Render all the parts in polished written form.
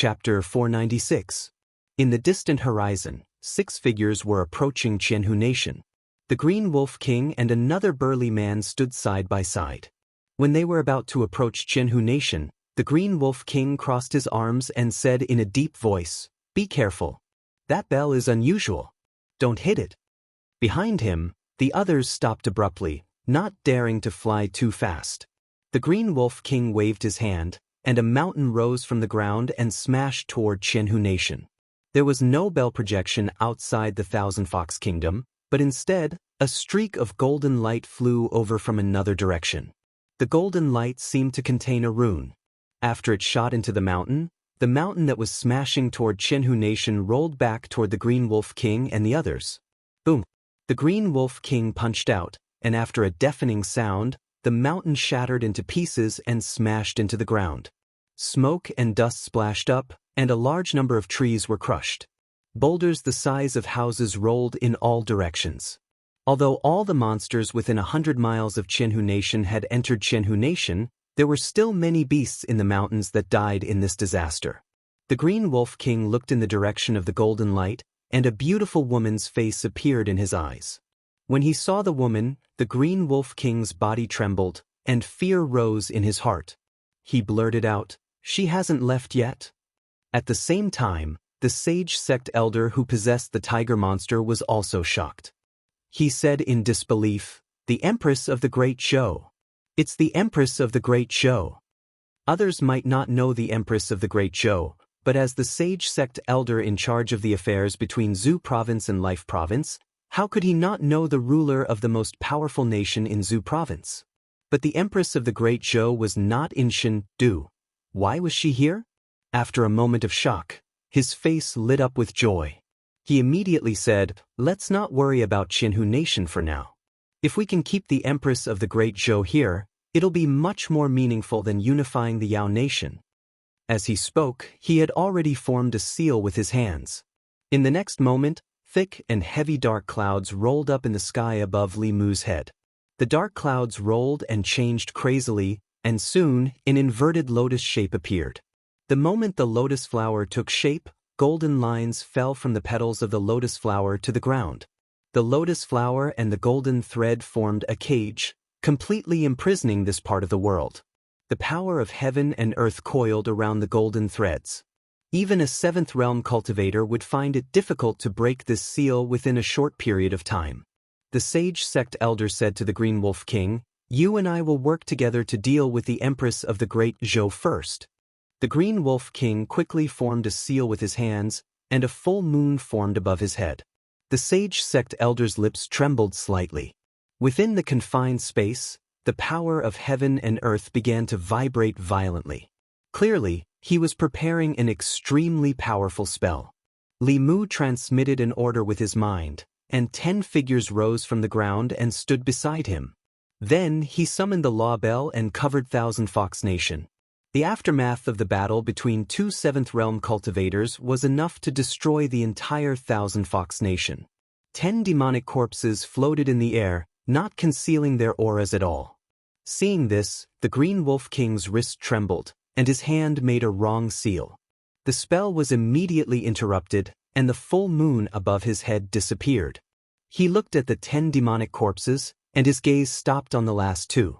Chapter 496. In the distant horizon, 6 figures were approaching Qianhu Nation. The Green Wolf King and another burly man stood side by side. When they were about to approach Qianhu Nation, the Green Wolf King crossed his arms and said in a deep voice, "Be careful. That bell is unusual. Don't hit it." Behind him, the others stopped abruptly, not daring to fly too fast. The Green Wolf King waved his hand, and a mountain rose from the ground and smashed toward Qianhu Nation. There was no bell projection outside the Thousand Fox Kingdom, but instead, a streak of golden light flew over from another direction. The golden light seemed to contain a rune. After it shot into the mountain that was smashing toward Qianhu Nation rolled back toward the Green Wolf King and the others. Boom! The Green Wolf King punched out, and after a deafening sound, the mountain shattered into pieces and smashed into the ground. Smoke and dust splashed up, and a large number of trees were crushed. Boulders the size of houses rolled in all directions. Although all the monsters within 100 miles of Qianhu Nation had entered Qianhu Nation, there were still many beasts in the mountains that died in this disaster. The Green Wolf King looked in the direction of the golden light, and a beautiful woman's face appeared in his eyes. When he saw the woman, the Green Wolf King's body trembled, and fear rose in his heart. He blurted out, "She hasn't left yet?" At the same time, the sage sect elder who possessed the tiger monster was also shocked. He said in disbelief, "The Empress of the Great Zhou. It's the Empress of the Great Zhou." Others might not know the Empress of the Great Zhou, but as the sage sect elder in charge of the affairs between Zhou Province and Life Province, how could he not know the ruler of the most powerful nation in Zhou Province? But the Empress of the Great Zhou was not in Shendu. Why was she here? After a moment of shock, his face lit up with joy. He immediately said, "Let's not worry about Qianhu Nation for now. If we can keep the Empress of the Great Zhou here, it'll be much more meaningful than unifying the Yao Nation." As he spoke, he had already formed a seal with his hands. In the next moment, thick and heavy dark clouds rolled up in the sky above Li Mu's head. The dark clouds rolled and changed crazily, and soon, an inverted lotus shape appeared. The moment the lotus flower took shape, golden lines fell from the petals of the lotus flower to the ground. The lotus flower and the golden thread formed a cage, completely imprisoning this part of the world. The power of heaven and earth coiled around the golden threads. Even a 7th realm cultivator would find it difficult to break this seal within a short period of time. The sage sect elder said to the Green Wolf King, "You and I will work together to deal with the Empress of the Great Zhou first." The Green Wolf King quickly formed a seal with his hands, and a full moon formed above his head. The sage sect elder's lips trembled slightly. Within the confined space, the power of heaven and earth began to vibrate violently. Clearly, he was preparing an extremely powerful spell. Li Mu transmitted an order with his mind, and 10 figures rose from the ground and stood beside him. Then he summoned the law bell and covered Thousand Fox Nation. The aftermath of the battle between 2 7th realm cultivators was enough to destroy the entire Thousand Fox Nation. 10 demonic corpses floated in the air, not concealing their auras at all. Seeing this, the Green Wolf King's wrist trembled, and his hand made a wrong seal. The spell was immediately interrupted, and the full moon above his head disappeared. He looked at the 10 demonic corpses, and his gaze stopped on the last 2.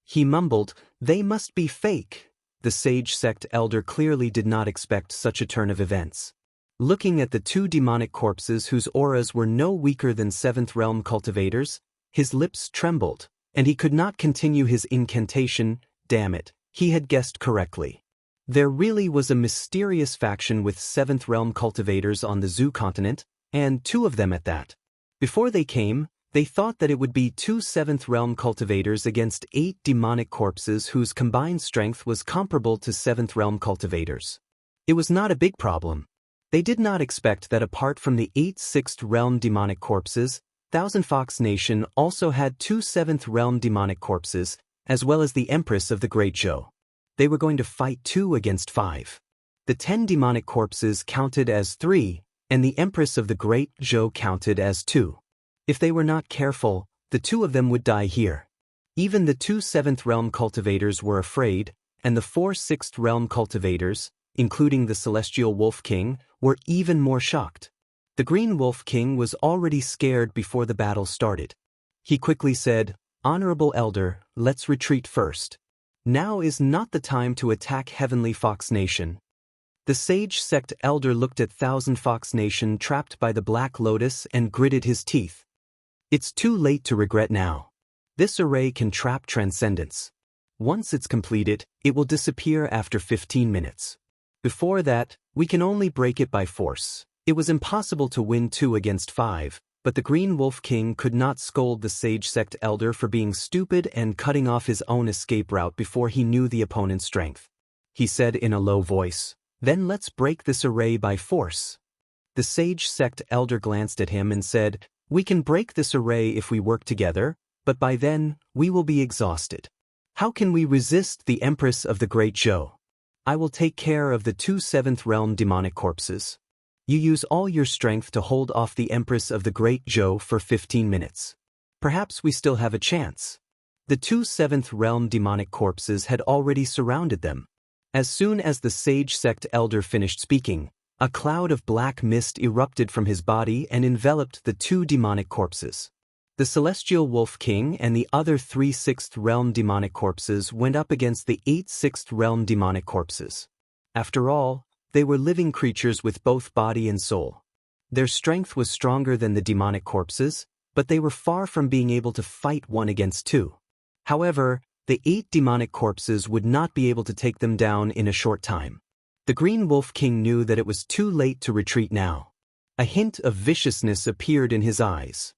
He mumbled, "They must be fake." The sage sect elder clearly did not expect such a turn of events. Looking at the 2 demonic corpses whose auras were no weaker than 7th realm cultivators, his lips trembled, and he could not continue his incantation. Damn it, he had guessed correctly. There really was a mysterious faction with 7th realm cultivators on the Zhou continent, and 2 of them at that. Before they came, they thought that it would be 2 7th realm cultivators against 8 demonic corpses whose combined strength was comparable to 7th realm cultivators. It was not a big problem. They did not expect that apart from the 8 6th realm demonic corpses, Thousand Fox Nation also had 2 7th realm demonic corpses, as well as the Empress of the Great Zhou. They were going to fight 2 against 5. The 10 demonic corpses counted as 3, and the Empress of the Great Zhou counted as 2. If they were not careful, the 2 of them would die here. Even the 2 7th realm cultivators were afraid, and the 4 6th realm cultivators, including the Celestial Wolf King, were even more shocked. The Green Wolf King was already scared before the battle started. He quickly said, "Honorable Elder, let's retreat first. Now is not the time to attack Heavenly Fox Nation." The Sage Sect Elder looked at Thousand Fox Nation trapped by the Black Lotus and gritted his teeth. "It's too late to regret now. This array can trap Transcendence. Once it's completed, it will disappear after 15 minutes. Before that, we can only break it by force." It was impossible to win 2 against 5, but the Green Wolf King could not scold the Sage Sect Elder for being stupid and cutting off his own escape route before he knew the opponent's strength. He said in a low voice, "Then let's break this array by force." The Sage Sect Elder glanced at him and said, "We can break this array if we work together, but by then, we will be exhausted. How can we resist the Empress of the Great Zhou? I will take care of the 2 7th Realm demonic corpses. You use all your strength to hold off the Empress of the Great Zhou for 15 minutes. Perhaps we still have a chance." The 2 7th Realm demonic corpses had already surrounded them. As soon as the Sage Sect Elder finished speaking, a cloud of black mist erupted from his body and enveloped the 2 demonic corpses. The Celestial Wolf King and the other 3 6th Realm demonic corpses went up against the 8 6th Realm demonic corpses. After all, they were living creatures with both body and soul. Their strength was stronger than the demonic corpses, but they were far from being able to fight 1 against 2. However, the 8 demonic corpses would not be able to take them down in a short time. The Green Wolf King knew that it was too late to retreat now. A hint of viciousness appeared in his eyes.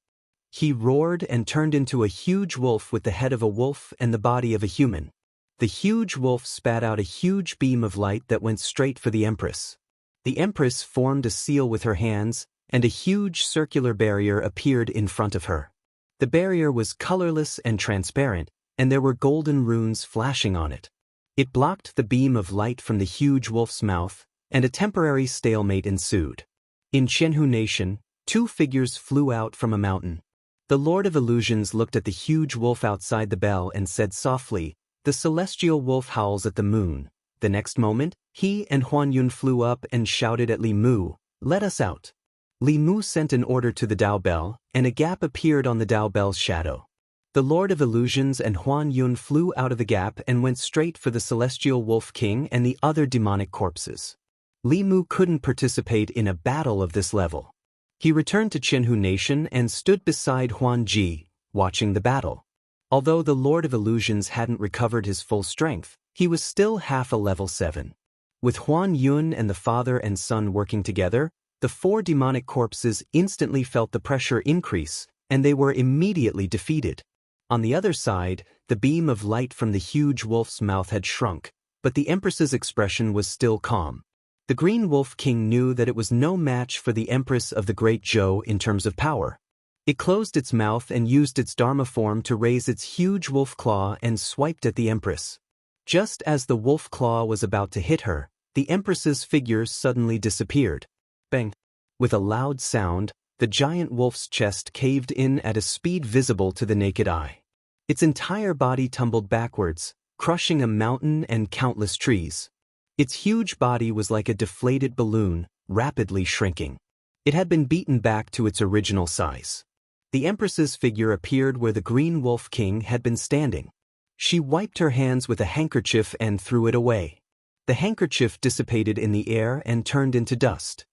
He roared and turned into a huge wolf with the head of a wolf and the body of a human. The huge wolf spat out a huge beam of light that went straight for the Empress. The Empress formed a seal with her hands, and a huge circular barrier appeared in front of her. The barrier was colorless and transparent, and there were golden runes flashing on it. It blocked the beam of light from the huge wolf's mouth, and a temporary stalemate ensued. In Xianxia Nation, 2 figures flew out from a mountain. The Lord of Illusions looked at the huge wolf outside the bell and said softly, "The celestial wolf howls at the moon." The next moment, he and Huan Yun flew up and shouted at Li Mu, "Let us out." Li Mu sent an order to the Dao Bell, and a gap appeared on the Dao Bell's shadow. The Lord of Illusions and Huan Yun flew out of the gap and went straight for the Celestial Wolf King and the other demonic corpses. Li Mu couldn't participate in a battle of this level. He returned to Xianxia Nation and stood beside Huan Ji, watching the battle. Although the Lord of Illusions hadn't recovered his full strength, he was still half a level 7. With Huan Yun and the father and son working together, the 4 demonic corpses instantly felt the pressure increase, and they were immediately defeated. On the other side, the beam of light from the huge wolf's mouth had shrunk, but the Empress's expression was still calm. The Green Wolf King knew that it was no match for the Empress of the Great Zhou in terms of power. It closed its mouth and used its Dharma form to raise its huge wolf claw and swiped at the Empress. Just as the wolf claw was about to hit her, the Empress's figure suddenly disappeared. Bang! With a loud sound, the giant wolf's chest caved in at a speed visible to the naked eye. Its entire body tumbled backwards, crushing a mountain and countless trees. Its huge body was like a deflated balloon, rapidly shrinking. It had been beaten back to its original size. The Empress's figure appeared where the Green Wolf King had been standing. She wiped her hands with a handkerchief and threw it away. The handkerchief dissipated in the air and turned into dust.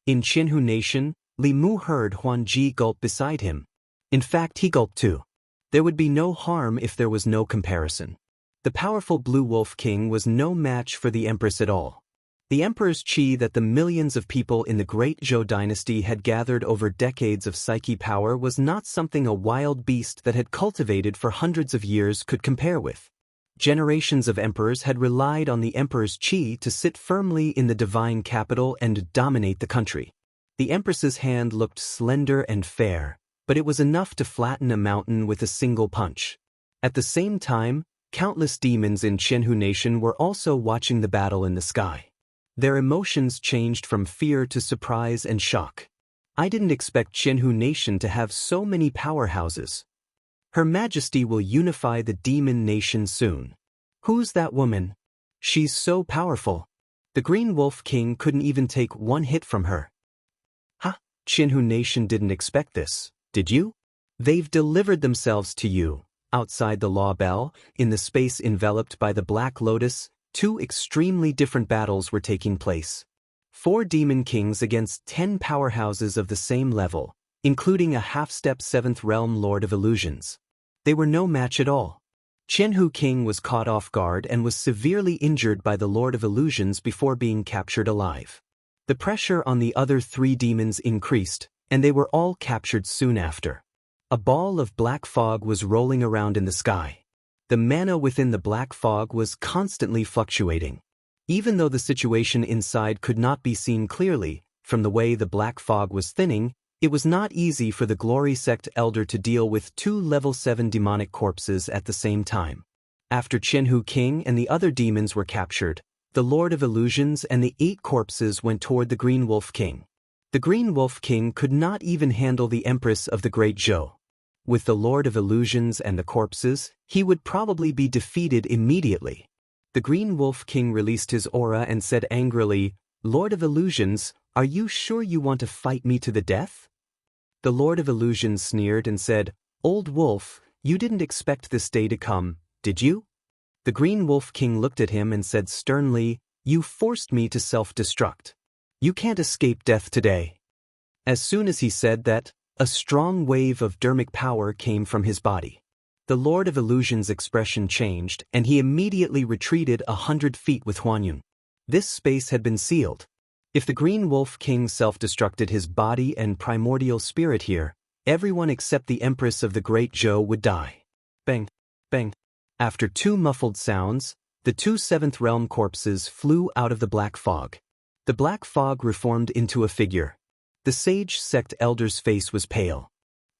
In Xianxia Nation, Li Mu heard Huan Ji gulp beside him. In fact, he gulped too. There would be no harm if there was no comparison. The powerful Blue Wolf King was no match for the Empress at all. The Emperor's qi that the millions of people in the Great Zhou dynasty had gathered over decades of psyche power was not something a wild beast that had cultivated for hundreds of years could compare with. Generations of emperors had relied on the Emperor's qi to sit firmly in the divine capital and dominate the country. The Empress's hand looked slender and fair, but it was enough to flatten a mountain with a single punch. At the same time, countless demons in Xianxia Nation were also watching the battle in the sky. Their emotions changed from fear to surprise and shock. I didn't expect Xianxia Nation to have so many powerhouses. Her Majesty will unify the demon nation soon. Who's that woman? She's so powerful. The The Green Wolf King couldn't even take one hit from her. Ha! Xianxia Nation didn't expect this, did you? They've delivered themselves to you. Outside the Law Bell, in the space enveloped by the Black Lotus, two extremely different battles were taking place. 4 demon kings against 10 powerhouses of the same level, including a half-step 7th realm Lord of Illusions. They were no match at all. Xianxia King was caught off guard and was severely injured by the Lord of Illusions before being captured alive. The pressure on the other 3 demons increased, and they were all captured soon after. A ball of black fog was rolling around in the sky. The mana within the black fog was constantly fluctuating. Even though the situation inside could not be seen clearly, from the way the black fog was thinning, it was not easy for the Glory Sect Elder to deal with 2 level 7 demonic corpses at the same time. After Xianxia King and the other demons were captured, the Lord of Illusions and the 8 corpses went toward the Green Wolf King. The Green Wolf King could not even handle the Empress of the Great Zhou. With the Lord of Illusions and the corpses, he would probably be defeated immediately. The Green Wolf King released his aura and said angrily, "Lord of Illusions, are you sure you want to fight me to the death?" The Lord of Illusions sneered and said, "Old wolf, you didn't expect this day to come, did you?" The Green Wolf King looked at him and said sternly, "You forced me to self-destruct. You can't escape death today." As soon as he said that, a strong wave of dermic power came from his body. The Lord of Illusions' expression changed, and he immediately retreated 100 feet with Huanyun. This space had been sealed. If the Green Wolf King self-destructed his body and primordial spirit here, everyone except the Empress of the Great Zhou would die. Bang! Bang! After 2 muffled sounds, the 2 7th realm corpses flew out of the black fog. The black fog reformed into a figure. The Sage Sect Elder's face was pale.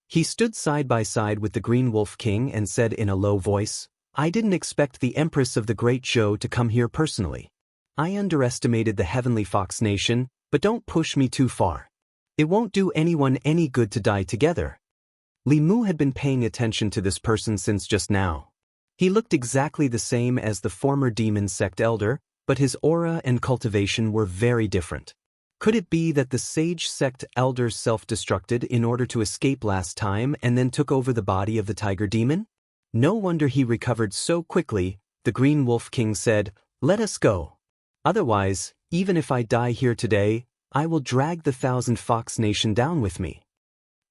He stood side by side with the Green Wolf King and said in a low voice, "I didn't expect the Empress of the Great Zhou to come here personally. I underestimated the Heavenly Fox Nation, but don't push me too far. It won't do anyone any good to die together." Li Mu had been paying attention to this person since just now. He looked exactly the same as the former Demon Sect Elder, but his aura and cultivation were very different. Could it be that the Sage Sect Elder self-destructed in order to escape last time and then took over the body of the Tiger Demon? No wonder he recovered so quickly. The Green Wolf King said, "Let us go. Otherwise, even if I die here today, I will drag the 1,000 Fox Nation down with me."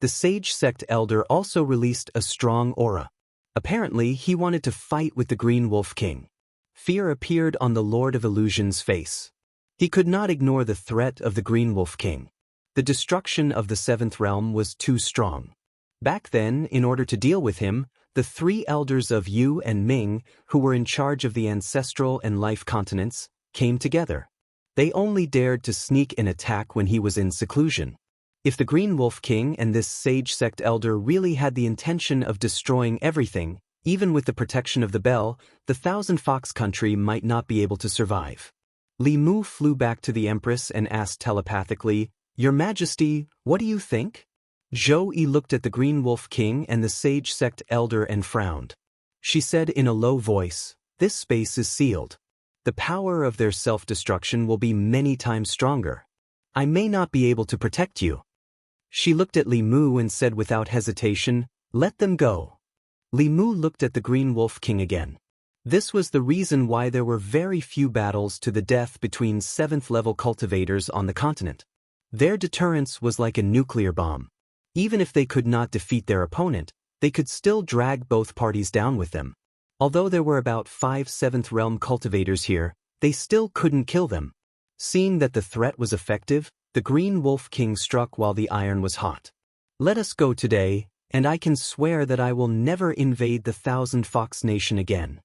The Sage Sect Elder also released a strong aura. Apparently, he wanted to fight with the Green Wolf King. Fear appeared on the Lord of Illusion's face. He could not ignore the threat of the Green Wolf King. The destruction of the 7th realm was too strong. Back then, in order to deal with him, the 3 elders of Yu and Ming, who were in charge of the ancestral and life continents, came together. They only dared to sneak an attack when he was in seclusion. If the Green Wolf King and this Sage Sect Elder really had the intention of destroying everything, even with the protection of the bell, the 1,000 Fox country might not be able to survive. Li Mu flew back to the Empress and asked telepathically, "Your Majesty, what do you think?" Zhou Yi looked at the Green Wolf King and the Sage Sect Elder and frowned. She said in a low voice, "This space is sealed. The power of their self-destruction will be many times stronger. I may not be able to protect you." She looked at Li Mu and said without hesitation, "Let them go." Li Mu looked at the Green Wolf King again. This was the reason why there were very few battles to the death between 7th-level cultivators on the continent. Their deterrence was like a nuclear bomb. Even if they could not defeat their opponent, they could still drag both parties down with them. Although there were about 5 7th realm cultivators here, they still couldn't kill them. Seeing that the threat was effective, the Green Wolf King struck while the iron was hot. "Let us go today, and I can swear that I will never invade the 1,000 Fox Nation again."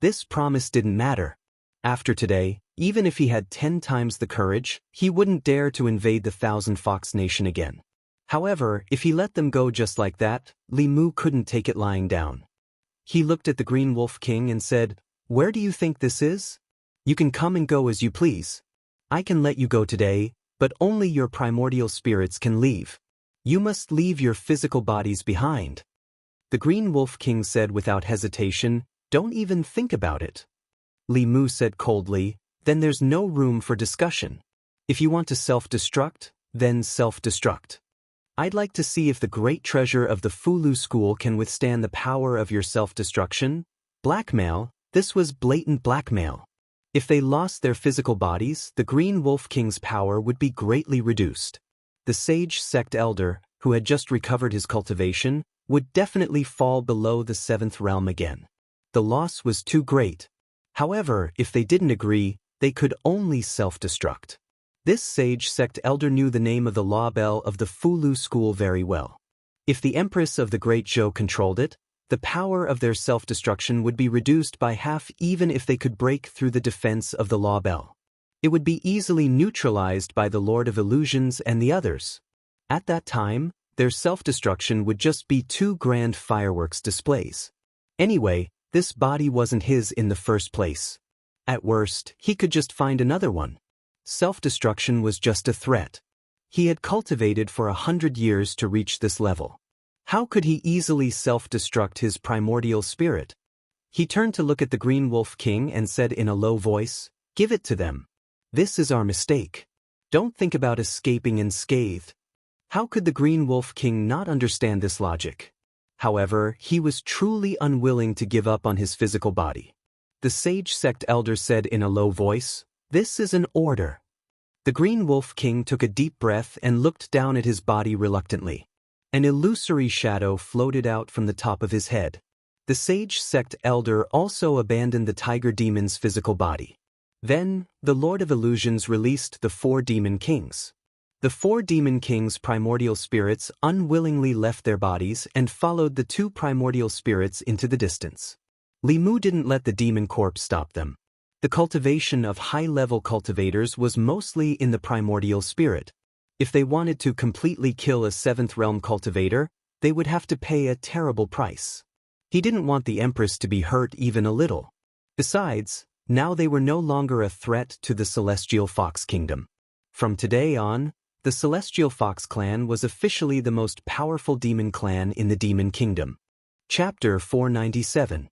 This promise didn't matter. After today, even if he had 10 times the courage, he wouldn't dare to invade the 1,000 Fox Nation again. However, if he let them go just like that, Li Mu couldn't take it lying down. He looked at the Green Wolf King and said, "Where do you think this is? You can come and go as you please. I can let you go today, but only your primordial spirits can leave. You must leave your physical bodies behind." The Green Wolf King said without hesitation, "Don't even think about it." Li Mu said coldly, then there's no room for discussion. If you want to self-destruct, then self-destruct. I'd like to see if the great treasure of the Fulu school can withstand the power of your self-destruction. Blackmail, this was blatant blackmail. If they lost their physical bodies, the Green Wolf King's power would be greatly reduced. The sage sect elder, who had just recovered his cultivation, would definitely fall below the 7th realm again. The loss was too great. However, if they didn't agree, they could only self-destruct. This sage sect elder knew the name of the law bell of the Fulu school very well. If the Empress of the Great Zhou controlled it, the power of their self-destruction would be reduced by half even if they could break through the defense of the law bell. It would be easily neutralized by the Lord of Illusions and the others. At that time, their self-destruction would just be 2 grand fireworks displays. Anyway, this body wasn't his in the first place. At worst, he could just find another one. Self-destruction was just a threat. He had cultivated for 100 years to reach this level. How could he easily self-destruct his primordial spirit? He turned to look at the Green Wolf King and said in a low voice, "Give it to them. This is our mistake. Don't think about escaping unscathed." How could the Green Wolf King not understand this logic? However, he was truly unwilling to give up on his physical body. The sage sect elder said in a low voice, "This is an order." The Green Wolf King took a deep breath and looked down at his body reluctantly. An illusory shadow floated out from the top of his head. The sage sect elder also abandoned the tiger demon's physical body. Then, the Lord of Illusions released the 4 demon kings. The 4 demon kings' primordial spirits unwillingly left their bodies and followed the 2 primordial spirits into the distance. Li Mu didn't let the demon corpse stop them. The cultivation of high-level cultivators was mostly in the primordial spirit. If they wanted to completely kill a 7th realm cultivator, they would have to pay a terrible price. He didn't want the Empress to be hurt even a little. Besides, now they were no longer a threat to the Celestial Fox Kingdom. From today on, the Celestial Fox Clan was officially the most powerful demon clan in the Demon Kingdom. Chapter 497.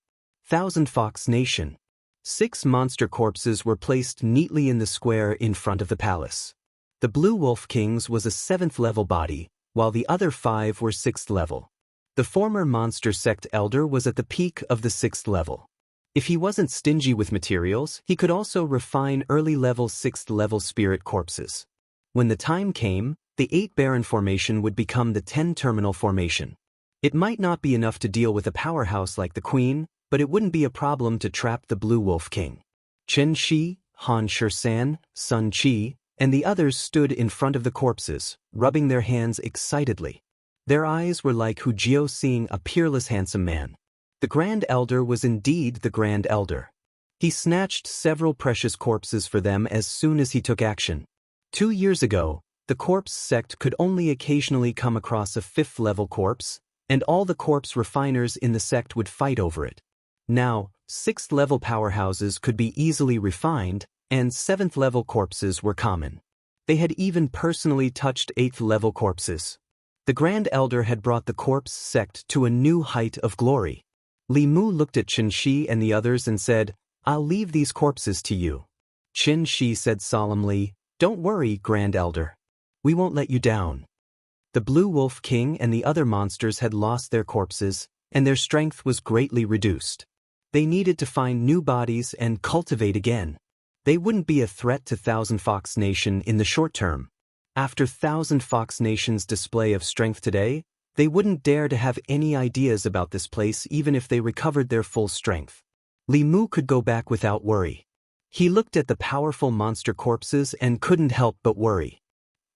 Thousand Fox Nation. 6 monster corpses were placed neatly in the square in front of the palace. The Blue Wolf King's was a 7th level body, while the other 5 were 6th level. The former monster sect elder was at the peak of the 6th level. If he wasn't stingy with materials, he could also refine early-level 6th level spirit corpses. When the time came, the 8 Baron formation would become the 10 Terminal formation. It might not be enough to deal with a powerhouse like the Queen, but it wouldn't be a problem to trap the Blue Wolf King. Chen Shi, Han Shisan, Sun Qi, and the others stood in front of the corpses, rubbing their hands excitedly. Their eyes were like Hu Jiao seeing a peerless handsome man. The Grand Elder was indeed the Grand Elder. He snatched several precious corpses for them as soon as he took action. 2 years ago, the corpse sect could only occasionally come across a 5th level corpse, and all the corpse refiners in the sect would fight over it. Now, 6th level powerhouses could be easily refined, and 7th level corpses were common. They had even personally touched 8th level corpses. The Grand Elder had brought the corpse sect to a new height of glory. Li Mu looked at Chen Shi and the others and said, "I'll leave these corpses to you." Chen Shi said solemnly, "Don't worry, Grand Elder. We won't let you down." The Blue Wolf King and the other monsters had lost their corpses, and their strength was greatly reduced. They needed to find new bodies and cultivate again. They wouldn't be a threat to Thousand Fox Nation in the short term. After Thousand Fox Nation's display of strength today, they wouldn't dare to have any ideas about this place even if they recovered their full strength. Li Mu could go back without worry. He looked at the powerful monster corpses and couldn't help but worry.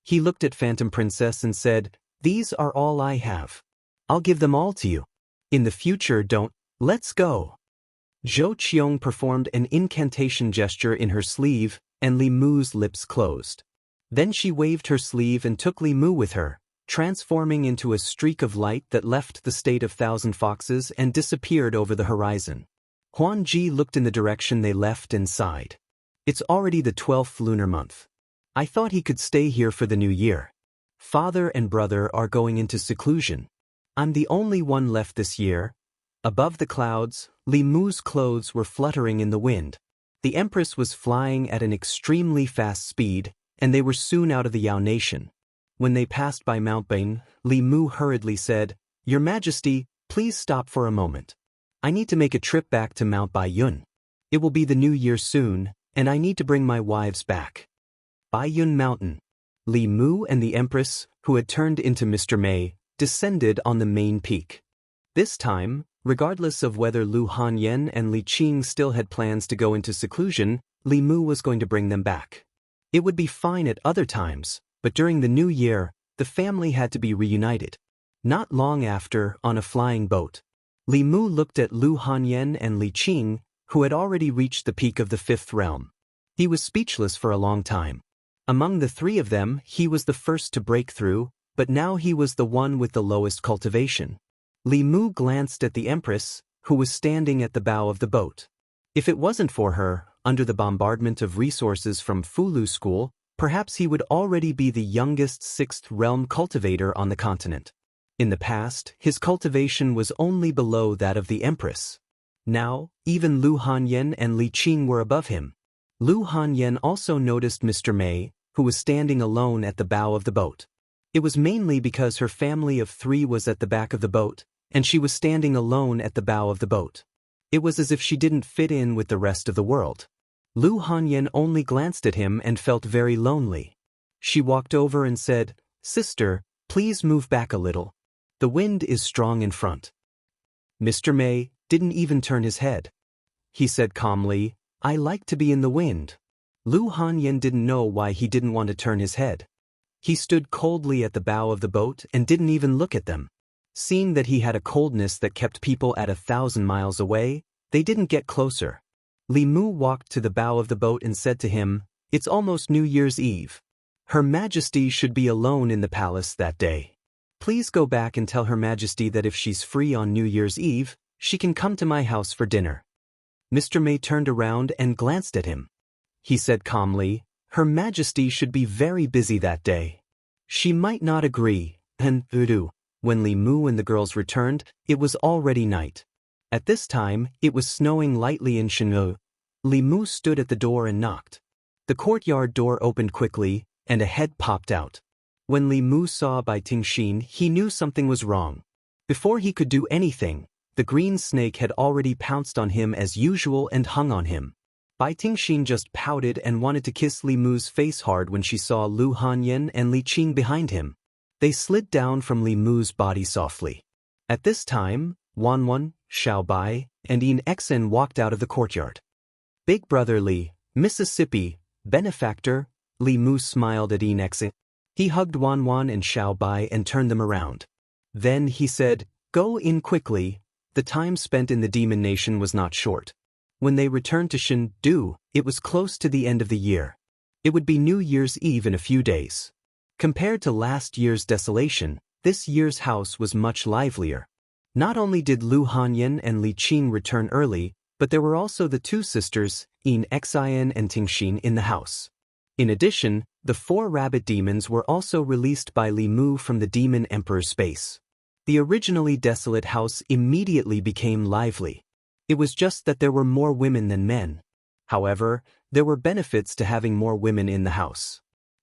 He looked at Phantom Princess and said, "These are all I have. I'll give them all to you. In the future, let's go." Zhou Qiong performed an incantation gesture in her sleeve, and Li Mu's lips closed. Then she waved her sleeve and took Li Mu with her, transforming into a streak of light that left the state of Thousand Foxes and disappeared over the horizon. Huan Ji looked in the direction they left and sighed. "It's already the 12th lunar month. I thought he could stay here for the new year. Father and brother are going into seclusion. I'm the only one left this year." Above the clouds, Li Mu's clothes were fluttering in the wind. The Empress was flying at an extremely fast speed, and they were soon out of the Yao nation. When they passed by Mount Bain, Li Mu hurriedly said, "Your Majesty, please stop for a moment. I need to make a trip back to Mount Baiyun. It will be the new year soon, and I need to bring my wives back." Baiyun Mountain. Li Mu and the Empress, who had turned into Mr. Mei, descended on the main peak. This time, regardless of whether Lu Hanyan and Li Qing still had plans to go into seclusion, Li Mu was going to bring them back. It would be fine at other times, but during the new year, the family had to be reunited. Not long after, on a flying boat, Li Mu looked at Lu Hanyan and Li Qing, who had already reached the peak of the fifth realm. He was speechless for a long time. Among the three of them, he was the first to break through, but now he was the one with the lowest cultivation. Li Mu glanced at the Empress, who was standing at the bow of the boat. If it wasn't for her, under the bombardment of resources from Fulu School, perhaps he would already be the youngest sixth realm cultivator on the continent. In the past, his cultivation was only below that of the Empress. Now, even Lu Hanyan and Li Qing were above him. Lu Hanyan also noticed Mr. Mei, who was standing alone at the bow of the boat. It was mainly because her family of three was at the back of the boat, and she was standing alone at the bow of the boat. It was as if she didn't fit in with the rest of the world. Lu Hanyan only glanced at him and felt very lonely. She walked over and said, "Sister, please move back a little. The wind is strong in front." Mr. Mei didn't even turn his head. He said calmly, "I like to be in the wind." Lu Hanyan didn't know why he didn't want to turn his head. He stood coldly at the bow of the boat and didn't even look at them. Seeing that he had a coldness that kept people at 1,000 miles away, they didn't get closer. Li Mu walked to the bow of the boat and said to him, "It's almost New Year's Eve. Her Majesty should be alone in the palace that day. Please go back and tell Her Majesty that if she's free on New Year's Eve, she can come to my house for dinner." Mr. Mei turned around and glanced at him. He said calmly, "Her Majesty should be very busy that day. She might not agree," and when Li Mu and the girls returned, it was already night. At this time, it was snowing lightly in Shenhe. Li Mu stood at the door and knocked. The courtyard door opened quickly, and a head popped out. When Li Mu saw Bai Tingxin, he knew something was wrong. Before he could do anything, the green snake had already pounced on him as usual and hung on him. Bai Tingxin just pouted and wanted to kiss Li Mu's face hard when she saw Lu Hanyan and Li Qing behind him. They slid down from Li Mu's body softly. At this time, Wanwan, Xiaobai, and Yin Xen walked out of the courtyard. "Big Brother Li, Mississippi, benefactor," Li Mu smiled at Yin Xen. He hugged Wanwan and Xiaobai and turned them around. Then he said, "Go in quickly." The time spent in the Demon Nation was not short. When they returned to Shendu, it was close to the end of the year. It would be New Year's Eve in a few days. Compared to last year's desolation, this year's house was much livelier. Not only did Lu Hanyan and Li Qing return early, but there were also the two sisters, Yin Xian and Tingxin, in the house. In addition, the 4 rabbit demons were also released by Li Mu from the Demon Emperor's space. The originally desolate house immediately became lively. It was just that there were more women than men. However, there were benefits to having more women in the house.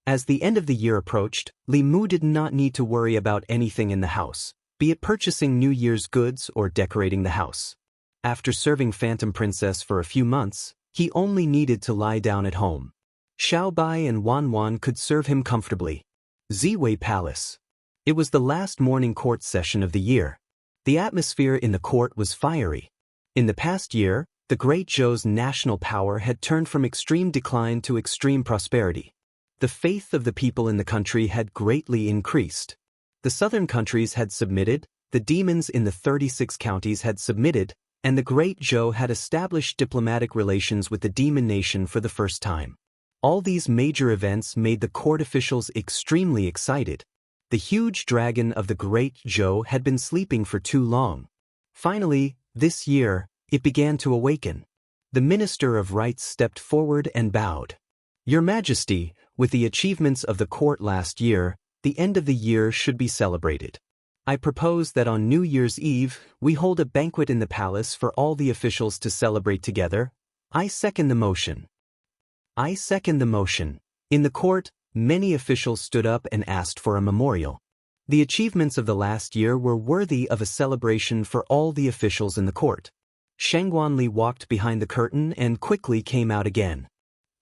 As the end of the year approached, Li Mu did not need to worry about anything in the house, be it purchasing New Year's goods or decorating the house. After serving Phantom Princess for a few months, he only needed to lie down at home. Xiaobai and Wanwan could serve him comfortably. Ziwei Palace. It was the last morning court session of the year. The atmosphere in the court was fiery. In the past year, the Great Zhou's national power had turned from extreme decline to extreme prosperity. The faith of the people in the country had greatly increased. The southern countries had submitted, the demons in the 36 counties had submitted, and the Great Zhou had established diplomatic relations with the Demon Nation for the first time. All these major events made the court officials extremely excited. The huge dragon of the Great Zhou had been sleeping for too long. Finally, this year, it began to awaken. The Minister of Rights stepped forward and bowed. "Your Majesty, with the achievements of the court last year, the end of the year should be celebrated. I propose that on New Year's Eve, we hold a banquet in the palace for all the officials to celebrate together." I second the motion. I second the motion. In the court, many officials stood up and asked for a memorial. The achievements of the last year were worthy of a celebration for all the officials in the court. Shang Guanli walked behind the curtain and quickly came out again.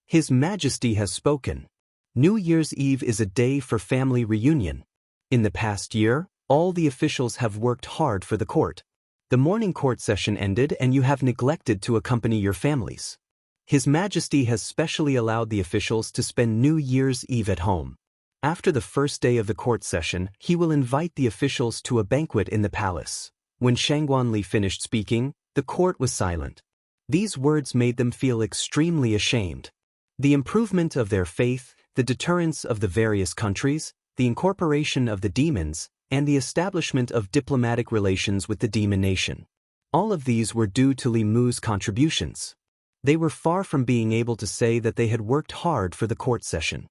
His Majesty has spoken. New Year's Eve is a day for family reunion. In the past year, all the officials have worked hard for the court. The morning court session ended and you have neglected to accompany your families. His Majesty has specially allowed the officials to spend New Year's Eve at home. After the first day of the court session, he will invite the officials to a banquet in the palace. When Shang Guanli finished speaking, the court was silent. These words made them feel extremely ashamed. The improvement of their faith, the deterrence of the various countries, the incorporation of the demons, and the establishment of diplomatic relations with the demon nation. All of these were due to Li Mu's contributions. They were far from being able to say that they had worked hard for the court session.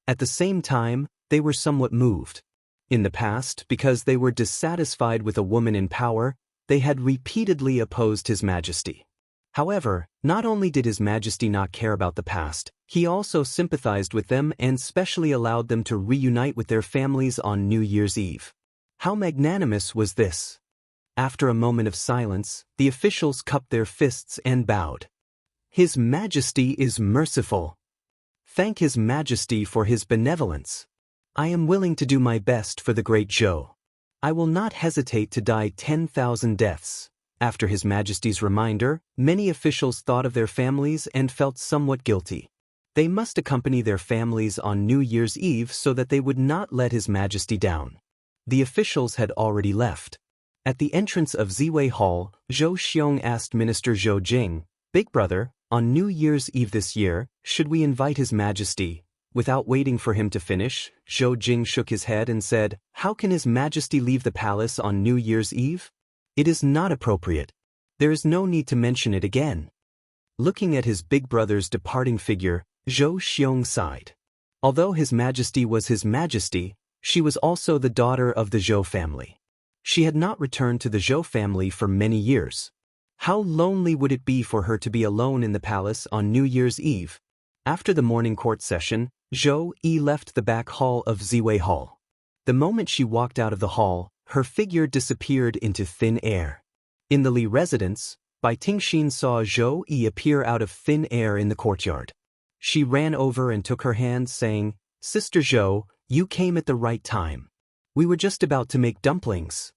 At the same time, they were somewhat moved. In the past, because they were dissatisfied with a woman in power, they had repeatedly opposed His Majesty. However, not only did His Majesty not care about the past, he also sympathized with them and specially allowed them to reunite with their families on New Year's Eve. How magnanimous was this? After a moment of silence, the officials cupped their fists and bowed. His Majesty is merciful. Thank His Majesty for His benevolence. I am willing to do my best for the great Zhou. I will not hesitate to die 10,000 deaths. After His Majesty's reminder, many officials thought of their families and felt somewhat guilty. They must accompany their families on New Year's Eve so that they would not let His Majesty down. The officials had already left. At the entrance of Ziwei Hall, Zhou Xiong asked Minister Zhou Jing, "Big brother, on New Year's Eve this year, should we invite His Majesty?" Without waiting for him to finish, Zhou Jing shook his head and said, "How can His Majesty leave the palace on New Year's Eve? It is not appropriate. There is no need to mention it again." Looking at his big brother's departing figure, Zhou Xiong sighed. Although His Majesty was His Majesty, she was also the daughter of the Zhou family. She had not returned to the Zhou family for many years. How lonely would it be for her to be alone in the palace on New Year's Eve? After the morning court session, Zhou Yi left the back hall of Ziwei Hall. The moment she walked out of the hall, her figure disappeared into thin air. In the Li residence, Bai Tingxin saw Zhou Yi appear out of thin air in the courtyard. She ran over and took her hand, saying, "Sister Zhou, you came at the right time. We were just about to make dumplings."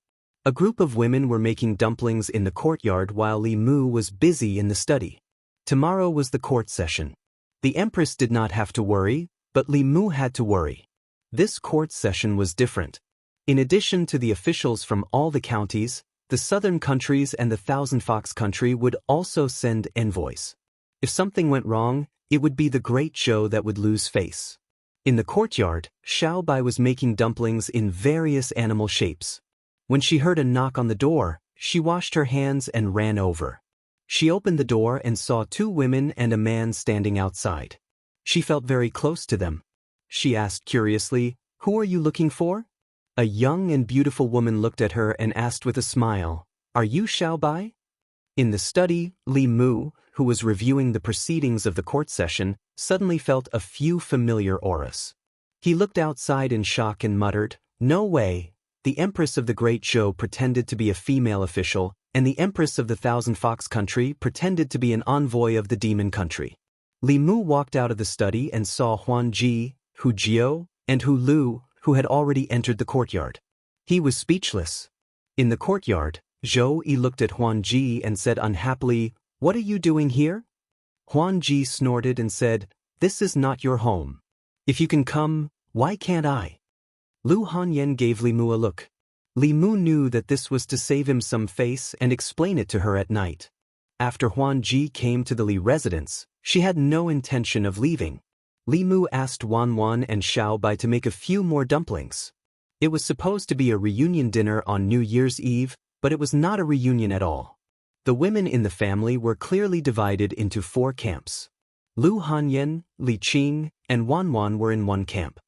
A group of women were making dumplings in the courtyard while Li Mu was busy in the study. Tomorrow was the court session. The Empress did not have to worry, but Li Mu had to worry. This court session was different. In addition to the officials from all the counties, the southern countries and the Thousand Fox country would also send envoys. If something went wrong, it would be the great Zhou that would lose face. In the courtyard, Xiao Bai was making dumplings in various animal shapes. When she heard a knock on the door, she washed her hands and ran over. She opened the door and saw two women and a man standing outside. She felt very close to them. She asked curiously, "Who are you looking for?" A young and beautiful woman looked at her and asked with a smile, "Are you Xiao Bai?" In the study, Li Mu, who was reviewing the proceedings of the court session, suddenly felt a few familiar auras. He looked outside in shock and muttered, "No way." The Empress of the Great Zhou pretended to be a female official, and the Empress of the Thousand Fox country pretended to be an envoy of the demon country. Li Mu walked out of the study and saw Huan Ji, Hu Jiao, and Hu Lu, who had already entered the courtyard. He was speechless. In the courtyard, Zhou Yi looked at Huan Ji and said unhappily, "What are you doing here?" Huan Ji snorted and said, "This is not your home. If you can come, why can't I?" Lu Hanyan gave Li Mu a look. Li Mu knew that this was to save him some face and explain it to her at night. After Huan Ji came to the Li residence, she had no intention of leaving. Li Mu asked Wan Wan and Xiao Bai to make a few more dumplings. It was supposed to be a reunion dinner on New Year's Eve, but it was not a reunion at all. The women in the family were clearly divided into 4 camps. Lu Hanyan, Li Qing, and Wan Wan were in one camp.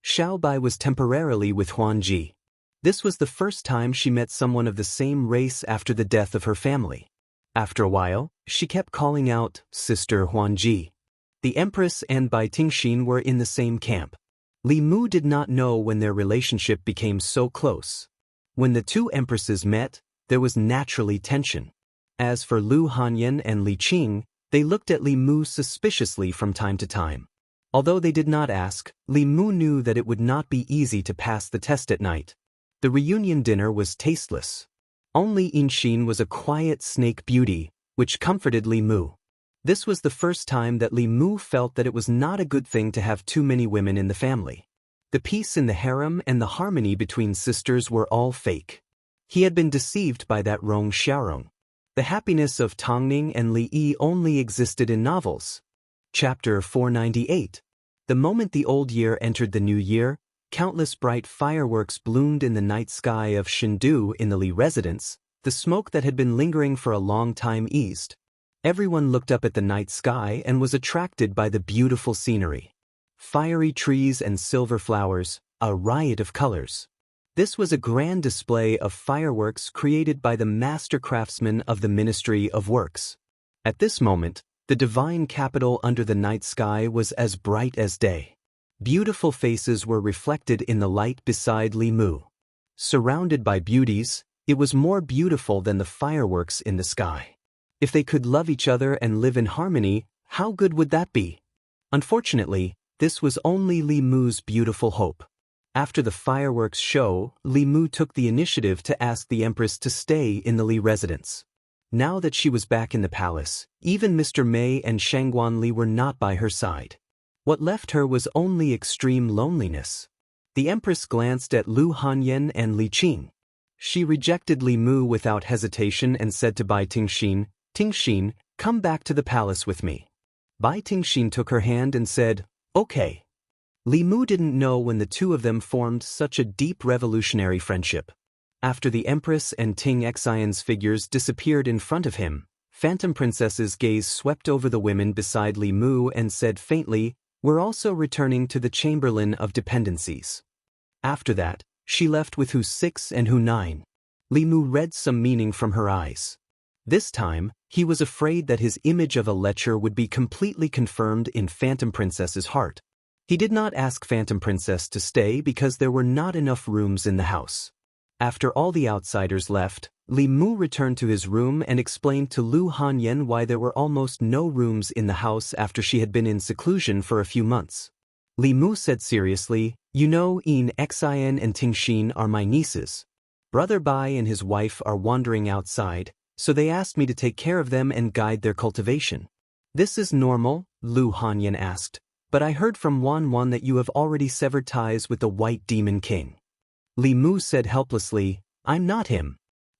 Xiao Bai was temporarily with Huan Ji. This was the first time she met someone of the same race after the death of her family. After a while, she kept calling out, "Sister Huanji." The Empress and Bai Tingxin were in the same camp. Li Mu did not know when their relationship became so close. When the two empresses met, there was naturally tension. As for Lu Hanyan and Li Qing, they looked at Li Mu suspiciously from time to time. Although they did not ask, Li Mu knew that it would not be easy to pass the test at night. The reunion dinner was tasteless. Only Inxin was a quiet snake beauty, which comforted Li Mu. This was the first time that Li Mu felt that it was not a good thing to have too many women in the family. The peace in the harem and the harmony between sisters were all fake. He had been deceived by that Rong Xiaorong. The happiness of Tongning and Li Yi only existed in novels. Chapter 498. The moment the old year entered the new year, countless bright fireworks bloomed in the night sky of Shindu in the Li residence. The smoke that had been lingering for a long time eased. Everyone looked up at the night sky and was attracted by the beautiful scenery. Fiery trees and silver flowers, a riot of colors. This was a grand display of fireworks created by the master craftsmen of the Ministry of Works. At this moment, the divine capital under the night sky was as bright as day. Beautiful faces were reflected in the light beside Li Mu. Surrounded by beauties, it was more beautiful than the fireworks in the sky. If they could love each other and live in harmony, how good would that be? Unfortunately, this was only Li Mu's beautiful hope. After the fireworks show, Li Mu took the initiative to ask the Empress to stay in the Li residence. Now that she was back in the palace, even Mr. Mei and Shangguan Li were not by her side. What left her was only extreme loneliness. The Empress glanced at Lu Hanyan and Li Qing. She rejected Li Mu without hesitation and said to Bai Tingxin, "Tingxin, come back to the palace with me." Bai Tingxin took her hand and said, "Okay." Li Mu didn't know when the two of them formed such a deep revolutionary friendship. After the Empress and Ting Xian's figures disappeared in front of him, Phantom Princess's gaze swept over the women beside Li Mu and said faintly, "We're also returning to the Chamberlain of Dependencies." After that, she left with Hu 6 and Hu 9. Li Mu read some meaning from her eyes. This time, he was afraid that his image of a lecher would be completely confirmed in Phantom Princess's heart. He did not ask Phantom Princess to stay because there were not enough rooms in the house. After all the outsiders left, Li Mu returned to his room and explained to Lu Hanyan why there were almost no rooms in the house after she had been in seclusion for a few months. Li Mu said seriously, "You know, Yin Xian and Tingxin are my nieces. Brother Bai and his wife are wandering outside, so they asked me to take care of them and guide their cultivation." "This is normal?" Lu Hanyan asked, "but I heard from Wan that you have already severed ties with the White Demon King." Li Mu said helplessly, "I'm not him.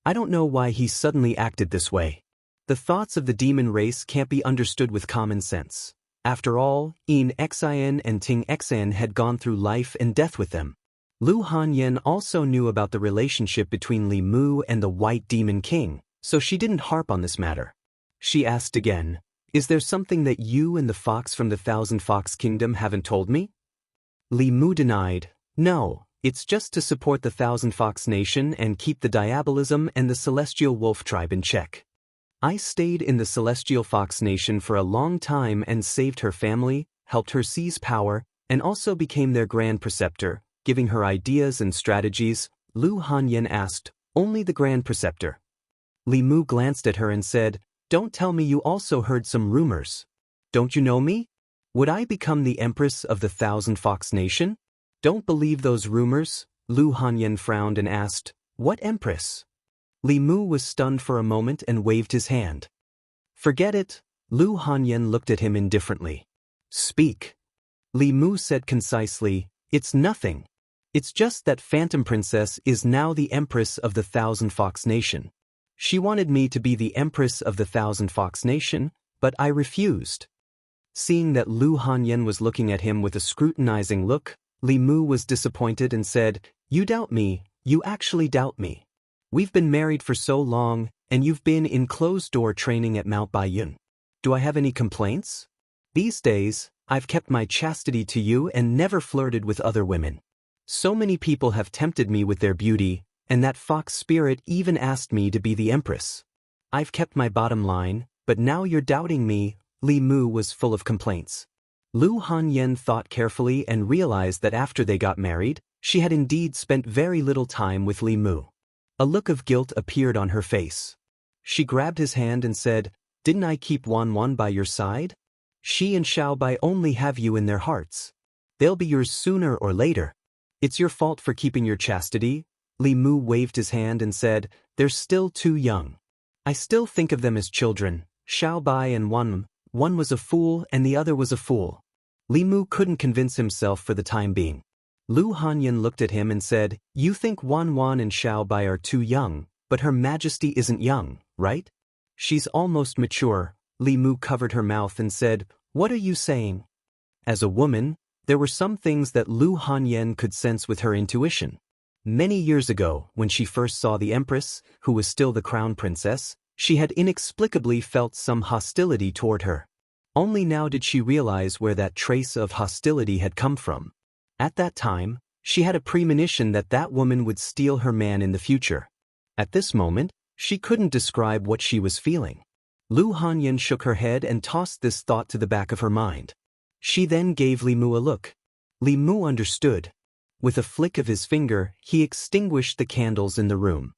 I don't know why he suddenly acted this way. The thoughts of the demon race can't be understood with common sense. After all, Yin Xian and Ting Xian had gone through life and death with them." Lu Hanyan also knew about the relationship between Li Mu and the White Demon King, so she didn't harp on this matter. She asked again, "Is there something that you and the fox from the Thousand Fox Kingdom haven't told me?" Li Mu denied, "No, it's just to support the Thousand Fox Nation and keep the Diabolism and the Celestial Wolf Tribe in check. I stayed in the Celestial Fox Nation for a long time and saved her family, helped her seize power, and also became their Grand Preceptor, giving her ideas and strategies." Lu Hanyan asked, "Only the Grand Preceptor?" Li Mu glanced at her and said, "Don't tell me you also heard some rumors. Don't you know me? Would I become the Empress of the Thousand Fox Nation?" "Don't believe those rumors." Lu Hanyan frowned and asked, "What Empress?" Li Mu was stunned for a moment and waved his hand. "Forget it." Lu Hanyan looked at him indifferently. "Speak." Li Mu said concisely, "It's nothing. It's just that Phantom Princess is now the Empress of the Thousand Fox Nation. She wanted me to be the Empress of the Thousand Fox Nation, but I refused." Seeing that Lu Hanyan was looking at him with a scrutinizing look, Li Mu was disappointed and said, "You doubt me, you actually doubt me. We've been married for so long, and you've been in closed-door training at Mount Baiyun. Do I have any complaints? These days, I've kept my chastity to you and never flirted with other women. So many people have tempted me with their beauty, and that fox spirit even asked me to be the Empress. I've kept my bottom line, but now you're doubting me. Li Mu was full of complaints. Lu Hanyan thought carefully and realized that after they got married, she had indeed spent very little time with Li Mu. A look of guilt appeared on her face. She grabbed his hand and said, "Didn't I keep Wan by your side? She and Xiaobai only have you in their hearts. They'll be yours sooner or later. It's your fault for keeping your chastity." Li Mu waved his hand and said, "They're still too young. I still think of them as children." Xiaobai and one was a fool and the other was a fool. Li Mu couldn't convince himself for the time being. Lu Hanyan looked at him and said, "You think Wan and Xiaobai are too young, but Her Majesty isn't young, right? She's almost mature." Li Mu covered her mouth and said, "What are you saying?" As a woman, there were some things that Lu Hanyan could sense with her intuition. Many years ago, when she first saw the Empress, who was still the crown princess, she had inexplicably felt some hostility toward her. Only now did she realize where that trace of hostility had come from. At that time, she had a premonition that that woman would steal her man in the future. At this moment, she couldn't describe what she was feeling. Lu Hanyan shook her head and tossed this thought to the back of her mind. She then gave Li Mu a look. Li Mu understood. With a flick of his finger, he extinguished the candles in the room.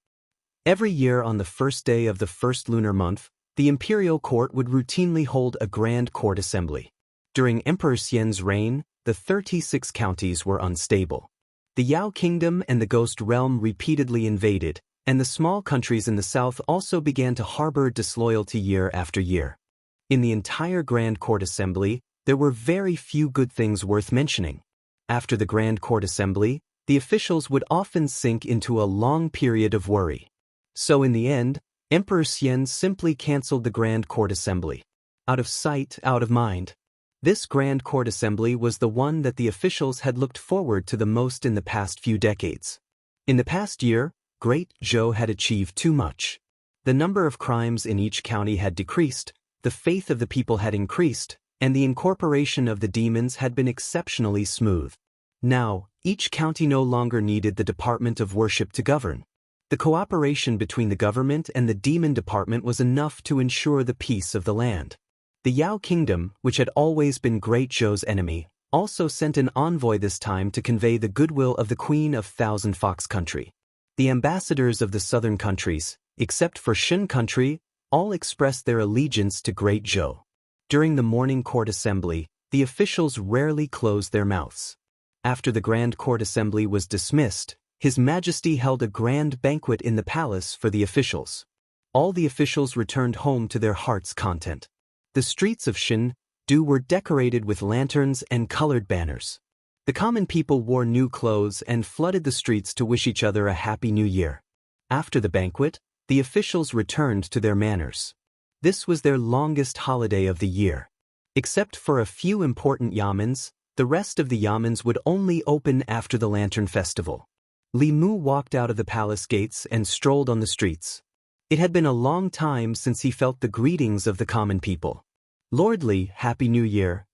Every year on the first day of the first lunar month, the imperial court would routinely hold a grand court assembly. During Emperor Xian's reign, the 36 counties were unstable. The Yao Kingdom and the Ghost Realm repeatedly invaded, and the small countries in the south also began to harbor disloyalty year after year. In the entire Grand Court Assembly, there were very few good things worth mentioning. After the Grand Court Assembly, the officials would often sink into a long period of worry. So in the end, Emperor Xian simply cancelled the Grand Court Assembly. Out of sight, out of mind. This Grand Court Assembly was the one that the officials had looked forward to the most in the past few decades. In the past year, Great Zhou had achieved too much. The number of crimes in each county had decreased, the faith of the people had increased, and the incorporation of the demons had been exceptionally smooth. Now, each county no longer needed the Department of Worship to govern. The cooperation between the government and the demon department was enough to ensure the peace of the land. The Yao Kingdom, which had always been Great Zhou's enemy, also sent an envoy this time to convey the goodwill of the Queen of Thousand Fox Country. The ambassadors of the southern countries, except for Shen Country, all expressed their allegiance to Great Zhou. During the morning court assembly, the officials rarely closed their mouths. After the Grand Court Assembly was dismissed, His Majesty held a grand banquet in the palace for the officials. All the officials returned home to their heart's content. The streets of Shendu were decorated with lanterns and colored banners. The common people wore new clothes and flooded the streets to wish each other a happy new year. After the banquet, the officials returned to their manners. This was their longest holiday of the year. Except for a few important yamens, the rest of the yamens would only open after the Lantern Festival. Li Mu walked out of the palace gates and strolled on the streets. It had been a long time since he felt the greetings of the common people. "Lord Li, Happy New Year."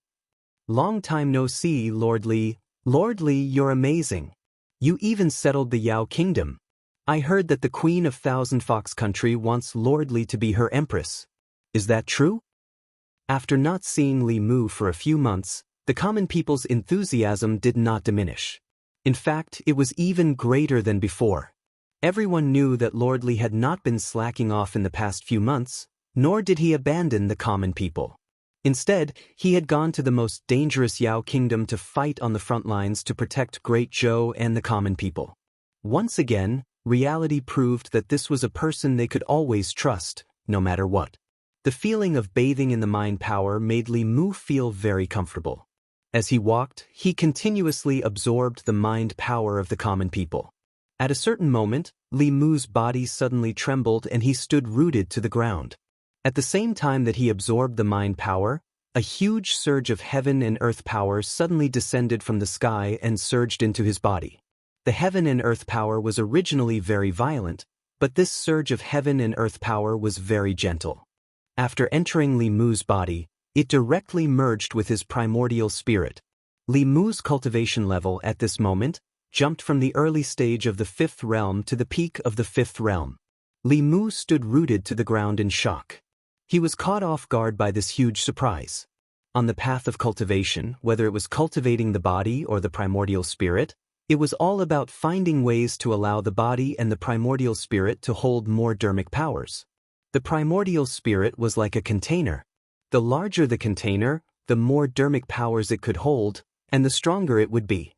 "Long time no see, Lord Li." "Lord Li, you're amazing. You even settled the Yao Kingdom. I heard that the Queen of Thousand Fox Country wants Lord Li to be her empress. Is that true?" After not seeing Li Mu for a few months, the common people's enthusiasm did not diminish. In fact, it was even greater than before. Everyone knew that Lord Li had not been slacking off in the past few months, nor did he abandon the common people. Instead, he had gone to the most dangerous Yao Kingdom to fight on the front lines to protect Great Zhou and the common people. Once again, reality proved that this was a person they could always trust, no matter what. The feeling of bathing in the mind power made Li Mu feel very comfortable. As he walked, he continuously absorbed the mind power of the common people. At a certain moment, Li Mu's body suddenly trembled and he stood rooted to the ground. At the same time that he absorbed the mind power, a huge surge of heaven and earth power suddenly descended from the sky and surged into his body. The heaven and earth power was originally very violent, but this surge of heaven and earth power was very gentle. After entering Li Mu's body, it directly merged with his primordial spirit. Li Mu's cultivation level at this moment jumped from the early stage of the fifth realm to the peak of the fifth realm. Li Mu stood rooted to the ground in shock. He was caught off guard by this huge surprise. On the path of cultivation, whether it was cultivating the body or the primordial spirit, it was all about finding ways to allow the body and the primordial spirit to hold more dermic powers. The primordial spirit was like a container. The larger the container, the more dermic powers it could hold, and the stronger it would be.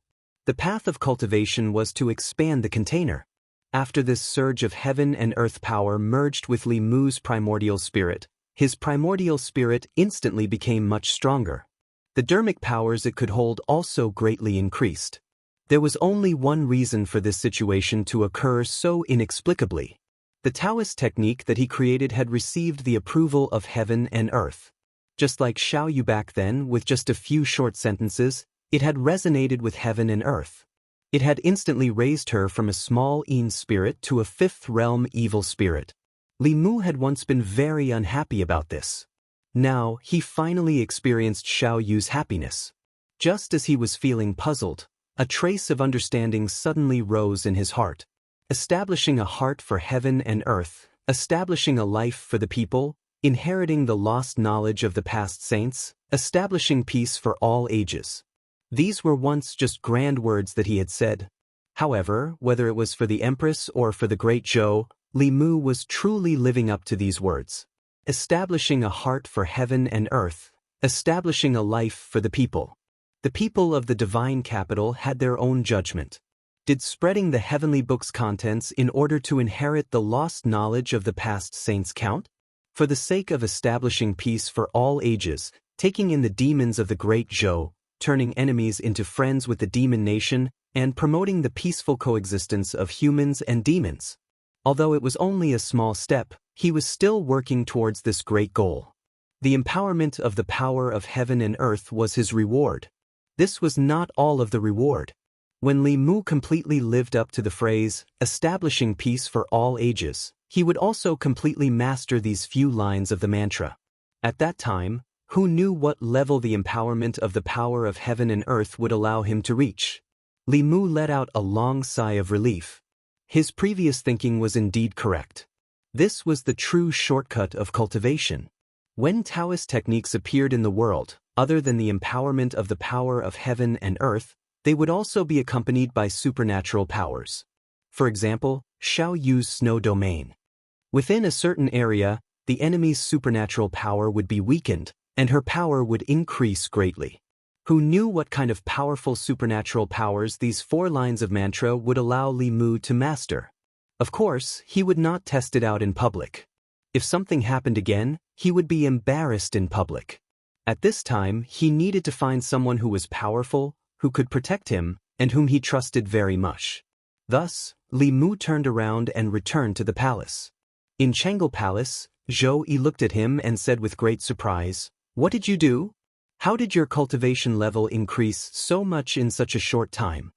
The path of cultivation was to expand the container. After this surge of heaven and earth power merged with Li Mu's primordial spirit, his primordial spirit instantly became much stronger. The dermic powers it could hold also greatly increased. There was only one reason for this situation to occur so inexplicably. The Taoist technique that he created had received the approval of heaven and earth. Just like Xiaoyu back then, with just a few short sentences, it had resonated with heaven and earth. It had instantly raised her from a small Yin spirit to a fifth realm evil spirit. Li Mu had once been very unhappy about this. Now, he finally experienced Xiaoyu's happiness. Just as he was feeling puzzled, a trace of understanding suddenly rose in his heart. Establishing a heart for heaven and earth, establishing a life for the people, inheriting the lost knowledge of the past saints, establishing peace for all ages. These were once just grand words that he had said. However, whether it was for the Empress or for the Great Zhou, Li Mu was truly living up to these words. Establishing a heart for heaven and earth, establishing a life for the people. The people of the divine capital had their own judgment. Did spreading the heavenly book's contents in order to inherit the lost knowledge of the past saints count? For the sake of establishing peace for all ages, taking in the demons of the Great Zhou, turning enemies into friends with the demon nation, and promoting the peaceful coexistence of humans and demons. Although it was only a small step, he was still working towards this great goal. The empowerment of the power of heaven and earth was his reward. This was not all of the reward. When Li Mu completely lived up to the phrase, establishing peace for all ages, he would also completely master these few lines of the mantra. At that time, who knew what level the empowerment of the power of heaven and earth would allow him to reach? Li Mu let out a long sigh of relief. His previous thinking was indeed correct. This was the true shortcut of cultivation. When Taoist techniques appeared in the world, other than the empowerment of the power of heaven and earth, they would also be accompanied by supernatural powers. For example, Xiaoyu's snow domain. Within a certain area, the enemy's supernatural power would be weakened, and her power would increase greatly. Who knew what kind of powerful supernatural powers these 4 lines of mantra would allow Li Mu to master? Of course, he would not test it out in public. If something happened again, he would be embarrassed in public. At this time, he needed to find someone who was powerful, who could protect him, and whom he trusted very much. Thus, Li Mu turned around and returned to the palace. In Chang'e Palace, Zhou Yi looked at him and said with great surprise, "What did you do? How did your cultivation level increase so much in such a short time?"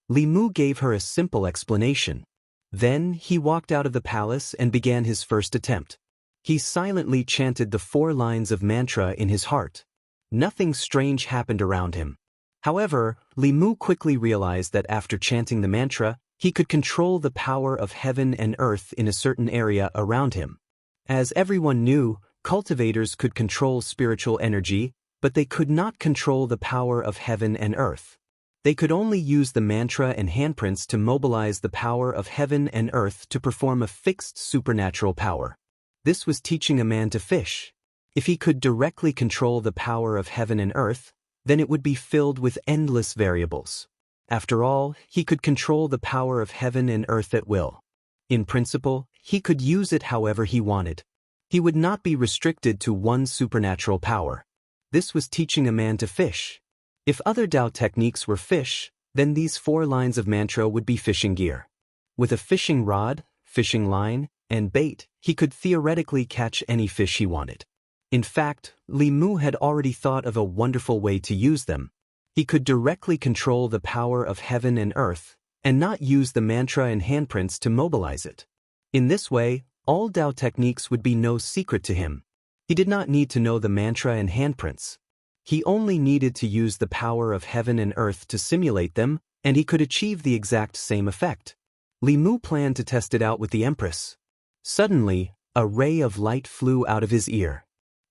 Li Mu gave her a simple explanation. Then he walked out of the palace and began his first attempt. He silently chanted the 4 lines of mantra in his heart. Nothing strange happened around him. However, Li Mu quickly realized that after chanting the mantra, he could control the power of heaven and earth in a certain area around him. As everyone knew, cultivators could control spiritual energy, but they could not control the power of heaven and earth. They could only use the mantra and handprints to mobilize the power of heaven and earth to perform a fixed supernatural power. This was teaching a man to fish. If he could directly control the power of heaven and earth, then it would be filled with endless variables. After all, he could control the power of heaven and earth at will. In principle, he could use it however he wanted. He would not be restricted to one supernatural power. This was teaching a man to fish. If other Tao techniques were fish, then these 4 lines of mantra would be fishing gear. With a fishing rod, fishing line, and bait, he could theoretically catch any fish he wanted. In fact, Li Mu had already thought of a wonderful way to use them. He could directly control the power of heaven and earth, and not use the mantra and handprints to mobilize it. In this way, all Tao techniques would be no secret to him. He did not need to know the mantra and handprints. He only needed to use the power of heaven and earth to simulate them, and he could achieve the exact same effect. Li Mu planned to test it out with the Empress. Suddenly, a ray of light flew out of his ear.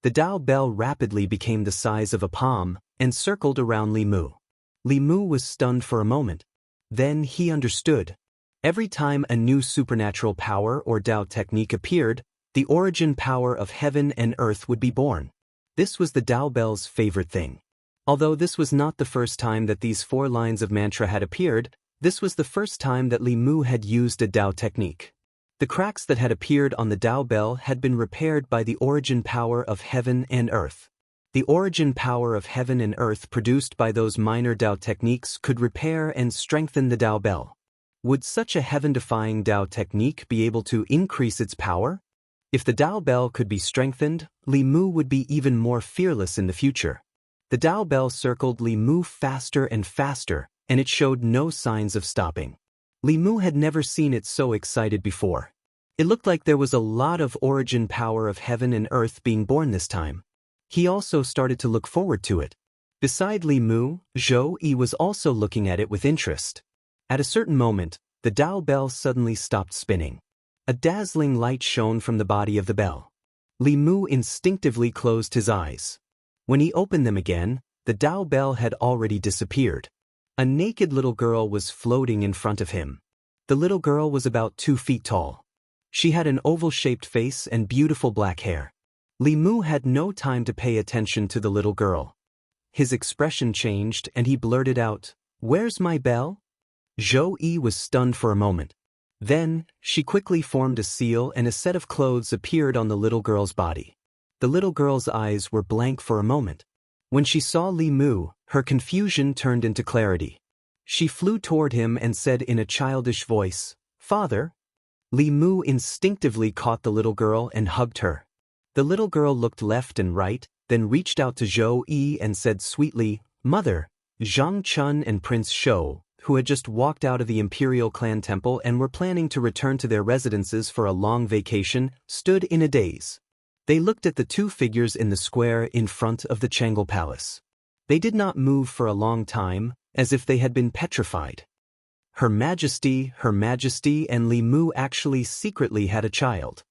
The Dao bell rapidly became the size of a palm and circled around Li Mu. Li Mu was stunned for a moment. Then he understood. Every time a new supernatural power or Dao technique appeared, the origin power of heaven and earth would be born. This was the Dao bell's favorite thing. Although this was not the first time that these 4 lines of mantra had appeared, this was the first time that Li Mu had used a Dao technique. The cracks that had appeared on the Dao bell had been repaired by the origin power of heaven and earth. The origin power of heaven and earth produced by those minor Dao techniques could repair and strengthen the Dao bell. Would such a heaven-defying Dao technique be able to increase its power? If the Dao bell could be strengthened, Li Mu would be even more fearless in the future. The Dao bell circled Li Mu faster and faster, and it showed no signs of stopping. Li Mu had never seen it so excited before. It looked like there was a lot of origin power of heaven and earth being born this time. He also started to look forward to it. Beside Li Mu, Zhou Yi was also looking at it with interest. At a certain moment, the Dao bell suddenly stopped spinning. A dazzling light shone from the body of the bell. Li Mu instinctively closed his eyes. When he opened them again, the Dao bell had already disappeared. A naked little girl was floating in front of him. The little girl was about 2 feet tall. She had an oval-shaped face and beautiful black hair. Li Mu had no time to pay attention to the little girl. His expression changed and he blurted out, "Where's my bell?" Zhou Yi was stunned for a moment. Then, she quickly formed a seal and a set of clothes appeared on the little girl's body. The little girl's eyes were blank for a moment. When she saw Li Mu, her confusion turned into clarity. She flew toward him and said in a childish voice, "Father?" Li Mu instinctively caught the little girl and hugged her. The little girl looked left and right, then reached out to Zhou Yi and said sweetly, "Mother." Zhang Chun and Prince Shou, who had just walked out of the Imperial Clan Temple and were planning to return to their residences for a long vacation, stood in a daze. They looked at the 2 figures in the square in front of the Changel Palace. They did not move for a long time, as if they had been petrified. Her Majesty, and Li Mu actually secretly had a child.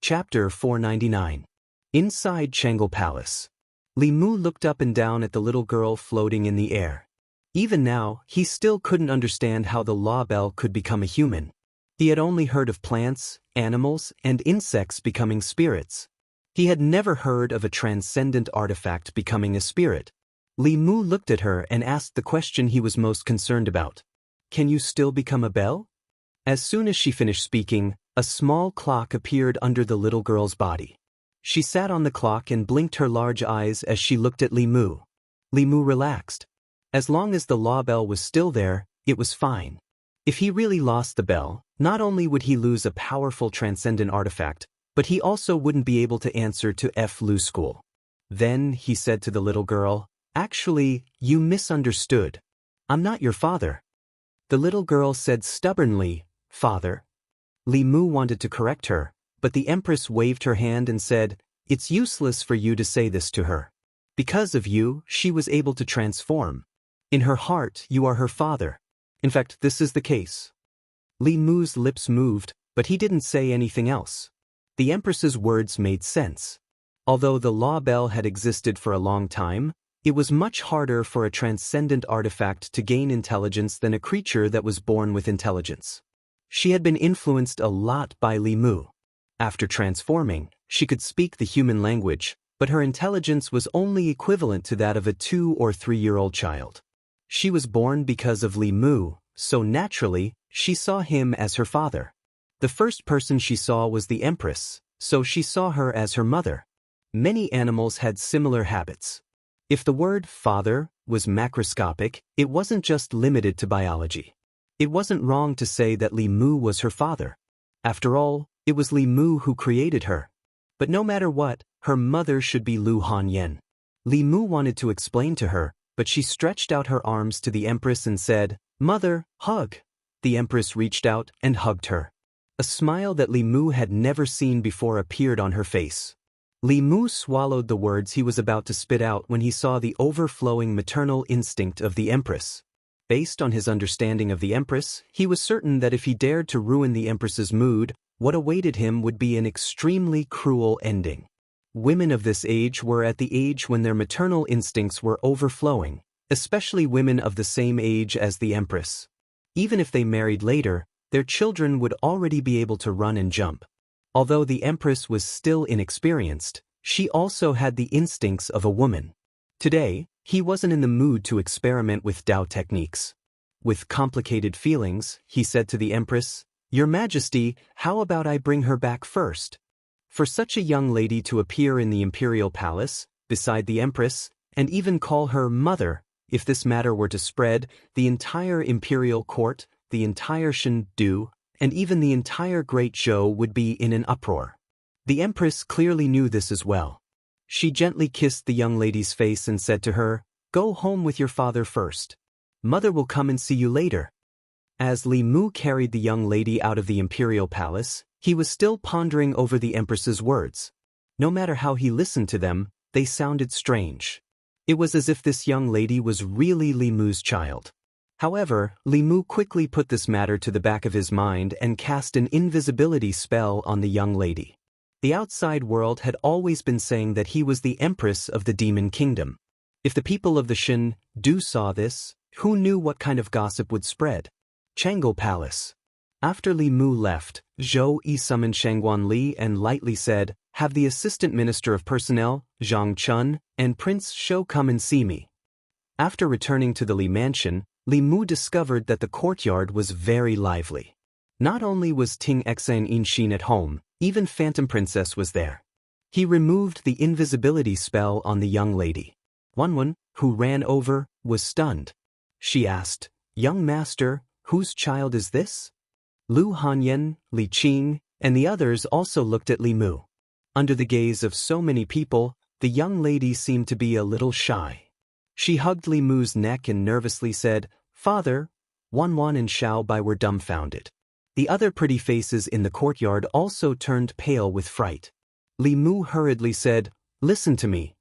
Chapter 499. Inside Changel Palace. Li Mu looked up and down at the little girl floating in the air. Even now, he still couldn't understand how the law bell could become a human. He had only heard of plants, animals, and insects becoming spirits. He had never heard of a transcendent artifact becoming a spirit. Li Mu looked at her and asked the question he was most concerned about. "Can you still become a bell?" As soon as she finished speaking, a small clock appeared under the little girl's body. She sat on the clock and blinked her large eyes as she looked at Li Mu. Li Mu relaxed. As long as the law bell was still there, it was fine. If he really lost the bell, not only would he lose a powerful transcendent artifact, but he also wouldn't be able to answer to Lu School. Then he said to the little girl, "Actually, you misunderstood. I'm not your father." The little girl said stubbornly, "Father." Li Mu wanted to correct her, but the Empress waved her hand and said, "It's useless for you to say this to her. Because of you, she was able to transform. In her heart, you are her father. In fact, this is the case." Li Mu's lips moved, but he didn't say anything else. The Empress's words made sense. Although the law bell had existed for a long time, it was much harder for a transcendent artifact to gain intelligence than a creature that was born with intelligence. She had been influenced a lot by Li Mu. After transforming, she could speak the human language, but her intelligence was only equivalent to that of a 2- or 3-year-old child. She was born because of Li Mu, so naturally, she saw him as her father. The first person she saw was the Empress, so she saw her as her mother. Many animals had similar habits. If the word father was macroscopic, it wasn't just limited to biology. It wasn't wrong to say that Li Mu was her father. After all, it was Li Mu who created her. But no matter what, her mother should be Lu Hanyan. Li Mu wanted to explain to her, but she stretched out her arms to the Empress and said, "Mother, hug." The Empress reached out and hugged her. A smile that Li Mu had never seen before appeared on her face. Li Mu swallowed the words he was about to spit out when he saw the overflowing maternal instinct of the Empress. Based on his understanding of the Empress, he was certain that if he dared to ruin the Empress's mood, what awaited him would be an extremely cruel ending. Women of this age were at the age when their maternal instincts were overflowing, especially women of the same age as the Empress. Even if they married later, their children would already be able to run and jump. Although the Empress was still inexperienced, she also had the instincts of a woman. Today, he wasn't in the mood to experiment with Dao techniques. With complicated feelings, he said to the Empress, "Your Majesty, how about I bring her back first?" For such a young lady to appear in the imperial palace, beside the Empress, and even call her mother, if this matter were to spread, the entire imperial court, the entire Shendu, and even the entire Great Zhou would be in an uproar. The Empress clearly knew this as well. She gently kissed the young lady's face and said to her, "Go home with your father first. Mother will come and see you later." As Li Mu carried the young lady out of the imperial palace, he was still pondering over the Empress's words. No matter how he listened to them, they sounded strange. It was as if this young lady was really Li Mu's child. However, Li Mu quickly put this matter to the back of his mind and cast an invisibility spell on the young lady. The outside world had always been saying that he was the Empress of the Demon Kingdom. If the people of the Shendu saw this, who knew what kind of gossip would spread? Chang'e Palace. After Li Mu left, Zhou Yi summoned Shangguan Li and lightly said, "Have the Assistant Minister of Personnel, Zhang Chun, and Prince Shou come and see me." After returning to the Li mansion, Li Mu discovered that the courtyard was very lively. Not only was Ting Xan Yinxin at home, even Phantom Princess was there. He removed the invisibility spell on the young lady. Wanwen, who ran over, was stunned. She asked, "Young master, whose child is this?" Lu Hanyan, Li Qing, and the others also looked at Li Mu. Under the gaze of so many people, the young lady seemed to be a little shy. She hugged Li Mu's neck and nervously said, "Father." Wanwan and Xiaobai were dumbfounded. The other pretty faces in the courtyard also turned pale with fright. Li Mu hurriedly said, "Listen to me.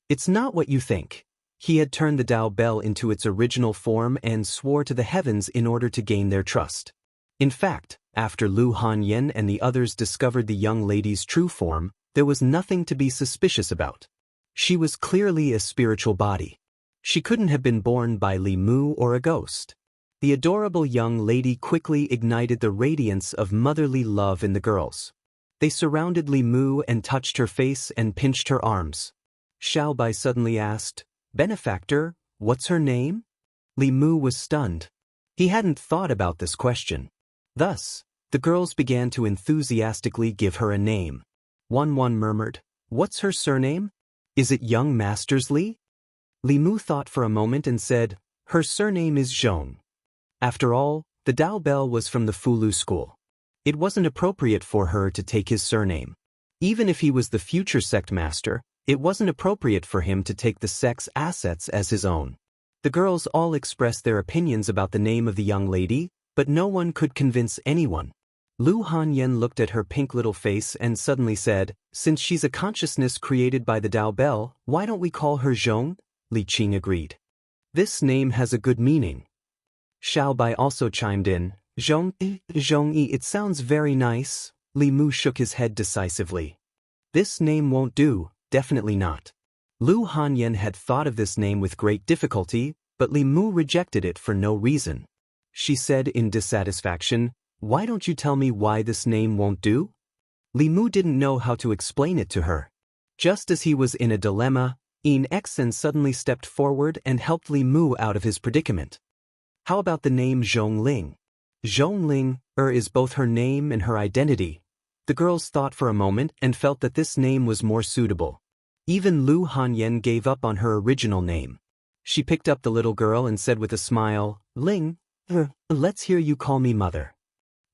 It's not what you think." He had turned the Dao Bell into its original form and swore to the heavens in order to gain their trust. In fact, after Lu Hanyan and the others discovered the young lady's true form, there was nothing to be suspicious about. She was clearly a spiritual body. She couldn't have been born by Li Mu or a ghost. The adorable young lady quickly ignited the radiance of motherly love in the girls. They surrounded Li Mu and touched her face and pinched her arms. Xiaobai suddenly asked, "Benefactor, what's her name?" Li Mu was stunned. He hadn't thought about this question. Thus, the girls began to enthusiastically give her a name. Wanwan murmured, "What's her surname? Is it Young Masters Li?" Li Mu thought for a moment and said, "Her surname is Zhong." After all, the Dao Bell was from the Fulu school. It wasn't appropriate for her to take his surname. Even if he was the future sect master, it wasn't appropriate for him to take the sect's assets as his own. The girls all expressed their opinions about the name of the young lady, but no one could convince anyone. Lu Hanyan looked at her pink little face and suddenly said, "Since she's a consciousness created by the Dao Bell, why don't we call her Zhong?" Li Qing agreed. "This name has a good meaning." Xiaobai also chimed in, Zhong-yi, it sounds very nice." Li Mu shook his head decisively. "This name won't do, definitely not." Lu Hanyan had thought of this name with great difficulty, but Li Mu rejected it for no reason. She said in dissatisfaction, "Why don't you tell me why this name won't do?" Li Mu didn't know how to explain it to her. Just as he was in a dilemma, Yin Xen suddenly stepped forward and helped Li Mu out of his predicament. "How about the name Zhongling?" Zhongling is both her name and her identity. The girls thought for a moment and felt that this name was more suitable. Even Lu Hanyan gave up on her original name. She picked up the little girl and said with a smile, "Ling, let's hear you call me mother."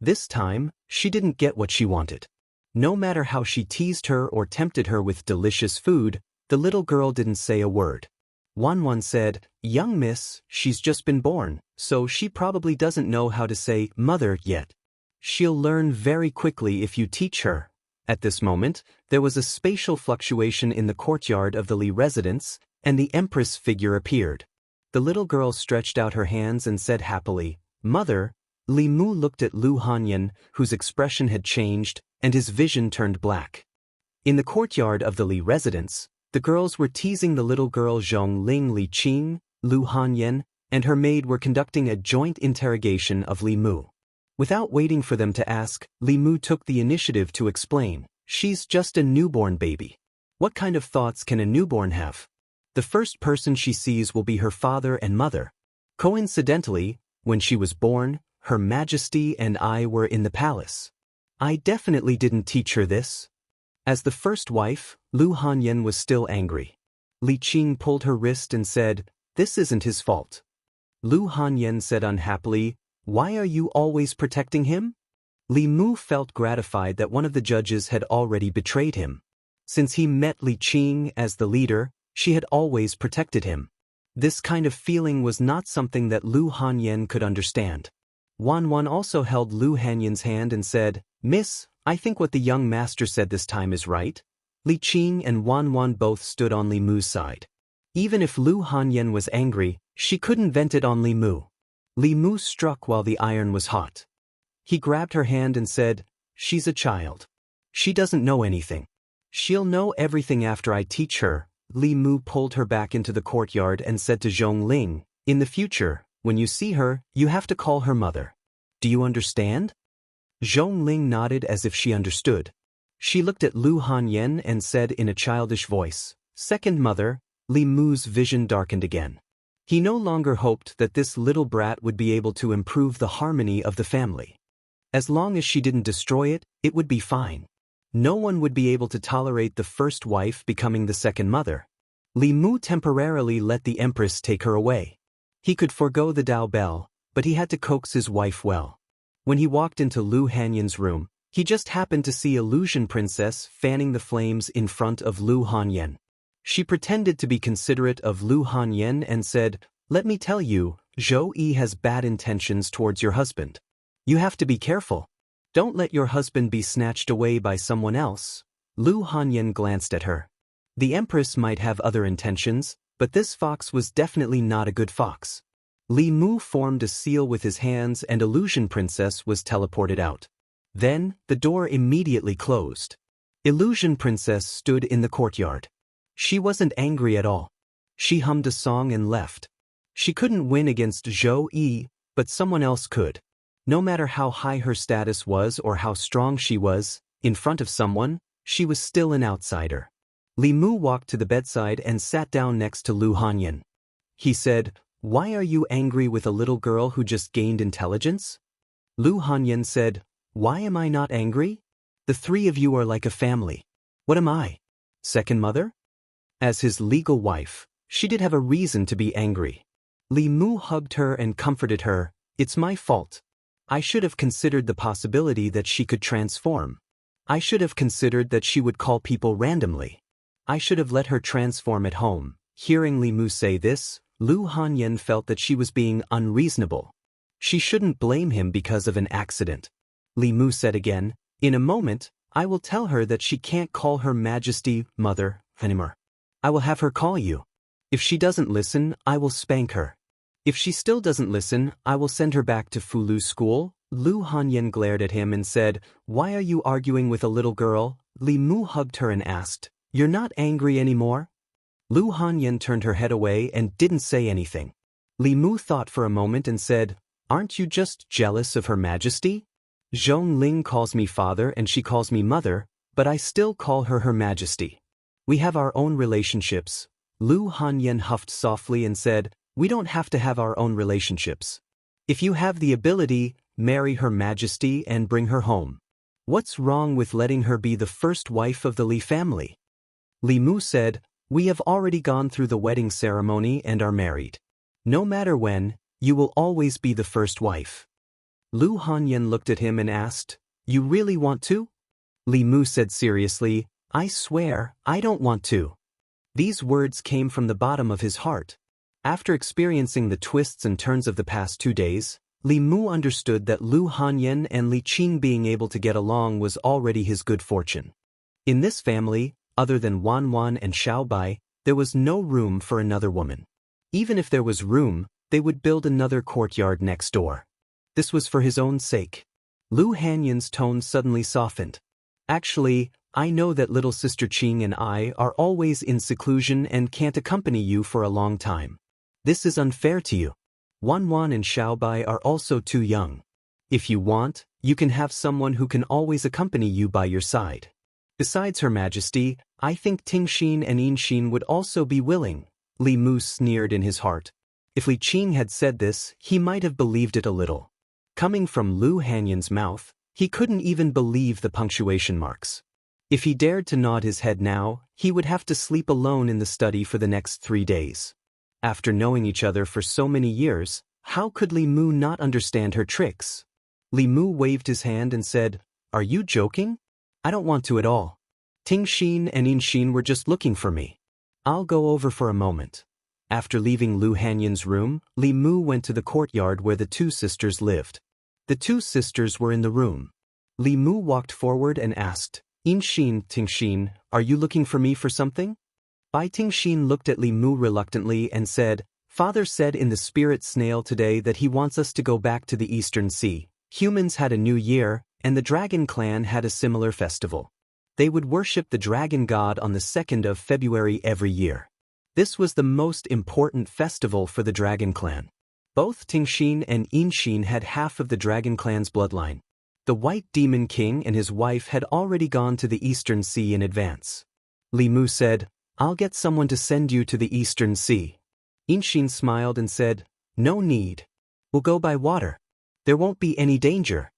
This time, she didn't get what she wanted. No matter how she teased her or tempted her with delicious food, the little girl didn't say a word. Wanwan said, "Young miss, she's just been born, so she probably doesn't know how to say mother yet. She'll learn very quickly if you teach her." At this moment, there was a spatial fluctuation in the courtyard of the Li residence, and the Empress figure appeared. The little girl stretched out her hands and said happily, "Mother, Li Mu looked at Lu Hanyan, whose expression had changed, and his vision turned black. In the courtyard of the Li residence, the girls were teasing the little girl Zhong Ling. Li Qing, Lu Hanyan, and her maid were conducting a joint interrogation of Li Mu. Without waiting for them to ask, Li Mu took the initiative to explain, "She's just a newborn baby. What kind of thoughts can a newborn have? The first person she sees will be her father and mother. Coincidentally, when she was born, Her Majesty and I were in the palace. I definitely didn't teach her this." As the first wife, Lu Hanyan was still angry. Li Qing pulled her wrist and said, "This isn't his fault." Lu Hanyan said unhappily, "Why are you always protecting him?" Li Mu felt gratified that one of the judges had already betrayed him. Since he met Li Qing as the leader, she had always protected him. This kind of feeling was not something that Lu Hanyan could understand. Wan also held Lu Hanyan's hand and said, "Miss, I think what the young master said this time is right." Li Qing and Wan both stood on Li Mu's side. Even if Lu Hanyan was angry, she couldn't vent it on Li Mu. Li Mu struck while the iron was hot. He grabbed her hand and said, "She's a child. She doesn't know anything. She'll know everything after I teach her." Li Mu pulled her back into the courtyard and said to Zhong Ling, "In the future, when you see her, you have to call her mother. Do you understand?" Zhong Ling nodded as if she understood. She looked at Lu Hanyan and said in a childish voice, "Second mother." Li Mu's vision darkened again. He no longer hoped that this little brat would be able to improve the harmony of the family. As long as she didn't destroy it, it would be fine. No one would be able to tolerate the first wife becoming the second mother. Li Mu temporarily let the empress take her away. He could forego the Dao Bell, but he had to coax his wife well. When he walked into Lu Hanyan's room, he just happened to see Illusion Princess fanning the flames in front of Lu Hanyan. She pretended to be considerate of Lu Hanyan and said, "Let me tell you, Zhou Yi has bad intentions towards your husband. You have to be careful. Don't let your husband be snatched away by someone else." Lu Hanyan glanced at her. The empress might have other intentions, but this fox was definitely not a good fox. Li Mu formed a seal with his hands and Illusion Princess was teleported out. Then, the door immediately closed. Illusion Princess stood in the courtyard. She wasn't angry at all. She hummed a song and left. She couldn't win against Zhou Yi, but someone else could. No matter how high her status was or how strong she was, in front of someone, she was still an outsider. Li Mu walked to the bedside and sat down next to Lu Hanyan. He said, "Why are you angry with a little girl who just gained intelligence?" Lu Hanyan said, "Why am I not angry? The three of you are like a family. What am I? Second mother?" As his legal wife, she did have a reason to be angry. Li Mu hugged her and comforted her, "It's my fault. I should have considered the possibility that she could transform. I should have considered that she would call people randomly. I should have let her transform at home." Hearing Li Mu say this, Lu Hanyan felt that she was being unreasonable. She shouldn't blame him because of an accident. Li Mu said again, "In a moment, I will tell her that she can't call Her Majesty mother anymore. I will have her call you. If she doesn't listen, I will spank her. If she still doesn't listen, I will send her back to Fulu school." Lu Hanyan glared at him and said, "Why are you arguing with a little girl?" Li Mu hugged her and asked, "You're not angry anymore?" Lu Hanyan turned her head away and didn't say anything. Li Mu thought for a moment and said, "Aren't you just jealous of Her Majesty? Zhong Ling calls me father and she calls me mother, but I still call her Her Majesty. We have our own relationships." Lu Hanyan huffed softly and said, "We don't have to have our own relationships. If you have the ability, marry Her Majesty and bring her home. What's wrong with letting her be the first wife of the Li family?" Li Mu said, "We have already gone through the wedding ceremony and are married. No matter when, you will always be the first wife." Lu Hanyan looked at him and asked, "You really want to?" Li Mu said seriously, "I swear, I don't want to." These words came from the bottom of his heart. After experiencing the twists and turns of the past 2 days, Li Mu understood that Lu Hanyan and Li Qing being able to get along was already his good fortune. In this family, other than Wan and Xiaobai, there was no room for another woman. Even if there was room, they would build another courtyard next door. This was for his own sake. Lu Hanyan's tone suddenly softened. Actually, I know that little sister Qing and I are always in seclusion and can't accompany you for a long time. This is unfair to you. Wanwan and Xiaobai are also too young. If you want, you can have someone who can always accompany you by your side. Besides Her Majesty, I think Tingxin and Yinxin would also be willing. Li Mu sneered in his heart. If Li Qing had said this, he might have believed it a little. Coming from Lu Hanyan's mouth, he couldn't even believe the punctuation marks. If he dared to nod his head now, he would have to sleep alone in the study for the next 3 days. After knowing each other for so many years, how could Li Mu not understand her tricks? Li Mu waved his hand and said, "Are you joking? I don't want to at all. Tingxin and Yinxin were just looking for me. I'll go over for a moment." After leaving Lu Hanyan's room, Li Mu went to the courtyard where the two sisters lived. The two sisters were in the room. Li Mu walked forward and asked, "Yinxin, Tingxin, are you looking for me for something?" Bai Tingxin looked at Li Mu reluctantly and said, "Father said in the spirit snail today that he wants us to go back to the Eastern Sea. Humans had a new year, and the Dragon Clan had a similar festival. They would worship the Dragon God on the 2nd of February every year. This was the most important festival for the Dragon Clan. Both Tingxin and Yinxin had half of the Dragon Clan's bloodline. The White Demon King and his wife had already gone to the Eastern Sea in advance." Li Mu said, "I'll get someone to send you to the Eastern Sea." Yinxin smiled and said, "No need. We'll go by water. There won't be any danger."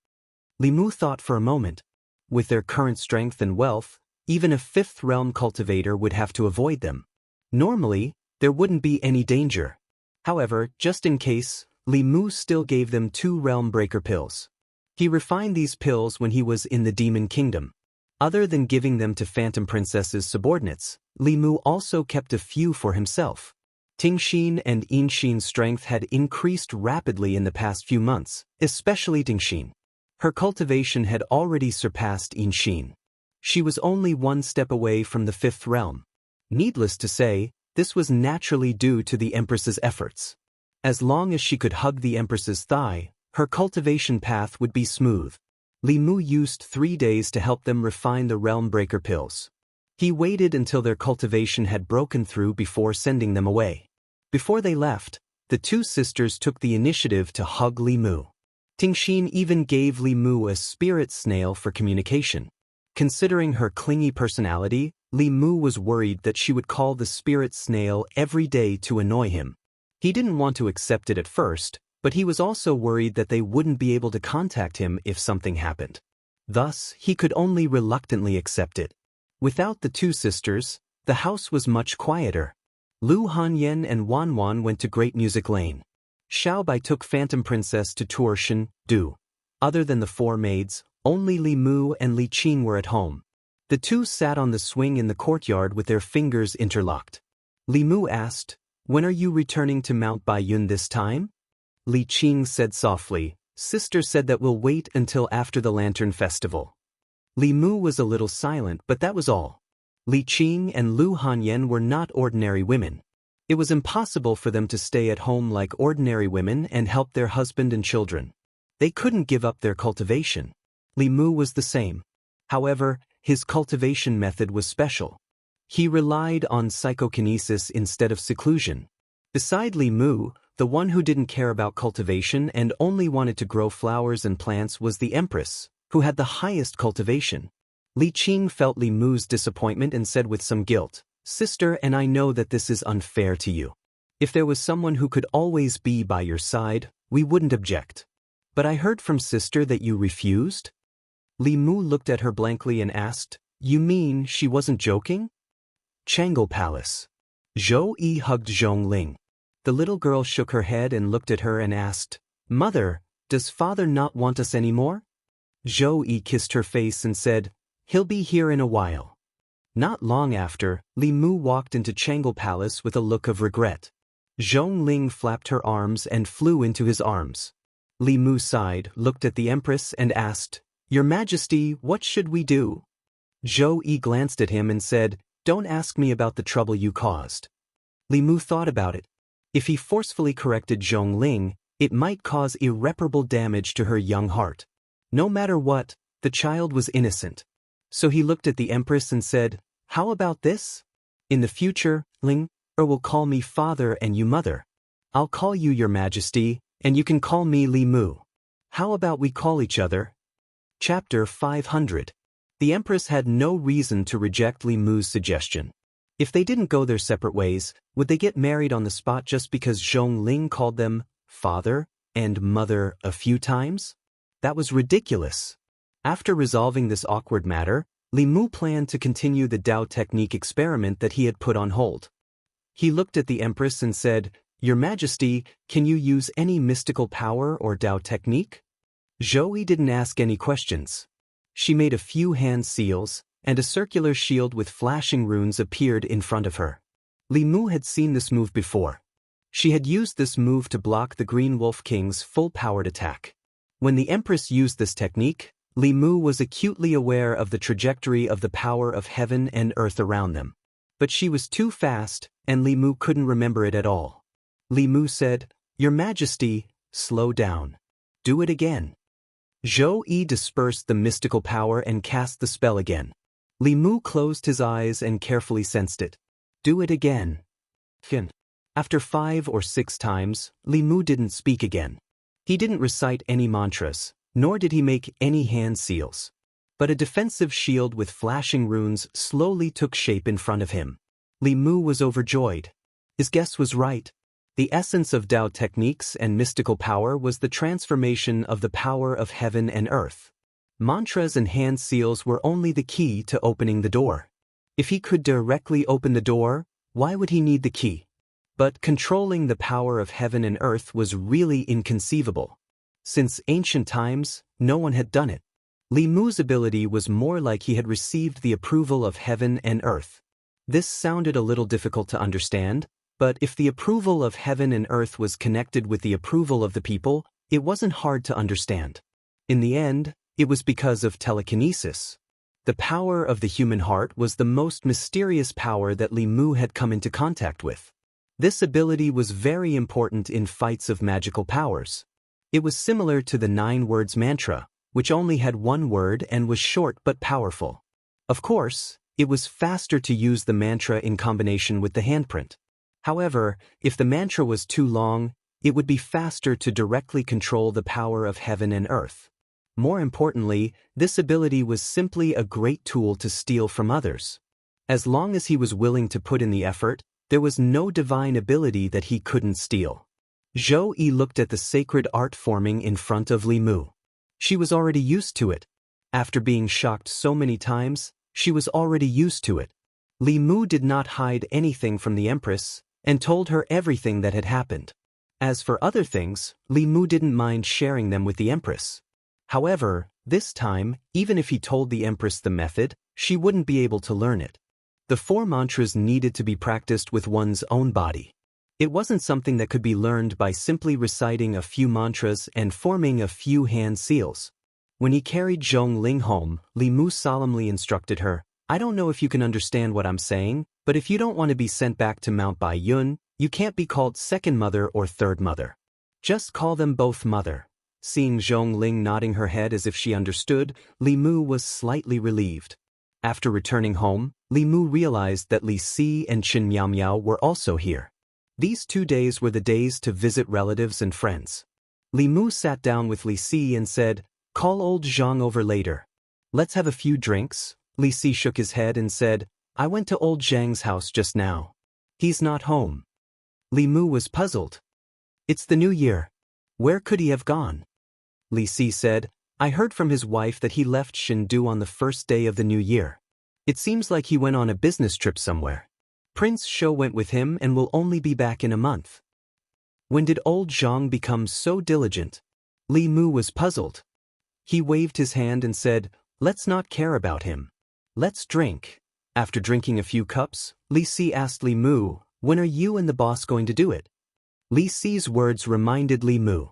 Li Mu thought for a moment. With their current strength and wealth, even a 5th realm cultivator would have to avoid them. Normally, there wouldn't be any danger. However, just in case, Li Mu still gave them 2 realm breaker pills. He refined these pills when he was in the Demon Kingdom. Other than giving them to Phantom Princess's subordinates, Li Mu also kept a few for himself. Tingxin and Yinxin's strength had increased rapidly in the past few months, especially Tingxin. Her cultivation had already surpassed Yinxin. She was only 1 step away from the 5th realm. Needless to say, this was naturally due to the Empress's efforts. As long as she could hug the Empress's thigh, her cultivation path would be smooth. Li Mu used 3 days to help them refine the realm breaker pills. He waited until their cultivation had broken through before sending them away. Before they left, the two sisters took the initiative to hug Li Mu. Tingxin even gave Li Mu a spirit snail for communication. Considering her clingy personality, Li Mu was worried that she would call the spirit snail every day to annoy him. He didn't want to accept it at first, but he was also worried that they wouldn't be able to contact him if something happened. Thus, he could only reluctantly accept it. Without the two sisters, the house was much quieter. Lu Hanyan and Wanwan went to Great Music Lane. Xiaobai took Phantom Princess to Turshan, Du. Other than the 4 maids, only Li Mu and Li Qing were at home. The two sat on the swing in the courtyard with their fingers interlocked. Li Mu asked, "When are you returning to Mount Baiyun this time?" Li Qing said softly, "Sister said that we'll wait until after the Lantern Festival." Li Mu was a little silent, but that was all. Li Qing and Lu Hanyan were not ordinary women. It was impossible for them to stay at home like ordinary women and help their husband and children. They couldn't give up their cultivation. Li Mu was the same. However, his cultivation method was special. He relied on psychokinesis instead of seclusion. Beside Li Mu, the one who didn't care about cultivation and only wanted to grow flowers and plants was the Empress, who had the highest cultivation. Li Qing felt Li Mu's disappointment and said with some guilt, "Sister, and I know that this is unfair to you. If there was someone who could always be by your side, we wouldn't object. But I heard from Sister that you refused?" Li Mu looked at her blankly and asked, "You mean she wasn't joking?" Changle Palace. Zhou Yi hugged Zhong Ling. The little girl shook her head and looked at her and asked, "Mother, does father not want us anymore?" Zhou Yi kissed her face and said, "He'll be here in a while." Not long after, Li Mu walked into Changle Palace with a look of regret. Zhong Ling flapped her arms and flew into his arms. Li Mu sighed, looked at the Empress and asked, "Your Majesty, what should we do?" Zhou Yi glanced at him and said, "Don't ask me about the trouble you caused." Li Mu thought about it. If he forcefully corrected Zhong Ling, It might cause irreparable damage to her young heart. No matter what, the child was innocent. So he looked at the Empress and said, "How about this? In the future, Ling will call me father and you mother. I'll call you your majesty, and you can call me Li Mu. How about we call each other?" Chapter 500. The Empress had no reason to reject Li Mu's suggestion. If they didn't go their separate ways, would they get married on the spot just because Zhong Ling called them father and mother a few times? That was ridiculous. After resolving this awkward matter, Li Mu planned to continue the Dao technique experiment that he had put on hold. He looked at the Empress and said, "Your Majesty, can you use any mystical power or Dao technique?" Zhou didn't ask any questions. She made a few hand seals, and a circular shield with flashing runes appeared in front of her. Li Mu had seen this move before. She had used this move to block the Green Wolf King's full-powered attack. When the Empress used this technique, Li Mu was acutely aware of the trajectory of the power of heaven and earth around them. But she was too fast, and Li Mu couldn't remember it at all. Li Mu said, "Your Majesty, slow down. Do it again." Zhou dispersed the mystical power and cast the spell again. Li Mu closed his eyes and carefully sensed it. "Do it again." After 5 or 6 times, Li Mu didn't speak again. He didn't recite any mantras, nor did he make any hand seals. But a defensive shield with flashing runes slowly took shape in front of him. Li Mu was overjoyed. His guess was right. The essence of Dao techniques and mystical power was the transformation of the power of heaven and earth. Mantras and hand seals were only the key to opening the door. If he could directly open the door, why would he need the key? But controlling the power of heaven and earth was really inconceivable. Since ancient times, no one had done it. Li Mu's ability was more like he had received the approval of heaven and earth. This sounded a little difficult to understand, but if the approval of heaven and earth was connected with the approval of the people, it wasn't hard to understand. In the end, it was because of telekinesis. The power of the human heart was the most mysterious power that Li Mu had come into contact with. This ability was very important in fights of magical powers. It was similar to the 9 words mantra, which only had 1 word and was short but powerful. Of course, it was faster to use the mantra in combination with the handprint. However, if the mantra was too long, it would be faster to directly control the power of heaven and earth. More importantly, this ability was simply a great tool to steal from others. As long as he was willing to put in the effort, there was no divine ability that he couldn't steal. Zhou looked at the sacred art forming in front of Li Mu. She was already used to it. After being shocked so many times, she was already used to it. Li Mu did not hide anything from the Empress, and told her everything that had happened. As for other things, Li Mu didn't mind sharing them with the Empress. However, this time, even if he told the Empress the method, she wouldn't be able to learn it. The 4 mantras needed to be practiced with one's own body. It wasn't something that could be learned by simply reciting a few mantras and forming a few hand seals. When he carried Zhong Ling home, Li Mu solemnly instructed her, "I don't know if you can understand what I'm saying, but if you don't want to be sent back to Mount Bai Yun, you can't be called second mother or third mother. Just call them both mother." Seeing Zhong Ling nodding her head as if she understood, Li Mu was slightly relieved. After returning home, Li Mu realized that Li Si and Qin Miao Miao were also here. These 2 days were the days to visit relatives and friends. Li Mu sat down with Li Si and said, "Call old Zhang over later. Let's have a few drinks." Li Si shook his head and said, "I went to old Zhang's house just now. He's not home." Li Mu was puzzled. "It's the new year. Where could he have gone?" Li Si said, "I heard from his wife that he left Chengdu on the first day of the new year. It seems like he went on a business trip somewhere. Prince Shou went with him and will only be back in a month." When did old Zhang become so diligent? Li Mu was puzzled. He waved his hand and said, "Let's not care about him. Let's drink." After drinking a few cups, Li Si asked Li Mu, "When are you and the boss going to do it?" Li Si's words reminded Li Mu.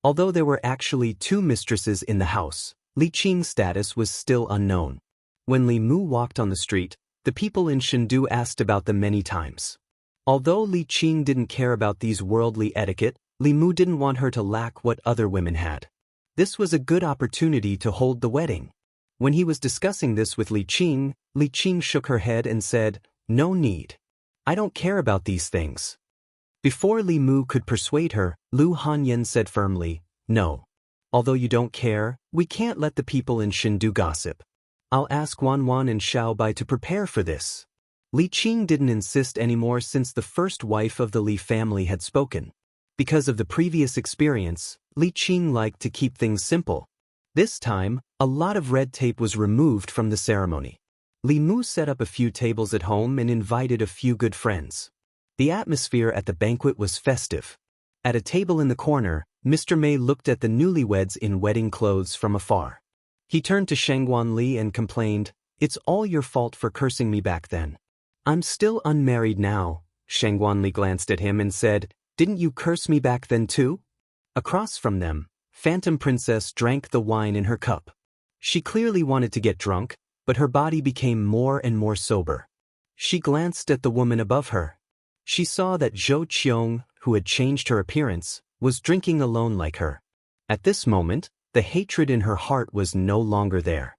Although there were actually 2 mistresses in the house, Li Qing's status was still unknown. When Li Mu walked on the street, the people in Chengdu asked about them many times. Although Li Qing didn't care about these worldly etiquette, Li Mu didn't want her to lack what other women had. This was a good opportunity to hold the wedding. When he was discussing this with Li Qing shook her head and said, "No need. I don't care about these things." Before Li Mu could persuade her, Lu Hanyan said firmly, "No. Although you don't care, we can't let the people in Shindu gossip. I'll ask Wanwan and Xiaobai to prepare for this." Li Qing didn't insist anymore since the first wife of the Li family had spoken. Because of the previous experience, Li Qing liked to keep things simple. This time, a lot of red tape was removed from the ceremony. Li Mu set up a few tables at home and invited a few good friends. The atmosphere at the banquet was festive. At a table in the corner, Mr. Mei looked at the newlyweds in wedding clothes from afar. He turned to Shangguan Li and complained, "It's all your fault for cursing me back then." "I'm still unmarried now." Shangguan Li glanced at him and said, "Didn't you curse me back then too?" Across from them, Phantom Princess drank the wine in her cup. She clearly wanted to get drunk, but her body became more and more sober. She glanced at the woman above her. She saw that Zhou Qiong, who had changed her appearance, was drinking alone like her. At this moment, the hatred in her heart was no longer there.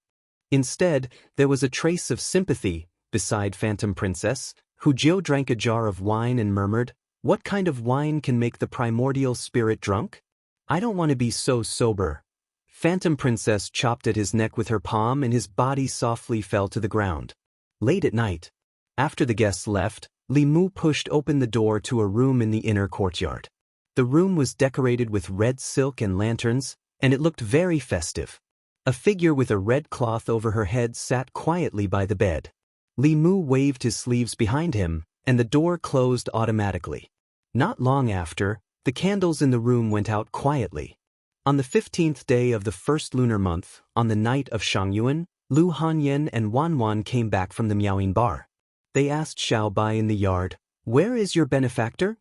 Instead, there was a trace of sympathy beside Phantom Princess, who Zhou drank a jar of wine and murmured, "What kind of wine can make the primordial spirit drunk? I don't want to be so sober." Phantom Princess chopped at his neck with her palm and his body softly fell to the ground. Late at night, after the guests left, Li Mu pushed open the door to a room in the inner courtyard. The room was decorated with red silk and lanterns, and it looked very festive. A figure with a red cloth over her head sat quietly by the bed. Li Mu waved his sleeves behind him, and the door closed automatically. Not long after, the candles in the room went out quietly. On the 15th day of the first lunar month, on the night of Shangyuan, Lu Hanyan and Wanwan came back from the Miaoying bar. They asked Xiaobai in the yard, "Where is your benefactor?"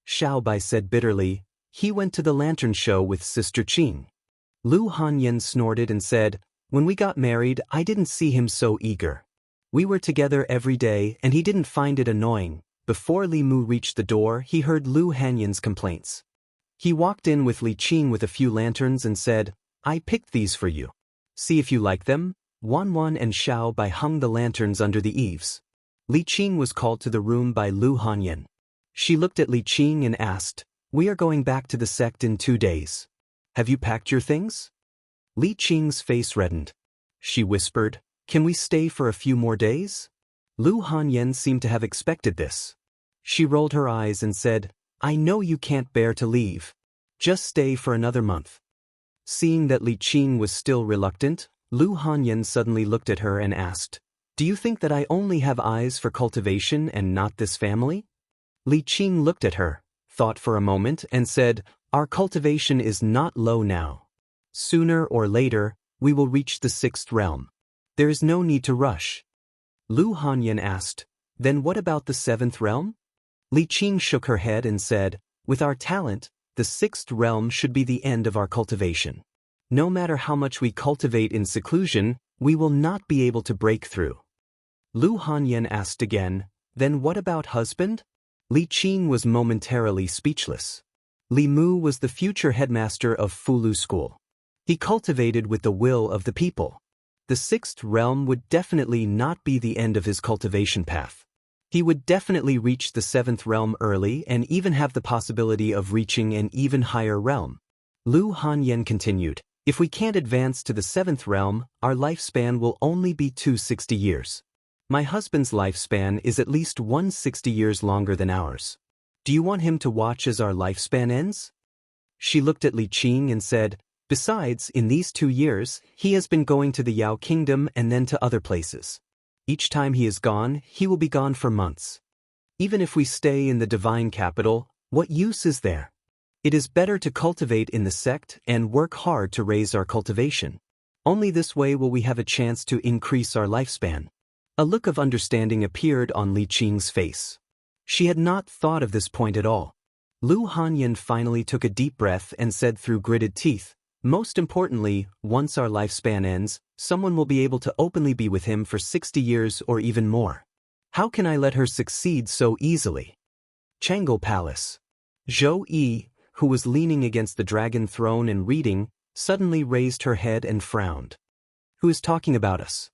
Xiaobai said bitterly, "He went to the lantern show with Sister Qing." Lu Hanyan snorted and said, "When we got married, I didn't see him so eager. We were together every day and he didn't find it annoying." Before Li Mu reached the door, he heard Lu Hanyan's complaints. He walked in with Li Qing with a few lanterns and said, "I picked these for you. See if you like them." Wanwan and Xiaobai hung the lanterns under the eaves. Li Qing was called to the room by Lu Hanyan. She looked at Li Qing and asked, "We are going back to the sect in 2 days. Have you packed your things?" Li Qing's face reddened. She whispered, "Can we stay for a few more days?" Lu Hanyan seemed to have expected this. She rolled her eyes and said, "I know you can't bear to leave. Just stay for another month." Seeing that Li Qing was still reluctant, Lu Hanyan suddenly looked at her and asked, "Do you think that I only have eyes for cultivation and not this family?" Li Qing looked at her, thought for a moment, and said, "Our cultivation is not low now. Sooner or later, we will reach the 6th realm. There is no need to rush." Lu Hanyan asked, "Then what about the 7th realm?" Li Qing shook her head and said, "With our talent, the 6th realm should be the end of our cultivation. No matter how much we cultivate in seclusion, we will not be able to break through." Lu Hanyan asked again, "Then what about husband?" Li Qing was momentarily speechless. Li Mu was the future headmaster of Fulu School. He cultivated with the will of the people. The 6th realm would definitely not be the end of his cultivation path. He would definitely reach the 7th realm early and even have the possibility of reaching an even higher realm. Lu Hanyan continued, "If we can't advance to the 7th realm, our lifespan will only be 260 years. My husband's lifespan is at least 160 years longer than ours. Do you want him to watch as our lifespan ends?" She looked at Li Qing and said, "Besides, in these 2 years, he has been going to the Yao Kingdom and then to other places. Each time he is gone, he will be gone for months. Even if we stay in the divine capital, what use is there? It is better to cultivate in the sect and work hard to raise our cultivation. Only this way will we have a chance to increase our lifespan." A look of understanding appeared on Li Qing's face. She had not thought of this point at all. Lu Hanyan finally took a deep breath and said through gritted teeth, "Most importantly, once our lifespan ends, someone will be able to openly be with him for 60 years or even more. How can I let her succeed so easily?" Changel Palace. Zhou Yi, who was leaning against the dragon throne and reading, suddenly raised her head and frowned. Who is talking about us?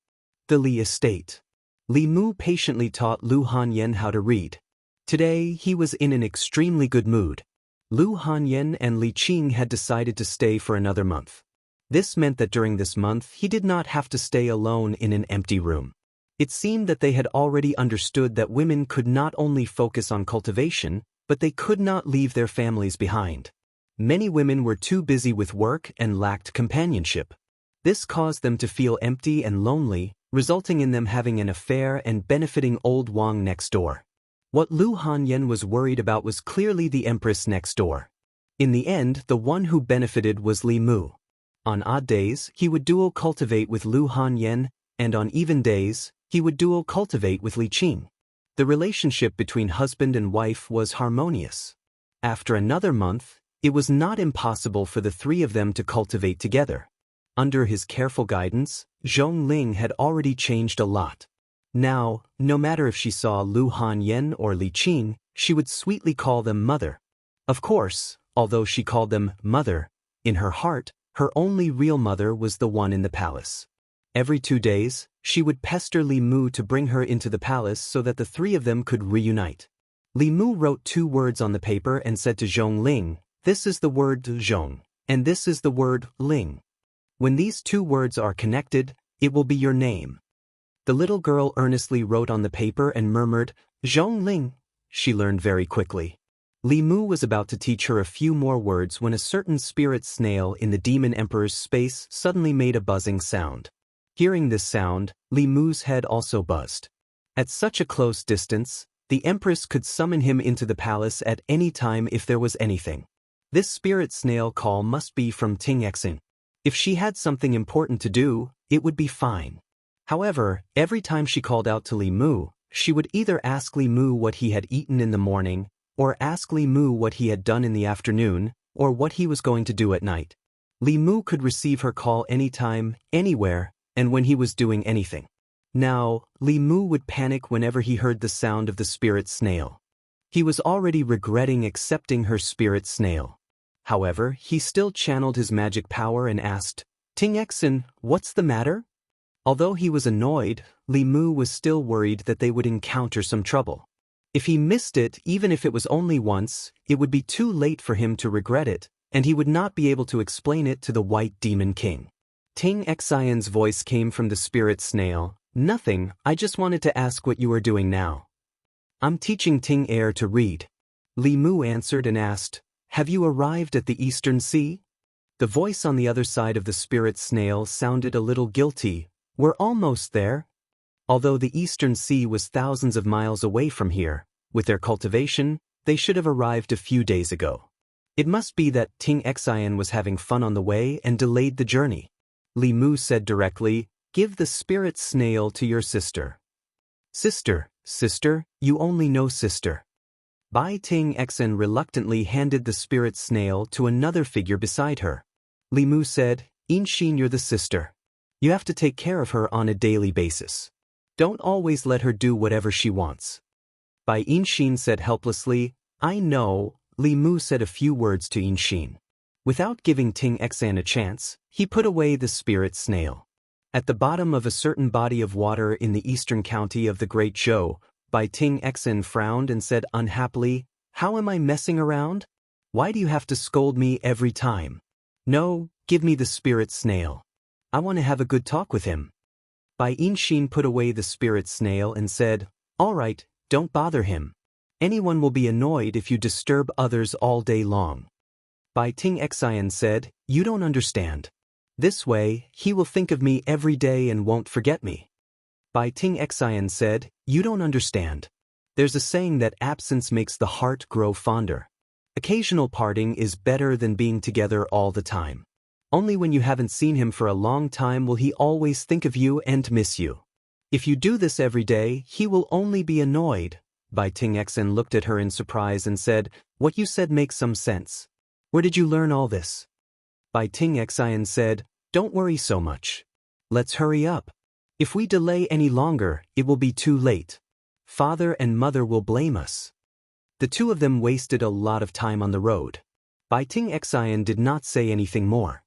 The Li estate. Li Mu patiently taught Lu Hanyan how to read. Today, he was in an extremely good mood. Lu Hanyan and Li Qing had decided to stay for another month. This meant that during this month he did not have to stay alone in an empty room. It seemed that they had already understood that women could not only focus on cultivation, but they could not leave their families behind. Many women were too busy with work and lacked companionship. This caused them to feel empty and lonely, resulting in them having an affair and benefiting old Wang next door. What Lu Hanyan was worried about was clearly the empress next door. In the end, the one who benefited was Li Mu. On odd days, he would dual cultivate with Lu Hanyan, and on even days, he would dual cultivate with Li Qing. The relationship between husband and wife was harmonious. After another month, it was not impossible for the three of them to cultivate together. Under his careful guidance, Zhongling had already changed a lot. Now, no matter if she saw Lu Hanyan or Li Qing, she would sweetly call them mother. Of course, although she called them mother, in her heart, her only real mother was the one in the palace. Every 2 days, she would pester Li Mu to bring her into the palace so that the three of them could reunite. Li Mu wrote 2 words on the paper and said to Zhongling, "This is the word Zhong, and this is the word Ling. When these 2 words are connected, it will be your name." The little girl earnestly wrote on the paper and murmured, "Zhongling." She learned very quickly. Li Mu was about to teach her a few more words when a certain spirit snail in the demon emperor's space suddenly made a buzzing sound. Hearing this sound, Li Mu's head also buzzed. At such a close distance, the empress could summon him into the palace at any time if there was anything. This spirit snail call must be from Xianxia. If she had something important to do, it would be fine. However, every time she called out to Li Mu, she would either ask Li Mu what he had eaten in the morning, or ask Li Mu what he had done in the afternoon, or what he was going to do at night. Li Mu could receive her call anytime, anywhere, and when he was doing anything. Now, Li Mu would panic whenever he heard the sound of the spirit snail. He was already regretting accepting her spirit snail. However, he still channeled his magic power and asked, "Xianxia, what's the matter?" Although he was annoyed, Li Mu was still worried that they would encounter some trouble. If he missed it, even if it was only once, it would be too late for him to regret it, and he would not be able to explain it to the White Demon King. Xianxia's voice came from the spirit snail. "Nothing, I just wanted to ask what you are doing now." "I'm teaching Xianxia to read." Li Mu answered and asked, "Have you arrived at the Eastern Sea?" The voice on the other side of the spirit snail sounded a little guilty. "We're almost there." Although the Eastern Sea was thousands of miles away from here, with their cultivation, they should have arrived a few days ago. It must be that Xianxia was having fun on the way and delayed the journey. Li Mu said directly, "Give the spirit snail to your sister." "Sister, sister, you only know sister." Bai Xianxia reluctantly handed the spirit snail to another figure beside her. Li Mu said, "Yinxin, you're the sister. You have to take care of her on a daily basis. Don't always let her do whatever she wants." Bai Yinxin said helplessly, "I know." Li Mu said a few words to Yinxin. Without giving Xianxia a chance, he put away the spirit snail. At the bottom of a certain body of water in the eastern county of the Great Zhou, Bai Xianxia frowned and said unhappily, "How am I messing around? Why do you have to scold me every time? No, give me the spirit snail. I want to have a good talk with him." Bai Yinxin put away the spirit snail and said, "All right, don't bother him. Anyone will be annoyed if you disturb others all day long." Bai Xianxia said, "You don't understand. This way, he will think of me every day and won't forget me." Bai Xianxia said, "You don't understand. There's a saying that absence makes the heart grow fonder. Occasional parting is better than being together all the time. Only when you haven't seen him for a long time will he always think of you and miss you. If you do this every day, he will only be annoyed." Bai Xianxia looked at her in surprise and said, "What you said makes some sense. Where did you learn all this?" Bai Xianxia said, "Don't worry so much. Let's hurry up. If we delay any longer, it will be too late. Father and mother will blame us." The two of them wasted a lot of time on the road. Bai Ting Xian did not say anything more.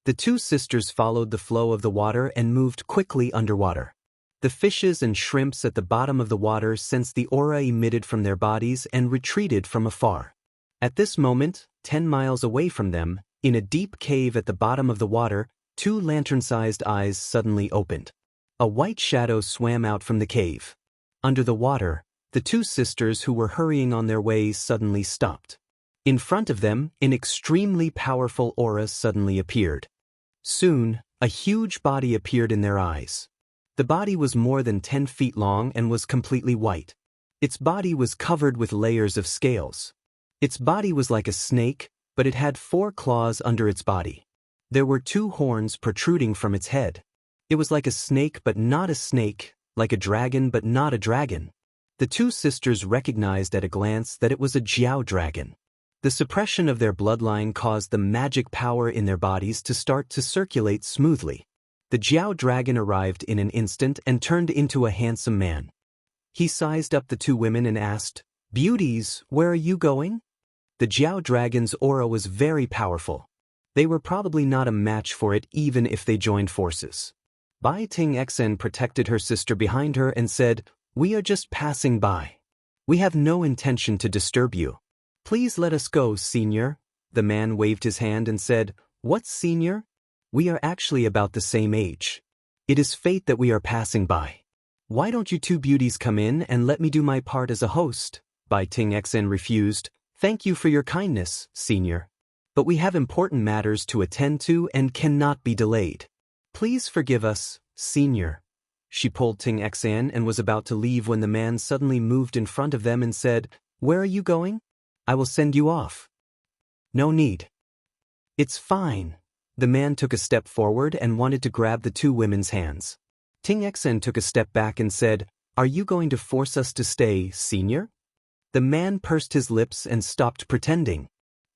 The two sisters followed the flow of the water and moved quickly underwater. The fishes and shrimps at the bottom of the water sensed the aura emitted from their bodies and retreated from afar. At this moment, 10 miles away from them, in a deep cave at the bottom of the water, two lantern-sized eyes suddenly opened. A white shadow swam out from the cave. Under the water, the two sisters who were hurrying on their way suddenly stopped. In front of them, an extremely powerful aura suddenly appeared. Soon, a huge body appeared in their eyes. The body was more than 10 feet long and was completely white. Its body was covered with layers of scales. Its body was like a snake, but it had 4 claws under its body. There were 2 horns protruding from its head. It was like a snake but not a snake, like a dragon but not a dragon. The two sisters recognized at a glance that it was a Jiao dragon. The suppression of their bloodline caused the magic power in their bodies to start to circulate smoothly. The Jiao dragon arrived in an instant and turned into a handsome man. He sized up the 2 women and asked, "Beauties, where are you going?" The Jiao dragon's aura was very powerful. They were probably not a match for it even if they joined forces. Bai Ting Xian protected her sister behind her and said, "We are just passing by. We have no intention to disturb you. Please let us go, senior." The man waved his hand and said, "What, senior? We are actually about the same age. It is fate that we are passing by. Why don't you 2 beauties come in and let me do my part as a host?" Bai Ting Xian refused. "Thank you for your kindness, senior. But we have important matters to attend to and cannot be delayed. Please forgive us, senior." She pulled Ting Xian and was about to leave when the man suddenly moved in front of them and said, "Where are you going? I will send you off." "No need. It's fine." The man took a step forward and wanted to grab the 2 women's hands. Ting Xian took a step back and said, "Are you going to force us to stay, senior?" The man pursed his lips and stopped pretending.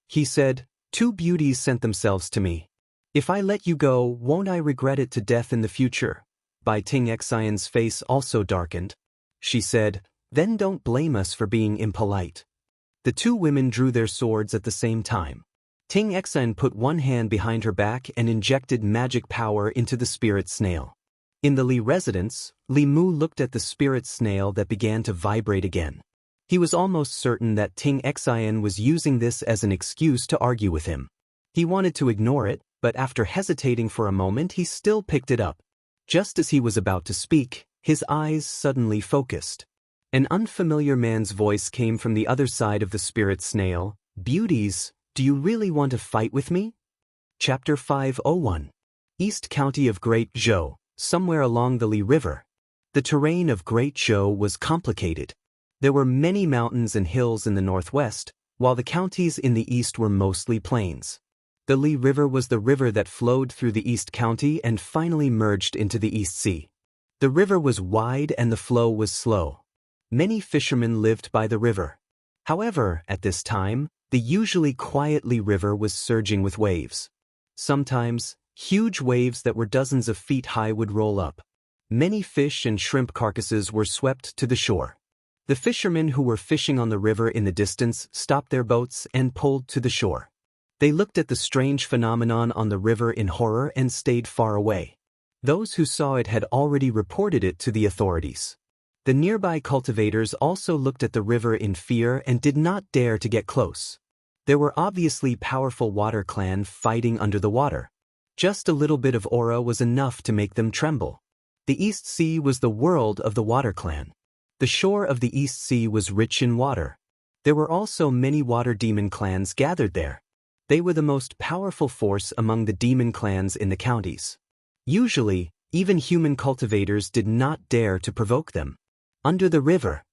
He said, "2 beauties sent themselves to me. If I let you go, won't I regret it to death in the future?" Bai Ting Xian's face also darkened. She said, "Then don't blame us for being impolite." The 2 women drew their swords at the same time. Ting Xian put one hand behind her back and injected magic power into the spirit snail. In the Li residence, Li Mu looked at the spirit snail that began to vibrate again. He was almost certain that Ting Xian was using this as an excuse to argue with him. He wanted to ignore it, but after hesitating for a moment he still picked it up. Just as he was about to speak, his eyes suddenly focused. An unfamiliar man's voice came from the other side of the spirit snail. "Beauties, do you really want to fight with me?" Chapter 501. East County of Great Zhou, somewhere along the Li River. The terrain of Great Zhou was complicated. There were many mountains and hills in the northwest, while the counties in the east were mostly plains. The Li River was the river that flowed through the East County and finally merged into the East Sea. The river was wide and the flow was slow. Many fishermen lived by the river. However, at this time, the usually quiet Li River was surging with waves. Sometimes, huge waves that were dozens of feet high would roll up. Many fish and shrimp carcasses were swept to the shore. The fishermen who were fishing on the river in the distance stopped their boats and pulled to the shore. They looked at the strange phenomenon on the river in horror and stayed far away. Those who saw it had already reported it to the authorities. The nearby cultivators also looked at the river in fear and did not dare to get close. There were obviously powerful water clan fighting under the water. Just a little bit of aura was enough to make them tremble. The East Sea was the world of the water clan. The shore of the East Sea was rich in water. There were also many water demon clans gathered there. They were the most powerful force among the demon clans in the counties. Usually, even human cultivators did not dare to provoke them. Under the river,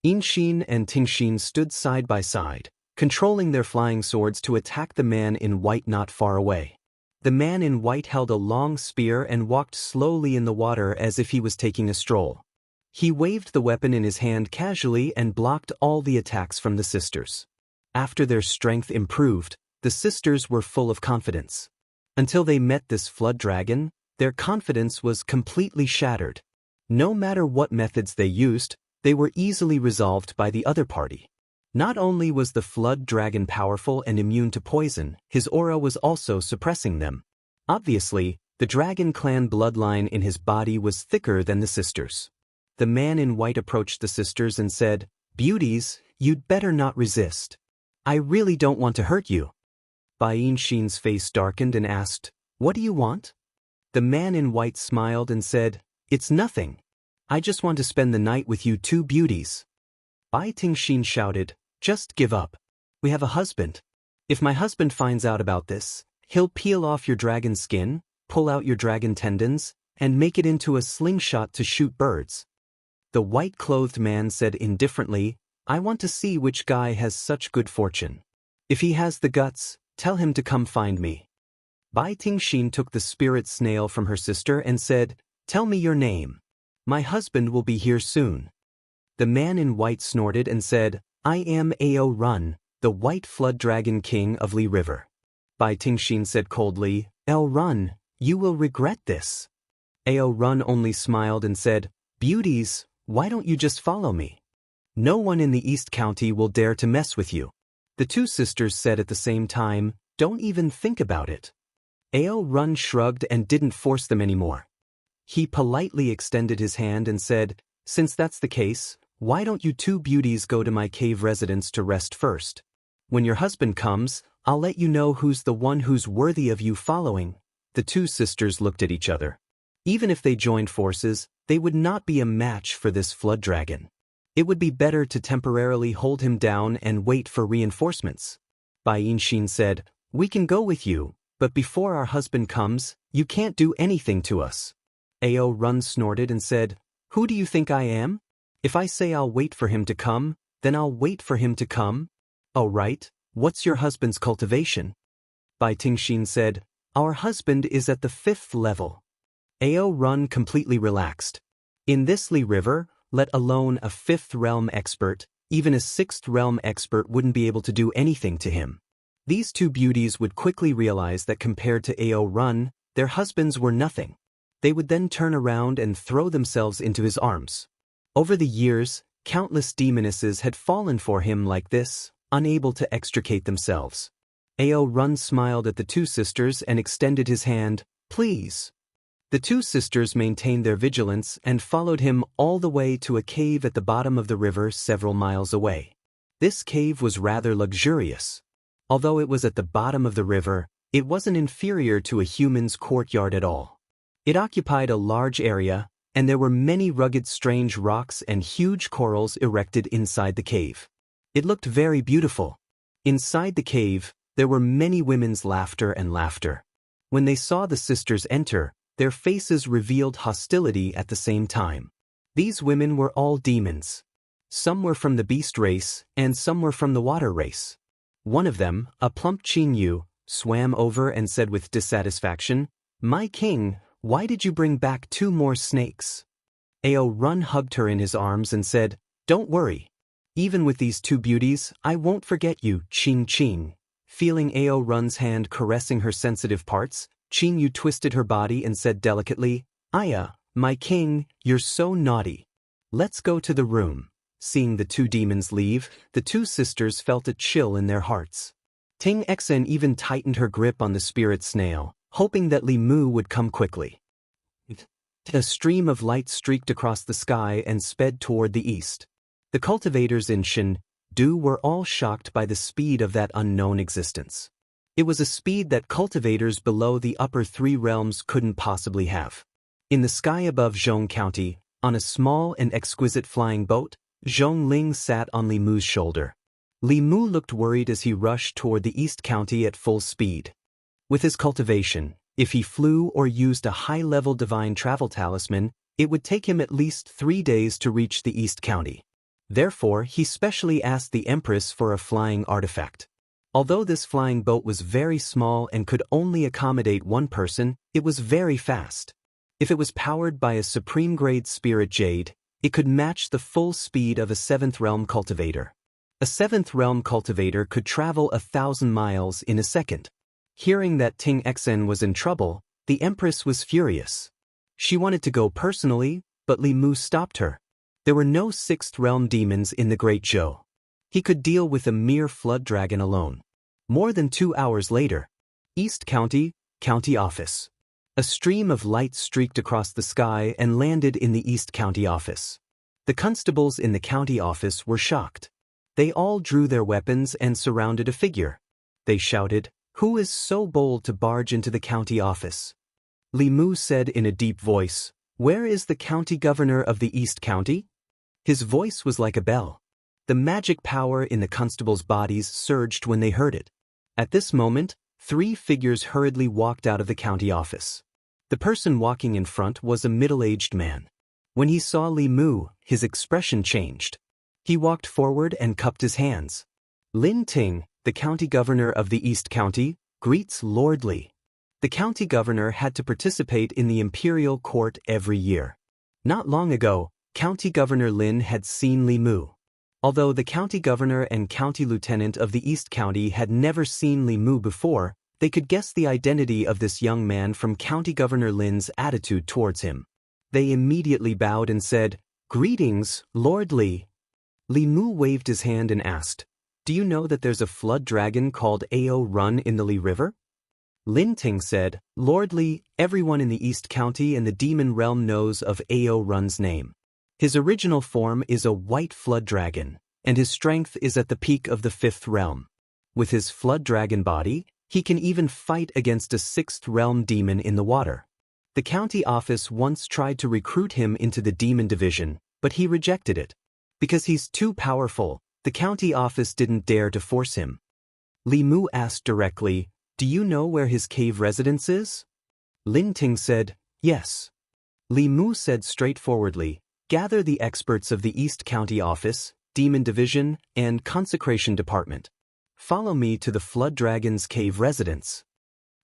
Inxin and Tingxin stood side by side, controlling their flying swords to attack the man in white not far away. The man in white held a long spear and walked slowly in the water as if he was taking a stroll. He waved the weapon in his hand casually and blocked all the attacks from the sisters. After their strength improved, the sisters were full of confidence. Until they met this flood dragon, their confidence was completely shattered. No matter what methods they used, they were easily resolved by the other party. Not only was the flood dragon powerful and immune to poison, his aura was also suppressing them. Obviously, the dragon clan bloodline in his body was thicker than the sisters. The man in white approached the sisters and said, "Beauties, you'd better not resist. I really don't want to hurt you." Xianxia's face darkened and asked, "What do you want?" The man in white smiled and said, "It's nothing. I just want to spend the night with you two beauties." Xianxia shouted, "Just give up. We have a husband. If my husband finds out about this, he'll peel off your dragon skin, pull out your dragon tendons, and make it into a slingshot to shoot birds." The white-clothed man said indifferently, "I want to see which guy has such good fortune. If he has the guts, tell him to come find me." Xianxia took the spirit snail from her sister and said, "Tell me your name. My husband will be here soon." The man in white snorted and said, "I am Ao Run, the white flood dragon king of Li River." Xianxia said coldly, "Ao Run, you will regret this." Ao Run only smiled and said, "Beauties, why don't you just follow me? No one in the East County will dare to mess with you." The two sisters said at the same time, "Don't even think about it." Ao Run shrugged and didn't force them anymore. He politely extended his hand and said, "Since that's the case, why don't you two beauties go to my cave residence to rest first? When your husband comes, I'll let you know who's the one who's worthy of you following." The two sisters looked at each other. Even if they joined forces, they would not be a match for this flood dragon. It would be better to temporarily hold him down and wait for reinforcements. Xianxia said, "We can go with you, but before our husband comes, you can't do anything to us." Ao Run snorted and said, "Who do you think I am? If I say I'll wait for him to come, then I'll wait for him to come." "Oh right, what's your husband's cultivation?" Xianxia said, "Our husband is at the 5th level." Ao Run completely relaxed. In this Li River, let alone a 5th realm expert, even a 6th realm expert wouldn't be able to do anything to him. These two beauties would quickly realize that compared to Ao Run, their husbands were nothing. They would then turn around and throw themselves into his arms. Over the years, countless demonesses had fallen for him like this, unable to extricate themselves. Ao Run smiled at the two sisters and extended his hand, "Please." The two sisters maintained their vigilance and followed him all the way to a cave at the bottom of the river several miles away. This cave was rather luxurious. Although it was at the bottom of the river, it wasn't inferior to a human's courtyard at all. It occupied a large area, and there were many rugged strange rocks and huge corals erected inside the cave. It looked very beautiful. Inside the cave, there were many women's laughter and laughter. When they saw the sisters enter, their faces revealed hostility at the same time. These women were all demons. Some were from the beast race, and some were from the water race. One of them, a plump Qingyu, swam over and said with dissatisfaction, "My king, why did you bring back 2 more snakes?" Ao Run hugged her in his arms and said, "Don't worry. Even with these 2 beauties, I won't forget you, Qing." Feeling Ao Run's hand caressing her sensitive parts, Qingyu twisted her body and said delicately, "Aya, my king, you're so naughty. Let's go to the room." Seeing the 2 demons leave, the 2 sisters felt a chill in their hearts. Xianxia even tightened her grip on the spirit snail, hoping that Li Mu would come quickly. A stream of light streaked across the sky and sped toward the east. The cultivators in Shendu were all shocked by the speed of that unknown existence. It was a speed that cultivators below the upper 3 realms couldn't possibly have. In the sky above Zhong County, on a small and exquisite flying boat, Zhongling sat on Li Mu's shoulder. Li Mu looked worried as he rushed toward the East County at full speed. With his cultivation, if he flew or used a high-level divine travel talisman, it would take him at least 3 days to reach the East County. Therefore, he specially asked the Empress for a flying artifact. Although this flying boat was very small and could only accommodate 1 person, it was very fast. If it was powered by a supreme-grade spirit jade, it could match the full speed of a 7th realm cultivator. A 7th realm cultivator could travel 1,000 miles in a second. Hearing that Xianxia was in trouble, the Empress was furious. She wanted to go personally, but Li Mu stopped her. There were no 6th realm demons in the Great Zhou. He could deal with a mere flood dragon alone. More than 2 hours later, East County, County Office. A stream of light streaked across the sky and landed in the East County Office. The constables in the county office were shocked. They all drew their weapons and surrounded a figure. They shouted, "Who is so bold to barge into the county office?" Li Mu said in a deep voice, "Where is the county governor of the East County?" His voice was like a bell. The magic power in the constables' bodies surged when they heard it. At this moment, 3 figures hurriedly walked out of the county office. The person walking in front was a middle-aged man. When he saw Li Mu, his expression changed. He walked forward and cupped his hands. "Lin Ting, the county governor of the East County, greets Lord Li." The county governor had to participate in the imperial court every year. Not long ago, County Governor Lin had seen Li Mu. Although the county governor and county lieutenant of the East County had never seen Li Mu before, they could guess the identity of this young man from County Governor Lin's attitude towards him. They immediately bowed and said, "Greetings, Lord Li." Li Mu waved his hand and asked, "Do you know that there's a flood dragon called Ao Run in the Li River?" Lin Ting said, "Lord Li, everyone in the East County and the demon realm knows of Ao Run's name. His original form is a white flood dragon, and his strength is at the peak of the 5th realm. With his flood dragon body, he can even fight against a 6th realm demon in the water. The county office once tried to recruit him into the demon division, but he rejected it. Because he's too powerful, the county office didn't dare to force him." Li Mu asked directly, "Do you know where his cave residence is?" Lin Ting said, "Yes." Li Mu said straightforwardly, "Gather the experts of the East County Office, Demon Division, and Consecration Department. Follow me to the Flood Dragon's cave residence."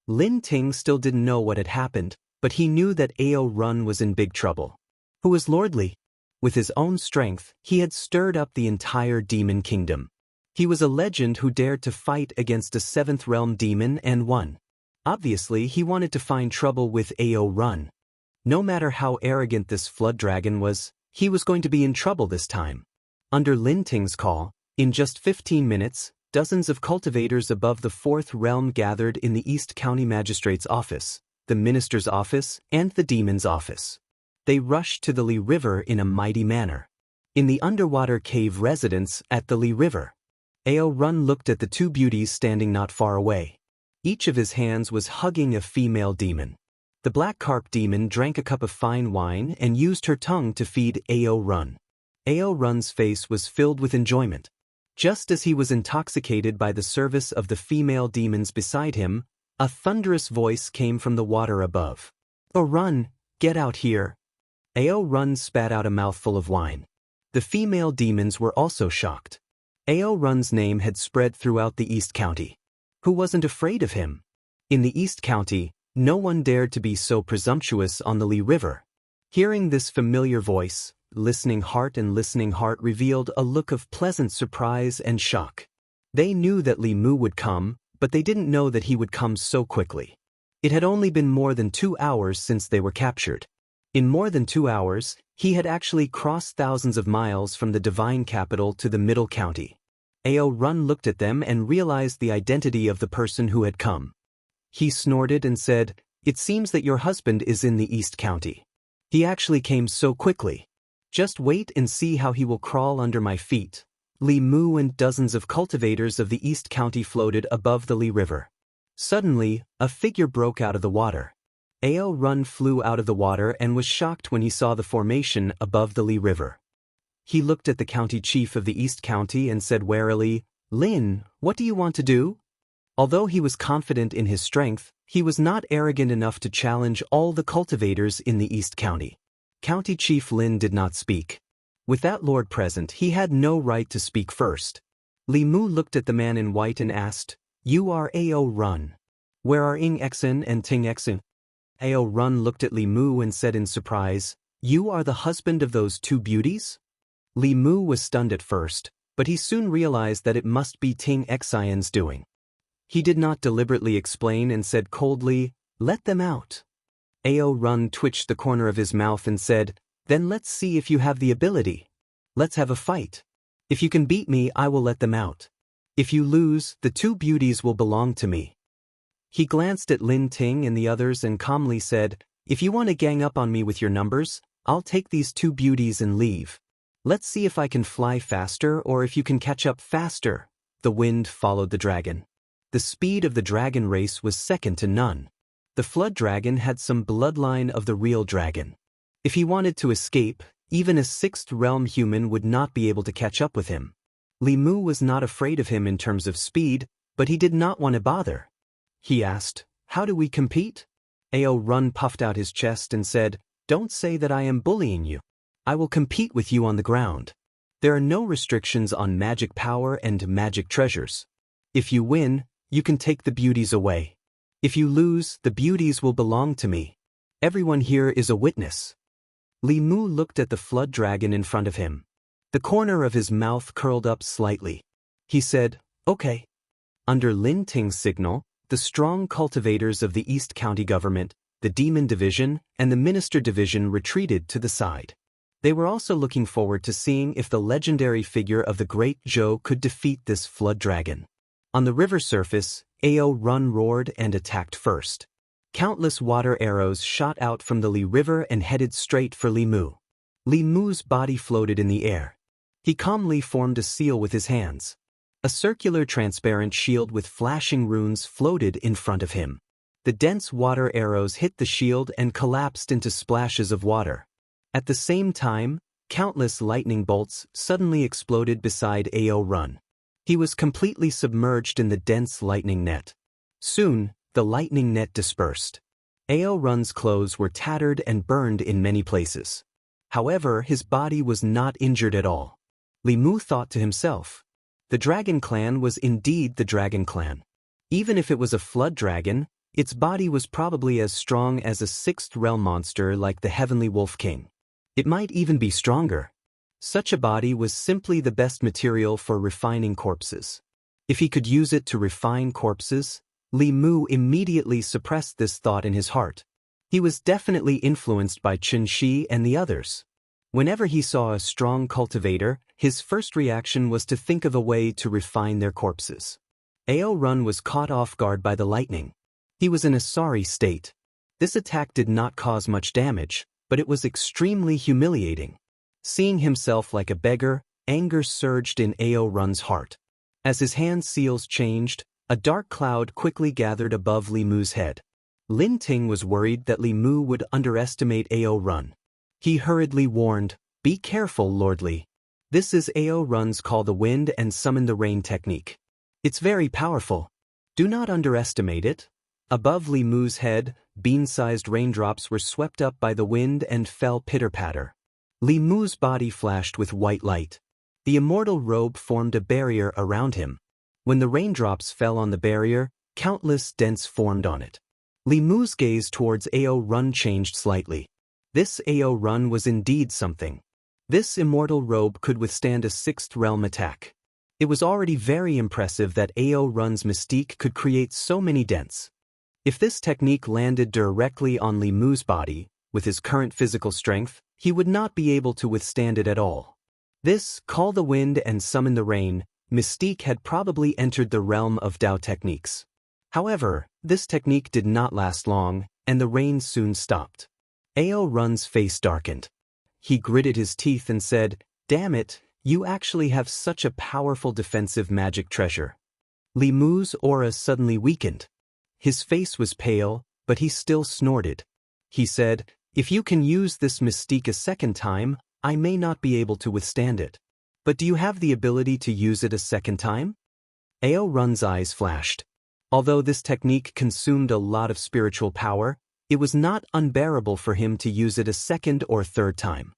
Lin Ting still didn't know what had happened, but he knew that Ao Run was in big trouble. Who was Lord Li? With his own strength, he had stirred up the entire demon kingdom. He was a legend who dared to fight against a 7th realm demon and won. Obviously, he wanted to find trouble with Ao Run. No matter how arrogant this flood dragon was, he was going to be in trouble this time. Under Lin Ting's call, in just 15 minutes, dozens of cultivators above the 4th realm gathered in the East County Magistrate's office, the Minister's office, and the Demon's office. They rushed to the Li River in a mighty manner. In the underwater cave residence at the Li River, Ao Run looked at the 2 beauties standing not far away. Each of his hands was hugging a female demon. The black carp demon drank a cup of fine wine and used her tongue to feed Ao Run. Ao Run's face was filled with enjoyment. Just as he was intoxicated by the service of the female demons beside him, a thunderous voice came from the water above. "Ao Run, get out here." Ao Run spat out a mouthful of wine. The female demons were also shocked. Ao Run's name had spread throughout the East County. Who wasn't afraid of him? In the East County, no one dared to be so presumptuous on the Li River. Hearing this familiar voice, Listening Heart revealed a look of pleasant surprise and shock. They knew that Li Mu would come, but they didn't know that he would come so quickly. It had only been more than 2 hours since they were captured. In more than 2 hours, he had actually crossed thousands of miles from the divine capital to the middle county. Ao Run looked at them and realized the identity of the person who had come. He snorted and said, "It seems that your husband is in the East County. He actually came so quickly. Just wait and see how he will crawl under my feet." Li Mu and dozens of cultivators of the East County floated above the Li River. Suddenly, a figure broke out of the water. Ao Run flew out of the water and was shocked when he saw the formation above the Li River. He looked at the county chief of the East County and said warily, "Lin, what do you want to do?" Although he was confident in his strength, he was not arrogant enough to challenge all the cultivators in the East County. County Chief Lin did not speak. With that lord present, he had no right to speak first. Li Mu looked at the man in white and asked, "You are Ao Run. Where are Ing Exen and Ting Exen?" Ao Run looked at Li Mu and said in surprise, "You are the husband of those 2 beauties?" Li Mu was stunned at first, but he soon realized that it must be Ting Xian's doing. He did not deliberately explain and said coldly, "Let them out." Ao Run twitched the corner of his mouth and said, "Then let's see if you have the ability. Let's have a fight. If you can beat me, I will let them out. If you lose, the two beauties will belong to me. He glanced at Lin Ting and the others and calmly said, if you want to gang up on me with your numbers, I'll take these two beauties and leave. Let's see if I can fly faster or if you can catch up faster. The wind followed the dragon. The speed of the dragon race was second to none. The flood dragon had some bloodline of the real dragon. If he wanted to escape, even a sixth realm human would not be able to catch up with him. Li Mu was not afraid of him in terms of speed, but he did not want to bother. He asked, how do we compete? Ao Run puffed out his chest and said, don't say that I am bullying you. I will compete with you on the ground. There are no restrictions on magic power and magic treasures. If you win, you can take the beauties away. If you lose, the beauties will belong to me. Everyone here is a witness. Li Mu looked at the flood dragon in front of him. The corner of his mouth curled up slightly. He said, okay. Under Lin Ting's signal, the strong cultivators of the East County government, the Demon Division, and the Minister Division retreated to the side. They were also looking forward to seeing if the legendary figure of the Great Zhou could defeat this flood dragon. On the river surface, Ao Run roared and attacked first. Countless water arrows shot out from the Li River and headed straight for Li Mu. Li Mu's body floated in the air. He calmly formed a seal with his hands. A circular transparent shield with flashing runes floated in front of him. The dense water arrows hit the shield and collapsed into splashes of water. At the same time, countless lightning bolts suddenly exploded beside Ao Run. He was completely submerged in the dense lightning net. Soon, the lightning net dispersed. Ao Run's clothes were tattered and burned in many places. However, his body was not injured at all. Li Mu thought to himself, the Dragon Clan was indeed the Dragon Clan. Even if it was a flood dragon, its body was probably as strong as a sixth realm monster like the Heavenly Wolf King. It might even be stronger. Such a body was simply the best material for refining corpses. If he could use it to refine corpses, Li Mu immediately suppressed this thought in his heart. He was definitely influenced by Chen Shi and the others. Whenever he saw a strong cultivator, his first reaction was to think of a way to refine their corpses. Ao Run was caught off guard by the lightning. He was in a sorry state. This attack did not cause much damage, but it was extremely humiliating. Seeing himself like a beggar, anger surged in Ao Run's heart. As his hand seals changed, a dark cloud quickly gathered above Li Mu's head. Lin Ting was worried that Li Mu would underestimate Ao Run. He hurriedly warned, be careful, Lord Li. This is Ao Run's Call the Wind and Summon the Rain technique. It's very powerful. Do not underestimate it. Above Li Mu's head, bean-sized raindrops were swept up by the wind and fell pitter-patter. Li Mu's body flashed with white light. The immortal robe formed a barrier around him. When the raindrops fell on the barrier, countless dents formed on it. Li Mu's gaze towards Ao Run changed slightly. This Ao Run was indeed something. This immortal robe could withstand a sixth realm attack. It was already very impressive that Ao Run's mystique could create so many dents. If this technique landed directly on Li Mu's body, with his current physical strength, he would not be able to withstand it at all. This Call the Wind and Summon the Rain mystique had probably entered the realm of Dao techniques. However, this technique did not last long, and the rain soon stopped. Ao Run's face darkened. He gritted his teeth and said, damn it, you actually have such a powerful defensive magic treasure. Li Mu's aura suddenly weakened. His face was pale, but he still snorted. He said, if you can use this mystique a second time, I may not be able to withstand it. But do you have the ability to use it a second time? Ao Run's eyes flashed. Although this technique consumed a lot of spiritual power, it was not unbearable for him to use it a second or third time.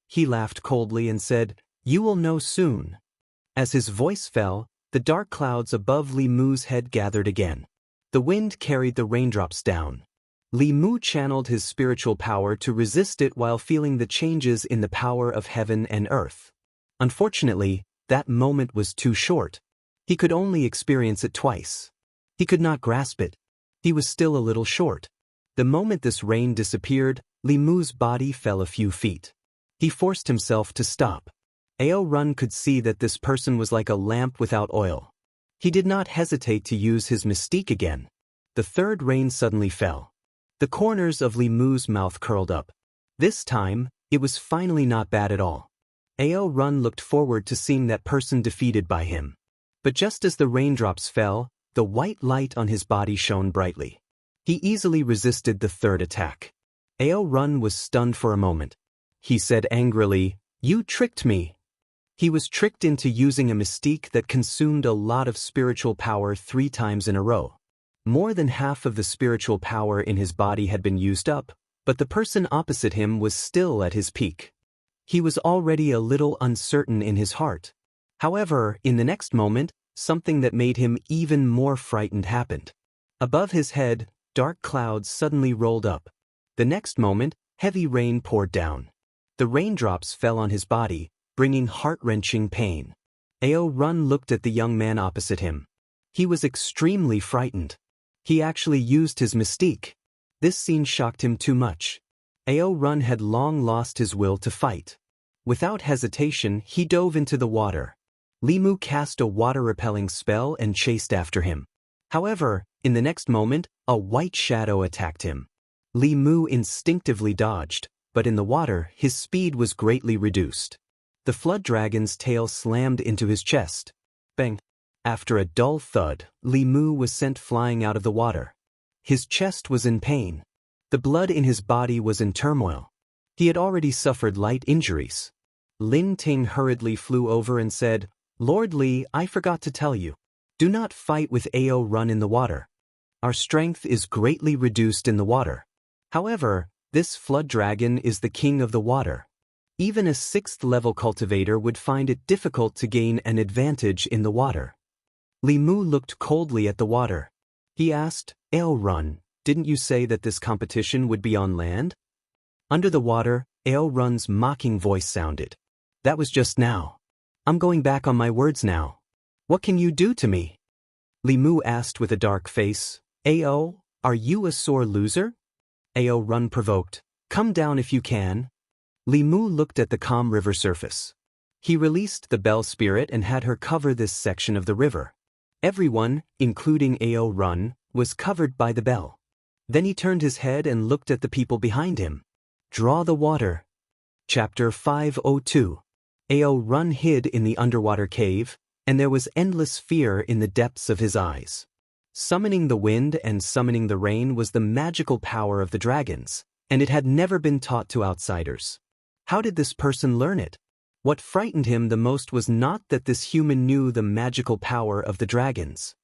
He laughed coldly and said, you will know soon. As his voice fell, the dark clouds above Li Mu's head gathered again. The wind carried the raindrops down. Li Mu channeled his spiritual power to resist it while feeling the changes in the power of heaven and earth. Unfortunately, that moment was too short. He could only experience it twice. He could not grasp it. He was still a little short. The moment this rain disappeared, Li Mu's body fell a few feet. He forced himself to stop. Ao Run could see that this person was like a lamp without oil. He did not hesitate to use his mystique again. The third rain suddenly fell. The corners of Li Mu's mouth curled up. This time, it was finally not bad at all. Ao Run looked forward to seeing that person defeated by him. But just as the raindrops fell, the white light on his body shone brightly. He easily resisted the third attack. Ao Run was stunned for a moment. He said angrily, "You tricked me." He was tricked into using a mystique that consumed a lot of spiritual power 3 times in a row. More than half of the spiritual power in his body had been used up, but the person opposite him was still at his peak. He was already a little uncertain in his heart. However, in the next moment, something that made him even more frightened happened. Above his head, dark clouds suddenly rolled up. The next moment, heavy rain poured down. The raindrops fell on his body, bringing heart-wrenching pain. Ao Run looked at the young man opposite him. He was extremely frightened. He actually used his mystique. This scene shocked him too much. Ao Run had long lost his will to fight. Without hesitation, he dove into the water. Li Mu cast a water-repelling spell and chased after him. However, in the next moment, a white shadow attacked him. Li Mu instinctively dodged, but in the water, his speed was greatly reduced. The flood dragon's tail slammed into his chest. Bang! After a dull thud, Li Mu was sent flying out of the water. His chest was in pain. The blood in his body was in turmoil. He had already suffered light injuries. Lin Ting hurriedly flew over and said, "Lord Li, I forgot to tell you. Do not fight with Ao Run in the water. Our strength is greatly reduced in the water. However, this flood dragon is the king of the water. Even a 6th-level cultivator would find it difficult to gain an advantage in the water." Li Mu looked coldly at the water. He asked, "Ao Run, didn't you say that this competition would be on land?" Under the water, Ao Run's mocking voice sounded. "That was just now. I'm going back on my words now. What can you do to me?" Li Mu asked with a dark face, "Ao, are you a sore loser?" Ao Run provoked, "Come down if you can." Li Mu looked at the calm river surface. He released the bell spirit and had her cover this section of the river. Everyone, including Ao Run, was covered by the bell. Then he turned his head and looked at the people behind him. Draw the water. Chapter 502. Ao Run hid in the underwater cave, and there was endless fear in the depths of his eyes. Summoning the wind and summoning the rain was the magical power of the dragons, and it had never been taught to outsiders. How did this person learn it? What frightened him the most was not that this human knew the magical power of the dragons.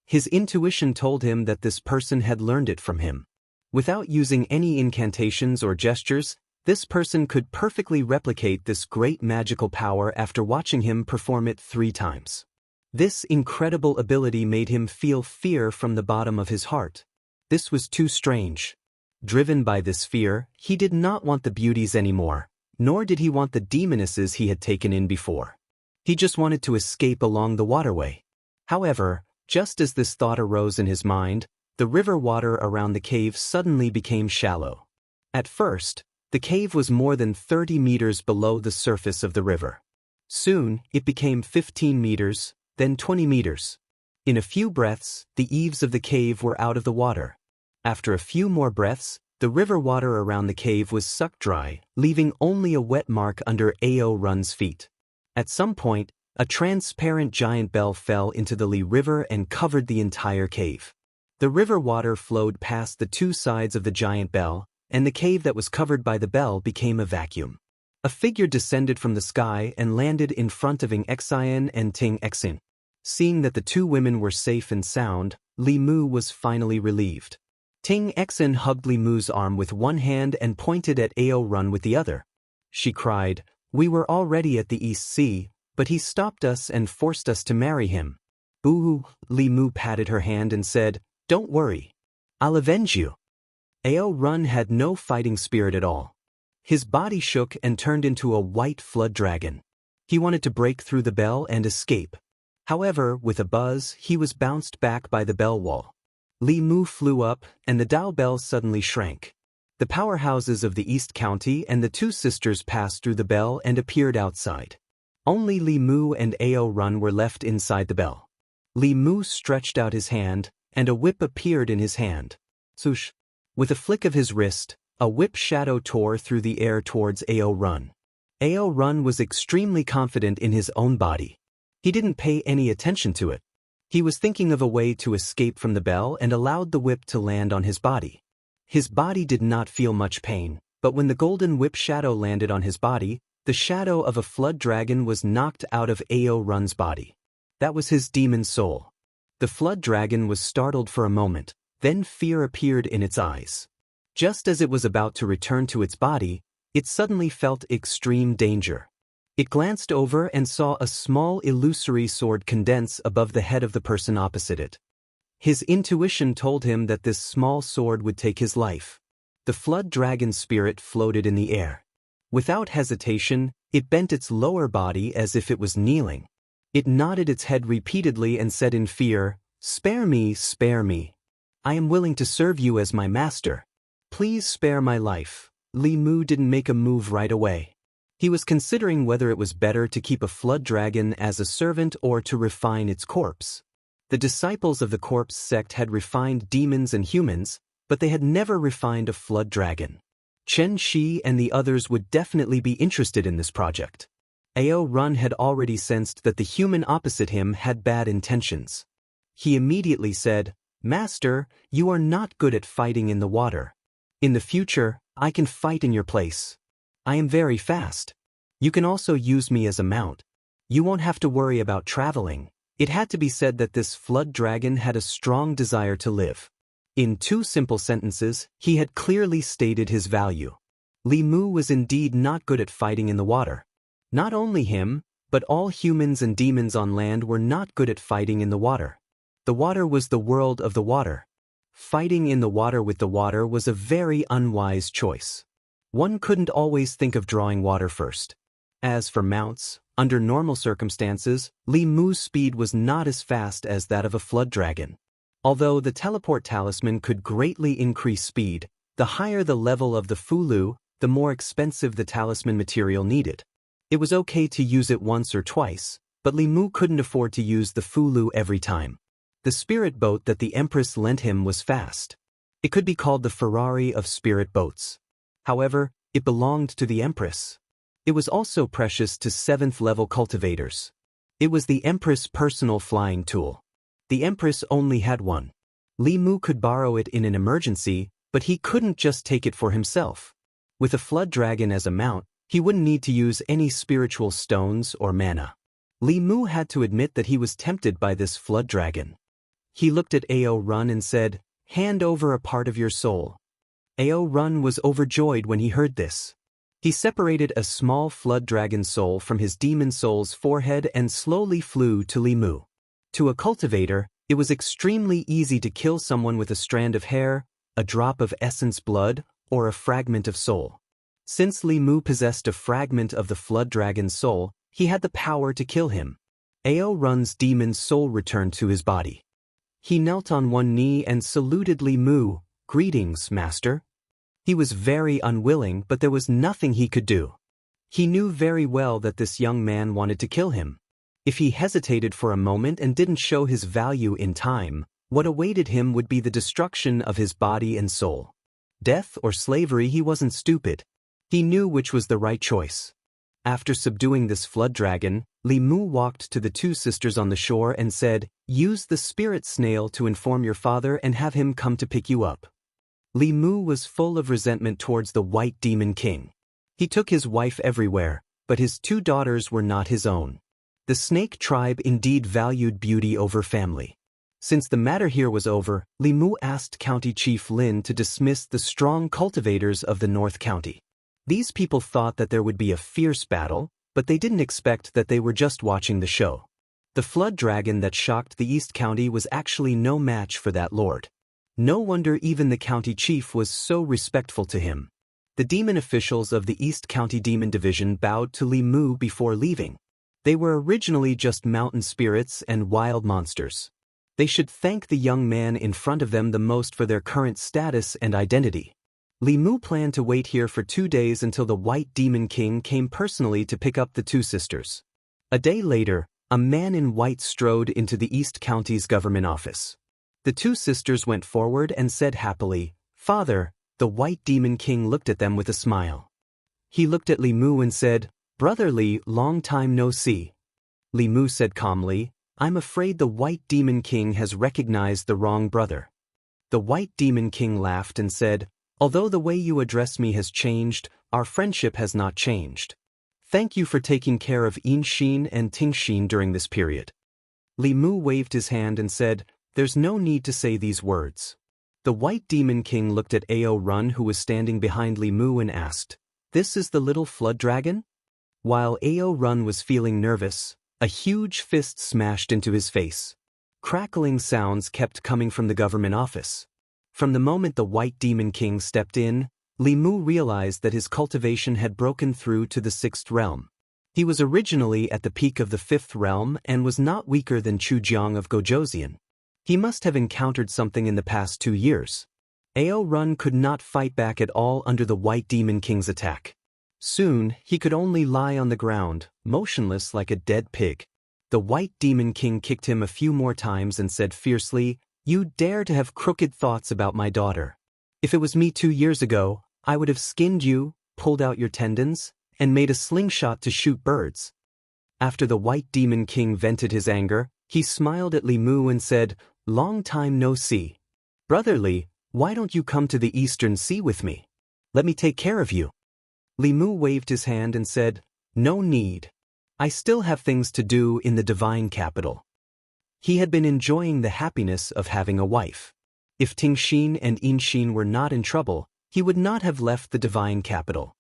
His intuition told him that this person had learned it from him. Without using any incantations or gestures, this person could perfectly replicate this great magical power after watching him perform it 3 times. This incredible ability made him feel fear from the bottom of his heart. This was too strange. Driven by this fear, he did not want the beauties anymore, nor did he want the demonesses he had taken in before. He just wanted to escape along the waterway. However, just as this thought arose in his mind, the river water around the cave suddenly became shallow. At first, the cave was more than 30 meters below the surface of the river. Soon, it became 15 meters, then 20 meters. In a few breaths, the eaves of the cave were out of the water. After a few more breaths, the river water around the cave was sucked dry, leaving only a wet mark under Ao Run's feet. At some point, a transparent giant bell fell into the Li River and covered the entire cave. The river water flowed past the 2 sides of the giant bell, and the cave that was covered by the bell became a vacuum. A figure descended from the sky and landed in front of Xianxia and Xianxia. Seeing that the 2 women were safe and sound, Li Mu was finally relieved. Xianxia hugged Li Mu's arm with one hand and pointed at Ao Run with the other. She cried, "We were already at the East Sea, but he stopped us and forced us to marry him." "Ooh," Li Mu patted her hand and said, "Don't worry. I'll avenge you." Ao Run had no fighting spirit at all. His body shook and turned into a white flood dragon. He wanted to break through the bell and escape. However, with a buzz, he was bounced back by the bell wall. Li Mu flew up, and the Dao bell suddenly shrank. The powerhouses of the East County and the 2 sisters passed through the bell and appeared outside. Only Li Mu and Ao Run were left inside the bell. Li Mu stretched out his hand, and a whip appeared in his hand. Swoosh! With a flick of his wrist, a whip shadow tore through the air towards Ao Run. Ao Run was extremely confident in his own body. He didn't pay any attention to it. He was thinking of a way to escape from the bell and allowed the whip to land on his body. His body did not feel much pain, but when the golden whip shadow landed on his body, the shadow of a flood dragon was knocked out of Ao Run's body. That was his demon soul. The flood dragon was startled for a moment, then fear appeared in its eyes. Just as it was about to return to its body, it suddenly felt extreme danger. It glanced over and saw a small illusory sword condense above the head of the person opposite it. His intuition told him that this small sword would take his life. The flood dragon spirit floated in the air. Without hesitation, it bent its lower body as if it was kneeling. It nodded its head repeatedly and said in fear, "Spare me, spare me. I am willing to serve you as my master. Please spare my life." Li Mu didn't make a move right away. He was considering whether it was better to keep a flood dragon as a servant or to refine its corpse. The disciples of the corpse sect had refined demons and humans, but they had never refined a flood dragon. Xianxia and the others would definitely be interested in this project. Ao Run had already sensed that the human opposite him had bad intentions. He immediately said, "Master, you are not good at fighting in the water. In the future, I can fight in your place. I am very fast. You can also use me as a mount. You won't have to worry about traveling." It had to be said that this flood dragon had a strong desire to live. In 2 simple sentences, he had clearly stated his value. Li Mu was indeed not good at fighting in the water. Not only him, but all humans and demons on land were not good at fighting in the water. The water was the world of the water. Fighting in the water with the water was a very unwise choice. One couldn't always think of drawing water first. As for mounts, under normal circumstances, Li Mu's speed was not as fast as that of a flood dragon. Although the teleport talisman could greatly increase speed, the higher the level of the Fulu, the more expensive the talisman material needed. It was okay to use it once or twice, but Li Mu couldn't afford to use the Fulu every time. The spirit boat that the Empress lent him was fast. It could be called the Ferrari of spirit boats. However, it belonged to the Empress. It was also precious to 7th-level cultivators. It was the Empress' personal flying tool. The Empress only had one. Li Mu could borrow it in an emergency, but he couldn't just take it for himself. With a flood dragon as a mount, he wouldn't need to use any spiritual stones or mana. Li Mu had to admit that he was tempted by this flood dragon. He looked at Ao Run and said, "Hand over a part of your soul." Ao Run was overjoyed when he heard this. He separated a small flood dragon soul from his demon soul's forehead and slowly flew to Li Mu. To a cultivator, it was extremely easy to kill someone with a strand of hair, a drop of essence blood, or a fragment of soul. Since Li Mu possessed a fragment of the flood dragon's soul, he had the power to kill him. Ao Run's demon soul returned to his body. He knelt on one knee and saluted Li Mu, "Greetings, master." He was very unwilling, but there was nothing he could do. He knew very well that this young man wanted to kill him. If he hesitated for a moment and didn't show his value in time, what awaited him would be the destruction of his body and soul. Death or slavery, he wasn't stupid. He knew which was the right choice. After subduing this flood dragon, Li Mu walked to the 2 sisters on the shore and said, "Use the spirit snail to inform your father and have him come to pick you up." Li Mu was full of resentment towards the White Demon King. He took his wife everywhere, but his 2 daughters were not his own. The snake tribe indeed valued beauty over family. Since the matter here was over, Li Mu asked County Chief Lin to dismiss the strong cultivators of the North County. These people thought that there would be a fierce battle, but they didn't expect that they were just watching the show. The flood dragon that shocked the East County was actually no match for that lord. No wonder even the county chief was so respectful to him. The demon officials of the East County Demon Division bowed to Li Mu before leaving. They were originally just mountain spirits and wild monsters. They should thank the young man in front of them the most for their current status and identity. Li Mu planned to wait here for 2 days until the White Demon King came personally to pick up the 2 sisters. A day later, a man in white strode into the East County's government office. The two sisters went forward and said happily, "Father." The White Demon King looked at them with a smile. He looked at Li Mu and said, "Brother Li, long time no see." Li Mu said calmly, "I'm afraid the White Demon King has recognized the wrong brother." The White Demon King laughed and said, "Although the way you address me has changed, our friendship has not changed. Thank you for taking care of Xianxia and Tingxin during this period." Li Mu waved his hand and said, "There's no need to say these words." The White Demon King looked at Ao Run, who was standing behind Li Mu, and asked, "This is the little flood dragon?" While Ao Run was feeling nervous, a huge fist smashed into his face. Crackling sounds kept coming from the government office. From the moment the White Demon King stepped in, Li Mu realized that his cultivation had broken through to the 6th realm. He was originally at the peak of the 5th realm and was not weaker than Chu Jiang of Gojoseon. He must have encountered something in the past 2 years. Ao Run could not fight back at all under the White Demon King's attack. Soon, he could only lie on the ground, motionless like a dead pig. The White Demon King kicked him a few more times and said fiercely, "You dare to have crooked thoughts about my daughter. If it was me 2 years ago, I would have skinned you, pulled out your tendons, and made a slingshot to shoot birds." After the White Demon King vented his anger, he smiled at Li Mu and said, "Long time no see. Brother Li, why don't you come to the Eastern Sea with me? Let me take care of you." Li Mu waved his hand and said, "No need. I still have things to do in the divine capital." He had been enjoying the happiness of having a wife. If Tingxin and Xianxia were not in trouble, he would not have left the divine capital.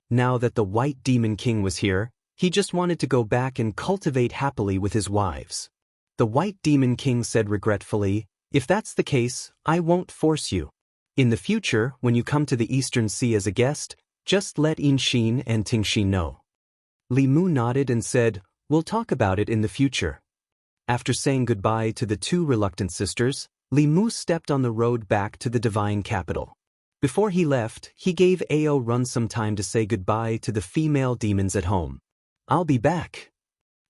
Now that the White Demon King was here, he just wanted to go back and cultivate happily with his wives. The White Demon King said regretfully, "If that's the case, I won't force you. In the future, when you come to the Eastern Sea as a guest, just let Xianxia and Tingxin know." Li Mu nodded and said, "We'll talk about it in the future." After saying goodbye to the two reluctant sisters, Li Mu stepped on the road back to the divine capital. Before he left, he gave Ao Run some time to say goodbye to the female demons at home. "I'll be back.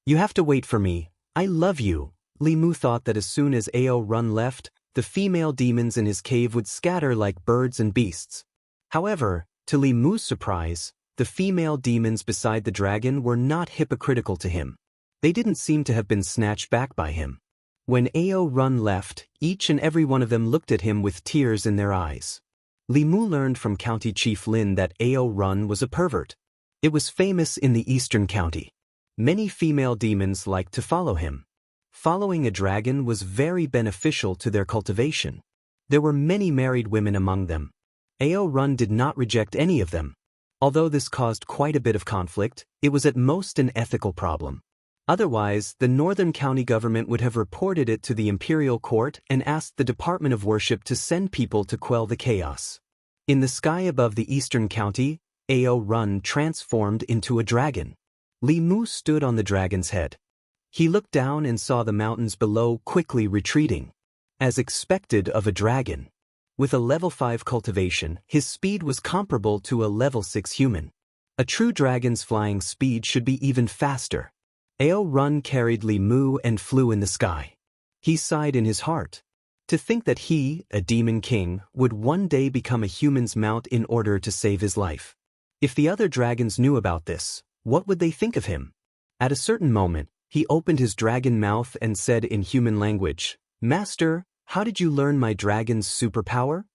You have to wait for me. I love you." Li Mu thought that as soon as Ao Run left, the female demons in his cave would scatter like birds and beasts. However, to Li Mu's surprise, the female demons beside the dragon were not hypocritical to him. They didn't seem to have been snatched back by him. When Ao Run left, each and every one of them looked at him with tears in their eyes. Li Mu learned from County Chief Lin that Ao Run was a pervert. It was famous in the Eastern County. Many female demons liked to follow him. Following a dragon was very beneficial to their cultivation. There were many married women among them. Ao Run did not reject any of them. Although this caused quite a bit of conflict, it was at most an ethical problem. Otherwise, the Northern County government would have reported it to the Imperial Court and asked the Department of Worship to send people to quell the chaos. In the sky above the Eastern County, Ao Run transformed into a dragon. Li Mu stood on the dragon's head. He looked down and saw the mountains below quickly retreating. As expected of a dragon. With a level 5 cultivation, his speed was comparable to a level 6 human. A true dragon's flying speed should be even faster. Ao Run carried Li Mu and flew in the sky. He sighed in his heart. To think that he, a demon king, would one day become a human's mount in order to save his life. If the other dragons knew about this, what would they think of him? At a certain moment, he opened his dragon mouth and said in human language, "Master, how did you learn my dragon's superpower?"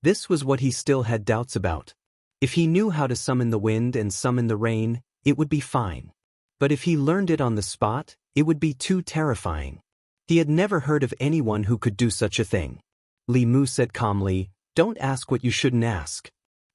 This was what he still had doubts about. If he knew how to summon the wind and summon the rain, it would be fine. But if he learned it on the spot, it would be too terrifying. He had never heard of anyone who could do such a thing. Li Mu said calmly, "Don't ask what you shouldn't ask."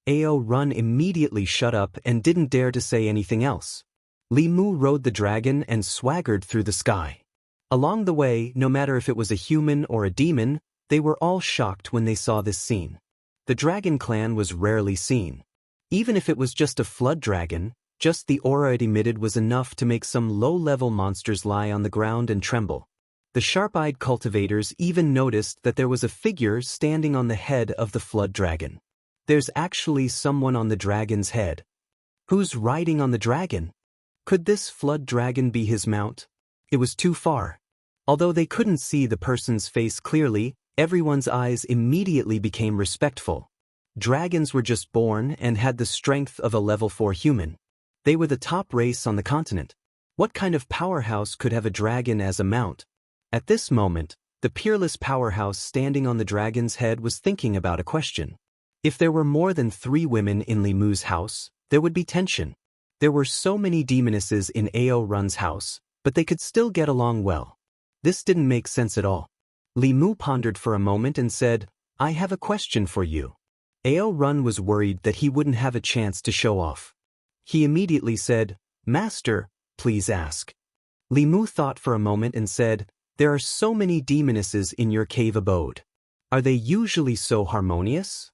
Ao Run immediately shut up and didn't dare to say anything else. Li Mu rode the dragon and swaggered through the sky. Along the way, no matter if it was a human or a demon, they were all shocked when they saw this scene. The dragon clan was rarely seen. Even if it was just a flood dragon, just the aura it emitted was enough to make some low-level monsters lie on the ground and tremble. The sharp-eyed cultivators even noticed that there was a figure standing on the head of the flood dragon. There's actually someone on the dragon's head. Who's riding on the dragon? Could this flood dragon be his mount? It was too far. Although they couldn't see the person's face clearly, everyone's eyes immediately became respectful. Dragons were just born and had the strength of a level 4 human. They were the top race on the continent. What kind of powerhouse could have a dragon as a mount? At this moment, the peerless powerhouse standing on the dragon's head was thinking about a question. If there were more than 3 women in Li Mu's house, there would be tension. There were so many demonesses in Ao Run's house, but they could still get along well. This didn't make sense at all. Li Mu pondered for a moment and said, "I have a question for you." Ao Run was worried that he wouldn't have a chance to show off. He immediately said, "Master, please ask." Li Mu thought for a moment and said, "There are so many demonesses in your cave abode. Are they usually so harmonious?"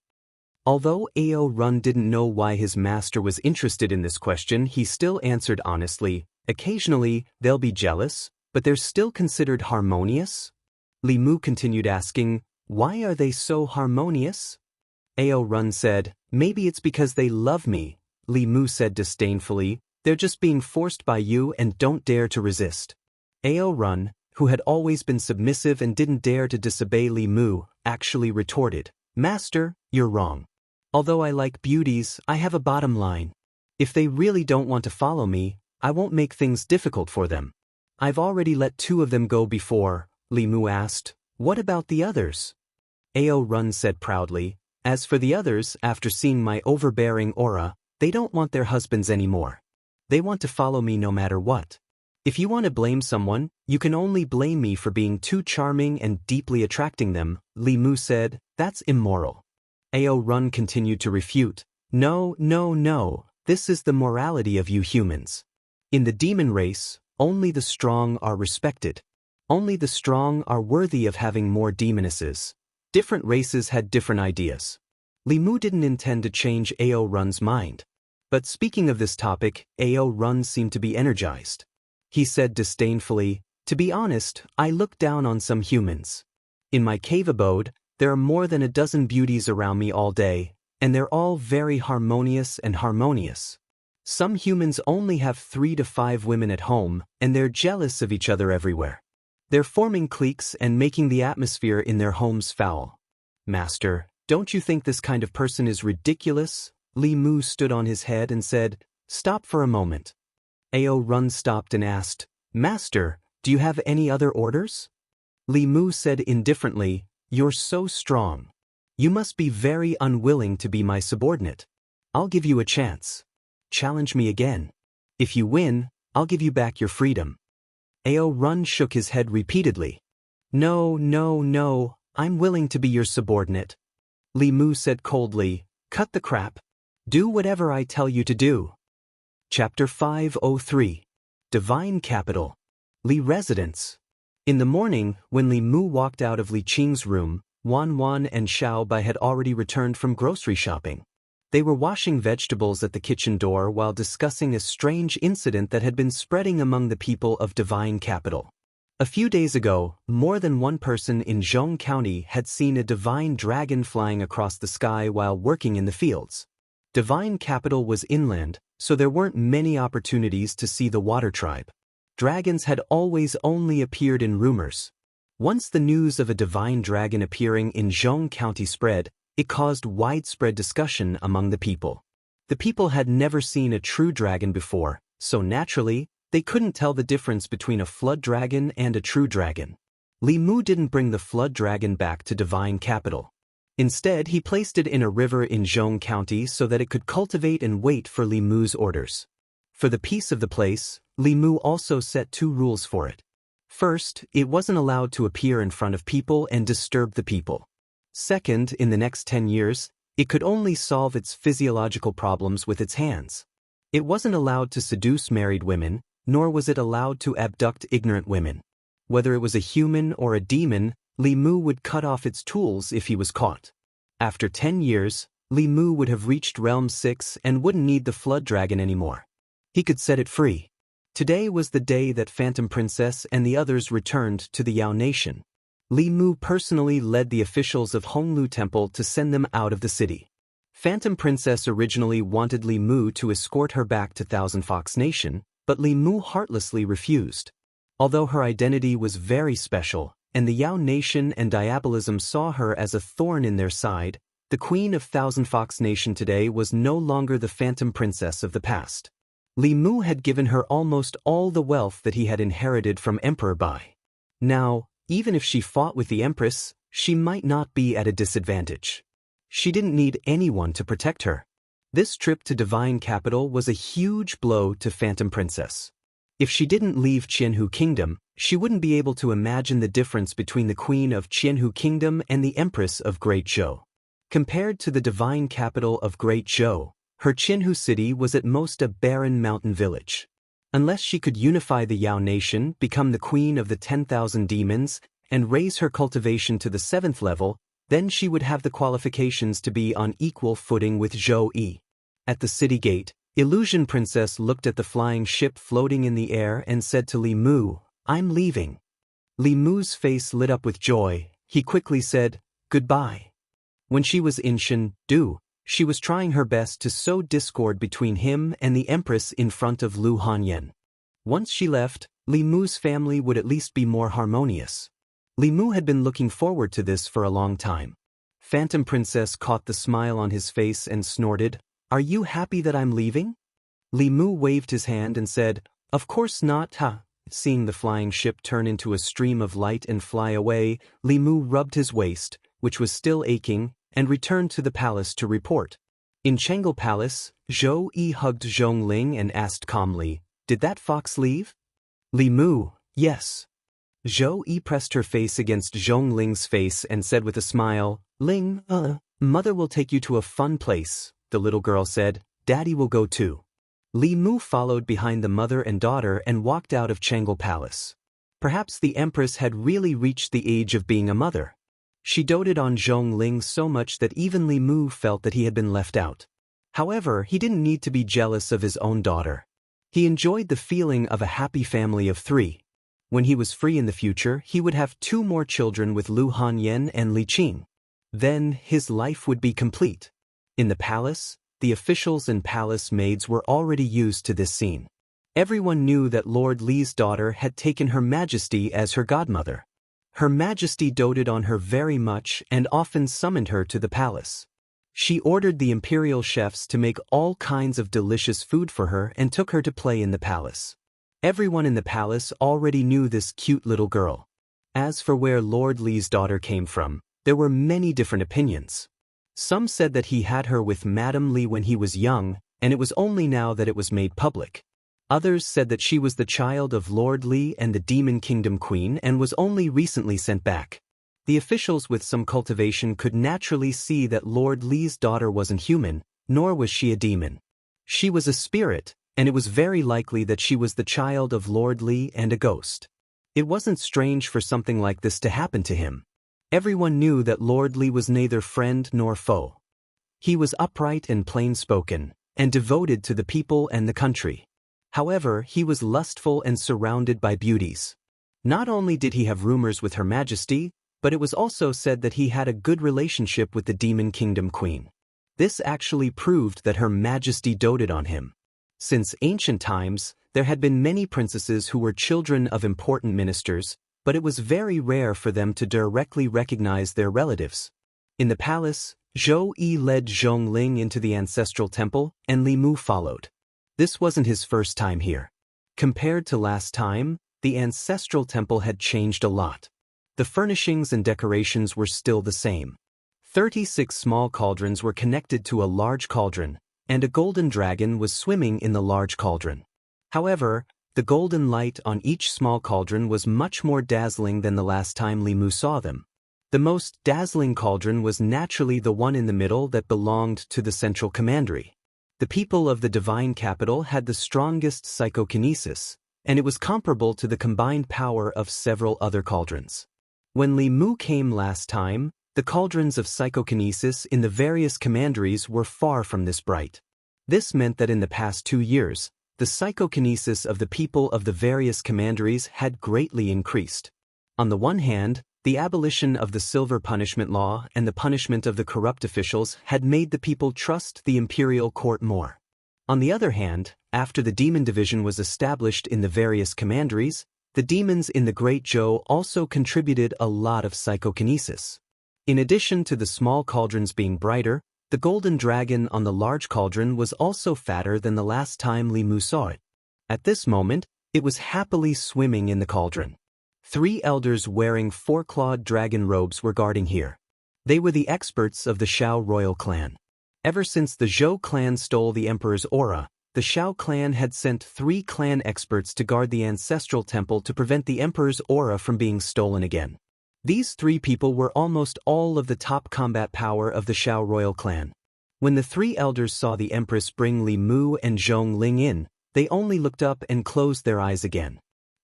Although Ao Run didn't know why his master was interested in this question, he still answered honestly, "Occasionally, they'll be jealous, but they're still considered harmonious?" Li Mu continued asking, "Why are they so harmonious?" Ao Run said, "Maybe it's because they love me." Li Mu said disdainfully, "They're just being forced by you and don't dare to resist." Ao Run, who had always been submissive and didn't dare to disobey Li Mu, actually retorted, "Master, you're wrong. Although I like beauties, I have a bottom line. If they really don't want to follow me, I won't make things difficult for them. I've already let 2 of them go before." Li Mu asked, "What about the others?" Ao Run said proudly, "As for the others, after seeing my overbearing aura, they don't want their husbands anymore. They want to follow me no matter what. If you want to blame someone, you can only blame me for being too charming and deeply attracting them." Li Mu said, "That's immoral." Ao Run continued to refute, "No, no, no, this is the morality of you humans. In the demon race, only the strong are respected. Only the strong are worthy of having more demonesses." Different races had different ideas. Li Mu didn't intend to change Ao Run's mind. But speaking of this topic, Ao Run seemed to be energized. He said disdainfully, "To be honest, I look down on some humans. In my cave abode, there are more than a dozen beauties around me all day, and they're all very harmonious and harmonious. Some humans only have 3 to 5 women at home, and they're jealous of each other everywhere. They're forming cliques and making the atmosphere in their homes foul. Master, don't you think this kind of person is ridiculous?" Li Mu stood on his head and said, "Stop for a moment." Ao Run stopped and asked, "Master, do you have any other orders?" Li Mu said indifferently, "You're so strong. You must be very unwilling to be my subordinate. I'll give you a chance. Challenge me again. If you win, I'll give you back your freedom." Ao Run shook his head repeatedly. "No, no, no, I'm willing to be your subordinate." Li Mu said coldly, "Cut the crap. Do whatever I tell you to do." Chapter 503. Divine Capital. Li Residence. In the morning, when Li Mu walked out of Li Qing's room, Wan Wan and Xiao Bai had already returned from grocery shopping. They were washing vegetables at the kitchen door while discussing a strange incident that had been spreading among the people of Divine Capital. A few days ago, more than one person in Zhong County had seen a divine dragon flying across the sky while working in the fields. Divine Capital was inland, so there weren't many opportunities to see the water tribe. Dragons had always only appeared in rumors. Once the news of a divine dragon appearing in Zhong County spread, it caused widespread discussion among the people. The people had never seen a true dragon before, so naturally, they couldn't tell the difference between a flood dragon and a true dragon. Li Mu didn't bring the flood dragon back to Divine Capital. Instead, he placed it in a river in Zhong County so that it could cultivate and wait for Li Mu's orders. For the peace of the place, Li Mu also set 2 rules for it. First, it wasn't allowed to appear in front of people and disturb the people. Second, in the next 10 years, it could only solve its physiological problems with its hands. It wasn't allowed to seduce married women, nor was it allowed to abduct ignorant women. Whether it was a human or a demon, Li Mu would cut off its tools if he was caught. After 10 years, Li Mu would have reached Realm 6 and wouldn't need the Flood Dragon anymore. He could set it free. Today was the day that Phantom Princess and the others returned to the Yao Nation. Li Mu personally led the officials of Honglu Temple to send them out of the city. Phantom Princess originally wanted Li Mu to escort her back to Thousand Fox Nation, But Li Mu heartlessly refused. Although her identity was very special, and the Yao Nation and Diabolism saw her as a thorn in their side, the Queen of Thousand Fox Nation today was no longer the phantom princess of the past. Li Mu had given her almost all the wealth that he had inherited from Emperor Bai. Now, even if she fought with the Empress, she might not be at a disadvantage. She didn't need anyone to protect her. This trip to Divine Capital was a huge blow to Phantom Princess. If she didn't leave Qianhu Kingdom, she wouldn't be able to imagine the difference between the Queen of Qianhu Kingdom and the Empress of Great Zhou. Compared to the Divine Capital of Great Zhou, her Qianhu city was at most a barren mountain village. Unless she could unify the Yao Nation, become the Queen of the 10,000 Demons, and raise her cultivation to the 7th level, then she would have the qualifications to be on equal footing with Zhou Yi. At the city gate, Illusion Princess looked at the flying ship floating in the air and said to Li Mu, "I'm leaving." Li Mu's face lit up with joy. He quickly said, "Goodbye." When she was in Shendu, she was trying her best to sow discord between him and the Empress in front of Lu Hanyan. Once she left, Li Mu's family would at least be more harmonious. Li Mu had been looking forward to this for a long time. Phantom Princess caught the smile on his face and snorted, "Are you happy that I'm leaving?" Li Mu waved his hand and said, "Of course not, huh?" Seeing the flying ship turn into a stream of light and fly away, Li Mu rubbed his waist, which was still aching, and returned to the palace to report. In Chengel Palace, Zhou Yi hugged Zhongling and asked calmly, "Did that fox leave?" Li Mu, "Yes." Zhou Yi pressed her face against Zhongling's face and said with a smile, "Ling, mother will take you to a fun place." The little girl said, "Daddy will go too." Li Mu followed behind the mother and daughter and walked out of Chengel Palace. Perhaps the Empress had really reached the age of being a mother. She doted on Zhongling so much that even Li Mu felt that he had been left out. However, he didn't need to be jealous of his own daughter. He enjoyed the feeling of a happy family of 3. When he was free in the future, he would have 2 more children with Lu Hanyan and Li Qing. Then, his life would be complete. In the palace, the officials and palace maids were already used to this scene. Everyone knew that Lord Li's daughter had taken Her Majesty as her godmother. Her Majesty doted on her very much and often summoned her to the palace. She ordered the imperial chefs to make all kinds of delicious food for her and took her to play in the palace. Everyone in the palace already knew this cute little girl. As for where Lord Li's daughter came from, there were many different opinions. Some said that he had her with Madame Li when he was young, and it was only now that it was made public. Others said that she was the child of Lord Li and the Demon Kingdom Queen and was only recently sent back. The officials with some cultivation could naturally see that Lord Li's daughter wasn't human, nor was she a demon. She was a spirit, and it was very likely that she was the child of Lord Li and a ghost. It wasn't strange for something like this to happen to him. Everyone knew that Lord Li was neither friend nor foe. He was upright and plain-spoken, and devoted to the people and the country. However, he was lustful and surrounded by beauties. Not only did he have rumors with Her Majesty, but it was also said that he had a good relationship with the Demon Kingdom Queen. This actually proved that Her Majesty doted on him. Since ancient times, there had been many princesses who were children of important ministers, but it was very rare for them to directly recognize their relatives. In the palace, Zhou Yi led Zhongling into the ancestral temple, and Li Mu followed. This wasn't his first time here. Compared to last time, the ancestral temple had changed a lot. The furnishings and decorations were still the same. 36 small cauldrons were connected to a large cauldron, and a golden dragon was swimming in the large cauldron. However, the golden light on each small cauldron was much more dazzling than the last time Li Mu saw them. The most dazzling cauldron was naturally the one in the middle that belonged to the central commandery. The people of the Divine Capital had the strongest psychokinesis, and it was comparable to the combined power of several other cauldrons. When Li Mu came last time, the cauldrons of psychokinesis in the various commanderies were far from this bright. This meant that in the past 2 years, the psychokinesis of the people of the various commanderies had greatly increased. On the one hand, the abolition of the silver punishment law and the punishment of the corrupt officials had made the people trust the imperial court more. On the other hand, after the demon division was established in the various commanderies, the demons in the Great Zhou also contributed a lot of psychokinesis. In addition to the small cauldrons being brighter, the golden dragon on the large cauldron was also fatter than the last time Li Mu saw it. At this moment, it was happily swimming in the cauldron. 3 elders wearing 4-clawed dragon robes were guarding here. They were the experts of the Xiao royal clan. Ever since the Zhou clan stole the emperor's aura, the Xiao clan had sent 3 clan experts to guard the ancestral temple to prevent the emperor's aura from being stolen again. These 3 people were almost all of the top combat power of the Xiao royal clan. When the 3 elders saw the empress bring Li Mu and Zhong Ling in, they only looked up and closed their eyes again.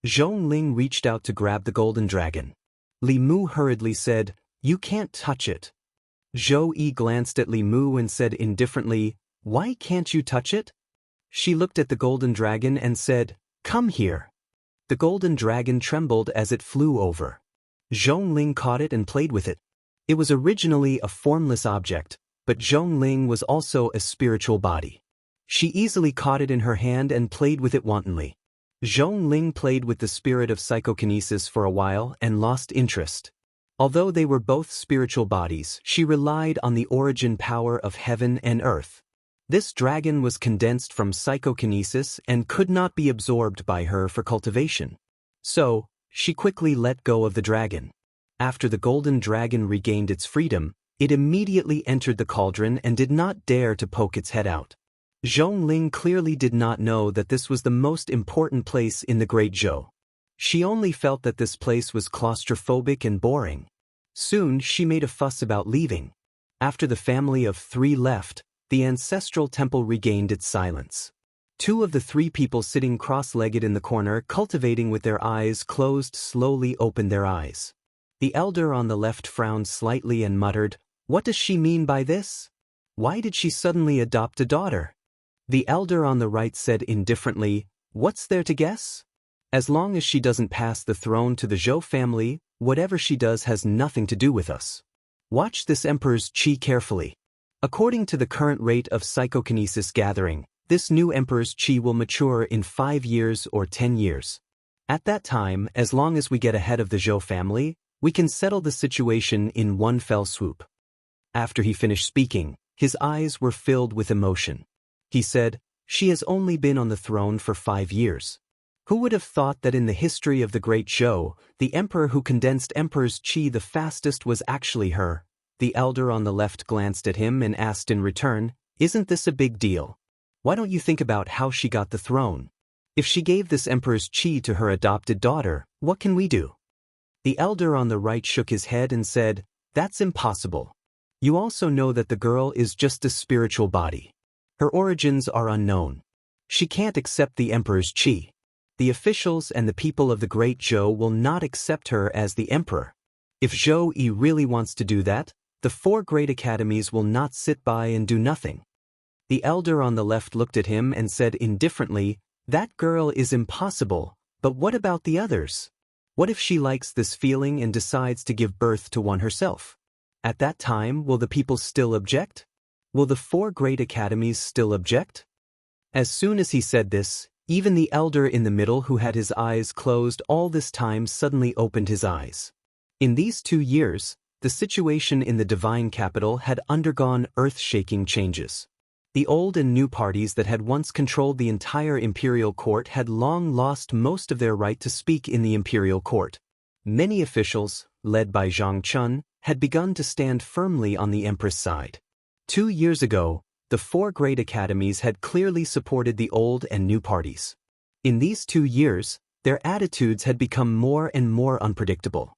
Zhong Ling reached out to grab the golden dragon. Li Mu hurriedly said, "You can't touch it." Zhou Yi glanced at Li Mu and said indifferently, "Why can't you touch it?" She looked at the golden dragon and said, "Come here." The golden dragon trembled as it flew over. Zhong Ling caught it and played with it. It was originally a formless object, but Zhong Ling was also a spiritual body. She easily caught it in her hand and played with it wantonly. Zhong Ling played with the spirit of psychokinesis for a while and lost interest. Although they were both spiritual bodies, she relied on the origin power of heaven and earth. This dragon was condensed from psychokinesis and could not be absorbed by her for cultivation. So, she quickly let go of the dragon. After the golden dragon regained its freedom, it immediately entered the cauldron and did not dare to poke its head out. Zhong Ling clearly did not know that this was the most important place in the Great Zhou. She only felt that this place was claustrophobic and boring. Soon she made a fuss about leaving. After the family of 3 left, the ancestral temple regained its silence. 2 of the 3 people sitting cross-legged in the corner, cultivating with their eyes closed, slowly opened their eyes. The elder on the left frowned slightly and muttered, "What does she mean by this? Why did she suddenly adopt a daughter?" The elder on the right said indifferently, "What's there to guess? As long as she doesn't pass the throne to the Zhou family, whatever she does has nothing to do with us. Watch this emperor's qi carefully. According to the current rate of psychokinesis gathering, this new emperor's qi will mature in 5 years or 10 years. At that time, as long as we get ahead of the Zhou family, we can settle the situation in one fell swoop." After he finished speaking, his eyes were filled with emotion. He said, "She has only been on the throne for 5 years. Who would have thought that in the history of the Great Zhou, the emperor who condensed emperor's qi the fastest was actually her?" The elder on the left glanced at him and asked in return, "Isn't this a big deal? Why don't you think about how she got the throne? If she gave this emperor's qi to her adopted daughter, what can we do?" The elder on the right shook his head and said, "That's impossible. You also know that the girl is just a spiritual body. Her origins are unknown. She can't accept the emperor's qi. The officials and the people of the Great Zhou will not accept her as the emperor. If Zhou Yi really wants to do that, the 4 great academies will not sit by and do nothing." The elder on the left looked at him and said indifferently, "That girl is impossible, but what about the others? What if she likes this feeling and decides to give birth to one herself? At that time, will the people still object? Will the 4 great academies still object?" As soon as he said this, even the elder in the middle who had his eyes closed all this time suddenly opened his eyes. In these 2 years, the situation in the divine capital had undergone earth-shaking changes. The old and new parties that had once controlled the entire imperial court had long lost most of their right to speak in the imperial court. Many officials, led by Zhang Chun, had begun to stand firmly on the empress side. 2 years ago, the 4 great academies had clearly supported the old and new parties. In these 2 years, their attitudes had become more and more unpredictable.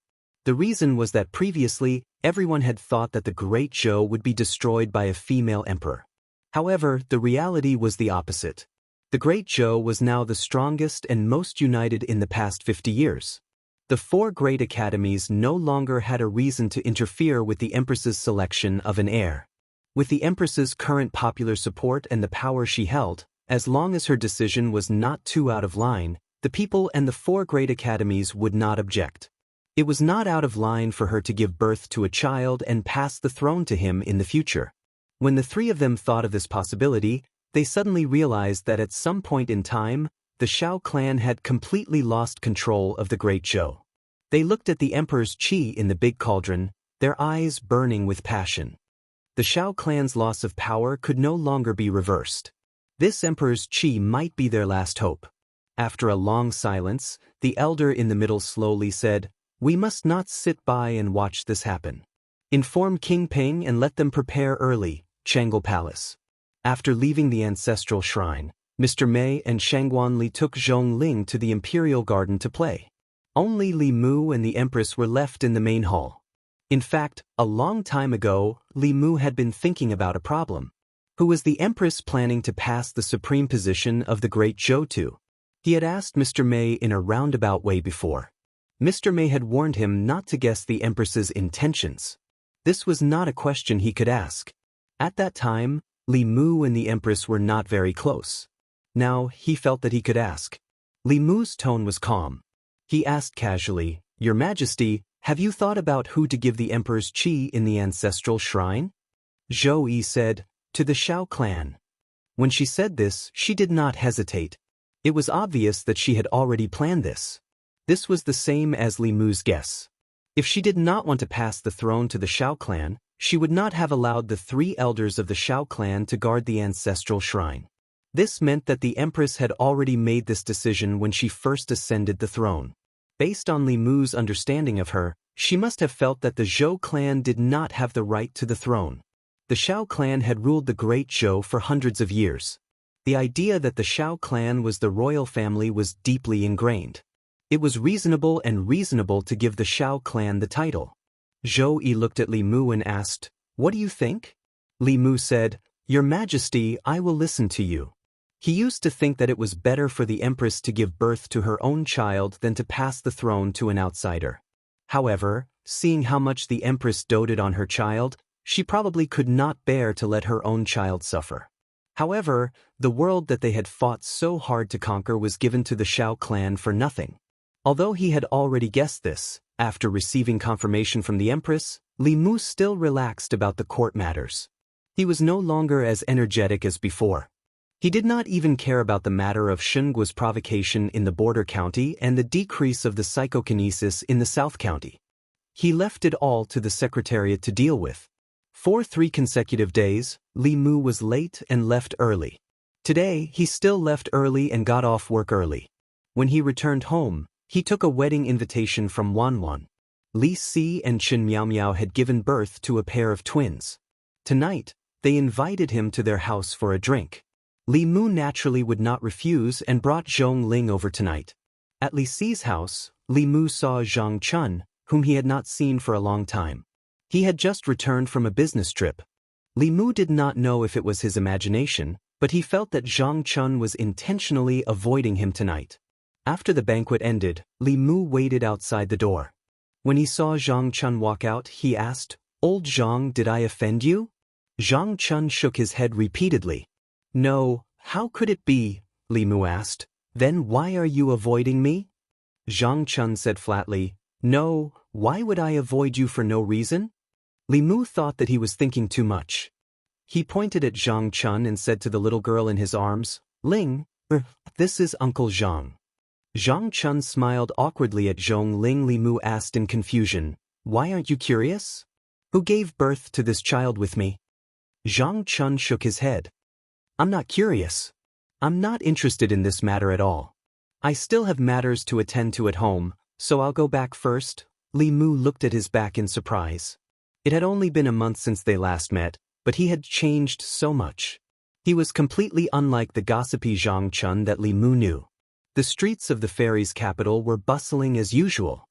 The reason was that previously, everyone had thought that the Great Zhou would be destroyed by a female emperor. However, the reality was the opposite. The Great Zhou was now the strongest and most united in the past 50 years. The 4 great academies no longer had a reason to interfere with the empress's selection of an heir. With the empress's current popular support and the power she held, as long as her decision was not too out of line, the people and the 4 great academies would not object. It was not out of line for her to give birth to a child and pass the throne to him in the future. When the 3 of them thought of this possibility, they suddenly realized that at some point in time, the Xiao clan had completely lost control of the Great Zhou. They looked at the emperor's qi in the big cauldron, their eyes burning with passion. The Xiao clan's loss of power could no longer be reversed. This emperor's qi might be their last hope. After a long silence, the elder in the middle slowly said, "We must not sit by and watch this happen. Inform King Ping and let them prepare early, Chang'an Palace." After leaving the ancestral shrine, Mr. Mei and Shangguan Li took Zhong Ling to the imperial garden to play. Only Li Mu and the empress were left in the main hall. In fact, a long time ago, Li Mu had been thinking about a problem. Who was the empress planning to pass the supreme position of the Great Zhou to? He had asked Mr. Mei in a roundabout way before. Mr. Mei had warned him not to guess the empress's intentions. This was not a question he could ask. At that time, Li Mu and the empress were not very close. Now, he felt that he could ask. Li Mu's tone was calm. He asked casually, "Your Majesty, have you thought about who to give the emperor's qi in the ancestral shrine?" Zhou Yi said, "To the Xiao clan." When she said this, she did not hesitate. It was obvious that she had already planned this. This was the same as Li Mu's guess. If she did not want to pass the throne to the Xiao clan, she would not have allowed the 3 elders of the Xiao clan to guard the ancestral shrine. This meant that the empress had already made this decision when she first ascended the throne. Based on Li Mu's understanding of her, she must have felt that the Zhou clan did not have the right to the throne. The Xiao clan had ruled the Great Zhou for hundreds of years. The idea that the Xiao clan was the royal family was deeply ingrained. It was reasonable to give the Xiao clan the title. Zhou Yi looked at Li Mu and asked, "What do you think?" Li Mu said, "Your Majesty, I will listen to you." He used to think that it was better for the empress to give birth to her own child than to pass the throne to an outsider. However, seeing how much the empress doted on her child, she probably could not bear to let her own child suffer. However, the world that they had fought so hard to conquer was given to the Xiao clan for nothing. Although he had already guessed this, after receiving confirmation from the empress, Li Mu still relaxed about the court matters. He was no longer as energetic as before. He did not even care about the matter of Shunguo's provocation in the border county and the decrease of the psychokinesis in the south county. He left it all to the secretariat to deal with. For 3 consecutive days, Li Mu was late and left early. Today, he still left early and got off work early. When he returned home, he took a wedding invitation from Wanwan. Li Si and Chen Miaomiao had given birth to a pair of twins. Tonight, they invited him to their house for a drink. Li Mu naturally would not refuse and brought Zhong Ling over tonight. At Li Si's house, Li Mu saw Zhang Chun, whom he had not seen for a long time. He had just returned from a business trip. Li Mu did not know if it was his imagination, but he felt that Zhang Chun was intentionally avoiding him tonight. After the banquet ended, Li Mu waited outside the door. When he saw Zhang Chun walk out, he asked, "Old Zhang, did I offend you?" Zhang Chun shook his head repeatedly. "No, how could it be?" Li Mu asked. "Then why are you avoiding me?" Zhang Chun said flatly, "No, why would I avoid you for no reason?" Li Mu thought that he was thinking too much. He pointed at Zhang Chun and said to the little girl in his arms, "Ling, this is Uncle Zhang." Zhang Chun smiled awkwardly at Zhong Ling. Li Mu asked in confusion, "Why aren't you curious? Who gave birth to this child with me?" Zhang Chun shook his head. "I'm not curious. I'm not interested in this matter at all. I still have matters to attend to at home, so I'll go back first." Li Mu looked at his back in surprise. It had only been a month since they last met, but he had changed so much. He was completely unlike the gossipy Zhang Chun that Li Mu knew. The streets of the fairies' capital were bustling as usual.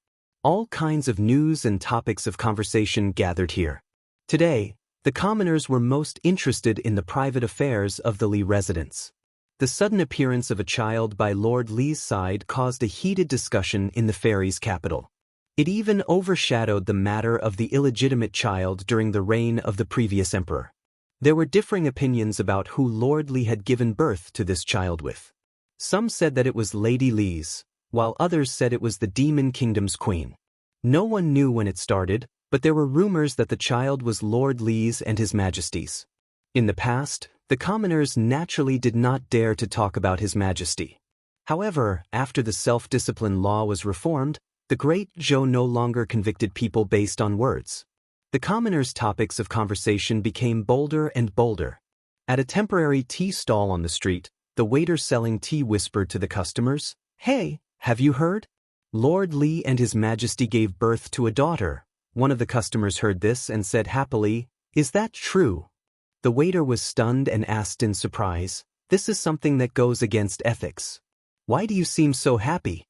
All kinds of news and topics of conversation gathered here. Today, the commoners were most interested in the private affairs of the Li residents. The sudden appearance of a child by Lord Li's side caused a heated discussion in the fairies' capital. It even overshadowed the matter of the illegitimate child during the reign of the previous emperor. There were differing opinions about who Lord Li had given birth to this child with. Some said that it was Lady Li's, while others said it was the Demon Kingdom's queen. No one knew when it started, but there were rumors that the child was Lord Li's and His Majesty's. In the past, The commoners naturally did not dare to talk about His Majesty. However, after the self-discipline law was reformed, the great Zhou no longer convicted people based on words. The commoners' topics of conversation became bolder and bolder. At a temporary tea stall on the street, the waiter selling tea whispered to the customers, "Hey, have you heard? Lord Li and His Majesty gave birth to a daughter." One of the customers heard this and said happily, "Is that true?" The waiter was stunned and asked in surprise, "This is something that goes against ethics. Why do you seem so happy?"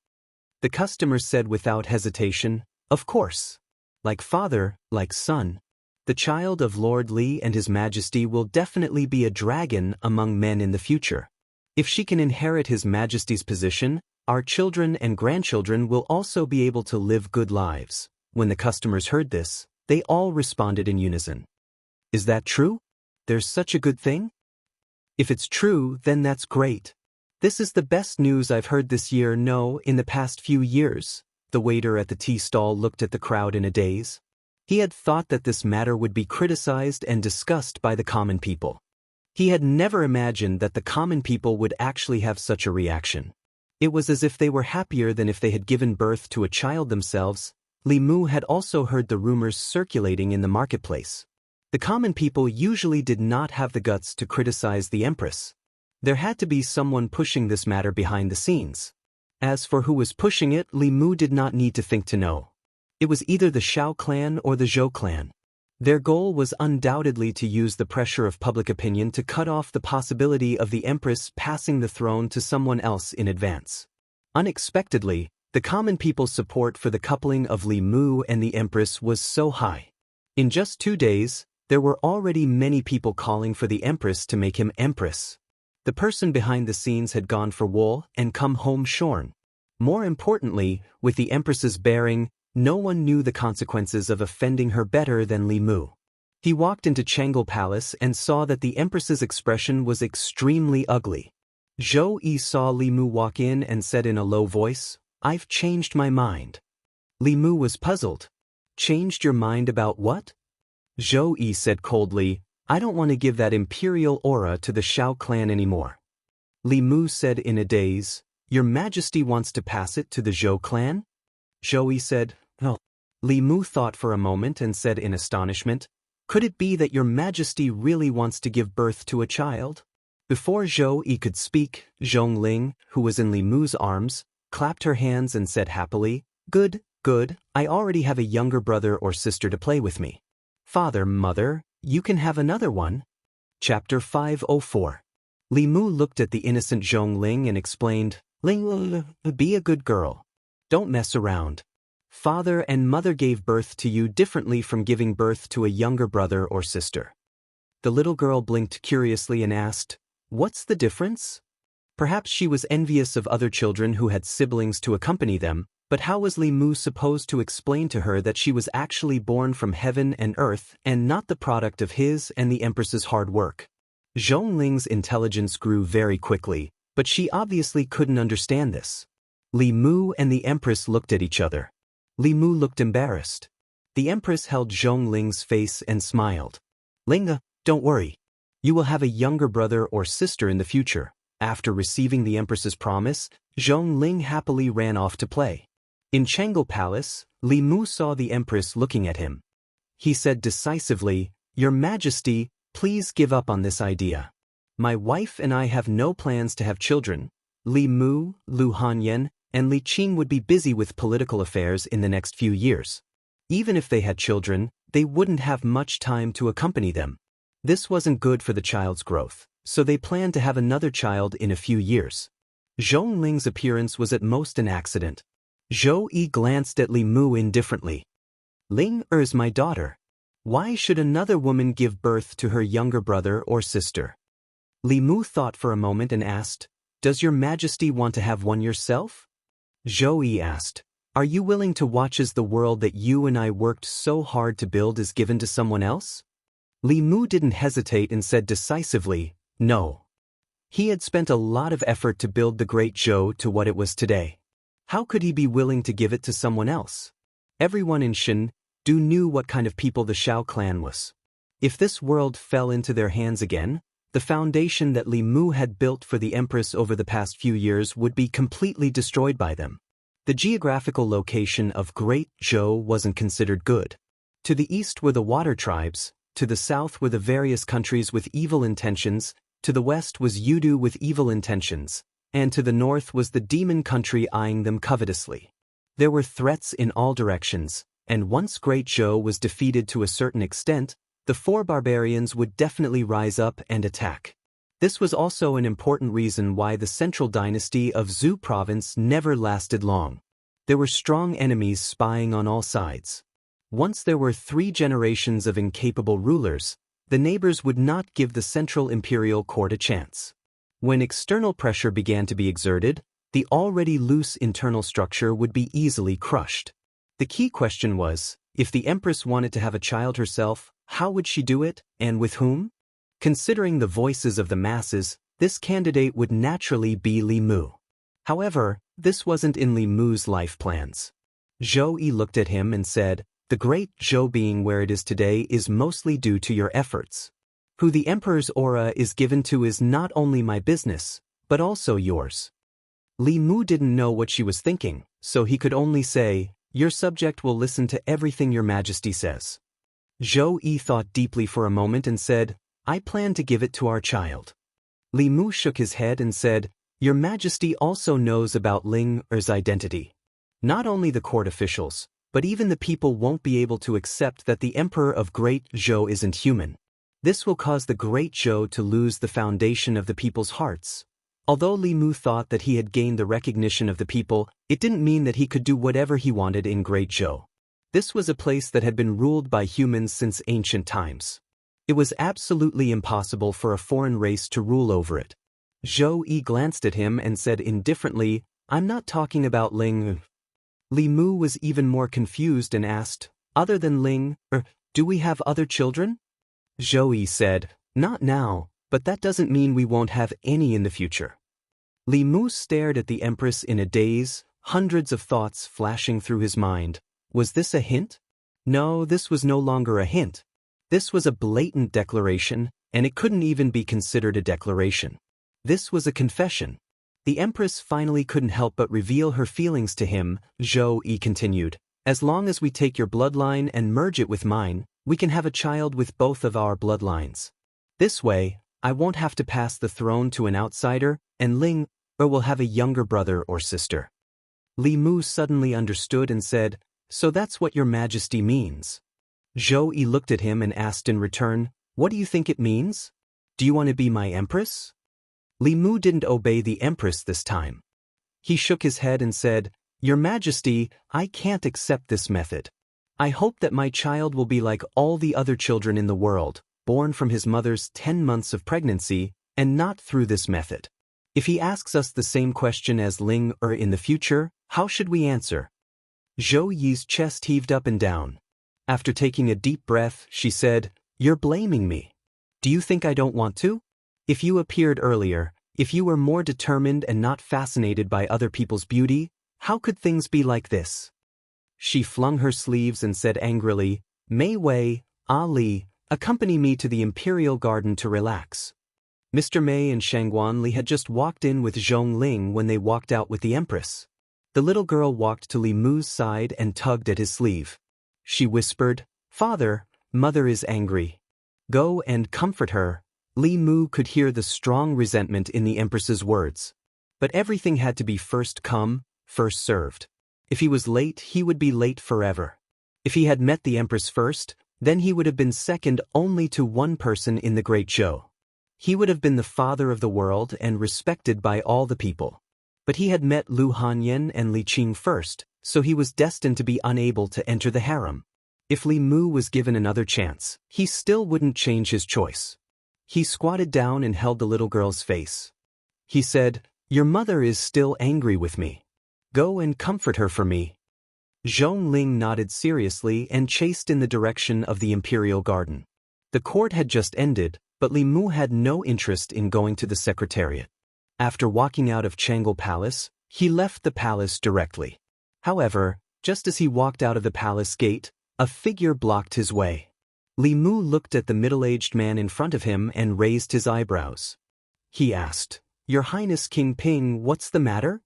The customer said without hesitation, "Of course. Like father, like son. The child of Lord Li and His Majesty will definitely be a dragon among men in the future. If she can inherit His Majesty's position, our children and grandchildren will also be able to live good lives." When the customers heard this, they all responded in unison. "Is that true? There's such a good thing? If it's true, then that's great. This is the best news I've heard this year, no, in the past few years." The waiter at the tea stall looked at the crowd in a daze. He had thought that this matter would be criticized and discussed by the common people. He had never imagined that the common people would actually have such a reaction. It was as if they were happier than if they had given birth to a child themselves. Li Mu had also heard the rumors circulating in the marketplace. The common people usually did not have the guts to criticize the empress. There had to be someone pushing this matter behind the scenes. As for who was pushing it, Li Mu did not need to think to know. It was either the Xiao clan or the Zhou clan. Their goal was undoubtedly to use the pressure of public opinion to cut off the possibility of the empress passing the throne to someone else in advance. Unexpectedly, the common people's support for the coupling of Li Mu and the empress was so high. In just 2 days, there were already many people calling for the empress to make him empress. The person behind the scenes had gone for wool and come home shorn. More importantly, with the empress's bearing, no one knew the consequences of offending her better than Li Mu. He walked into Chang'e Palace and saw that the empress's expression was extremely ugly. Zhou Yi saw Li Mu walk in and said in a low voice, "I've changed my mind." Li Mu was puzzled. "Changed your mind about what?" Zhou Yi said coldly, "I don't want to give that imperial aura to the Xiao clan anymore." Li Mu said in a daze, "Your Majesty wants to pass it to the Zhou clan?" Zhou Yi said, "Oh." Li Mu thought for a moment and said in astonishment, "Could it be that Your Majesty really wants to give birth to a child?" Before Zhou Yi could speak, Zhongling, who was in Li Mu's arms, clapped her hands and said happily, "Good, good, I already have a younger brother or sister to play with me. Father, mother, you can have another one." Chapter 504. Li Mu looked at the innocent Zhongling and explained, "Ling, be a good girl. Don't mess around. Father and mother gave birth to you differently from giving birth to a younger brother or sister." The little girl blinked curiously and asked, "What's the difference?" Perhaps she was envious of other children who had siblings to accompany them, but how was Li Mu supposed to explain to her that she was actually born from heaven and earth and not the product of his and the empress's hard work? Zhongling's intelligence grew very quickly, but she obviously couldn't understand this. Li Mu and the empress looked at each other. Li Mu looked embarrassed. The empress held Zhongling's face and smiled. "Linga, don't worry. You will have a younger brother or sister in the future." After receiving the empress's promise, Zhongling happily ran off to play. In Chang'e Palace, Li Mu saw the empress looking at him. He said decisively, "Your Majesty, please give up on this idea. My wife and I have no plans to have children. Li Mu, Lu Hanyan, and Li Qing would be busy with political affairs in the next few years. Even if they had children, they wouldn't have much time to accompany them. This wasn't good for the child's growth, so they planned to have another child in a few years." Zhongling's appearance was at most an accident. Zhou Yi glanced at Li Mu indifferently. "Ling is my daughter. Why should another woman give birth to her younger brother or sister?" Li Mu thought for a moment and asked, "Does Your Majesty want to have one yourself?" Zhou Yi asked, "Are you willing to watch as the world that you and I worked so hard to build is given to someone else?" Li Mu didn't hesitate and said decisively, "No." He had spent a lot of effort to build the Great Zhou to what it was today. How could he be willing to give it to someone else? Everyone in Shendu knew what kind of people the Xiao clan was. If this world fell into their hands again, the foundation that Li Mu had built for the empress over the past few years would be completely destroyed by them. The geographical location of Great Zhou wasn't considered good. To the east were the water tribes, to the south were the various countries with evil intentions, to the west was Yudu with evil intentions, and to the north was the demon country eyeing them covetously. There were threats in all directions, and once Great Zhou was defeated to a certain extent, the four barbarians would definitely rise up and attack. This was also an important reason why the central dynasty of Zhou province never lasted long. There were strong enemies spying on all sides. Once there were 3 generations of incapable rulers, the neighbors would not give the central imperial court a chance. When external pressure began to be exerted, the already loose internal structure would be easily crushed. The key question was, if the empress wanted to have a child herself, how would she do it, and with whom? Considering the voices of the masses, this candidate would naturally be Li Mu. However, this wasn't in Li Mu's life plans. Zhou Yi looked at him and said, "The Great Zhou being where it is today is mostly due to your efforts. Who the emperor's aura is given to is not only my business, but also yours." Li Mu didn't know what she was thinking, so he could only say, "Your subject will listen to everything your majesty says." Zhou Yi thought deeply for a moment and said, "I plan to give it to our child." Li Mu shook his head and said, "Your majesty also knows about Ling Er's identity. Not only the court officials, but even the people won't be able to accept that the emperor of Great Zhou isn't human. This will cause the Great Zhou to lose the foundation of the people's hearts." Although Li Mu thought that he had gained the recognition of the people, it didn't mean that he could do whatever he wanted in Great Zhou. This was a place that had been ruled by humans since ancient times. It was absolutely impossible for a foreign race to rule over it. Zhou Yi glanced at him and said indifferently, "I'm not talking about Ling." Li Mu was even more confused and asked, "Other than Ling, do we have other children?" Zhou Yi said, "Not now, but that doesn't mean we won't have any in the future." Li Mu stared at the empress in a daze, hundreds of thoughts flashing through his mind. Was this a hint? No, this was no longer a hint. This was a blatant declaration, and it couldn't even be considered a declaration. This was a confession. The empress finally couldn't help but reveal her feelings to him. Zhou Yi continued, "As long as we take your bloodline and merge it with mine, we can have a child with both of our bloodlines. This way, I won't have to pass the throne to an outsider, and Ling will have a younger brother or sister." Li Mu suddenly understood and said, "So that's what your majesty means." Zhou Yi looked at him and asked in return, "What do you think it means? Do you want to be my empress?" Li Mu didn't obey the empress this time. He shook his head and said, "Your majesty, I can't accept this method. I hope that my child will be like all the other children in the world, born from his mother's 10 months of pregnancy, and not through this method. If he asks us the same question as Ling in the future, how should we answer?" Zhou Yi's chest heaved up and down. After taking a deep breath, she said, "You're blaming me. Do you think I don't want to? If you appeared earlier, if you were more determined and not fascinated by other people's beauty, how could things be like this?" She flung her sleeves and said angrily, "Mei Wei, Ali, accompany me to the imperial garden to relax." Mr. Mei and Shangguan Li had just walked in with Zhong Ling when they walked out with the empress. The little girl walked to Li Mu's side and tugged at his sleeve. She whispered, "Father, mother is angry. Go and comfort her." Li Mu could hear the strong resentment in the empress's words. But everything had to be first come, first served. If he was late, he would be late forever. If he had met the empress first, then he would have been second only to one person in the Great Zhou. He would have been the father of the world and respected by all the people. But he had met Lu Hanyan and Li Qing first, so he was destined to be unable to enter the harem. If Li Mu was given another chance, he still wouldn't change his choice. He squatted down and held the little girl's face. He said, "Your mother is still angry with me. Go and comfort her for me." Zhong Ling nodded seriously and chased in the direction of the imperial garden. The court had just ended, but Li Mu had no interest in going to the secretariat. After walking out of Chang'e Palace, he left the palace directly. However, just as he walked out of the palace gate, a figure blocked his way. Li Mu looked at the middle-aged man in front of him and raised his eyebrows. He asked, "Your Highness King Ping, what's the matter?"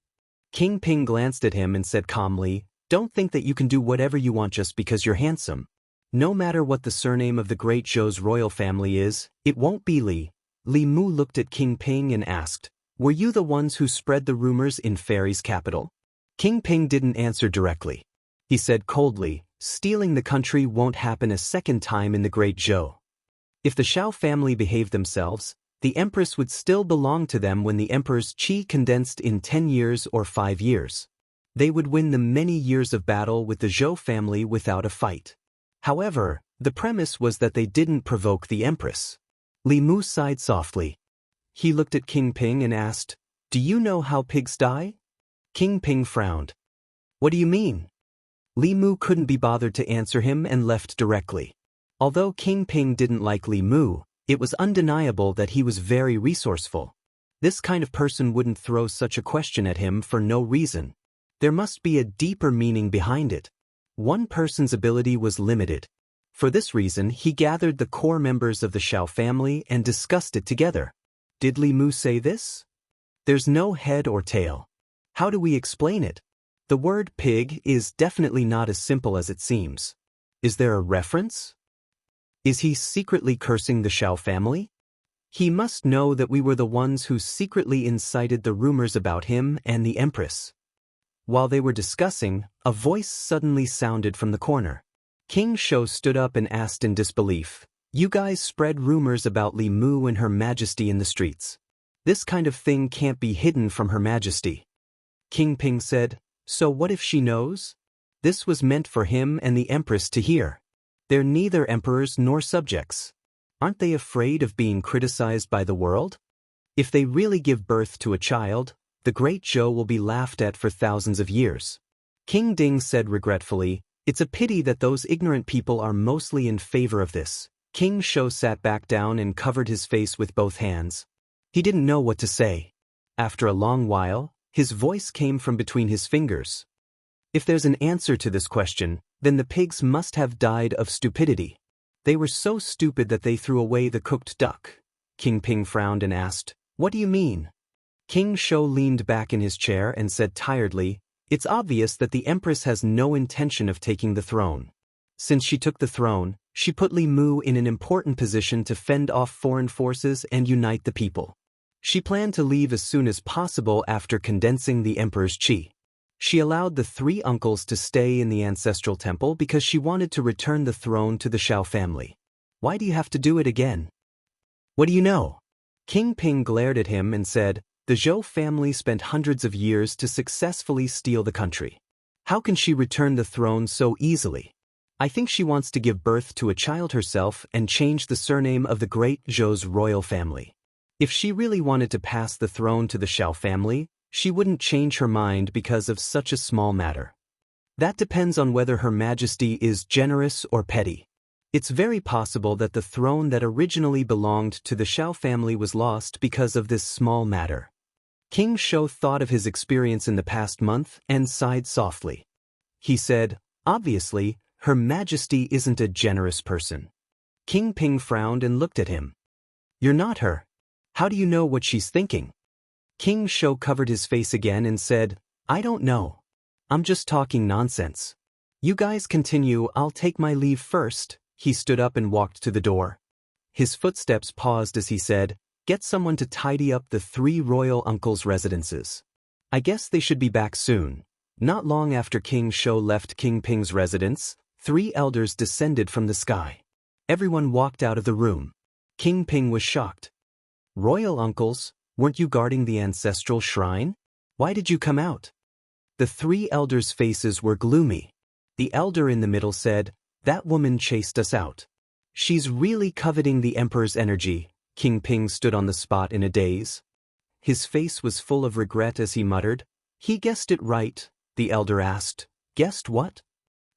King Ping glanced at him and said calmly, "Don't think that you can do whatever you want just because you're handsome. No matter what the surname of the great Zhou's royal family is, it won't be Li." Li Mu looked at King Ping and asked, "Were you the ones who spread the rumors in Fairy's capital?" King Ping didn't answer directly. He said coldly, "Stealing the country won't happen a second time in the great Zhou. If the Xiao family behaved themselves, the empress would still belong to them when the emperor's qi condensed in 10 years or 5 years. They would win the many years of battle with the Zhou family without a fight. However, the premise was that they didn't provoke the empress." Li Mu sighed softly. He looked at King Ping and asked, "Do you know how pigs die?" King Ping frowned. "What do you mean?" Li Mu couldn't be bothered to answer him and left directly. Although King Ping didn't like Li Mu, it was undeniable that he was very resourceful. This kind of person wouldn't throw such a question at him for no reason. There must be a deeper meaning behind it. One person's ability was limited. For this reason, he gathered the core members of the Xiao family and discussed it together. Did Li Mu say this? There's no head or tail. How do we explain it? The word pig is definitely not as simple as it seems. Is there a reference? Is he secretly cursing the Xiao family? He must know that we were the ones who secretly incited the rumors about him and the empress. While they were discussing, a voice suddenly sounded from the corner. King Shou stood up and asked in disbelief, "You guys spread rumors about Li Mu and Her Majesty in the streets. This kind of thing can't be hidden from Her Majesty." King Ping said, "So what if she knows?" This was meant for him and the empress to hear. They're neither emperors nor subjects. Aren't they afraid of being criticized by the world? If they really give birth to a child, the great Zhou will be laughed at for thousands of years. King Ding said regretfully, "It's a pity that those ignorant people are mostly in favor of this." King Shou sat back down and covered his face with both hands. He didn't know what to say. After a long while, his voice came from between his fingers. "If there's an answer to this question, then the pigs must have died of stupidity. They were so stupid that they threw away the cooked duck." King Ping frowned and asked, "What do you mean?" King Shou leaned back in his chair and said tiredly, "It's obvious that the empress has no intention of taking the throne. Since she took the throne, she put Li Mu in an important position to fend off foreign forces and unite the people. She planned to leave as soon as possible after condensing the emperor's qi. She allowed the 3 uncles to stay in the ancestral temple because she wanted to return the throne to the Xiao family. Why do you have to do it again? What do you know?" King Ping glared at him and said, "The Zhou family spent hundreds of years to successfully steal the country. How can she return the throne so easily? I think she wants to give birth to a child herself and change the surname of the great Zhou's royal family. If she really wanted to pass the throne to the Xiao family, she wouldn't change her mind because of such a small matter. That depends on whether Her Majesty is generous or petty. It's very possible that the throne that originally belonged to the Xiao family was lost because of this small matter." King Shou thought of his experience in the past month and sighed softly. He said, "Obviously, Her Majesty isn't a generous person." King Ping frowned and looked at him. "You're not her. How do you know what she's thinking?" King Shou covered his face again and said, "I don't know. I'm just talking nonsense. You guys continue, I'll take my leave first." He stood up and walked to the door. His footsteps paused as he said, "Get someone to tidy up the 3 royal uncles' residences. I guess they should be back soon." Not long after King Shou left King Ping's residence, 3 elders descended from the sky. Everyone walked out of the room. King Ping was shocked. "Royal uncles, weren't you guarding the ancestral shrine? Why did you come out?" The 3 elders' faces were gloomy. The elder in the middle said, "That woman chased us out. She's really coveting the emperor's energy." King Ping stood on the spot in a daze. His face was full of regret as he muttered, "He guessed it right." The elder asked, "Guessed what?"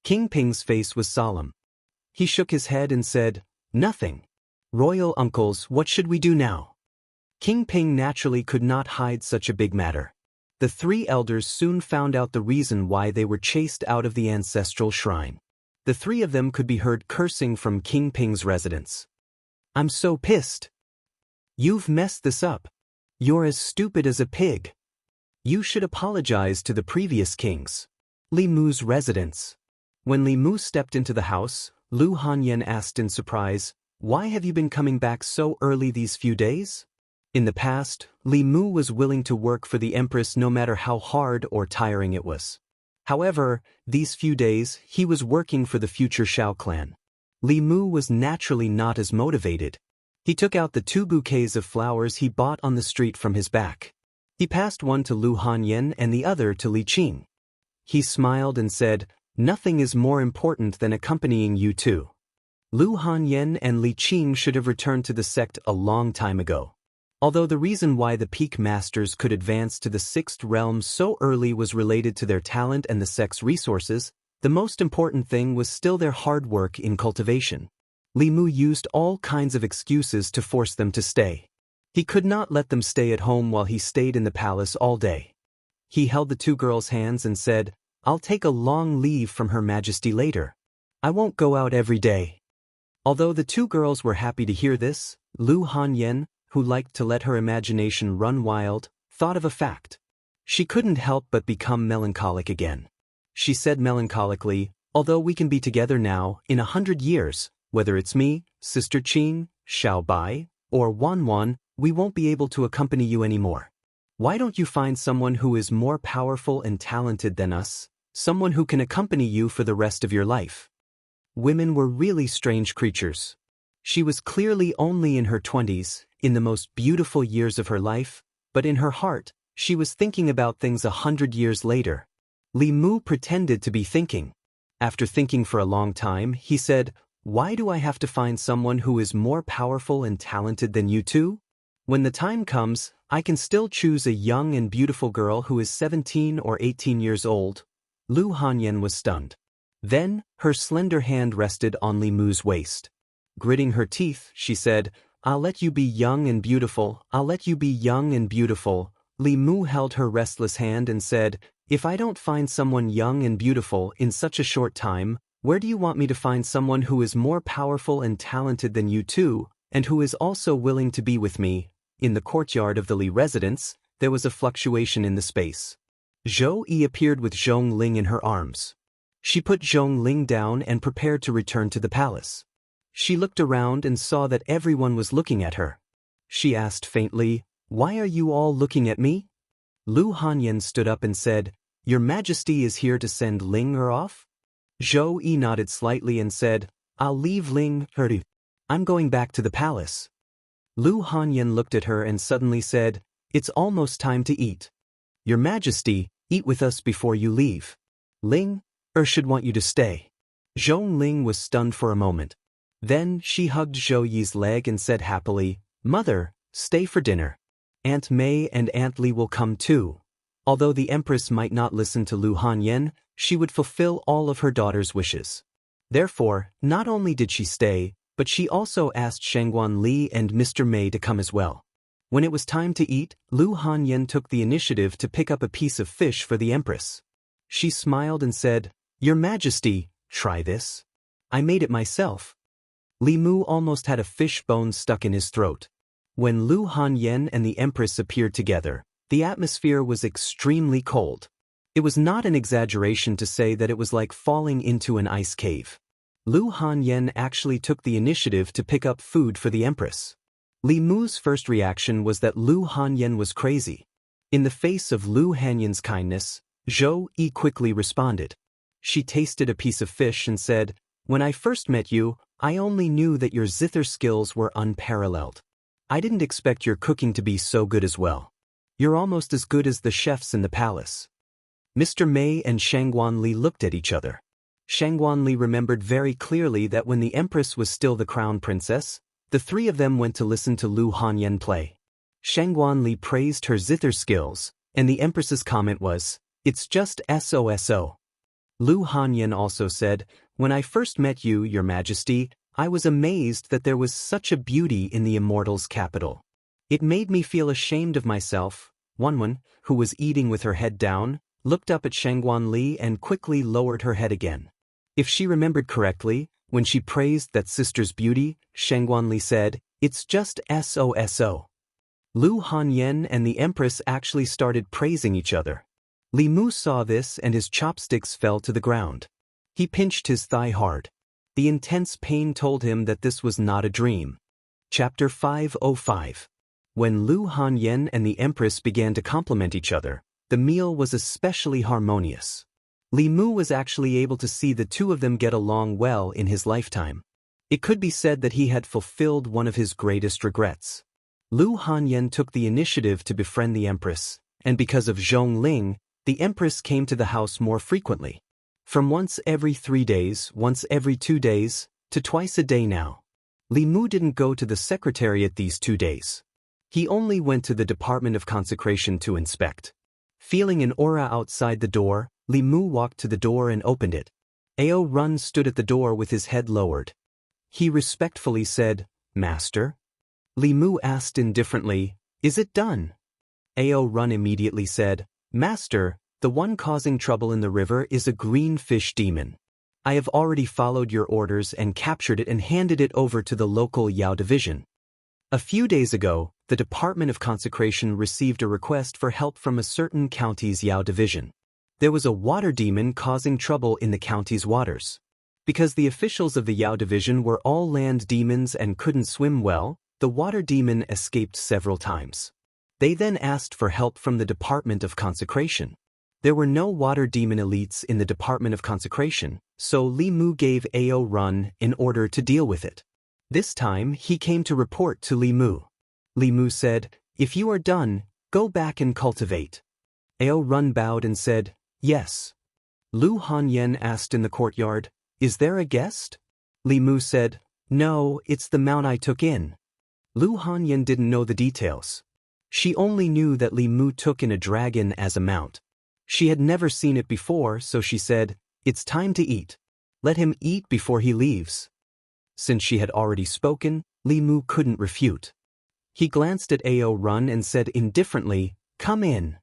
King Ping's face was solemn. He shook his head and said, "Nothing. Royal uncles, what should we do now?" King Ping naturally could not hide such a big matter. The 3 elders soon found out the reason why they were chased out of the ancestral shrine. The three of them could be heard cursing from King Ping's residence. "I'm so pissed. You've messed this up. You're as stupid as a pig. You should apologize to the previous kings." Li Mu's residence. When Li Mu stepped into the house, Lu Hanyan asked in surprise, "Why have you been coming back so early these few days?" In the past, Li Mu was willing to work for the Empress no matter how hard or tiring it was. However, these few days, he was working for the future Shao clan. Li Mu was naturally not as motivated. He took out the 2 bouquets of flowers he bought on the street from his back. He passed one to Lu Hanyan and the other to Li Qing. He smiled and said, "Nothing is more important than accompanying you too." Lu Hanyan and Li Qing should have returned to the sect a long time ago. Although the reason why the peak masters could advance to the 6th realm so early was related to their talent and the sect's resources, the most important thing was still their hard work in cultivation. Li Mu used all kinds of excuses to force them to stay. He could not let them stay at home while he stayed in the palace all day. He held the 2 girls' hands and said, "I'll take a long leave from Her Majesty later. I won't go out every day." Although the 2 girls were happy to hear this, Lu Hanyan, who liked to let her imagination run wild, thought of a fact. She couldn't help but become melancholic again. She said melancholically, "Although we can be together now, in 100 years, whether it's me, Sister Qing, Xiao Bai, or Wan Wan, we won't be able to accompany you anymore. Why don't you find someone who is more powerful and talented than us, someone who can accompany you for the rest of your life?" Women were really strange creatures. She was clearly only in her 20s, in the most beautiful years of her life, but in her heart, she was thinking about things 100 years later. Li Mu pretended to be thinking. After thinking for a long time, he said, "Why do I have to find someone who is more powerful and talented than you two? When the time comes, I can still choose a young and beautiful girl who is 17 or 18 years old." Lu Hanyan was stunned. Then, her slender hand rested on Li Mu's waist. Gritting her teeth, she said, "I'll let you be young and beautiful, I'll let you be young and beautiful." Li Mu held her restless hand and said, "If I don't find someone young and beautiful in such a short time, where do you want me to find someone who is more powerful and talented than you two, and who is also willing to be with me?" In the courtyard of the Li residence, there was a fluctuation in the space. Zhou Yi appeared with Zhong Ling in her arms. She put Zhong Ling down and prepared to return to the palace. She looked around and saw that everyone was looking at her. She asked faintly, "Why are you all looking at me?" Lu Hanyan stood up and said, "Your Majesty is here to send Ling Er off?" Zhou Yi nodded slightly and said, "I'll leave Ling Er. I'm going back to the palace." Lu Hanyan looked at her and suddenly said, "It's almost time to eat. Your Majesty, eat with us before you leave. Ling Er should want you to stay." Zhong Ling was stunned for a moment. Then she hugged Zhou Yi's leg and said happily, "Mother, stay for dinner. Aunt Mei and Aunt Li will come too." Although the Empress might not listen to Lu Hanyan, she would fulfill all of her daughter's wishes. Therefore, not only did she stay, but she also asked Shangguan Li and Mr. Mei to come as well. When it was time to eat, Lu Hanyan took the initiative to pick up a piece of fish for the Empress. She smiled and said, "Your Majesty, try this. I made it myself." Li Mu almost had a fish bone stuck in his throat. When Lu Hanyan and the Empress appeared together, the atmosphere was extremely cold. It was not an exaggeration to say that it was like falling into an ice cave. Lu Hanyan actually took the initiative to pick up food for the Empress. Li Mu's first reaction was that Lu Hanyan was crazy. In the face of Lu Hanyan's kindness, Zhou Yi quickly responded. She tasted a piece of fish and said, "When I first met you, I only knew that your zither skills were unparalleled. I didn't expect your cooking to be so good as well. You're almost as good as the chefs in the palace." Mr. Mei and Shangguan Li looked at each other. Shangguan Li remembered very clearly that when the Empress was still the crown princess, the three of them went to listen to Lu Hanyan play. Shangguan Li praised her zither skills, and the Empress's comment was, "It's just SOSO." Lu Hanyan also said, "When I first met you, Your Majesty, I was amazed that there was such a beauty in the Immortal's capital. It made me feel ashamed of myself." Wanwan, who was eating with her head down, looked up at Shangguan Li and quickly lowered her head again. If she remembered correctly, when she praised that sister's beauty, Shengguanli said, "It's just so. Lu Hanyan and the Empress actually started praising each other. Li Mu saw this and his chopsticks fell to the ground. He pinched his thigh hard. The intense pain told him that this was not a dream. Chapter 505. When Lu Hanyan and the Empress began to compliment each other, the meal was especially harmonious. Li Mu was actually able to see the two of them get along well in his lifetime. It could be said that he had fulfilled one of his greatest regrets. Lu Hanyan took the initiative to befriend the Empress, and because of Zhong Ling, the Empress came to the house more frequently. From once every 3 days, once every 2 days, to twice a day now. Li Mu didn't go to the secretariat these 2 days. He only went to the Department of Consecration to inspect. Feeling an aura outside the door, Li Mu walked to the door and opened it. Ao Run stood at the door with his head lowered. He respectfully said, "Master?" Li Mu asked indifferently, "Is it done?" Ao Run immediately said, "Master, the one causing trouble in the river is a green fish demon. I have already followed your orders and captured it and handed it over to the local Yao division." A few days ago, the Department of Consecration received a request for help from a certain county's Yao division. There was a water demon causing trouble in the county's waters. Because the officials of the Yao division were all land demons and couldn't swim well, the water demon escaped several times. They then asked for help from the Department of Consecration. There were no water demon elites in the Department of Consecration, so Li Mu gave Ao Run in order to deal with it. This time, he came to report to Li Mu. Li Mu said, "If you are done, go back and cultivate." Ao Run bowed and said, "Yes." Lu Hanyan asked in the courtyard, "Is there a guest?" Li Mu said, "No, it's the mount I took in." Lu Hanyan didn't know the details. She only knew that Li Mu took in a dragon as a mount. She had never seen it before, so she said, "It's time to eat. Let him eat before he leaves." Since she had already spoken, Li Mu couldn't refute. He glanced at Ao Run and said indifferently, "Come in."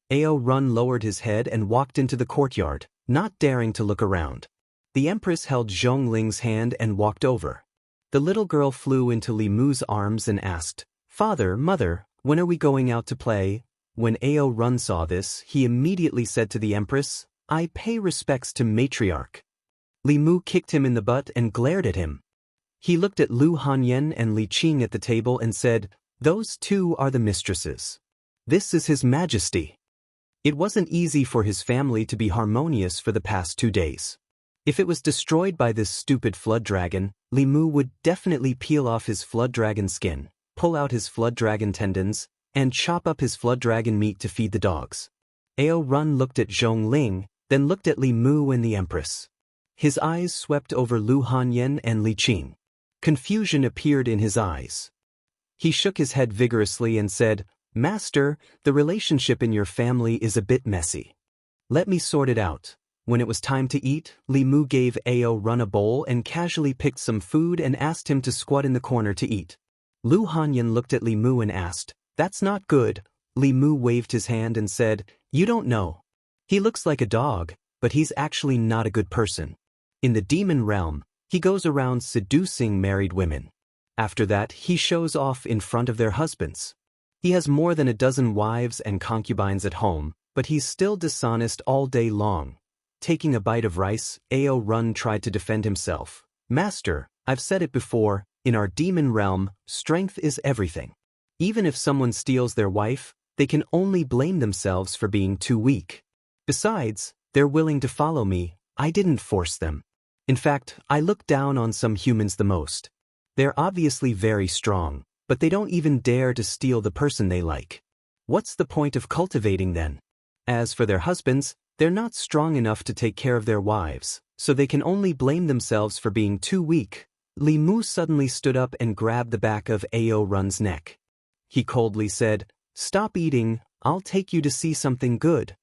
Ao Run lowered his head and walked into the courtyard, not daring to look around. The Empress held Zhong Ling's hand and walked over. The little girl flew into Li Mu's arms and asked, "Father, Mother, when are we going out to play?" When Ao Run saw this, he immediately said to the Empress, "I pay respects to Matriarch." Li Mu kicked him in the butt and glared at him. He looked at Lu Hanyan and Li Qing at the table and said, "Those two are the mistresses. This is His Majesty." It wasn't easy for his family to be harmonious for the past 2 days. If it was destroyed by this stupid flood dragon, Li Mu would definitely peel off his flood dragon skin, pull out his flood dragon tendons, and chop up his flood dragon meat to feed the dogs. Ao Run looked at Zhong Ling, then looked at Li Mu and the Empress. His eyes swept over Lu Hanyan and Li Qing. Confusion appeared in his eyes. He shook his head vigorously and said, "Master, the relationship in your family is a bit messy. Let me sort it out." When it was time to eat, Li Mu gave Ao Run a bowl and casually picked some food and asked him to squat in the corner to eat. Lu Hanyan looked at Li Mu and asked, "That's not good." Li Mu waved his hand and said, "You don't know. He looks like a dog, but he's actually not a good person. In the demon realm, he goes around seducing married women. After that, he shows off in front of their husbands. He has more than a dozen wives and concubines at home, but he's still dishonest all day long." Taking a bite of rice, Ao Run tried to defend himself. "Master, I've said it before, in our demon realm, strength is everything. Even if someone steals their wife, they can only blame themselves for being too weak. Besides, they're willing to follow me. I didn't force them. In fact, I look down on some humans the most. They're obviously very strong, but they don't even dare to steal the person they like. What's the point of cultivating then? As for their husbands, they're not strong enough to take care of their wives, so they can only blame themselves for being too weak." Li Mu suddenly stood up and grabbed the back of Ao Run's neck. He coldly said, "Stop eating, I'll take you to see something good."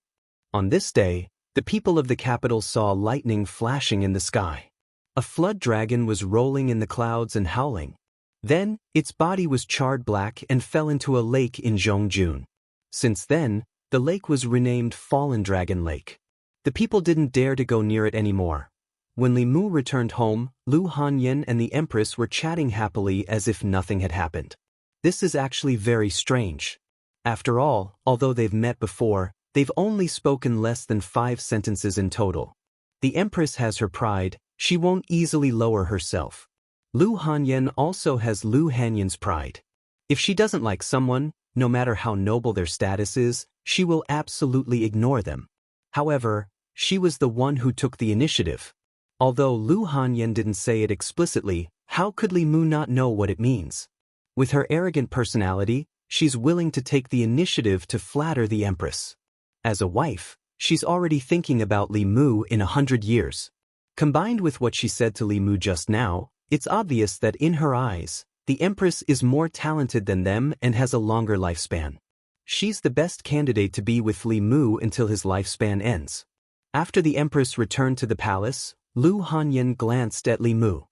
On this day, the people of the capital saw lightning flashing in the sky. A flood dragon was rolling in the clouds and howling. Then, its body was charred black and fell into a lake in Zhongjun. Since then, the lake was renamed Fallen Dragon Lake. The people didn't dare to go near it anymore. When Li Mu returned home, Lu Hanyan and the Empress were chatting happily as if nothing had happened. This is actually very strange. After all, although they've met before, they've only spoken less than 5 sentences in total. The Empress has her pride, she won't easily lower herself. Lu Hanyan also has Lu Hanyan's pride. If she doesn't like someone, no matter how noble their status is, she will absolutely ignore them. However, she was the one who took the initiative. Although Lu Hanyan didn't say it explicitly, how could Li Mu not know what it means? With her arrogant personality, she's willing to take the initiative to flatter the Empress. As a wife, she's already thinking about Li Mu in 100 years. Combined with what she said to Li Mu just now, it's obvious that in her eyes, the Empress is more talented than them and has a longer lifespan. She's the best candidate to be with Li Mu until his lifespan ends. After the Empress returned to the palace, Lu Hanyan glanced at Li Mu.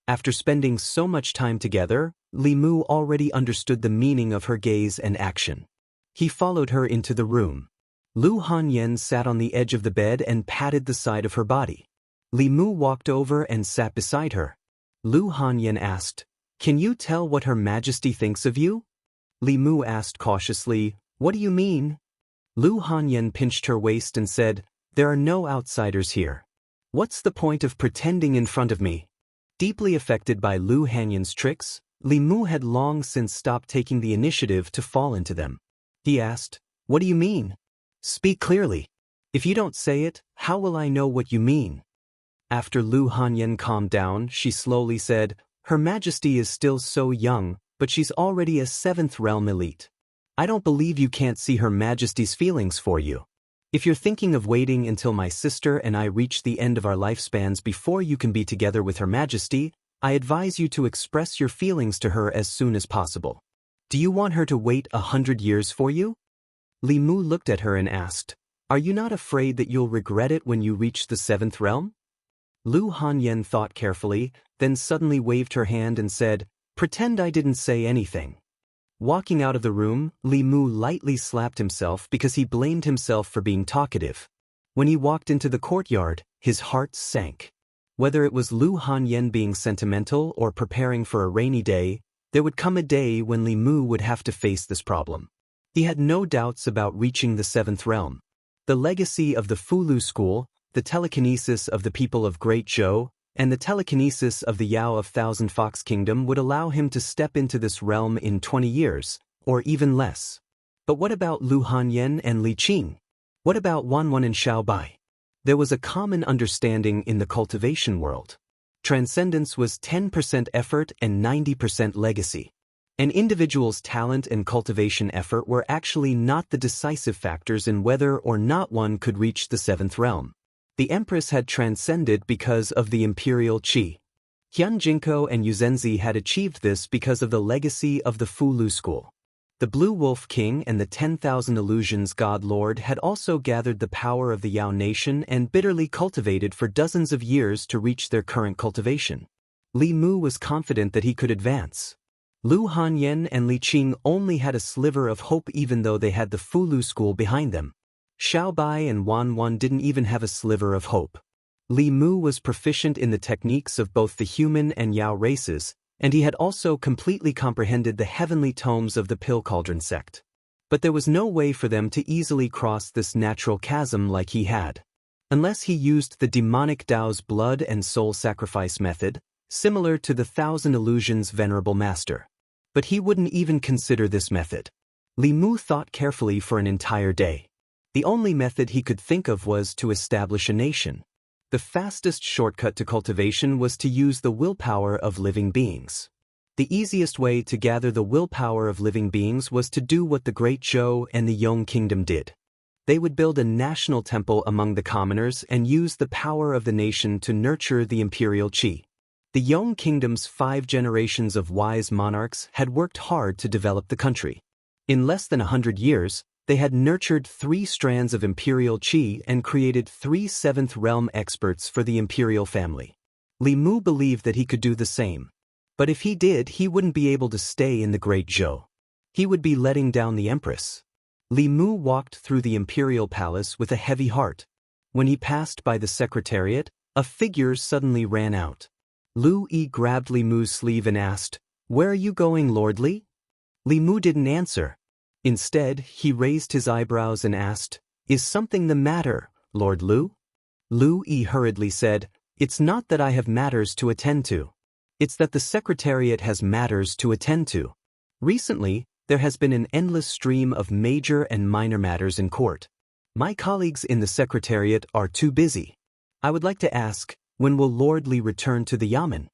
After spending so much time together, Li Mu already understood the meaning of her gaze and action. He followed her into the room. Lu Hanyan sat on the edge of the bed and patted the side of her body. Li Mu walked over and sat beside her. Lu Hanyan asked, "Can you tell what Her Majesty thinks of you?" Li Mu asked cautiously, "What do you mean?" Lu Hanyan pinched her waist and said, "There are no outsiders here. What's the point of pretending in front of me?" Deeply affected by Lu Hanyan's tricks, Li Mu had long since stopped taking the initiative to fall into them. He asked, "What do you mean? Speak clearly. If you don't say it, how will I know what you mean?" After Lu Hanyan calmed down, she slowly said, "Her Majesty is still so young, but she's already a 7th realm elite. I don't believe you can't see Her Majesty's feelings for you. If you're thinking of waiting until my sister and I reach the end of our lifespans before you can be together with Her Majesty, I advise you to express your feelings to her as soon as possible. Do you want her to wait 100 years for you?" Li Mu looked at her and asked, "Are you not afraid that you'll regret it when you reach the 7th realm?" Lu Hanyan thought carefully, then suddenly waved her hand and said, "Pretend I didn't say anything." Walking out of the room, Li Mu lightly slapped himself because he blamed himself for being talkative. When he walked into the courtyard, his heart sank. Whether it was Lu Hanyan being sentimental or preparing for a rainy day, there would come a day when Li Mu would have to face this problem. He had no doubts about reaching the 7th realm. The legacy of the Fulu school, the telekinesis of the people of Great Zhou, and the telekinesis of the Yao of Thousand Fox Kingdom would allow him to step into this realm in 20 years, or even less. But what about Lu Hanyan and Li Qing? What about Wanwan and Xiaobai? There was a common understanding in the cultivation world. Transcendence was 10% effort and 90% legacy. An individual's talent and cultivation effort were actually not the decisive factors in whether or not one could reach the 7th realm. The Empress had transcended because of the imperial qi. Hyun Jinko and Yuzenzi had achieved this because of the legacy of the Fulu school. The Blue Wolf King and the 10,000 Illusions God Lord had also gathered the power of the Yao nation and bitterly cultivated for dozens of years to reach their current cultivation. Li Mu was confident that he could advance. Lu Hanyan and Li Qing only had a sliver of hope even though they had the Fulu school behind them. Xiaobai and Wanwan didn't even have a sliver of hope. Li Mu was proficient in the techniques of both the human and Yao races, and he had also completely comprehended the heavenly tomes of the Pill Cauldron sect. But there was no way for them to easily cross this natural chasm like he had. Unless he used the demonic Dao's blood and soul sacrifice method, similar to the Thousand Illusions' venerable master. But he wouldn't even consider this method. Li Mu thought carefully for an entire day. The only method he could think of was to establish a nation. The fastest shortcut to cultivation was to use the willpower of living beings. The easiest way to gather the willpower of living beings was to do what the Great Zhou and the Yong Kingdom did. They would build a national temple among the commoners and use the power of the nation to nurture the imperial qi. The Yong Kingdom's 5 generations of wise monarchs had worked hard to develop the country. In less than 100 years, they had nurtured 3 strands of imperial qi and created 3 7th realm experts for the imperial family. Li Mu believed that he could do the same. But if he did, he wouldn't be able to stay in the Great Zhou. He would be letting down the Empress. Li Mu walked through the imperial palace with a heavy heart. When he passed by the secretariat, A figure suddenly ran out. Lu Yi grabbed Li Mu's sleeve and asked, "Where are you going, Lord Li?" Li Mu didn't answer. Instead, he raised his eyebrows and asked, "Is something the matter, Lord Lu?" Lu Yi hurriedly said, "It's not that I have matters to attend to. It's that the Secretariat has matters to attend to. Recently, there has been an endless stream of major and minor matters in court. My colleagues in the Secretariat are too busy. I would like to ask, when will Lord Li return to the Yamen?"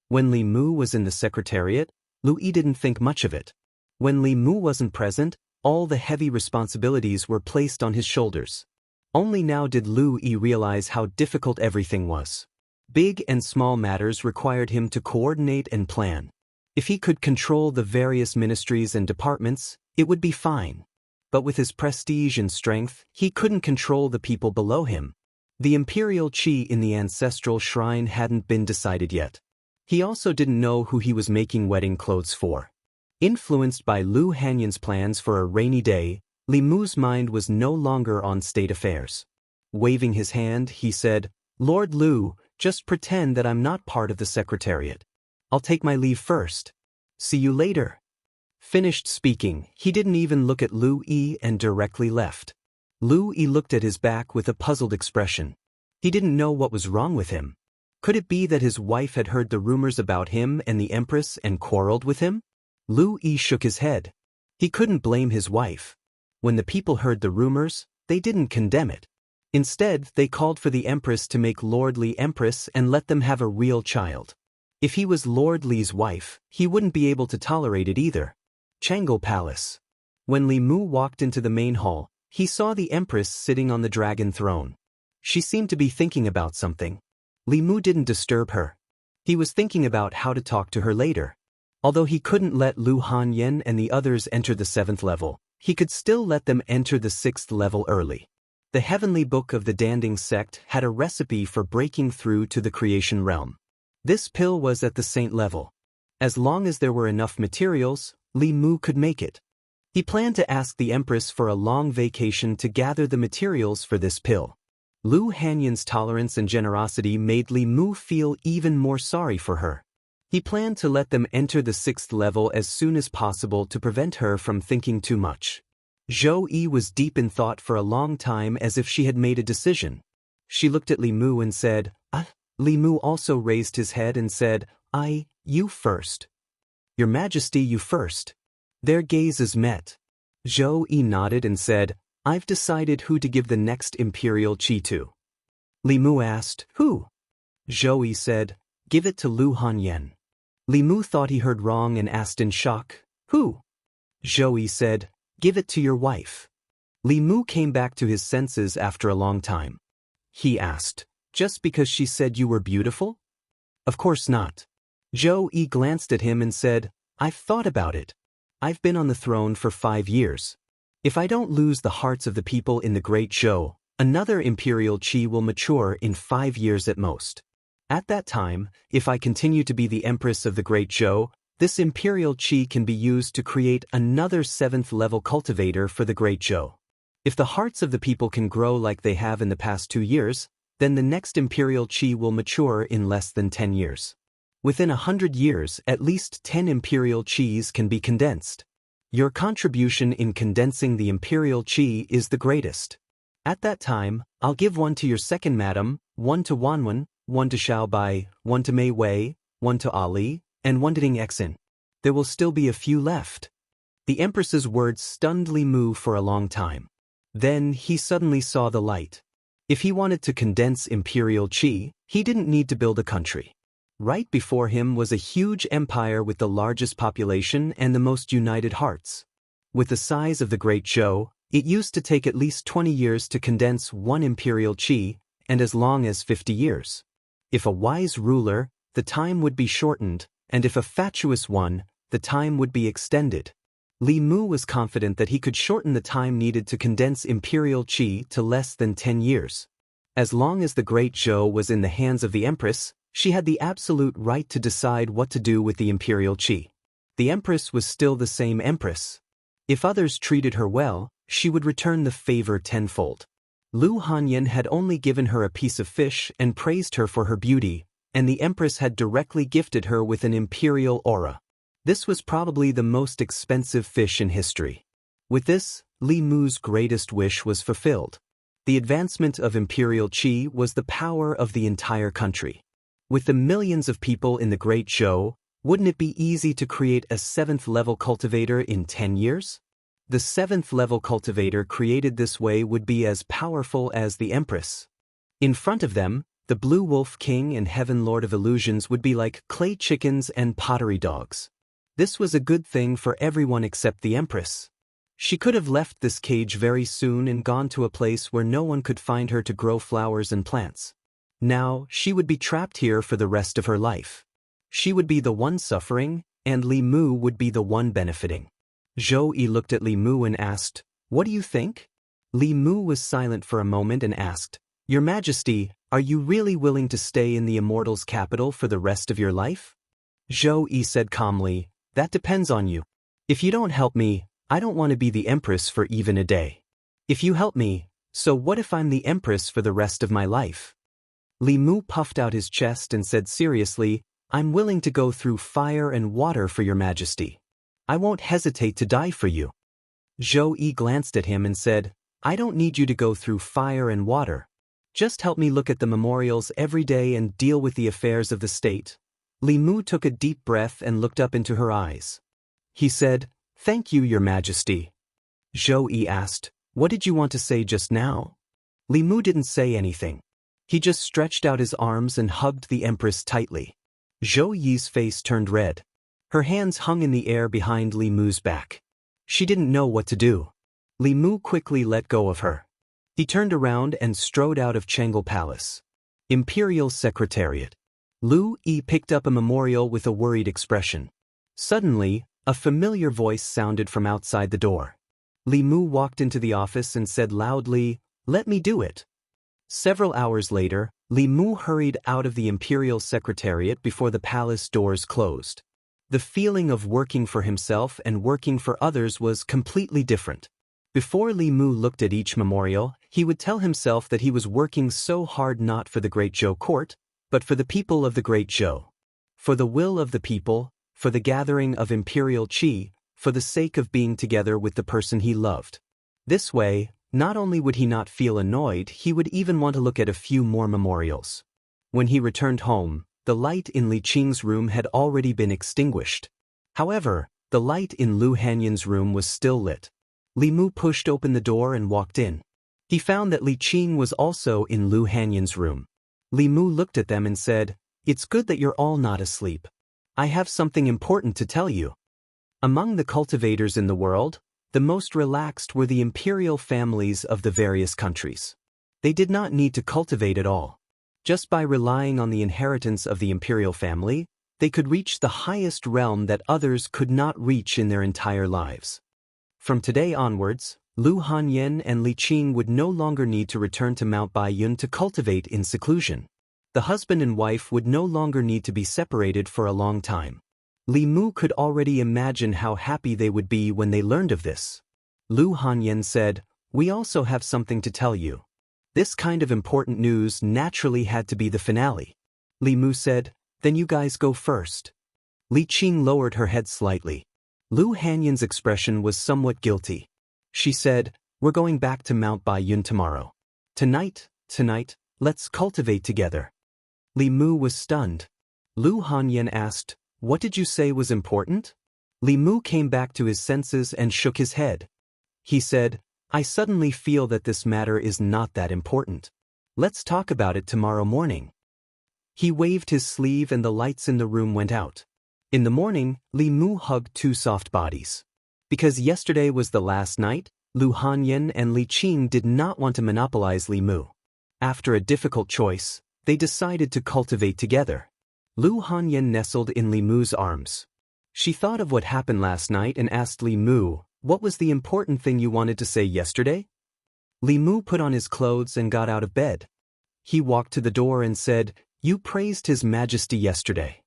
When Li Mu was in the Secretariat, Lu Yi didn't think much of it. When Li Mu wasn't present, all the heavy responsibilities were placed on his shoulders. Only now did Lu Yi realize how difficult everything was. Big and small matters required him to coordinate and plan. If he could control the various ministries and departments, it would be fine. But with his prestige and strength, he couldn't control the people below him. The imperial qi in the ancestral shrine hadn't been decided yet. He also didn't know who he was making wedding clothes for. Influenced by Lu Hanyan's plans for a rainy day, Li Mu's mind was no longer on state affairs. Waving his hand, he said, "Lord Lu, just pretend that I'm not part of the Secretariat. I'll take my leave first. See you later." Finished speaking, he didn't even look at Lu Yi and directly left. Lu Yi looked at his back with a puzzled expression. He didn't know what was wrong with him. Could it be that his wife had heard the rumors about him and the Empress and quarreled with him? Lu Yi shook his head. He couldn't blame his wife. When the people heard the rumors, they didn't condemn it. Instead, they called for the Empress to make Lord Li Empress and let them have a real child. If he was Lord Li's wife, he wouldn't be able to tolerate it either. Changle Palace. When Li Mu walked into the main hall, he saw the Empress sitting on the dragon throne. She seemed to be thinking about something. Li Mu didn't disturb her. He was thinking about how to talk to her later. Although he couldn't let Lu Hanyan and the others enter the 7th level, he could still let them enter the 6th level early. The Heavenly Book of the Danding sect had a recipe for breaking through to the creation realm. This pill was at the saint level. As long as there were enough materials, Li Mu could make it. He planned to ask the Empress for a long vacation to gather the materials for this pill. Lu Hanyan's tolerance and generosity made Li Mu feel even more sorry for her. He planned to let them enter the 6th level as soon as possible to prevent her from thinking too much. Zhou Yi was deep in thought for a long time, as if she had made a decision. She looked at Li Mu and said, "Ah." Li Mu also raised his head and said, "You first." "Your Majesty, you first." Their gazes met. Zhou Yi nodded and said, "I've decided who to give the next imperial qi to." Li Mu asked, "Who?" Zhou Yi said, "Give it to Lu Hanyan." Li Mu thought he heard wrong and asked in shock, "Who?" Zhou Yi said, "Give it to your wife." Li Mu came back to his senses after a long time. He asked, "Just because she said you were beautiful?" "Of course not." Zhou Yi glanced at him and said, "I've thought about it. I've been on the throne for 5 years. If I don't lose the hearts of the people in the Great Zhou, another imperial qi will mature in 5 years at most. At that time, if I continue to be the Empress of the Great Zhou, this imperial qi can be used to create another 7th level cultivator for the Great Zhou. If the hearts of the people can grow like they have in the past 2 years, then the next imperial qi will mature in less than 10 years. Within 100 years, at least 10 imperial qis can be condensed. Your contribution in condensing the imperial qi is the greatest. At that time, I'll give one to your second madam, one to Wanwen, one to Xiaobai, one to Mei Wei, one to Ali, and one to Ding Exin. There will still be a few left." The Empress's words stunned Li Mu for a long time. Then he suddenly saw the light. If he wanted to condense imperial qi, he didn't need to build a country. Right before him was a huge empire with the largest population and the most united hearts. With the size of the Great Zhou, it used to take at least 20 years to condense one imperial qi, and as long as 50 years. If a wise ruler, the time would be shortened, and if a fatuous one, the time would be extended. Li Mu was confident that he could shorten the time needed to condense imperial qi to less than 10 years. As long as the Great Zhou was in the hands of the Empress, she had the absolute right to decide what to do with the imperial qi. The Empress was still the same Empress. If others treated her well, she would return the favor tenfold. Lu Hanyan had only given her a piece of fish and praised her for her beauty, and the empress had directly gifted her with an imperial aura. This was probably the most expensive fish in history. With this, Li Mu's greatest wish was fulfilled. The advancement of imperial qi was the power of the entire country. With the millions of people in the Great Zhou, wouldn't it be easy to create a 7th-level cultivator in 10 years? The 7th-level cultivator created this way would be as powerful as the empress. In front of them, the Blue Wolf King and Heaven Lord of Illusions would be like clay chickens and pottery dogs. This was a good thing for everyone except the empress. She could have left this cage very soon and gone to a place where no one could find her to grow flowers and plants. Now, she would be trapped here for the rest of her life. She would be the one suffering, and Li Mu would be the one benefiting. Zhou Yi looked at Li Mu and asked, "What do you think?" Li Mu was silent for a moment and asked, "Your Majesty, are you really willing to stay in the Immortal's capital for the rest of your life?" Zhou Yi said calmly, "That depends on you. If you don't help me, I don't want to be the Empress for even a day. If you help me, so what if I'm the Empress for the rest of my life?" Li Mu puffed out his chest and said seriously, "I'm willing to go through fire and water for your Majesty. I won't hesitate to die for you." Zhou Yi glanced at him and said, "I don't need you to go through fire and water. Just help me look at the memorials every day and deal with the affairs of the state." Li Mu took a deep breath and looked up into her eyes. He said, "Thank you, Your Majesty." Zhou Yi asked, "What did you want to say just now?" Li Mu didn't say anything. He just stretched out his arms and hugged the Empress tightly. Zhou Yi's face turned red. Her hands hung in the air behind Li Mu's back. She didn't know what to do. Li Mu quickly let go of her. He turned around and strode out of Chengel Palace. Imperial Secretariat. Lu Yi picked up a memorial with a worried expression. Suddenly, a familiar voice sounded from outside the door. Li Mu walked into the office and said loudly, "Let me do it." Several hours later, Li Mu hurried out of the Imperial Secretariat before the palace doors closed. The feeling of working for himself and working for others was completely different. Before Li Mu looked at each memorial, he would tell himself that he was working so hard not for the Great Zhou court, but for the people of the Great Zhou. For the will of the people, for the gathering of imperial qi, for the sake of being together with the person he loved. This way, not only would he not feel annoyed, he would even want to look at a few more memorials. When he returned home, the light in Li Qing's room had already been extinguished. However, the light in Lu Hanyan's room was still lit. Li Mu pushed open the door and walked in. He found that Li Qing was also in Lu Hanyan's room. Li Mu looked at them and said, "It's good that you're all not asleep. I have something important to tell you." Among the cultivators in the world, the most relaxed were the imperial families of the various countries. They did not need to cultivate at all. Just by relying on the inheritance of the imperial family, they could reach the highest realm that others could not reach in their entire lives. From today onwards, Lu Hanyan and Li Qing would no longer need to return to Mount Baiyun to cultivate in seclusion. The husband and wife would no longer need to be separated for a long time. Li Mu could already imagine how happy they would be when they learned of this. Lu Hanyan said, "We also have something to tell you." This kind of important news naturally had to be the finale. Li Mu said, "Then you guys go first." Li Qing lowered her head slightly. Lu Hanyan's expression was somewhat guilty. She said, "We're going back to Mount Baiyun tomorrow. Tonight, let's cultivate together." Li Mu was stunned. Lu Hanyan asked, "What did you say was important?" Li Mu came back to his senses and shook his head. He said, "I suddenly feel that this matter is not that important. Let's talk about it tomorrow morning." He waved his sleeve and the lights in the room went out. In the morning, Li Mu hugged two soft bodies. Because yesterday was the last night, Lu Hanyan and Li Qing did not want to monopolize Li Mu. After a difficult choice, they decided to cultivate together. Lu Hanyan nestled in Li Mu's arms. She thought of what happened last night and asked Li Mu, "What was the important thing you wanted to say yesterday?" Li Mu put on his clothes and got out of bed. He walked to the door and said, "You praised His Majesty yesterday.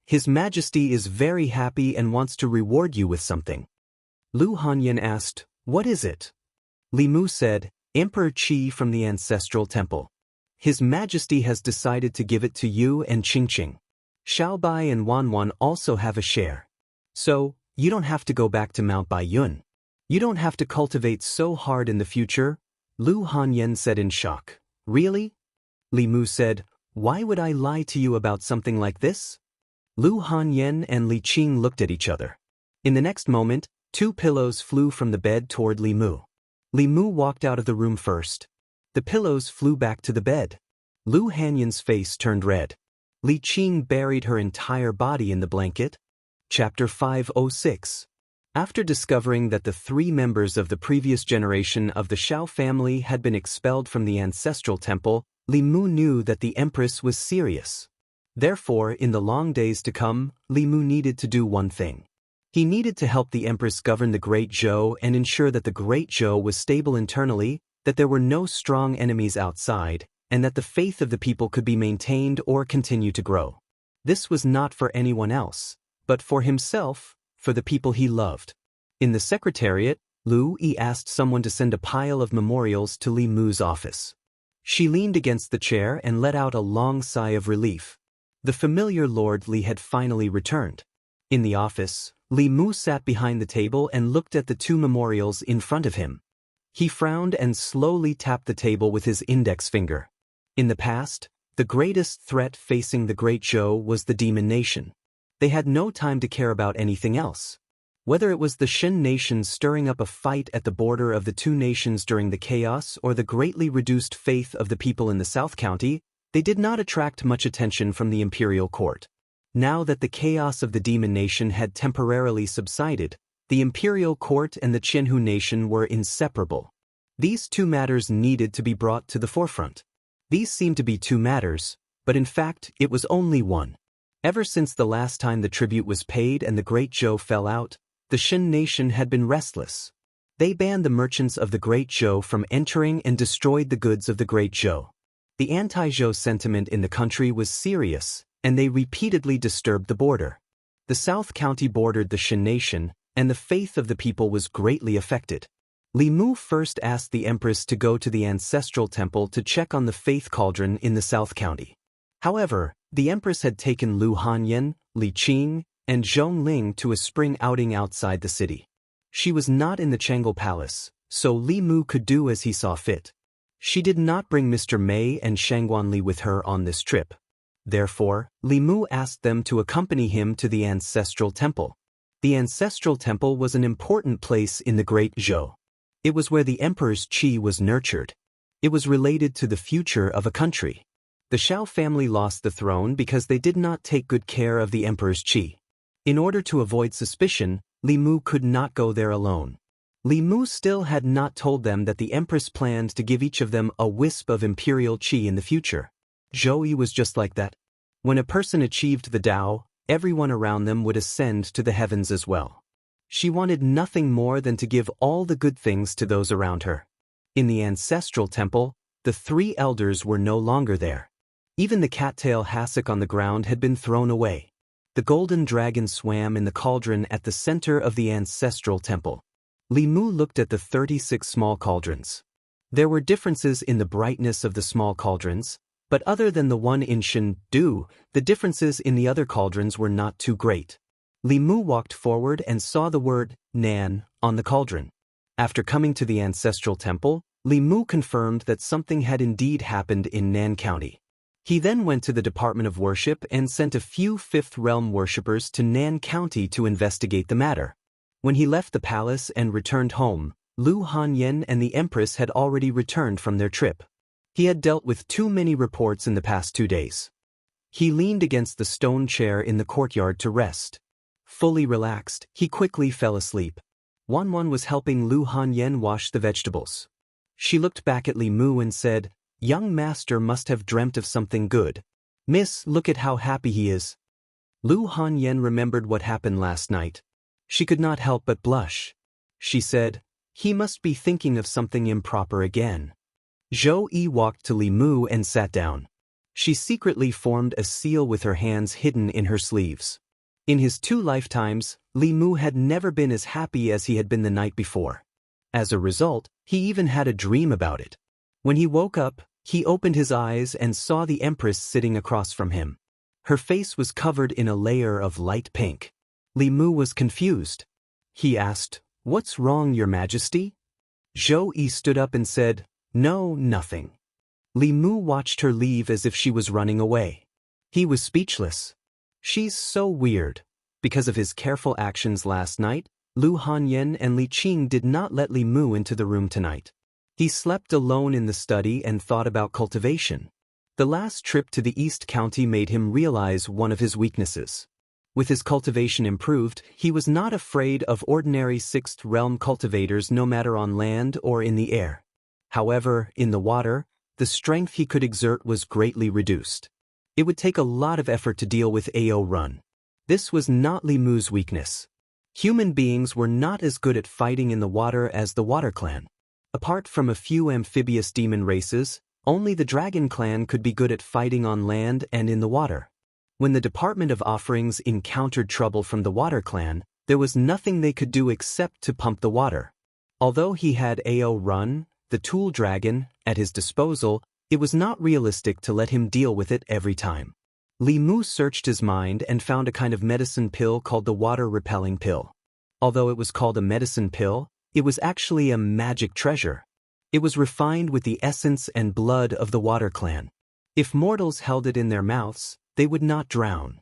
His Majesty is very happy and wants to reward you with something." Lu Hanyan asked, "What is it?" Li Mu said, Emperor Qi from the Ancestral Temple. His Majesty has decided to give it to you and Qingqing. Xiaobai and Wanwan also have a share. So, you don't have to go back to Mount Baiyun. You don't have to cultivate so hard in the future, Lu Hanyan said in shock. Really? Li Mu said, why would I lie to you about something like this? Lu Hanyan and Li Qing looked at each other. In the next moment, 2 pillows flew from the bed toward Li Mu. Li Mu walked out of the room first. The pillows flew back to the bed. Lu Hanyan's face turned red. Li Qing buried her entire body in the blanket. Chapter 506. After discovering that the 3 members of the previous generation of the Shao family had been expelled from the Ancestral Temple, Li Mu knew that the Empress was serious. Therefore, in the long days to come, Li Mu needed to do one thing. He needed to help the Empress govern the Great Zhou and ensure that the Great Zhou was stable internally, that there were no strong enemies outside, and that the faith of the people could be maintained or continue to grow. This was not for anyone else, but for himself, for the people he loved. In the secretariat, Lu Yi asked someone to send a pile of memorials to Li Mu's office. She leaned against the chair and let out a long sigh of relief. The familiar Lord Li had finally returned. In the office, Li Mu sat behind the table and looked at the 2 memorials in front of him. He frowned and slowly tapped the table with his index finger. In the past, the greatest threat facing the Great Zhou was the Demon Nation. They had no time to care about anything else. Whether it was the Shen nation stirring up a fight at the border of the 2 nations during the chaos or the greatly reduced faith of the people in the South County, they did not attract much attention from the imperial court. Now that the chaos of the Demon Nation had temporarily subsided, the imperial court and the Qianhu nation were inseparable. These 2 matters needed to be brought to the forefront. These seemed to be 2 matters, but in fact it was only one. Ever since the last time the tribute was paid and the Great Zhou fell out, the Shen nation had been restless. They banned the merchants of the Great Zhou from entering and destroyed the goods of the Great Zhou. The anti-Zhou sentiment in the country was serious, and they repeatedly disturbed the border. The South County bordered the Shen nation, and the faith of the people was greatly affected. Li Mu first asked the Empress to go to the Ancestral Temple to check on the faith cauldron in the South County. However, the Empress had taken Lu Hanyan, Li Qing, and Zhong Ling to a spring outing outside the city. She was not in the Chang'e Palace, so Li Mu could do as he saw fit. She did not bring Mr. Mei and Shangguanli with her on this trip. Therefore, Li Mu asked them to accompany him to the Ancestral Temple. The Ancestral Temple was an important place in the Great Zhou. It was where the Emperor's qi was nurtured. It was related to the future of a country. The Shao family lost the throne because they did not take good care of the Emperor's qi. In order to avoid suspicion, Li Mu could not go there alone. Li Mu still had not told them that the Empress planned to give each of them a wisp of imperial qi in the future. Zhou Yi was just like that. When a person achieved the Tao, everyone around them would ascend to the heavens as well. She wanted nothing more than to give all the good things to those around her. In the Ancestral Temple, the 3 elders were no longer there. Even the cattail hassock on the ground had been thrown away. The golden dragon swam in the cauldron at the center of the Ancestral Temple. Li Mu looked at the 36 small cauldrons. There were differences in the brightness of the small cauldrons, but other than the one in Shen-Du, the differences in the other cauldrons were not too great. Li Mu walked forward and saw the word Nan on the cauldron. After coming to the Ancestral Temple, Li Mu confirmed that something had indeed happened in Nan County. He then went to the Department of Worship and sent a few Fifth Realm worshippers to Nan County to investigate the matter. When he left the palace and returned home, Lu Hanyan and the Empress had already returned from their trip. He had dealt with too many reports in the past 2 days. He leaned against the stone chair in the courtyard to rest. Fully relaxed, he quickly fell asleep. Wanwan was helping Lu Hanyan wash the vegetables. She looked back at Li Mu and said, "Young master must have dreamt of something good. Miss, look at how happy he is." Lu Hanyan remembered what happened last night. She could not help but blush. She said, "He must be thinking of something improper again." Zhou Yi walked to Li Mu and sat down. She secretly formed a seal with her hands hidden in her sleeves. In his 2 lifetimes, Li Mu had never been as happy as he had been the night before. As a result, He even had a dream about it. When he woke up, he opened his eyes and saw the Empress sitting across from him. Her face was covered in a layer of light pink. Li Mu was confused. He asked, "What's wrong, Your Majesty?" Zhou Yi stood up and said, "No, nothing." Li Mu watched her leave as if she was running away. He was speechless. She's so weird. Because of his careful actions last night, Lu Hanyan and Li Qing did not let Li Mu into the room tonight. He slept alone in the study and thought about cultivation. The last trip to the East County made him realize one of his weaknesses. With his cultivation improved, he was not afraid of ordinary sixth realm cultivators no matter on land or in the air. However, in the water, the strength he could exert was greatly reduced. It would take a lot of effort to deal with AO Run. This was not Li Mu's weakness. Human beings were not as good at fighting in the water as the Water Clan. Apart from a few amphibious demon races, only the Dragon Clan could be good at fighting on land and in the water. When the Department of Offerings encountered trouble from the Water Clan, there was nothing they could do except to pump the water. Although he had AO Run, the Tool Dragon, at his disposal, it was not realistic to let him deal with it every time. Li Mu searched his mind and found a kind of medicine pill called the water-repelling pill. Although it was called a medicine pill, it was actually a magic treasure. It was refined with the essence and blood of the Water Clan. If mortals held it in their mouths, they would not drown.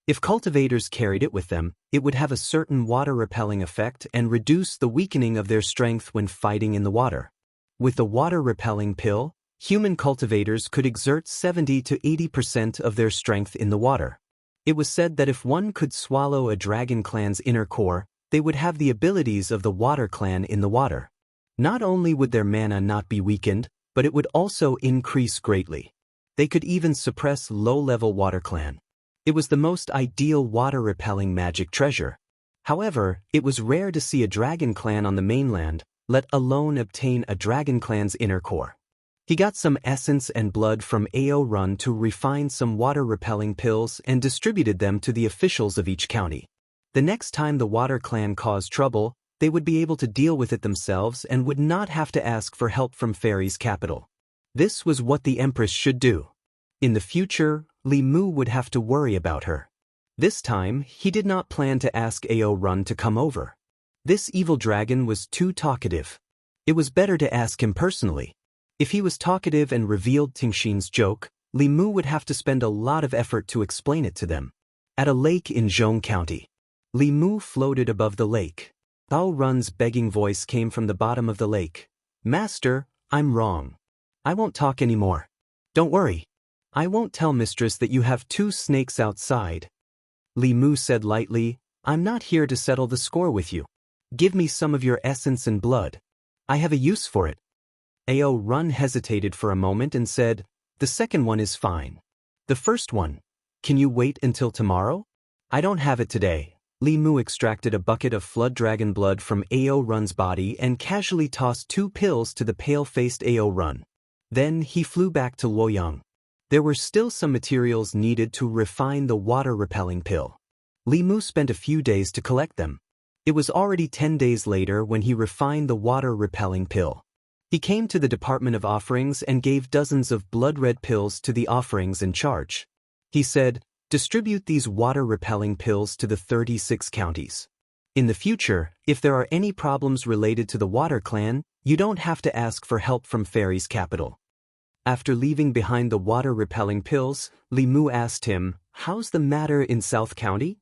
If cultivators carried it with them, it would have a certain water-repelling effect and reduce the weakening of their strength when fighting in the water. With the water-repelling pill, human cultivators could exert 70 to 80% of their strength in the water. It was said that if one could swallow a Dragon Clan's inner core, they would have the abilities of the Water Clan in the water. Not only would their mana not be weakened, but it would also increase greatly. They could even suppress low-level Water Clan. It was the most ideal water-repelling magic treasure. However, it was rare to see a Dragon Clan on the mainland, let alone obtain a Dragon Clan's inner core. He got some essence and blood from AO Run to refine some water-repelling pills and distributed them to the officials of each county. The next time the Water Clan caused trouble, they would be able to deal with it themselves and would not have to ask for help from Fairy's capital. This was what the Empress should do. In the future, Li Mu would have to worry about her. This time, he did not plan to ask AO Run to come over. This evil dragon was too talkative. It was better to ask him personally. If he was talkative and revealed Tingxin's joke, Li Mu would have to spend a lot of effort to explain it to them. At a lake in Zhong County, Li Mu floated above the lake. Bao Run's begging voice came from the bottom of the lake. "Master, I'm wrong. I won't talk anymore. Don't worry. I won't tell Mistress that you have 2 snakes outside." Li Mu said lightly, "I'm not here to settle the score with you. Give me some of your essence and blood. I have a use for it." AO Run hesitated for a moment and said, "The second one is fine. The first one, can you wait until tomorrow?" "I don't have it today." Li Mu extracted a bucket of flood dragon blood from AO Run's body and casually tossed 2 pills to the pale-faced AO Run. Then he flew back to Luoyang. There were still some materials needed to refine the water-repelling pill. Li Mu spent a few days to collect them. It was already 10 days later when he refined the water-repelling pill. He came to the Department of Offerings and gave dozens of blood-red pills to the offerings in charge. He said, "Distribute these water-repelling pills to the 36 counties. In the future, if there are any problems related to the Water Clan, you don't have to ask for help from Fairy's capital." After leaving behind the water-repelling pills, Li Mu asked him, "How's the matter in South County?"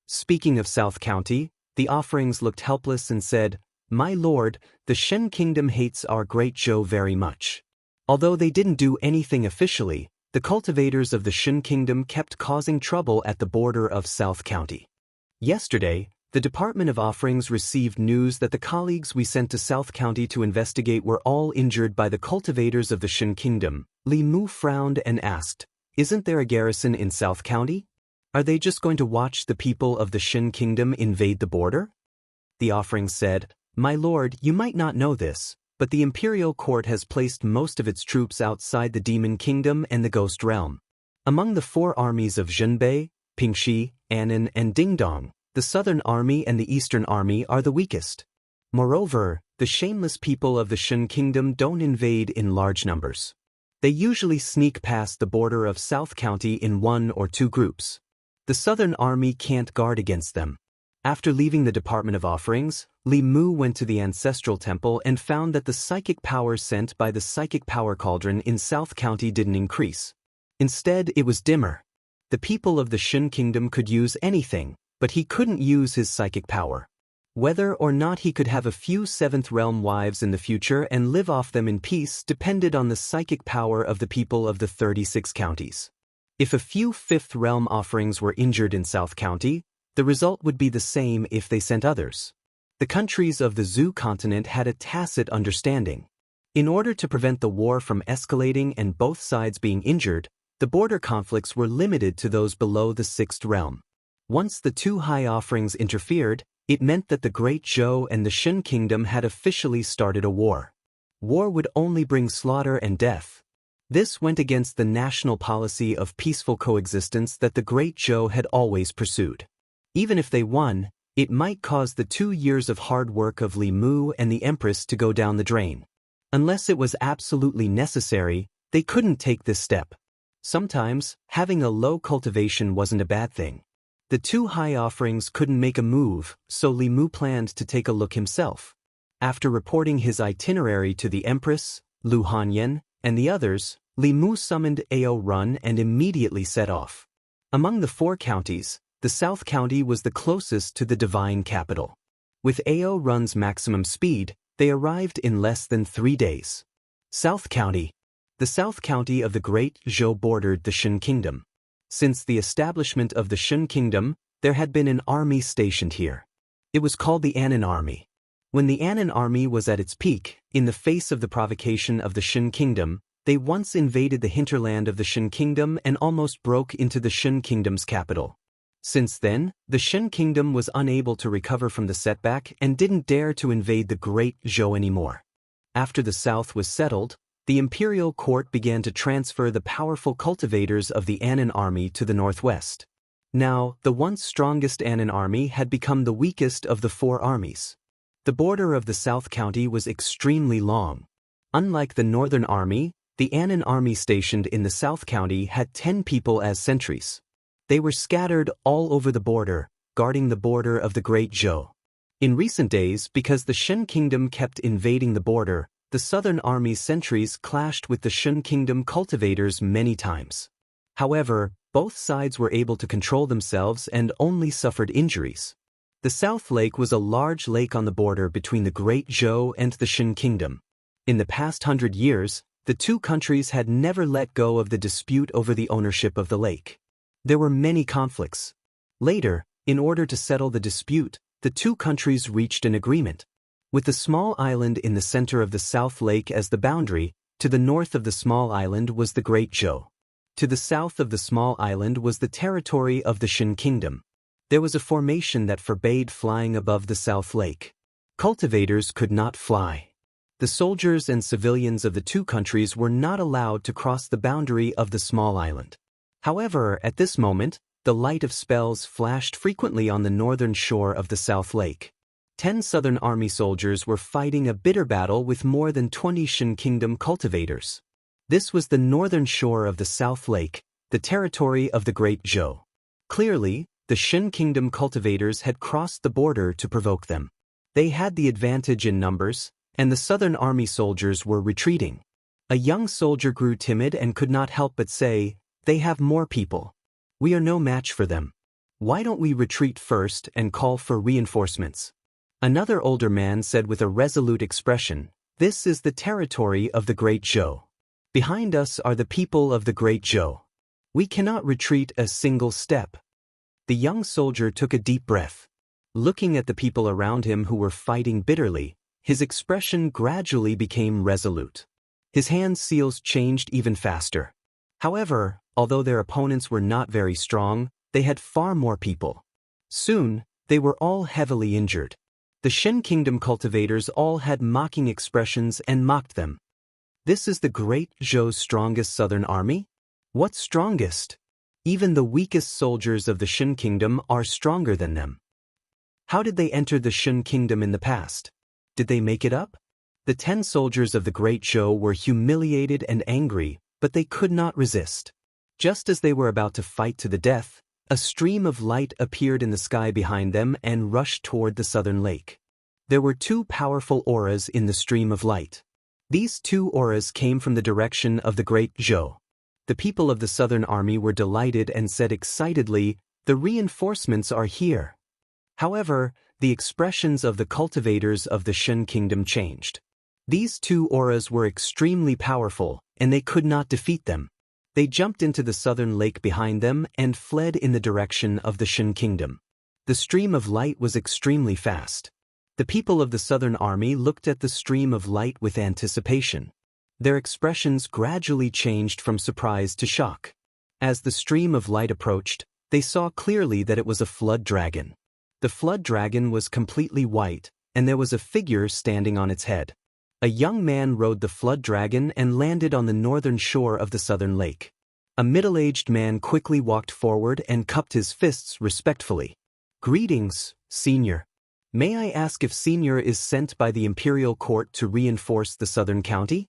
Speaking of South County, the offerings looked helpless and said, "My lord, the Shen Kingdom hates our great Zhou very much." Although they didn't do anything officially, the cultivators of the Shen Kingdom kept causing trouble at the border of South County. Yesterday, the Department of Offerings received news that the colleagues we sent to South County to investigate were all injured by the cultivators of the Shen Kingdom. Li Mu frowned and asked, "Isn't there a garrison in South County? Are they just going to watch the people of the Shen Kingdom invade the border?" The offerings said, "My lord, you might not know this, but the Imperial Court has placed most of its troops outside the Demon Kingdom and the Ghost Realm. Among the 4 armies of Zhenbei, Pingxi, Annan, and Dingdong, the Southern Army and the Eastern Army are the weakest. Moreover, the shameless people of the Shen Kingdom don't invade in large numbers. They usually sneak past the border of South County in 1 or 2 groups. The Southern Army can't guard against them. After leaving the Department of Offerings, Li Mu went to the Ancestral Temple and found that the psychic power sent by the Psychic Power Cauldron in South County didn't increase. Instead, it was dimmer. The people of the Shen Kingdom could use anything, but he couldn't use his psychic power. Whether or not he could have a few 7th Realm wives in the future and live off them in peace depended on the psychic power of the people of the 36 counties. If a few 5th Realm offerings were injured in South County, the result would be the same if they sent others. The countries of the Zhu continent had a tacit understanding. In order to prevent the war from escalating and both sides being injured, the border conflicts were limited to those below the 6th Realm. Once the 2 high offerings interfered, it meant that the Great Zhou and the Shen Kingdom had officially started a war. War would only bring slaughter and death. This went against the national policy of peaceful coexistence that the Great Zhou had always pursued. Even if they won, it might cause the 2 years of hard work of Li Mu and the Empress to go down the drain. Unless it was absolutely necessary, they couldn't take this step. Sometimes, having a low cultivation wasn't a bad thing. The 2 high offerings couldn't make a move, so Li Mu planned to take a look himself. After reporting his itinerary to the Empress, Lu Hanyan, and the others, Li Mu summoned Ao Run and immediately set off. Among the 4 counties, the South County was the closest to the divine capital. With Ao Run's maximum speed, they arrived in less than 3 days. South County. The South County of the Great Zhou bordered the Shen Kingdom. Since the establishment of the Shen Kingdom, there had been an army stationed here. It was called the Anan Army. When the Anan Army was at its peak, in the face of the provocation of the Shen Kingdom, they once invaded the hinterland of the Shen Kingdom and almost broke into the Shen Kingdom's capital. Since then, the Shen Kingdom was unable to recover from the setback and didn't dare to invade the Great Zhou anymore. After the south was settled, the imperial court began to transfer the powerful cultivators of the Anan army to the northwest. Now, the once strongest Anan army had become the weakest of the 4 armies. The border of the South County was extremely long. Unlike the Northern Army, the Anan army stationed in the South County had 10 people as sentries. They were scattered all over the border, guarding the border of the Great Zhou. In recent days, because the Shen Kingdom kept invading the border, the Southern Army's sentries clashed with the Shen Kingdom cultivators many times. However, both sides were able to control themselves and only suffered injuries. The South Lake was a large lake on the border between the Great Zhou and the Shen Kingdom. In the past 100 years, the 2 countries had never let go of the dispute over the ownership of the lake. There were many conflicts. Later, in order to settle the dispute, the 2 countries reached an agreement. With the small island in the center of the South Lake as the boundary, to the north of the small island was the Great Zhou. To the south of the small island was the territory of the Shen Kingdom. There was a formation that forbade flying above the South Lake. Cultivators could not fly. The soldiers and civilians of the 2 countries were not allowed to cross the boundary of the small island. However, at this moment, the light of spells flashed frequently on the northern shore of the South Lake. 10 Southern Army soldiers were fighting a bitter battle with more than 20 Shen Kingdom cultivators. This was the northern shore of the South Lake, the territory of the Great Zhou. Clearly, the Shen Kingdom cultivators had crossed the border to provoke them. They had the advantage in numbers, and the Southern Army soldiers were retreating. A young soldier grew timid and could not help but say, "They have more people. We are no match for them. Why don't we retreat first and call for reinforcements?" Another older man said with a resolute expression, "This is the territory of the Great Zhou. Behind us are the people of the Great Zhou. We cannot retreat a single step." The young soldier took a deep breath. Looking at the people around him who were fighting bitterly, his expression gradually became resolute. His hand seals changed even faster. However, although their opponents were not very strong, they had far more people. Soon, they were all heavily injured. The Shen Kingdom cultivators all had mocking expressions and mocked them. "This is the Great Zhou's strongest Southern Army? What strongest? Even the weakest soldiers of the Shen Kingdom are stronger than them. How did they enter the Shen Kingdom in the past? Did they make it up? The 10 soldiers of the Great Zhou were humiliated and angry, but they could not resist. Just as they were about to fight to the death, a stream of light appeared in the sky behind them and rushed toward the southern lake. There were 2 powerful auras in the stream of light. These 2 auras came from the direction of the Great Zhou. The people of the southern army were delighted and said excitedly, "The reinforcements are here." However, the expressions of the cultivators of the Shen kingdom changed. These 2 auras were extremely powerful, and they could not defeat them. They jumped into the southern lake behind them and fled in the direction of the Shen kingdom. The stream of light was extremely fast. The people of the southern army looked at the stream of light with anticipation. Their expressions gradually changed from surprise to shock. As the stream of light approached, they saw clearly that it was a flood dragon. The flood dragon was completely white, and there was a figure standing on its head. A young man rode the flood dragon and landed on the northern shore of the southern lake. A middle-aged man quickly walked forward and cupped his fists respectfully. "Greetings, Senior. May I ask if Senior is sent by the imperial court to reinforce the southern county?"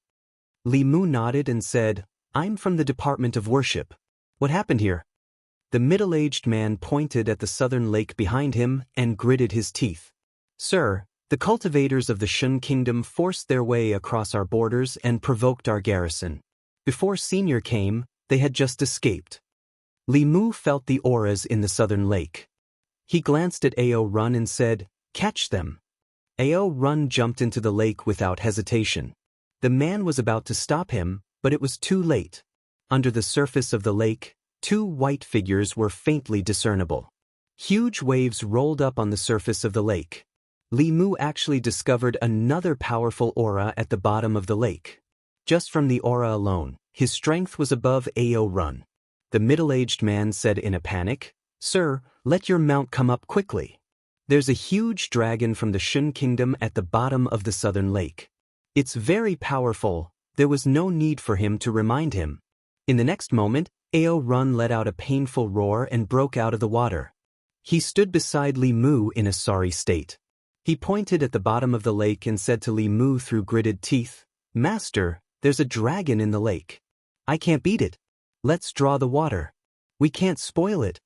Li Mu nodded and said, "I'm from the Department of Worship. What happened here?" The middle-aged man pointed at the southern lake behind him and gritted his teeth. "Sir, the cultivators of the Shen kingdom forced their way across our borders and provoked our garrison. Before Senior came, they had just escaped." Li Mu felt the auras in the southern lake. He glanced at Ao Run and said, "Catch them." Ao Run jumped into the lake without hesitation. The man was about to stop him, but it was too late. Under the surface of the lake, 2 white figures were faintly discernible. Huge waves rolled up on the surface of the lake. Li Mu actually discovered another powerful aura at the bottom of the lake. Just from the aura alone, his strength was above Ao Run. The middle-aged man said in a panic, "Sir, let your mount come up quickly. There's a huge dragon from the Shen kingdom at the bottom of the southern lake. It's very powerful." There was no need for him to remind him. In the next moment, Ao Run let out a painful roar and broke out of the water. He stood beside Li Mu in a sorry state. He pointed at the bottom of the lake and said to Li Mu through gritted teeth, "Master, there's a dragon in the lake. I can't beat it. Let's draw the water. We can't spoil it."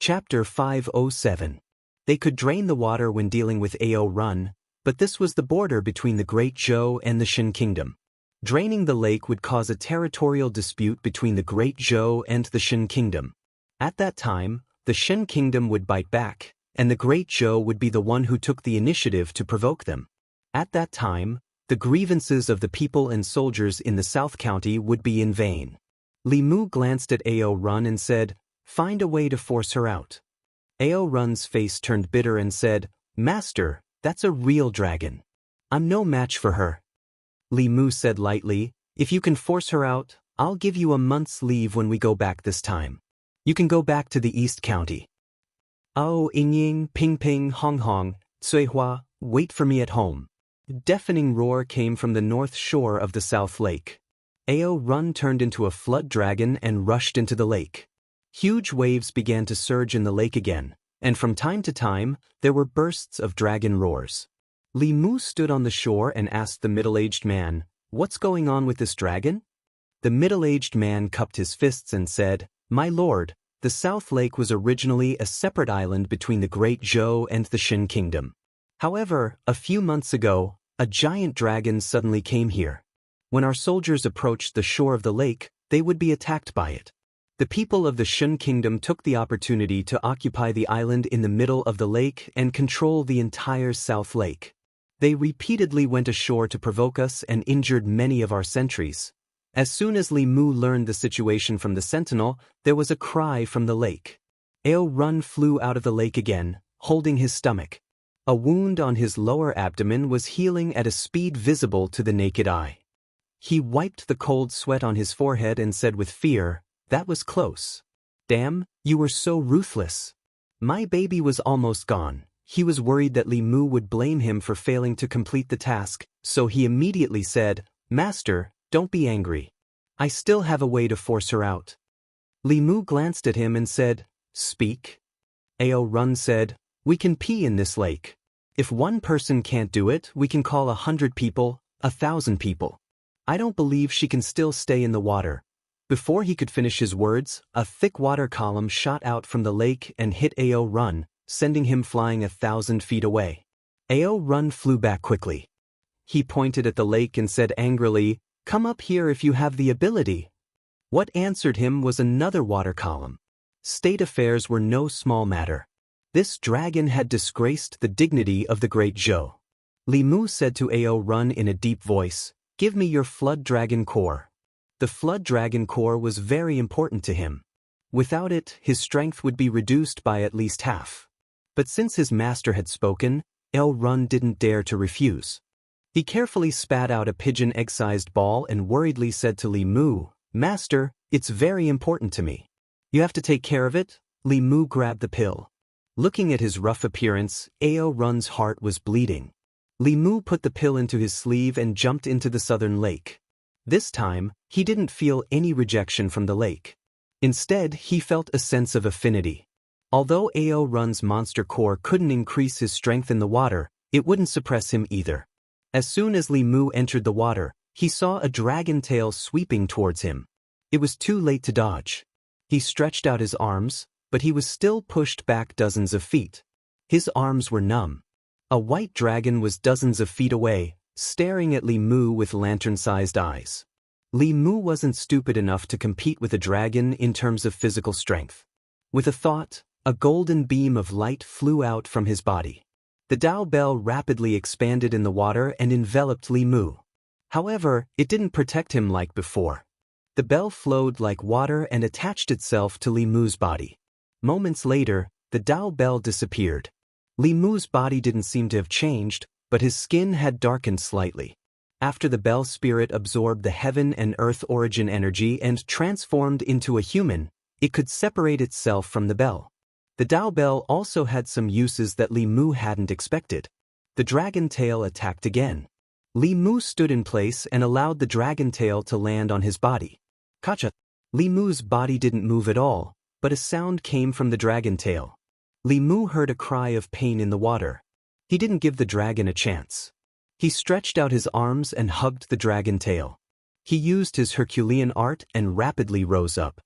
Chapter 507. They could drain the water when dealing with Ao Run, but this was the border between the Great Zhou and the Shen kingdom. Draining the lake would cause a territorial dispute between the Great Zhou and the Shen kingdom. At that time, the Shen kingdom would bite back, and the Great Zhou would be the one who took the initiative to provoke them. At that time, the grievances of the people and soldiers in the South County would be in vain. Li Mu glanced at Ao Run and said, "Find a way to force her out." Ao Run's face turned bitter and said, "Master, that's a real dragon. I'm no match for her." Li Mu said lightly, "If you can force her out, I'll give you a month's leave when we go back this time. You can go back to the East County." "Ao Yingying, Ping Ping, Hong Hong, Cui Hua, wait for me at home." A deafening roar came from the north shore of the South Lake. Ao Run turned into a flood dragon and rushed into the lake. Huge waves began to surge in the lake again, and from time to time, there were bursts of dragon roars. Li Mu stood on the shore and asked the middle-aged man, "What's going on with this dragon?" The middle-aged man cupped his fists and said, "My lord, the South Lake was originally a separate island between the Great Zhou and the Shen kingdom. However, a few months ago, a giant dragon suddenly came here. When our soldiers approached the shore of the lake, they would be attacked by it. The people of the Shen kingdom took the opportunity to occupy the island in the middle of the lake and control the entire South Lake. They repeatedly went ashore to provoke us and injured many of our sentries. As soon as Li Mu learned the situation from the sentinel, there was a cry from the lake. Ao Run flew out of the lake again, holding his stomach. A wound on his lower abdomen was healing at a speed visible to the naked eye. He wiped the cold sweat on his forehead and said with fear, "That was close. Damn, you were so ruthless." My baby was almost gone. He was worried that Li Mu would blame him for failing to complete the task, so he immediately said, "Master, don't be angry. I still have a way to force her out." Li Mu glanced at him and said, "Speak." Ao Run said, "We can pee in this lake." If one person can't do it, we can call 100 people, 1,000 people. I don't believe she can still stay in the water. Before he could finish his words, a thick water column shot out from the lake and hit Ao Run, sending him flying 1,000 feet away. Ao Run flew back quickly. He pointed at the lake and said angrily, "Come up here if you have the ability." What answered him was another water column. State affairs were no small matter. This dragon had disgraced the dignity of the great Zhou. Li Mu said to Ao Run in a deep voice, "Give me your Flood Dragon Core." The Flood Dragon Core was very important to him. Without it, his strength would be reduced by at least half. But since his master had spoken, Ao Run didn't dare to refuse. He carefully spat out a pigeon egg-sized ball and worriedly said to Li Mu, "Master, it's very important to me. You have to take care of it." Li Mu grabbed the pill. Looking at his rough appearance, Ao Run's heart was bleeding. Li Mu put the pill into his sleeve and jumped into the southern lake. This time, he didn't feel any rejection from the lake. Instead, he felt a sense of affinity. Although Ao Run's monster core couldn't increase his strength in the water, it wouldn't suppress him either. As soon as Li Mu entered the water, he saw a dragon tail sweeping towards him. It was too late to dodge. He stretched out his arms, but he was still pushed back dozens of feet. His arms were numb. A white dragon was dozens of feet away, staring at Li Mu with lantern-sized eyes. Li Mu wasn't stupid enough to compete with a dragon in terms of physical strength. With a thought, a golden beam of light flew out from his body. The Dao Bell rapidly expanded in the water and enveloped Li Mu. However, it didn't protect him like before. The bell flowed like water and attached itself to Li Mu's body. Moments later, the Dao Bell disappeared. Li Mu's body didn't seem to have changed, but his skin had darkened slightly. After the bell spirit absorbed the heaven and earth origin energy and transformed into a human, it could separate itself from the bell. The Dao Bell also had some uses that Li Mu hadn't expected. The dragon tail attacked again. Li Mu stood in place and allowed the dragon tail to land on his body. Kacha! Li Mu's body didn't move at all, but a sound came from the dragon tail. Li Mu heard a cry of pain in the water. He didn't give the dragon a chance. He stretched out his arms and hugged the dragon tail. He used his Herculean art and rapidly rose up.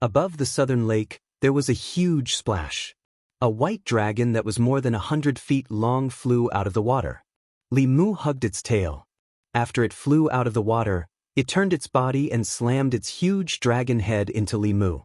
Above the southern lake, there was a huge splash. A white dragon that was more than 100 feet long flew out of the water. Li Mu hugged its tail. After it flew out of the water, it turned its body and slammed its huge dragon head into Li Mu.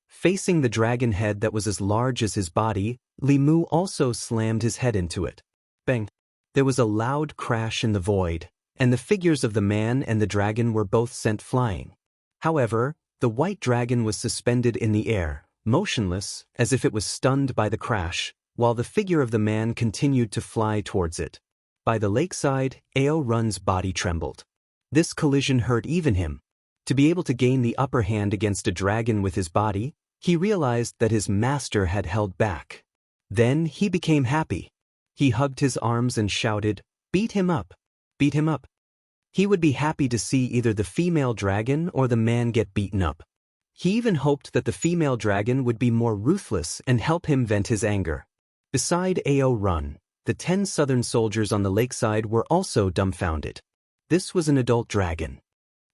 Facing the dragon head that was as large as his body, Li Mu also slammed his head into it. Bang! There was a loud crash in the void, and the figures of the man and the dragon were both sent flying. However, the white dragon was suspended in the air, motionless, as if it was stunned by the crash, while the figure of the man continued to fly towards it. By the lakeside, Ao Run's body trembled. This collision hurt even him. To be able to gain the upper hand against a dragon with his body, he realized that his master had held back. Then he became happy. He hugged his arms and shouted, "Beat him up! Beat him up!" He would be happy to see either the female dragon or the man get beaten up. He even hoped that the female dragon would be more ruthless and help him vent his anger. Beside Ao Run, the 10 southern soldiers on the lakeside were also dumbfounded. This was an adult dragon.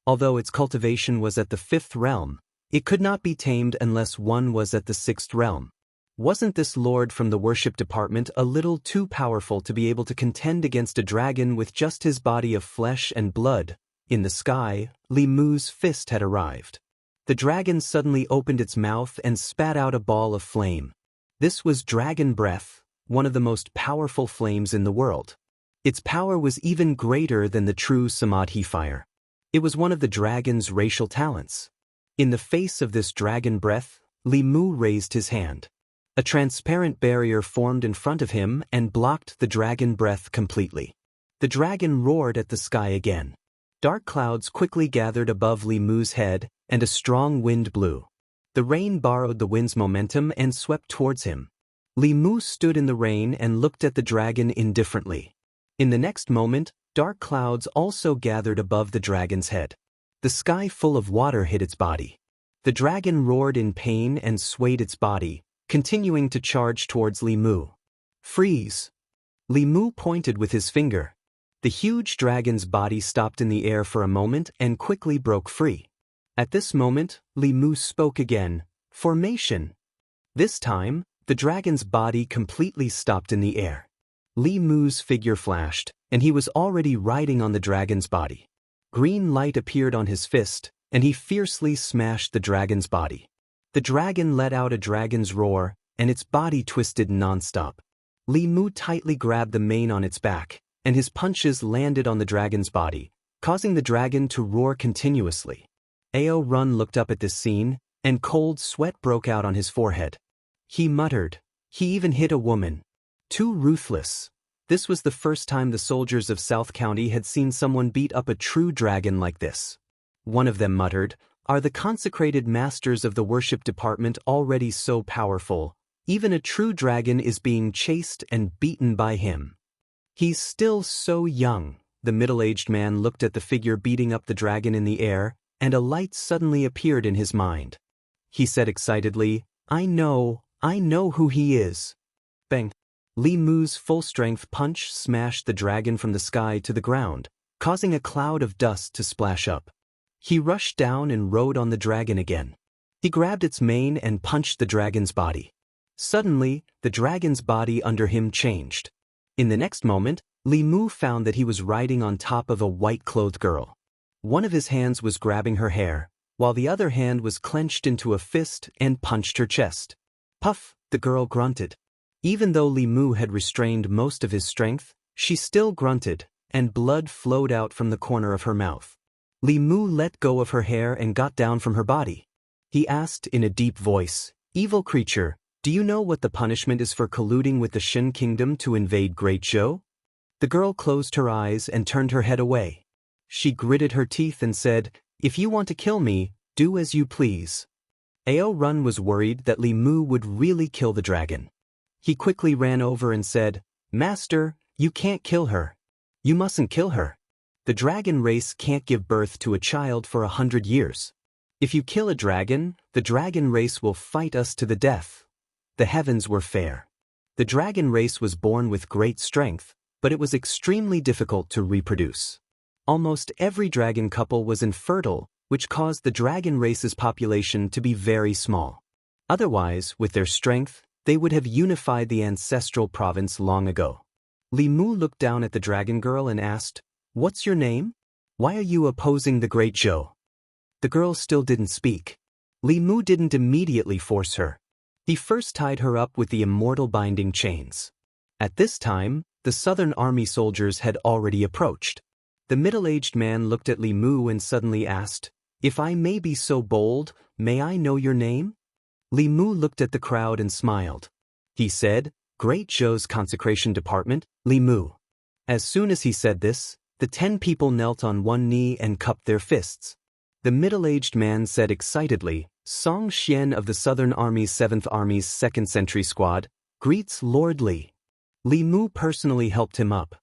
Although its cultivation was at the 5th realm, it could not be tamed unless one was at the 6th realm. Wasn't this lord from the worship department a little too powerful to be able to contend against a dragon with just his body of flesh and blood? In the sky, Li Mu's fist had arrived. The dragon suddenly opened its mouth and spat out a ball of flame. This was dragon breath, one of the most powerful flames in the world. Its power was even greater than the true Samadhi fire. It was one of the dragon's racial talents. In the face of this dragon breath, Li Mu raised his hand. A transparent barrier formed in front of him and blocked the dragon breath completely. The dragon roared at the sky again. Dark clouds quickly gathered above Li Mu's head, and a strong wind blew. The rain borrowed the wind's momentum and swept towards him. Li Mu stood in the rain and looked at the dragon indifferently. In the next moment, dark clouds also gathered above the dragon's head. The sky full of water hit its body. The dragon roared in pain and swayed its body, continuing to charge towards Li Mu. "Freeze!" Li Mu pointed with his finger. The huge dragon's body stopped in the air for a moment and quickly broke free. At this moment, Li Mu spoke again, "Formation." This time, the dragon's body completely stopped in the air. Li Mu's figure flashed, and he was already riding on the dragon's body. Green light appeared on his fist, and he fiercely smashed the dragon's body. The dragon let out a dragon's roar, and its body twisted non-stop. Li Mu tightly grabbed the mane on its back, and his punches landed on the dragon's body, causing the dragon to roar continuously. Ao Run looked up at this scene, and cold sweat broke out on his forehead. He muttered, "He even hit a woman. Too ruthless." This was the first time the soldiers of South County had seen someone beat up a true dragon like this. One of them muttered, "Are the consecrated masters of the worship department already so powerful? Even a true dragon is being chased and beaten by him. He's still so young." The middle-aged man looked at the figure beating up the dragon in the air, and a light suddenly appeared in his mind. He said excitedly, I know who he is." Bang! Li Mu's full-strength punch smashed the dragon from the sky to the ground, causing a cloud of dust to splash up. He rushed down and rode on the dragon again. He grabbed its mane and punched the dragon's body. Suddenly, the dragon's body under him changed. In the next moment, Li Mu found that he was riding on top of a white-clothed girl. One of his hands was grabbing her hair, while the other hand was clenched into a fist and punched her chest. Puff, the girl grunted. Even though Li Mu had restrained most of his strength, she still grunted, and blood flowed out from the corner of her mouth. Li Mu let go of her hair and got down from her body. He asked in a deep voice, "Evil creature, do you know what the punishment is for colluding with the Shin Kingdom to invade Great Zhou?" The girl closed her eyes and turned her head away. She gritted her teeth and said, "If you want to kill me, do as you please." Ao Run was worried that Li Mu would really kill the dragon. He quickly ran over and said, "Master, you can't kill her. You mustn't kill her. The dragon race can't give birth to a child for 100 years. If you kill a dragon, the dragon race will fight us to the death." The heavens were fair. The dragon race was born with great strength, but it was extremely difficult to reproduce. Almost every dragon couple was infertile, which caused the dragon race's population to be very small. Otherwise, with their strength, they would have unified the ancestral province long ago. Li Mu looked down at the dragon girl and asked, "What's your name? Why are you opposing the Great Zhou?" The girl still didn't speak. Li Mu didn't immediately force her. He first tied her up with the immortal binding chains. At this time, the Southern Army soldiers had already approached. The middle-aged man looked at Li Mu and suddenly asked, "If I may be so bold, may I know your name?" Li Mu looked at the crowd and smiled. He said, "Great Zhou's consecration department, Li Mu." As soon as he said this, the 10 people knelt on one knee and cupped their fists. The middle-aged man said excitedly, "Song Xian of the Southern Army's 7th Army's 2nd Century Squad, greets Lord Li." Li Mu personally helped him up.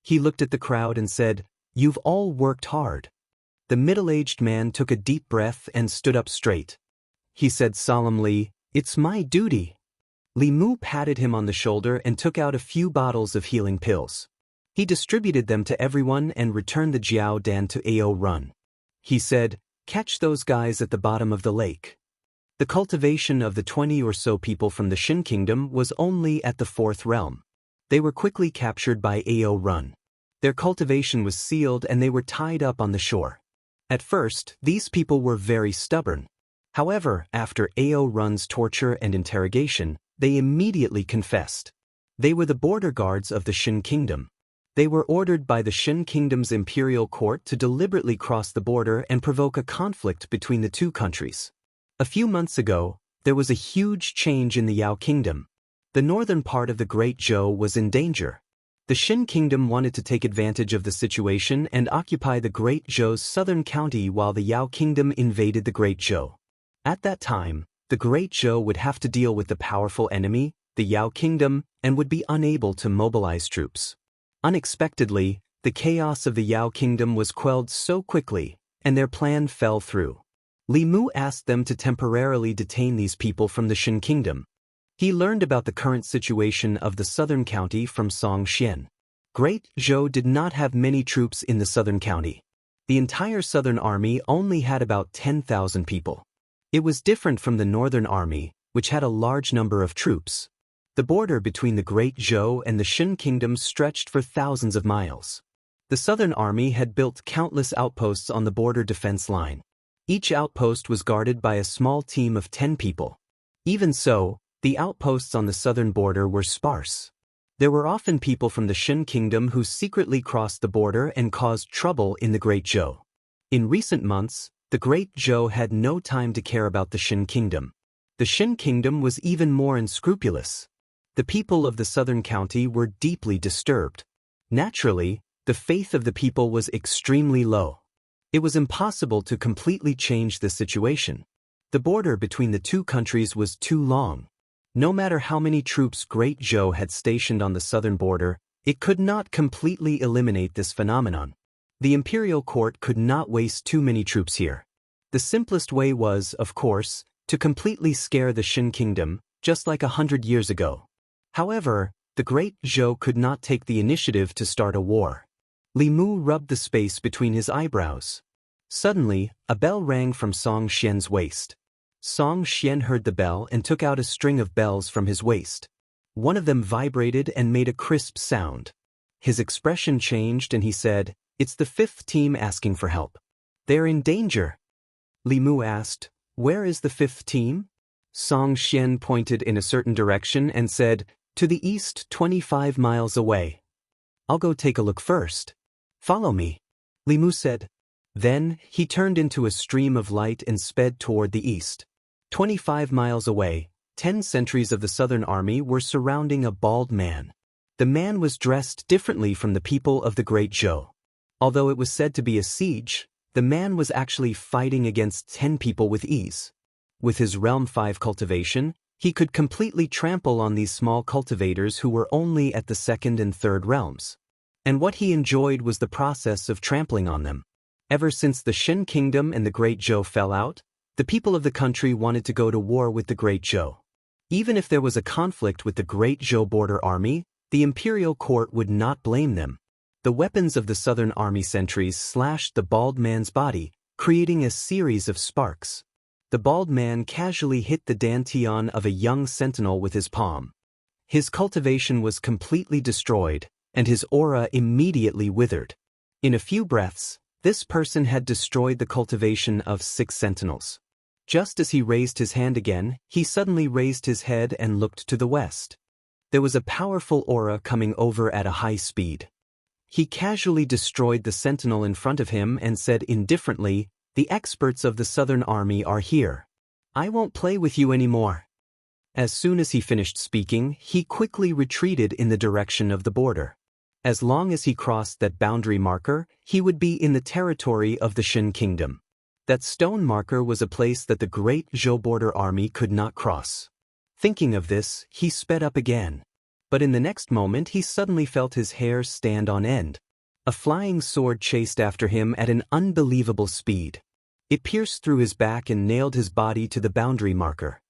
He looked at the crowd and said, "You've all worked hard." The middle-aged man took a deep breath and stood up straight. He said solemnly, "It's my duty." Li Mu patted him on the shoulder and took out a few bottles of healing pills. He distributed them to everyone and returned the Jiao Dan to Ao Run. He said, "Catch those guys at the bottom of the lake." The cultivation of the 20 or so people from the Shin Kingdom was only at the 4th realm. They were quickly captured by Ao Run. Their cultivation was sealed and they were tied up on the shore. At first, these people were very stubborn. However, after Ao Run's torture and interrogation, they immediately confessed. They were the border guards of the Shin Kingdom. They were ordered by the Shin Kingdom's imperial court to deliberately cross the border and provoke a conflict between the two countries. A few months ago, there was a huge change in the Yao Kingdom. The northern part of the Great Zhou was in danger. The Shin Kingdom wanted to take advantage of the situation and occupy the Great Zhou's southern county while the Yao Kingdom invaded the Great Zhou. At that time, the Great Zhou would have to deal with the powerful enemy, the Yao Kingdom, and would be unable to mobilize troops. Unexpectedly, the chaos of the Yao Kingdom was quelled so quickly, and their plan fell through. Li Mu asked them to temporarily detain these people from the Shin Kingdom. He learned about the current situation of the southern county from Song Xian. Great Zhou did not have many troops in the southern county. The entire southern army only had about 10,000 people. It was different from the northern army, which had a large number of troops. The border between the Great Zhou and the Shin kingdom stretched for thousands of miles. The southern army had built countless outposts on the border defense line. Each outpost was guarded by a small team of 10 people. Even so, the outposts on the southern border were sparse. There were often people from the Shin kingdom who secretly crossed the border and caused trouble in the Great Zhou. In recent months, the Great Zhou had no time to care about the Shin kingdom. The Shin kingdom was even more unscrupulous. The people of the southern county were deeply disturbed. Naturally, the faith of the people was extremely low. It was impossible to completely change the situation. The border between the two countries was too long. No matter how many troops Great Zhou had stationed on the southern border, it could not completely eliminate this phenomenon. The imperial court could not waste too many troops here. The simplest way was, of course, to completely scare the Shin kingdom, just like 100 years ago. However, the Great Zhou could not take the initiative to start a war. Li Mu rubbed the space between his eyebrows. Suddenly, a bell rang from Song Xian's waist. Song Xian heard the bell and took out a string of bells from his waist. One of them vibrated and made a crisp sound. His expression changed and he said, "It's the 5th team asking for help. They're in danger." Li Mu asked, "Where is the 5th team?" Song Xian pointed in a certain direction and said, "To the east 25 miles away." "I'll go take a look first." "Follow me," Li Mu said. Then, he turned into a stream of light and sped toward the east. 25 miles away, 10 sentries of the southern army were surrounding a bald man. The man was dressed differently from the people of the Great Zhou. Although it was said to be a siege, the man was actually fighting against 10 people with ease. With his Realm 5 cultivation, he could completely trample on these small cultivators who were only at the 2nd and 3rd realms. And what he enjoyed was the process of trampling on them. Ever since the Shin kingdom and the Great Zhou fell out, the people of the country wanted to go to war with the Great Zhou. Even if there was a conflict with the Great Zhou border army, the imperial court would not blame them. The weapons of the southern army sentries slashed the bald man's body, creating a series of sparks. The bald man casually hit the dantian of a young sentinel with his palm. His cultivation was completely destroyed, and his aura immediately withered. In a few breaths, this person had destroyed the cultivation of 6 sentinels. Just as he raised his hand again, he suddenly raised his head and looked to the west. There was a powerful aura coming over at a high speed. He casually destroyed the sentinel in front of him and said indifferently, "The experts of the southern army are here. I won't play with you anymore." As soon as he finished speaking, he quickly retreated in the direction of the border. As long as he crossed that boundary marker, he would be in the territory of the Shin kingdom. That stone marker was a place that the Great Zhou border army could not cross. Thinking of this, he sped up again. But in the next moment he suddenly felt his hair stand on end. A flying sword chased after him at an unbelievable speed. It pierced through his back and nailed his body to the boundary marker.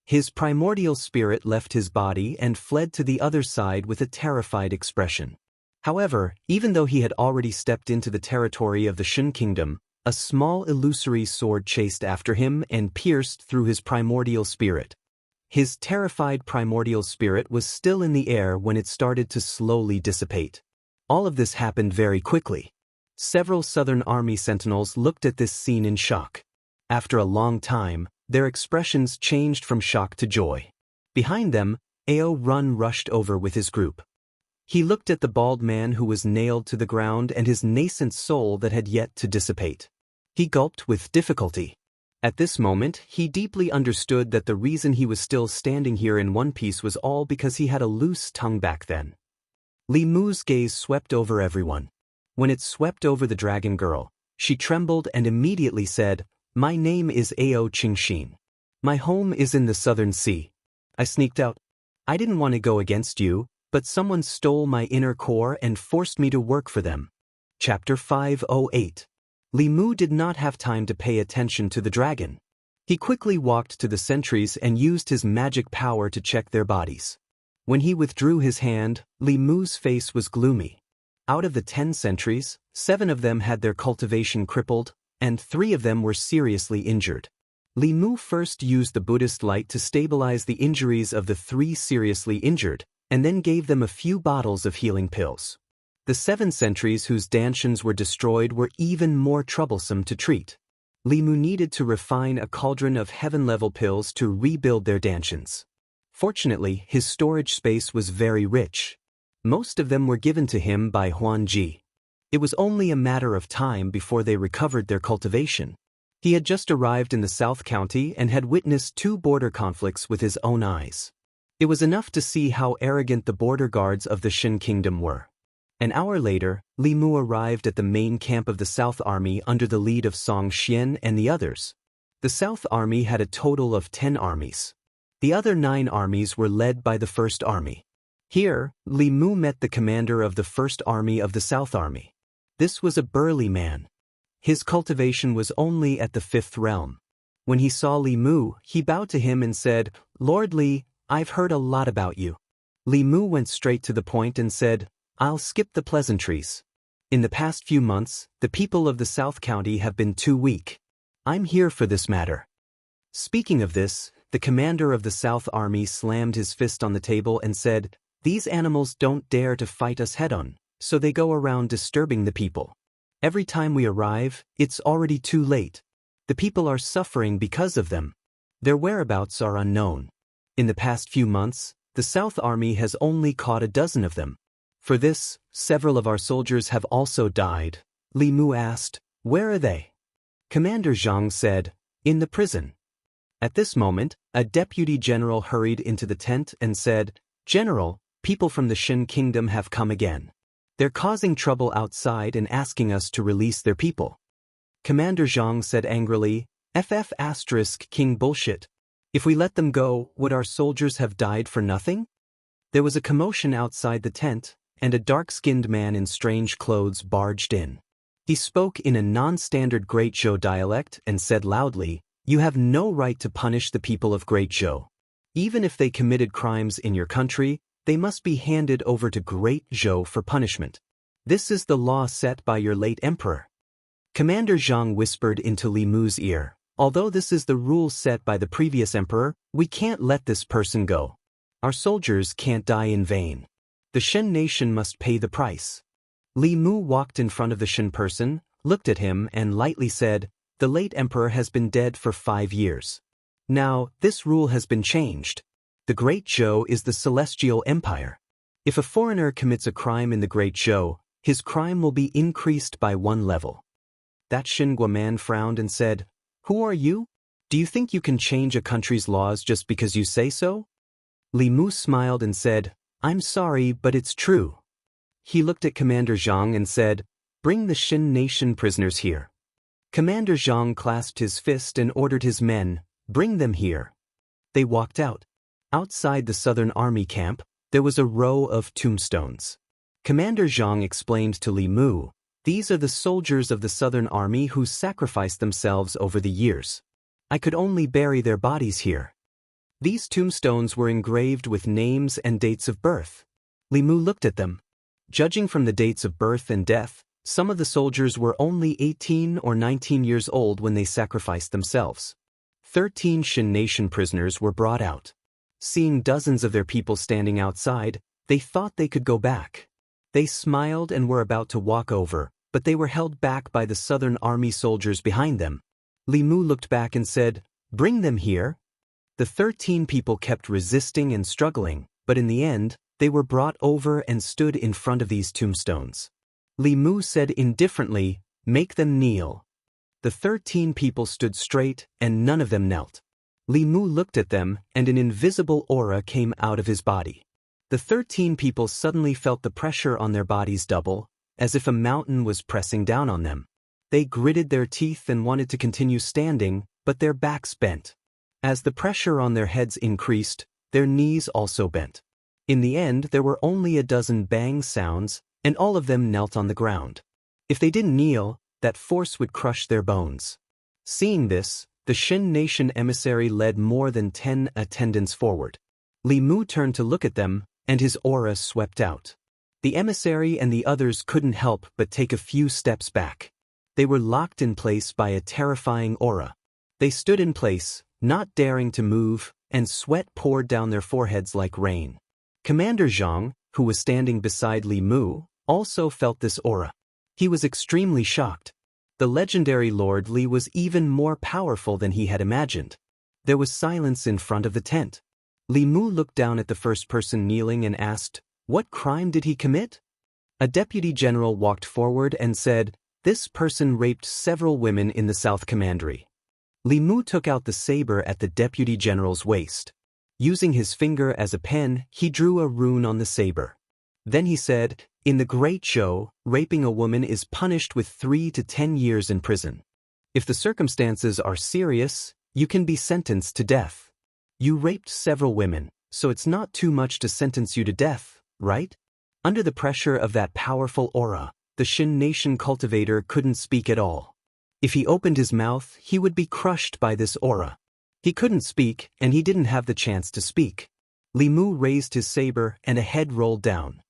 His primordial spirit left his body and fled to the other side with a terrified expression. However, even though he had already stepped into the territory of the Shin kingdom, a small illusory sword chased after him and pierced through his primordial spirit. His terrified primordial spirit was still in the air when it started to slowly dissipate. All of this happened very quickly. Several southern army sentinels looked at this scene in shock. After a long time, their expressions changed from shock to joy. Behind them, Ao Run rushed over with his group. He looked at the bald man who was nailed to the ground and his nascent soul that had yet to dissipate. He gulped with difficulty. At this moment, he deeply understood that the reason he was still standing here in one piece was all because he had a loose tongue back then. Li Mu's gaze swept over everyone. When it swept over the dragon girl, she trembled and immediately said, "My name is Ao Qingxin. My home is in the southern sea. I sneaked out. I didn't want to go against you, but someone stole my inner core and forced me to work for them." Chapter 508. Li Mu did not have time to pay attention to the dragon. He quickly walked to the sentries and used his magic power to check their bodies. When he withdrew his hand, Li Mu's face was gloomy. Out of the 10 sentries, 7 of them had their cultivation crippled, and 3 of them were seriously injured. Li Mu first used the Buddhist light to stabilize the injuries of the 3 seriously injured, and then gave them a few bottles of healing pills. The 7 sentries whose dantians were destroyed were even more troublesome to treat. Li Mu needed to refine a cauldron of heaven-level pills to rebuild their dantians. Fortunately, his storage space was very rich. Most of them were given to him by Huan Ji. It was only a matter of time before they recovered their cultivation. He had just arrived in the South County and had witnessed 2 border conflicts with his own eyes. It was enough to see how arrogant the border guards of the Shin Kingdom were. An hour later, Li Mu arrived at the main camp of the South Army under the lead of Song Xian and the others. The South Army had a total of 10 armies. The other 9 armies were led by the First Army. Here, Li Mu met the commander of the First Army of the South Army. This was a burly man. His cultivation was only at the 5th realm. When he saw Li Mu, he bowed to him and said, "Lord Li, I've heard a lot about you." Li Mu went straight to the point and said, "I'll skip the pleasantries. In the past few months, the people of the South County have been too weak. I'm here for this matter." Speaking of this, the commander of the South Army slammed his fist on the table and said, "These animals don't dare to fight us head-on, so they go around disturbing the people. Every time we arrive, it's already too late. The people are suffering because of them. Their whereabouts are unknown. In the past few months, the South Army has only caught a dozen of them. For this, several of our soldiers have also died." Li Mu asked, "Where are they?" Commander Zhang said, "In the prison." At this moment, a deputy general hurried into the tent and said, "General, people from the Shin Kingdom have come again. They're causing trouble outside and asking us to release their people." Commander Zhang said angrily, King bullshit. If we let them go, would our soldiers have died for nothing?" There was a commotion outside the tent, and a dark-skinned man in strange clothes barged in. He spoke in a non-standard Great Zhou dialect and said loudly, "You have no right to punish the people of Great Zhou. Even if they committed crimes in your country, they must be handed over to Great Zhou for punishment. This is the law set by your late emperor." Commander Zhang whispered into Li Mu's ear, "Although this is the rule set by the previous emperor, we can't let this person go. Our soldiers can't die in vain. The Shen nation must pay the price." Li Mu walked in front of the Shen person, looked at him and lightly said, "The late emperor has been dead for 5 years. Now, this rule has been changed. The Great Zhou is the celestial empire. If a foreigner commits a crime in the Great Zhou, his crime will be increased by 1 level." That Xingua man frowned and said, "Who are you? Do you think you can change a country's laws just because you say so?" Li Mu smiled and said, "I'm sorry, but it's true." He looked at Commander Zhang and said, "Bring the Shin nation prisoners here." Commander Zhang clasped his fist and ordered his men, "Bring them here." They walked out. Outside the Southern Army camp, there was a row of tombstones. Commander Zhang explained to Li Mu, "These are the soldiers of the Southern Army who sacrificed themselves over the years. I could only bury their bodies here." These tombstones were engraved with names and dates of birth. Li Mu looked at them. Judging from the dates of birth and death, some of the soldiers were only 18 or 19 years old when they sacrificed themselves. 13 Shin nation prisoners were brought out. Seeing dozens of their people standing outside, they thought they could go back. They smiled and were about to walk over, but they were held back by the Southern Army soldiers behind them. Li Mu looked back and said, "Bring them here." The 13 people kept resisting and struggling, but in the end, they were brought over and stood in front of these tombstones. Li Mu said indifferently, "Make them kneel." The 13 people stood straight, and none of them knelt. Li Mu looked at them, and an invisible aura came out of his body. The 13 people suddenly felt the pressure on their bodies double, as if a mountain was pressing down on them. They gritted their teeth and wanted to continue standing, but their backs bent. As the pressure on their heads increased, their knees also bent. In the end, there were only a dozen bang sounds, and all of them knelt on the ground. If they didn't kneel, that force would crush their bones. Seeing this, the Xin nation emissary led more than 10 attendants forward. Li Mu turned to look at them, and his aura swept out. The emissary and the others couldn't help but take a few steps back. They were locked in place by a terrifying aura. They stood in place, not daring to move, and sweat poured down their foreheads like rain. Commander Zhang, who was standing beside Li Mu, also felt this aura. He was extremely shocked. The legendary Lord Li was even more powerful than he had imagined. There was silence in front of the tent. Li Mu looked down at the first person kneeling and asked, "What crime did he commit?" A deputy general walked forward and said, "This person raped several women in the South Commandery." Li Mu took out the saber at the deputy general's waist. Using his finger as a pen, he drew a rune on the saber. Then he said, "In the Great Zhou, raping a woman is punished with 3 to 10 years in prison. If the circumstances are serious, you can be sentenced to death. You raped several women, so it's not too much to sentence you to death, right?" Under the pressure of that powerful aura, the Xin nation cultivator couldn't speak at all. If he opened his mouth, he would be crushed by this aura. He couldn't speak, and he didn't have the chance to speak. Li Mu raised his saber, and a head rolled down.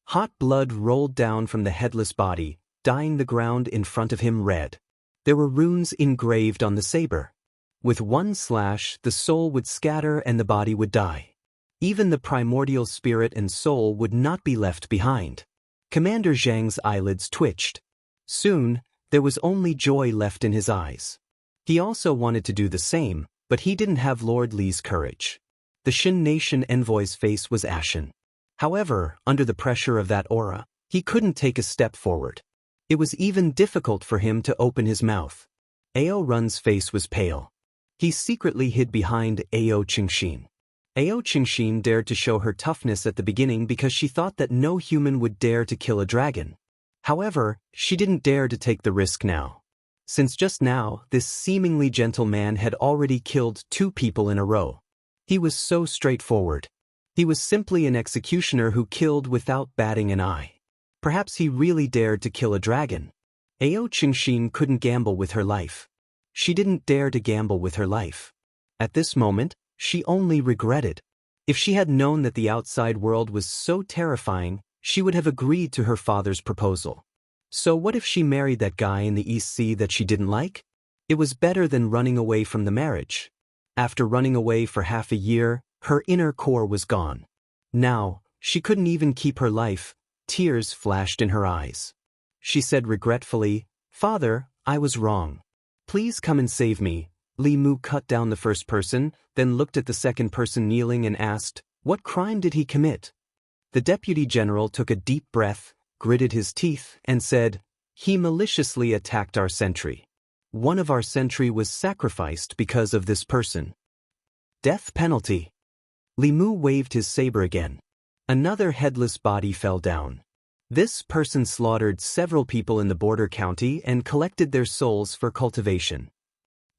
Hot blood rolled down from the headless body, dyeing the ground in front of him red. There were runes engraved on the saber. With one slash, the soul would scatter and the body would die. Even the primordial spirit and soul would not be left behind. Commander Zhang's eyelids twitched. Soon, there was only joy left in his eyes. He also wanted to do the same, but he didn't have Lord Li's courage. The Xin nation envoy's face was ashen. However, under the pressure of that aura, he couldn't take a step forward. It was even difficult for him to open his mouth. Ao Run's face was pale. He secretly hid behind Ao Qingxin. Ao Qingxin dared to show her toughness at the beginning because she thought that no human would dare to kill a dragon. However, she didn't dare to take the risk now. Since just now, this seemingly gentle man had already killed 2 people in a row. He was so straightforward. He was simply an executioner who killed without batting an eye. Perhaps he really dared to kill a dragon. Ao Qingxin couldn't gamble with her life. She didn't dare to gamble with her life. At this moment, she only regretted. If she had known that the outside world was so terrifying, she would have agreed to her father's proposal. So what if she married that guy in the East Sea that she didn't like? It was better than running away from the marriage. After running away for half a year, her inner core was gone. Now, she couldn't even keep her life. Tears flashed in her eyes. She said regretfully, "Father, I was wrong. Please come and save me." Li Mu cut down the first person, then looked at the second person kneeling and asked, "What crime did he commit?" The deputy general took a deep breath, gritted his teeth, and said, "He maliciously attacked our sentry. One of our sentry was sacrificed because of this person. Death penalty." Li Mu waved his saber again. Another headless body fell down. This person slaughtered several people in the border county and collected their souls for cultivation.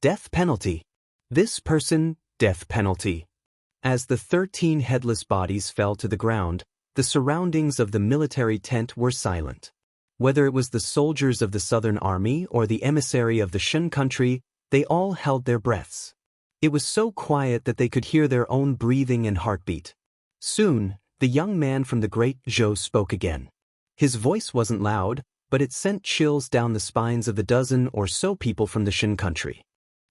Death penalty. This person, death penalty. As the 13 headless bodies fell to the ground, the surroundings of the military tent were silent. Whether it was the soldiers of the Southern Army or the emissary of the Shen country, they all held their breaths. It was so quiet that they could hear their own breathing and heartbeat. Soon, the young man from the Great Zhou spoke again. His voice wasn't loud, but it sent chills down the spines of the dozen or so people from the Shen country.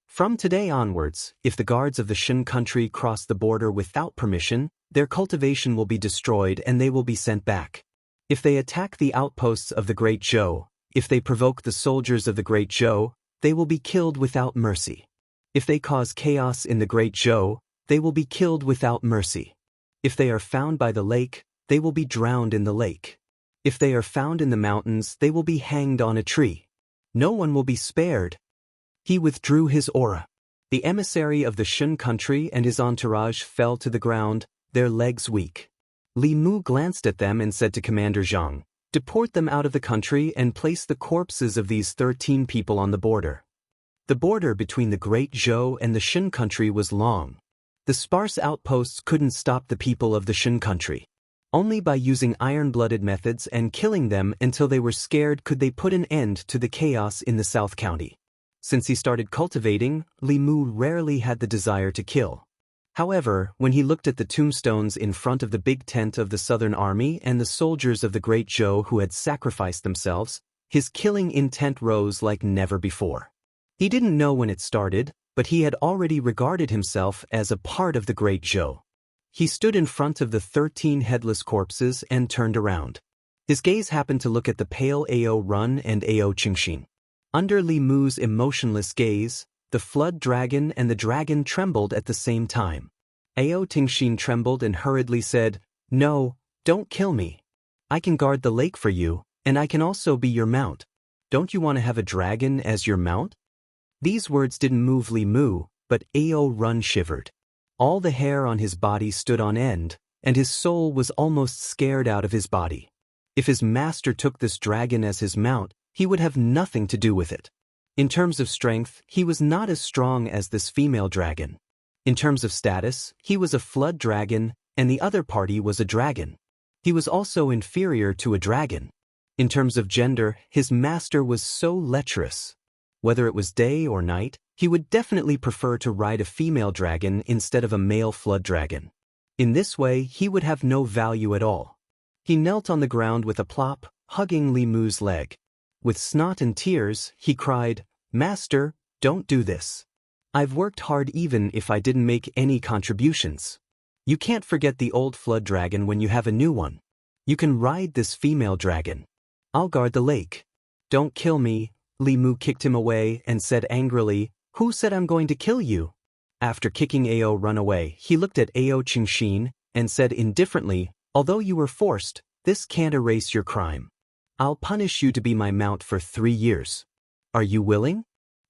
From today onwards, if the guards of the Shen country cross the border without permission, their cultivation will be destroyed and they will be sent back. If they attack the outposts of the Great Zhou, if they provoke the soldiers of the Great Zhou, they will be killed without mercy. If they cause chaos in the Great Zhou, they will be killed without mercy. If they are found by the lake, they will be drowned in the lake. If they are found in the mountains, they will be hanged on a tree. No one will be spared. He withdrew his aura. The emissary of the Shen country and his entourage fell to the ground, their legs weak. Li Mu glanced at them and said to Commander Zhang, "Deport them out of the country and place the corpses of these 13 people on the border." The border between the Great Zhou and the Shen country was long. The sparse outposts couldn't stop the people of the Shen country. Only by using iron-blooded methods and killing them until they were scared could they put an end to the chaos in the South County. Since he started cultivating, Li Mu rarely had the desire to kill. However, when he looked at the tombstones in front of the big tent of the Southern Army and the soldiers of the Great Zhou who had sacrificed themselves, his killing intent rose like never before. He didn't know when it started, but he had already regarded himself as a part of the Great Zhou. He stood in front of the 13 headless corpses and turned around. His gaze happened to look at the pale Ao Run and Ao Qingxin. Under Li Mu's emotionless gaze, the flood dragon and the dragon trembled at the same time. Ao Qingxin trembled and hurriedly said, "No, don't kill me. I can guard the lake for you, and I can also be your mount. Don't you want to have a dragon as your mount?" These words didn't move Li Mu, but Ao Run shivered. All the hair on his body stood on end, and his soul was almost scared out of his body. If his master took this dragon as his mount, he would have nothing to do with it. In terms of strength, he was not as strong as this female dragon. In terms of status, he was a flood dragon, and the other party was a dragon. He was also inferior to a dragon. In terms of gender, his master was so lecherous. Whether it was day or night, he would definitely prefer to ride a female dragon instead of a male flood dragon. In this way, he would have no value at all. He knelt on the ground with a plop, hugging Li Mu's leg. With snot and tears, he cried, "Master, don't do this. I've worked hard even if I didn't make any contributions. You can't forget the old flood dragon when you have a new one. You can ride this female dragon. I'll guard the lake. Don't kill me." Li Mu kicked him away and said angrily, "Who said I'm going to kill you?" After kicking Ao Run away, he looked at Ao Qingxin and said indifferently, "Although you were forced, this can't erase your crime. I'll punish you to be my mount for 3 years. Are you willing?"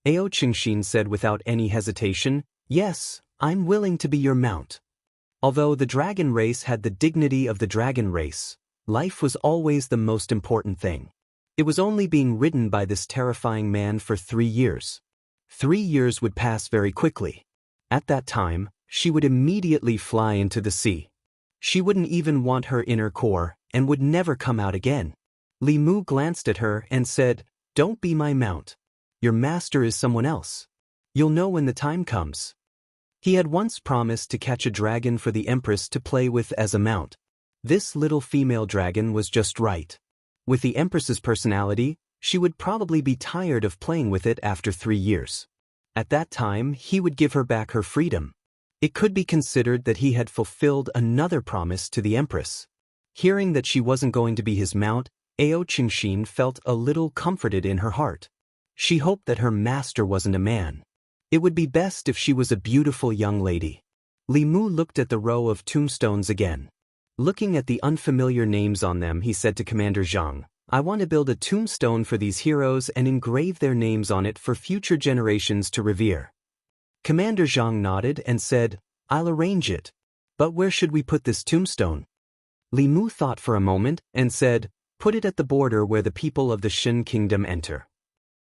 Ao Qingxin said without any hesitation, "Yes, I'm willing to be your mount." Although the dragon race had the dignity of the dragon race, life was always the most important thing. It was only being ridden by this terrifying man for 3 years. 3 years would pass very quickly. At that time, she would immediately fly into the sea. She wouldn't even want her inner core and would never come out again. Li Mu glanced at her and said, "Don't be my mount. Your master is someone else. You'll know when the time comes." He had once promised to catch a dragon for the Empress to play with as a mount. This little female dragon was just right. With the Empress's personality, she would probably be tired of playing with it after 3 years. At that time, he would give her back her freedom. It could be considered that he had fulfilled another promise to the Empress. Hearing that she wasn't going to be his mount, Ao Qingxin felt a little comforted in her heart. She hoped that her master wasn't a man. It would be best if she was a beautiful young lady. Li Mu looked at the row of tombstones again. Looking at the unfamiliar names on them, he said to Commander Zhang, "I want to build a tombstone for these heroes and engrave their names on it for future generations to revere." Commander Zhang nodded and said, "I'll arrange it. But where should we put this tombstone?" Li Mu thought for a moment and said, "Put it at the border where the people of the Shen Kingdom enter."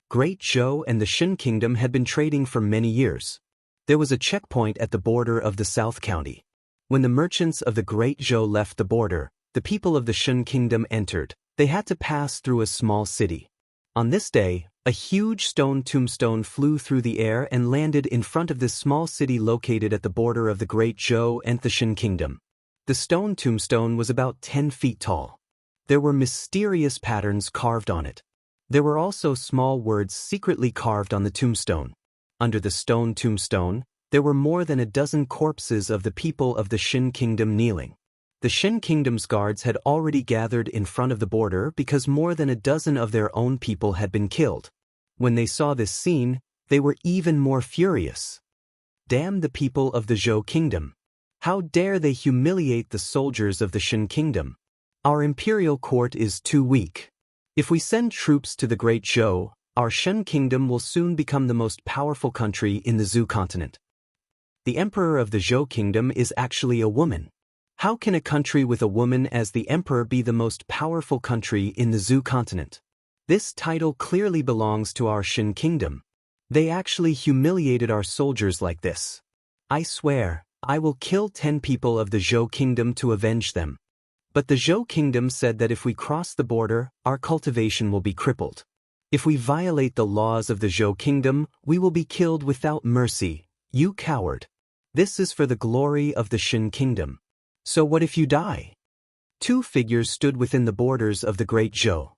Great Zhou and the Shen Kingdom had been trading for many years. There was a checkpoint at the border of the South County. When the merchants of the Great Zhou left the border, the people of the Shen Kingdom entered. They had to pass through a small city. On this day, a huge stone tombstone flew through the air and landed in front of this small city located at the border of the Great Zhou and the Shen Kingdom. The stone tombstone was about 10 feet tall. There were mysterious patterns carved on it. There were also small words secretly carved on the tombstone. Under the stone tombstone, there were more than a dozen corpses of the people of the Shen Kingdom kneeling. The Shen Kingdom's guards had already gathered in front of the border because more than a dozen of their own people had been killed. When they saw this scene, they were even more furious. Damn the people of the Zhou Kingdom! How dare they humiliate the soldiers of the Shen Kingdom? Our imperial court is too weak. If we send troops to the Great Zhou, our Shen Kingdom will soon become the most powerful country in the Zhou continent. The emperor of the Zhou Kingdom is actually a woman. How can a country with a woman as the emperor be the most powerful country in the Zhou continent? This title clearly belongs to our Shen Kingdom. They actually humiliated our soldiers like this. I swear, I will kill 10 people of the Zhou Kingdom to avenge them. But the Zhou Kingdom said that if we cross the border, our cultivation will be crippled. If we violate the laws of the Zhou kingdom, we will be killed without mercy, you coward. This is for the glory of the Shin kingdom. So what if you die? Two figures stood within the borders of the great Zhou.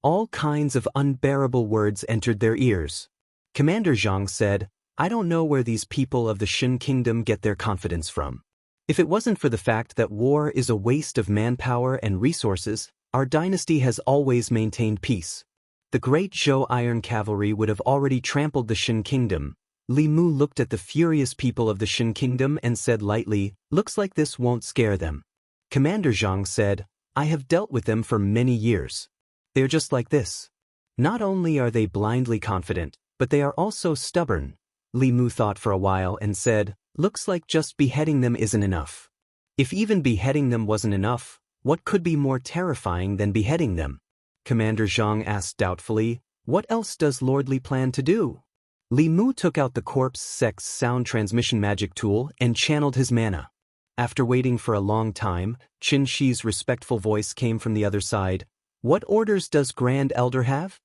All kinds of unbearable words entered their ears. Commander Zhang said, I don't know where these people of the Shin kingdom get their confidence from. If it wasn't for the fact that war is a waste of manpower and resources, our dynasty has always maintained peace. The great Zhou Iron Cavalry would have already trampled the Shin kingdom. Li Mu looked at the furious people of the Shin kingdom and said lightly, looks like this won't scare them. Commander Zhang said, I have dealt with them for many years. They're just like this. Not only are they blindly confident, but they are also stubborn. Li Mu thought for a while and said, looks like just beheading them isn't enough. If even beheading them wasn't enough, what could be more terrifying than beheading them? Commander Zhang asked doubtfully, what else does Lord Li plan to do? Li Mu took out the corpse sect's sound transmission magic tool and channeled his mana. After waiting for a long time, Xianxia's respectful voice came from the other side. What orders does Grand Elder have?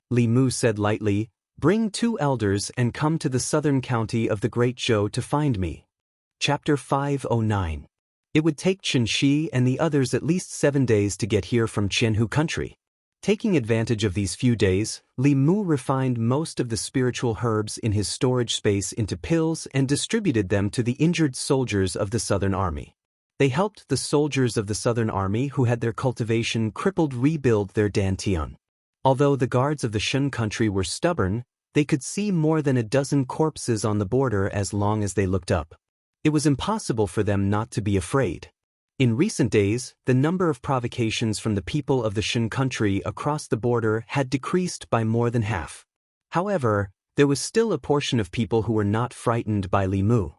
Li Mu said lightly, bring 2 elders and come to the southern county of the Great Zhou to find me. Chapter 509. It would take Xianxia and the others at least 7 days to get here from Qianhu country. Taking advantage of these few days, Li Mu refined most of the spiritual herbs in his storage space into pills and distributed them to the injured soldiers of the Southern Army. They helped the soldiers of the Southern Army who had their cultivation crippled rebuild their dantian. Although the guards of the Shin country were stubborn, they could see more than a dozen corpses on the border as long as they looked up. It was impossible for them not to be afraid. In recent days, the number of provocations from the people of the Shin country across the border had decreased by more than half. However, there was still a portion of people who were not frightened by Li Mu.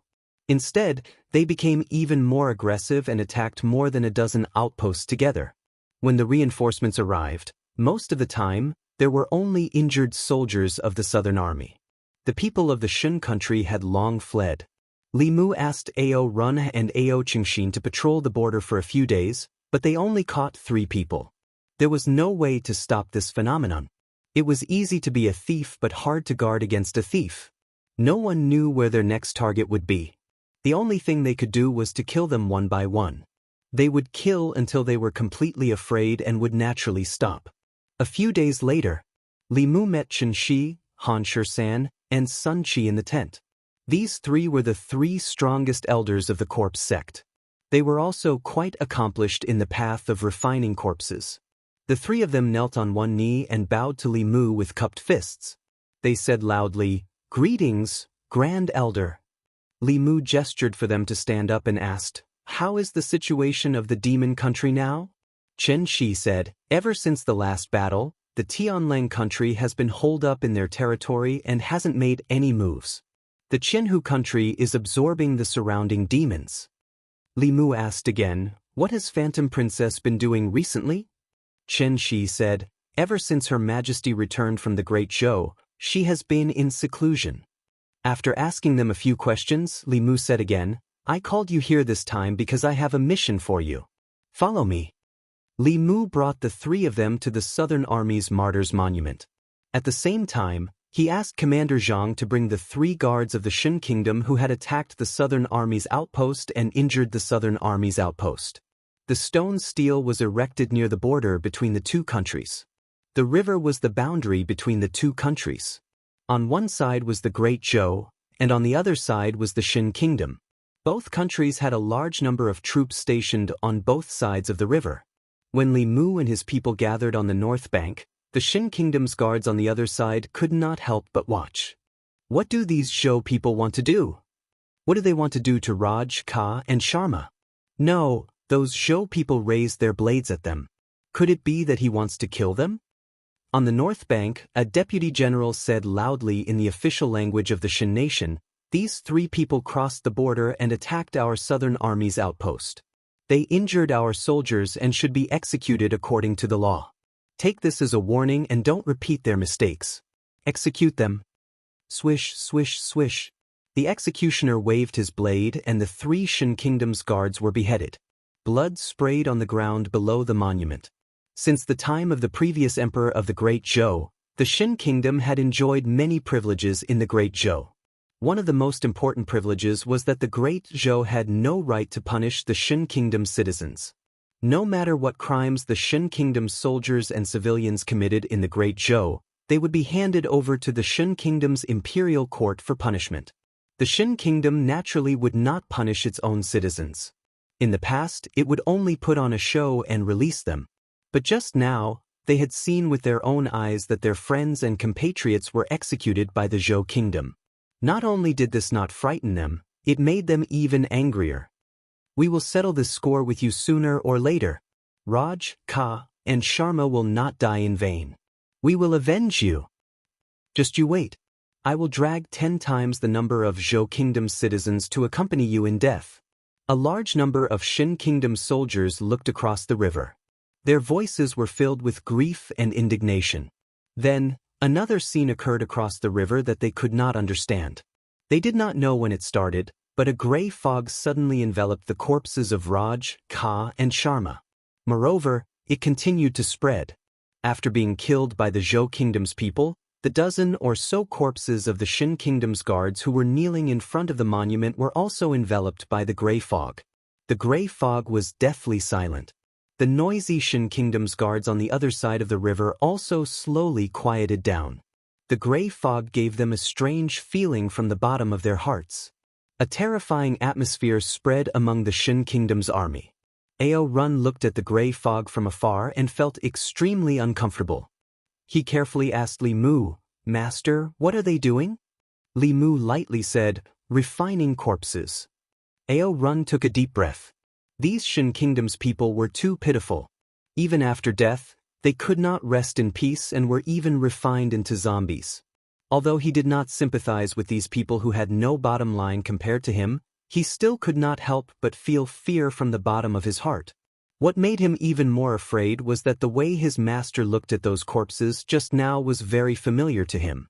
Instead, they became even more aggressive and attacked more than a dozen outposts together. When the reinforcements arrived, most of the time, there were only injured soldiers of the Southern Army. The people of the Shin country had long fled. Li Mu asked Ao Run and Ao Qingxin to patrol the border for a few days, but they only caught 3 people. There was no way to stop this phenomenon. It was easy to be a thief but hard to guard against a thief. No one knew where their next target would be. The only thing they could do was to kill them one by one. They would kill until they were completely afraid and would naturally stop. A few days later, Li Mu met Xianxia, Han Shisan, and Sun Qi in the tent. These 3 were the 3 strongest elders of the corpse sect. They were also quite accomplished in the path of refining corpses. The 3 of them knelt on one knee and bowed to Li Mu with cupped fists. They said loudly, Greetings, Grand Elder. Li Mu gestured for them to stand up and asked, How is the situation of the demon country now? Xianxia said, Ever since the last battle, the Tianlang country has been holed up in their territory and hasn't made any moves. The Qianhu country is absorbing the surrounding demons. Li Mu asked again, What has Phantom Princess been doing recently? Xianxia said, Ever since Her Majesty returned from the Great Zhou, she has been in seclusion. After asking them a few questions, Li Mu said again, I called you here this time because I have a mission for you. Follow me. Li Mu brought the 3 of them to the Southern Army's Martyrs Monument. At the same time, he asked Commander Zhang to bring the 3 guards of the Shin Kingdom who had attacked the Southern Army's outpost and injured the Southern Army's outpost. The stone stele was erected near the border between the 2 countries. The river was the boundary between the 2 countries. On one side was the Great Zhou, and on the other side was the Shin Kingdom. Both countries had a large number of troops stationed on both sides of the river. When Li Mu and his people gathered on the north bank, the Shin Kingdom's guards on the other side could not help but watch. What do these Zhou people want to do? What do they want to do to Raj, Ka, and Sharma? No, those Zhou people raised their blades at them. Could it be that he wants to kill them? On the north bank, a deputy general said loudly in the official language of the Shin nation, These 3 people crossed the border and attacked our Southern Army's outpost. They injured our soldiers and should be executed according to the law. Take this as a warning and don't repeat their mistakes. Execute them. Swish, swish, swish. The executioner waved his blade and the 3 Shin Kingdom's guards were beheaded. Blood sprayed on the ground below the monument. Since the time of the previous emperor of the Great Zhou, The Xin kingdom had enjoyed many privileges in the Great Zhou. One of the most important privileges was that the Great Zhou had no right to punish the Xin kingdom's citizens. No matter what crimes the Xin kingdom's soldiers and civilians committed in the Great Zhou, they would be handed over to the Xin kingdom's imperial court for punishment. The Xin kingdom naturally would not punish its own citizens. In the past, it would only put on a show and release them. But just now, they had seen with their own eyes that their friends and compatriots were executed by the Zhou kingdom. Not only did this not frighten them, it made them even angrier. We will settle this score with you sooner or later. Raj, Ka, and Sharma will not die in vain. We will avenge you. Just you wait. I will drag 10 times the number of Zhou kingdom's citizens to accompany you in death. A large number of Xin kingdom's soldiers looked across the river. Their voices were filled with grief and indignation. Then, another scene occurred across the river that they could not understand. They did not know when it started, but a gray fog suddenly enveloped the corpses of Raj, Ka, and Sharma. Moreover, it continued to spread. After being killed by the Zhou kingdom's people, the dozen or so corpses of the Xin kingdom's guards who were kneeling in front of the monument were also enveloped by the gray fog. The gray fog was deathly silent. The noisy Xin kingdom's guards on the other side of the river also slowly quieted down. The gray fog gave them a strange feeling from the bottom of their hearts. A terrifying atmosphere spread among the Xin kingdom's army. Ao Run looked at the gray fog from afar and felt extremely uncomfortable. He carefully asked Li Mu, "Master, what are they doing?" Li Mu lightly said, "Refining corpses." Ao Run took a deep breath. These Xin kingdom's people were too pitiful. Even after death, they could not rest in peace and were even refined into zombies. Although he did not sympathize with these people who had no bottom line compared to him, he still could not help but feel fear from the bottom of his heart. What made him even more afraid was that the way his master looked at those corpses just now was very familiar to him.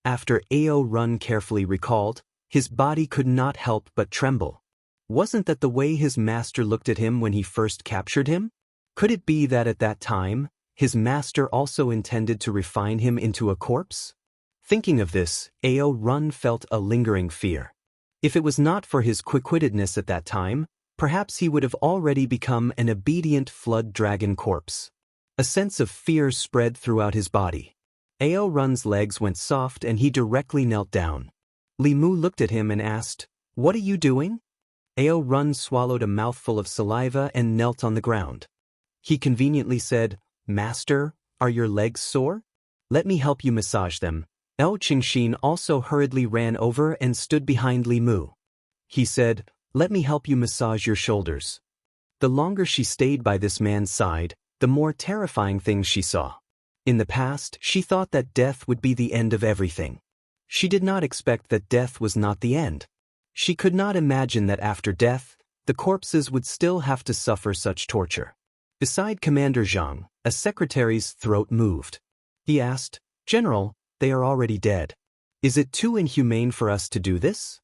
After Ao Run carefully recalled, his body could not help but tremble. Wasn't that the way his master looked at him when he first captured him? Could it be that at that time, his master also intended to refine him into a corpse? Thinking of this, Ao Run felt a lingering fear. If it was not for his quick-wittedness at that time, perhaps he would have already become an obedient flood dragon corpse. A sense of fear spread throughout his body. Ao Run's legs went soft and he directly knelt down. Li Mu looked at him and asked, "What are you doing?" Ao Run swallowed a mouthful of saliva and knelt on the ground. He conveniently said, "Master, are your legs sore? Let me help you massage them." El Qingxin also hurriedly ran over and stood behind Li Mu. He said, "Let me help you massage your shoulders." The longer she stayed by this man's side, the more terrifying things she saw. In the past, she thought that death would be the end of everything. She did not expect that death was not the end. She could not imagine that after death, the corpses would still have to suffer such torture. Beside Commander Zhang, a secretary's throat moved. He asked, "General, they are already dead. Is it too inhumane for us to do this?"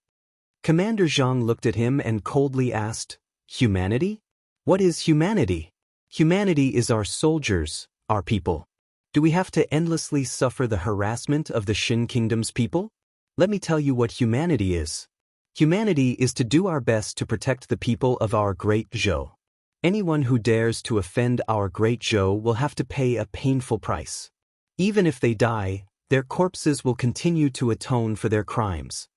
Commander Zhang looked at him and coldly asked, "Humanity? What is humanity?" "Humanity is our soldiers, our people. Do we have to endlessly suffer the harassment of the Xin kingdom's people? Let me tell you what humanity is. Humanity is to do our best to protect the people of our Great Zhou. Anyone who dares to offend our Great Zhou will have to pay a painful price. Even if they die, their corpses will continue to atone for their crimes."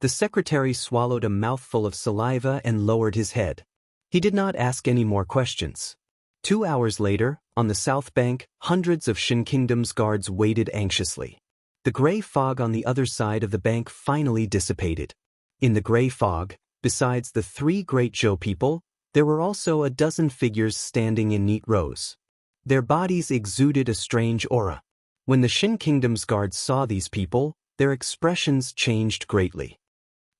The secretary swallowed a mouthful of saliva and lowered his head. He did not ask any more questions. 2 hours later, on the south bank, hundreds of Xin Kingdom's guards waited anxiously. The gray fog on the other side of the bank finally dissipated. In the gray fog, besides the 3 Great Zhou people, there were also a dozen figures standing in neat rows. Their bodies exuded a strange aura. When the Xin Kingdom's guards saw these people, their expressions changed greatly.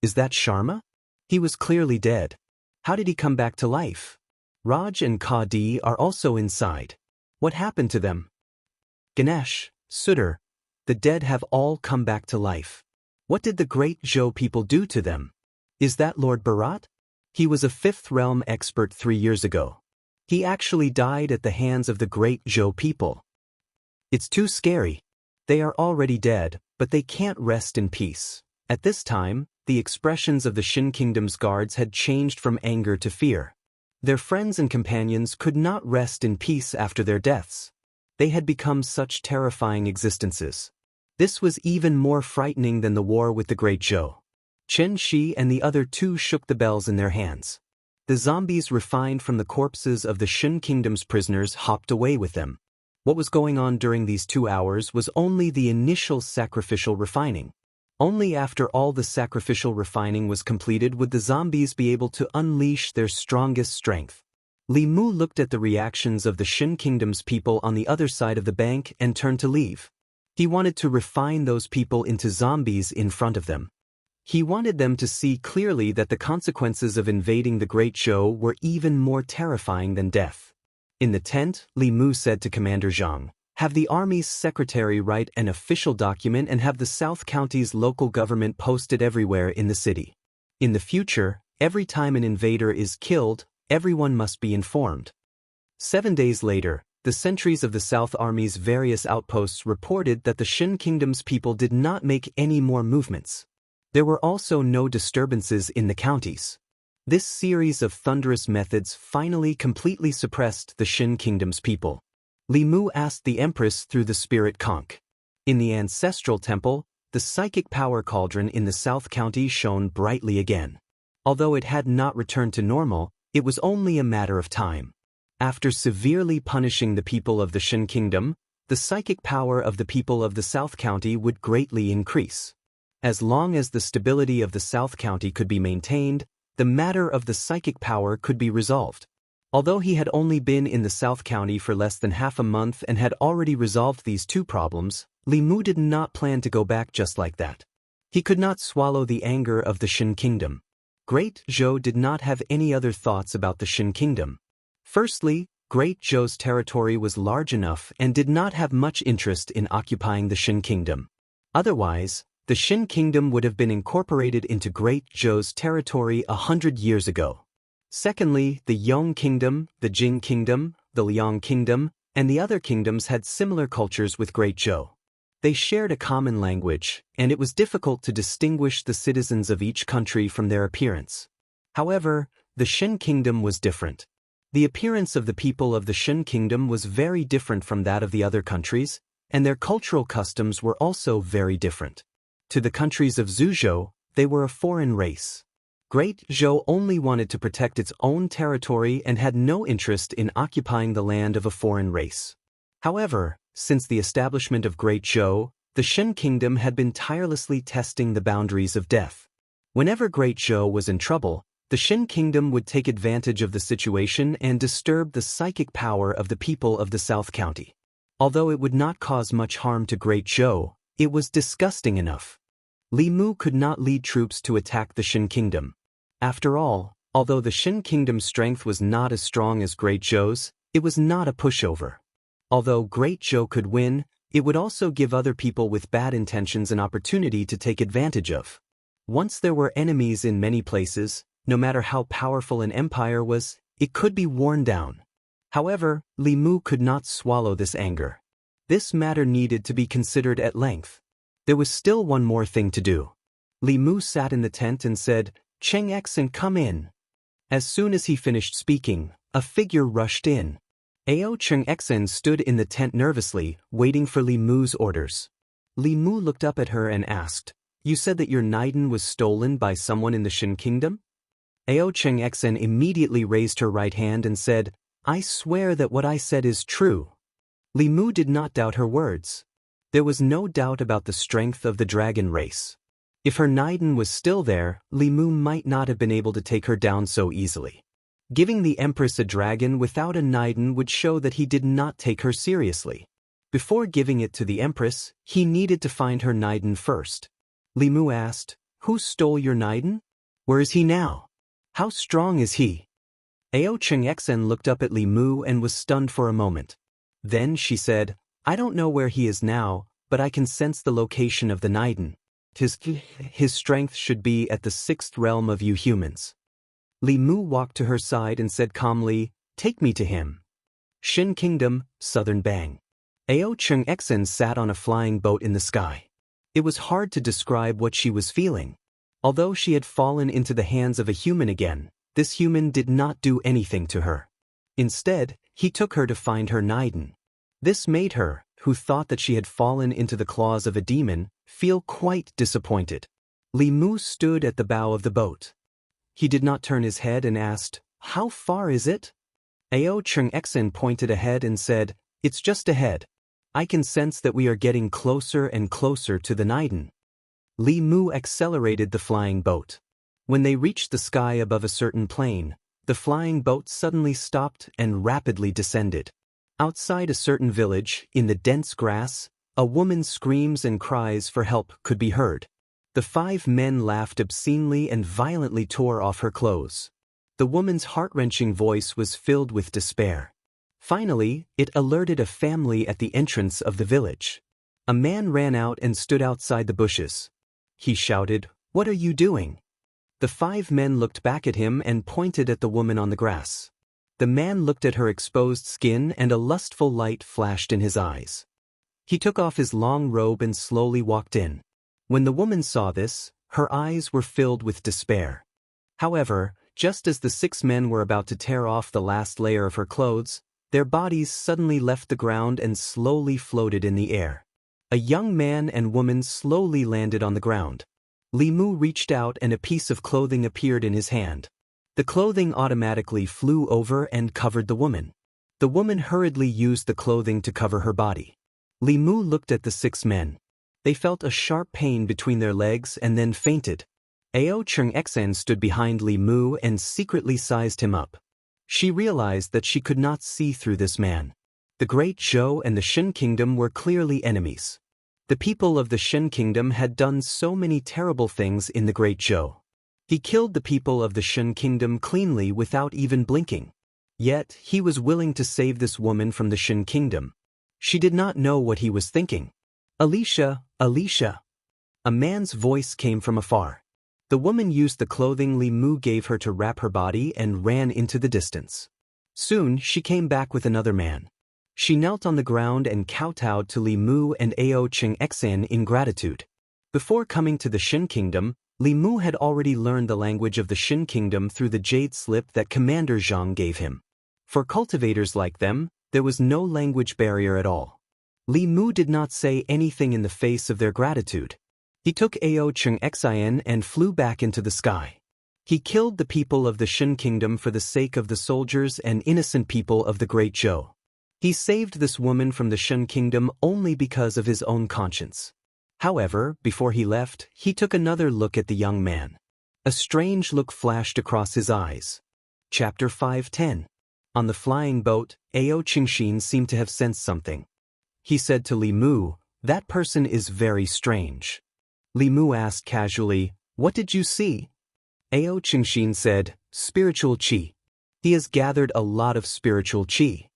Is that Sharma? He was clearly dead. How did he come back to life? Raj and Kadi are also inside. What happened to them? Ganesh, Sudhir, the dead have all come back to life. What did the Great Zhou people do to them? Is that Lord Bharat? He was a 5th realm expert 3 years ago. He actually died at the hands of the Great Zhou people. It's too scary. They are already dead, but they can't rest in peace. At this time, the expressions of the Shin Kingdom's guards had changed from anger to fear. Their friends and companions could not rest in peace after their deaths. They had become such terrifying existences. This was even more frightening than the war with the Great Zhou. Chen Shi and the other two shook the bells in their hands. The zombies refined from the corpses of the Shin Kingdom's prisoners hopped away with them. What was going on during these 2 hours was only the initial sacrificial refining. Only after all the sacrificial refining was completed would the zombies be able to unleash their strongest strength. Li Mu looked at the reactions of the Shin Kingdom's people on the other side of the bank and turned to leave. He wanted to refine those people into zombies in front of them. He wanted them to see clearly that the consequences of invading the Great Zhou were even more terrifying than death. In the tent, Li Mu said to Commander Zhang, "Have the army's secretary write an official document and have the South County's local government posted everywhere in the city. In the future, every time an invader is killed, everyone must be informed." 7 days later, the sentries of the South Army's various outposts reported that the Shin Kingdom's people did not make any more movements. There were also no disturbances in the counties. This series of thunderous methods finally completely suppressed the Shin Kingdom's people. Li Mu asked the Empress through the spirit conch. In the ancestral temple, the psychic power cauldron in the South County shone brightly again. Although it had not returned to normal, it was only a matter of time. After severely punishing the people of the Shin Kingdom, the psychic power of the people of the South County would greatly increase. As long as the stability of the South County could be maintained, the matter of the psychic power could be resolved. Although he had only been in the South County for less than half a month and had already resolved these two problems, Li Mu did not plan to go back just like that. He could not swallow the anger of the Shin Kingdom. Great Zhou did not have any other thoughts about the Shin Kingdom. Firstly, Great Zhou's territory was large enough and did not have much interest in occupying the Shin Kingdom. Otherwise, the Shin Kingdom would have been incorporated into Great Zhou's territory 100 years ago. Secondly, the Yong Kingdom, the Jing Kingdom, the Liang Kingdom, and the other kingdoms had similar cultures with Great Zhou. They shared a common language, and it was difficult to distinguish the citizens of each country from their appearance. However, the Shin Kingdom was different. The appearance of the people of the Shin Kingdom was very different from that of the other countries, and their cultural customs were also very different. To the countries of Zhuzhou, they were a foreign race. Great Zhou only wanted to protect its own territory and had no interest in occupying the land of a foreign race. However, since the establishment of Great Zhou, the Shin Kingdom had been tirelessly testing the boundaries of death. Whenever Great Zhou was in trouble, the Shin Kingdom would take advantage of the situation and disturb the psychic power of the people of the South County. Although it would not cause much harm to Great Zhou, it was disgusting enough. Li Mu could not lead troops to attack the Shin Kingdom. After all, although the Shin Kingdom's strength was not as strong as Great Zhou's, it was not a pushover. Although Great Zhou could win, it would also give other people with bad intentions an opportunity to take advantage of. Once there were enemies in many places, no matter how powerful an empire was, it could be worn down. However, Li Mu could not swallow this anger. This matter needed to be considered at length. There was still one more thing to do. Li Mu sat in the tent and said, "Xianxia, come in." As soon as he finished speaking, a figure rushed in. Xianxia stood in the tent nervously, waiting for Li Mu's orders. Li Mu looked up at her and asked, "You said that your Naiden was stolen by someone in the Shin Kingdom?" Xianxia immediately raised her right hand and said, "I swear that what I said is true." Li Mu did not doubt her words. There was no doubt about the strength of the dragon race. If her Naiden was still there, Li Mu might not have been able to take her down so easily. Giving the Empress a dragon without a Naiden would show that he did not take her seriously. Before giving it to the Empress, he needed to find her Naiden first. Li Mu asked, "Who stole your Naiden? Where is he now? How strong is he?" Xianxia looked up at Li Mu and was stunned for a moment. Then she said, "I don't know where he is now, but I can sense the location of the Naiden. His strength should be at the 6th realm of you humans." Li Mu walked to her side and said calmly, "Take me to him." Shin Kingdom, Southern Bang. Ao Chung Exen sat on a flying boat in the sky. It was hard to describe what she was feeling. Although she had fallen into the hands of a human again, this human did not do anything to her. Instead, he took her to find her Naiden. This made her, who thought that she had fallen into the claws of a demon, feel quite disappointed. Li Mu stood at the bow of the boat. He did not turn his head and asked, "How far is it?" Ao Chung Exen pointed ahead and said, "It's just ahead. I can sense that we are getting closer and closer to the Naiden." Li Mu accelerated the flying boat. When they reached the sky above a certain plane, the flying boat suddenly stopped and rapidly descended. Outside a certain village, in the dense grass, a woman's screams and cries for help could be heard. The 5 men laughed obscenely and violently tore off her clothes. The woman's heart-wrenching voice was filled with despair. Finally, it alerted a family at the entrance of the village. A man ran out and stood outside the bushes. He shouted, "What are you doing?" The 5 men looked back at him and pointed at the woman on the grass. The man looked at her exposed skin and a lustful light flashed in his eyes. He took off his long robe and slowly walked in. When the woman saw this, her eyes were filled with despair. However, just as the 6 men were about to tear off the last layer of her clothes, their bodies suddenly left the ground and slowly floated in the air. A young man and woman slowly landed on the ground. Li Mu reached out and a piece of clothing appeared in his hand. The clothing automatically flew over and covered the woman. The woman hurriedly used the clothing to cover her body. Li Mu looked at the 6 men. They felt a sharp pain between their legs and then fainted. Ao Chung Exen stood behind Li Mu and secretly sized him up. She realized that she could not see through this man. The Great Zhou and the Shen Kingdom were clearly enemies. The people of the Shen Kingdom had done so many terrible things in the Great Zhou. He killed the people of the Shen Kingdom cleanly without even blinking. Yet, he was willing to save this woman from the Shen Kingdom. She did not know what he was thinking. "Alicia, Alicia." A man's voice came from afar. The woman used the clothing Li Mu gave her to wrap her body and ran into the distance. Soon, she came back with another man. She knelt on the ground and kowtowed to Li Mu and Ao Chung Exen in gratitude. Before coming to the Shen Kingdom, Li Mu had already learned the language of the Shen Kingdom through the jade slip that Commander Zhang gave him. For cultivators like them, there was no language barrier at all. Li Mu did not say anything in the face of their gratitude. He took Ao Chung Exen and flew back into the sky. He killed the people of the Shen Kingdom for the sake of the soldiers and innocent people of the Great Zhou. He saved this woman from the Shen Kingdom only because of his own conscience. However, before he left, he took another look at the young man. A strange look flashed across his eyes. Chapter 5:10. On the flying boat, Ao Qingxin seemed to have sensed something. He said to Li Mu, "That person is very strange." Li Mu asked casually, "What did you see?" Ao Qingxin said, "Spiritual qi. He has gathered a lot of spiritual qi."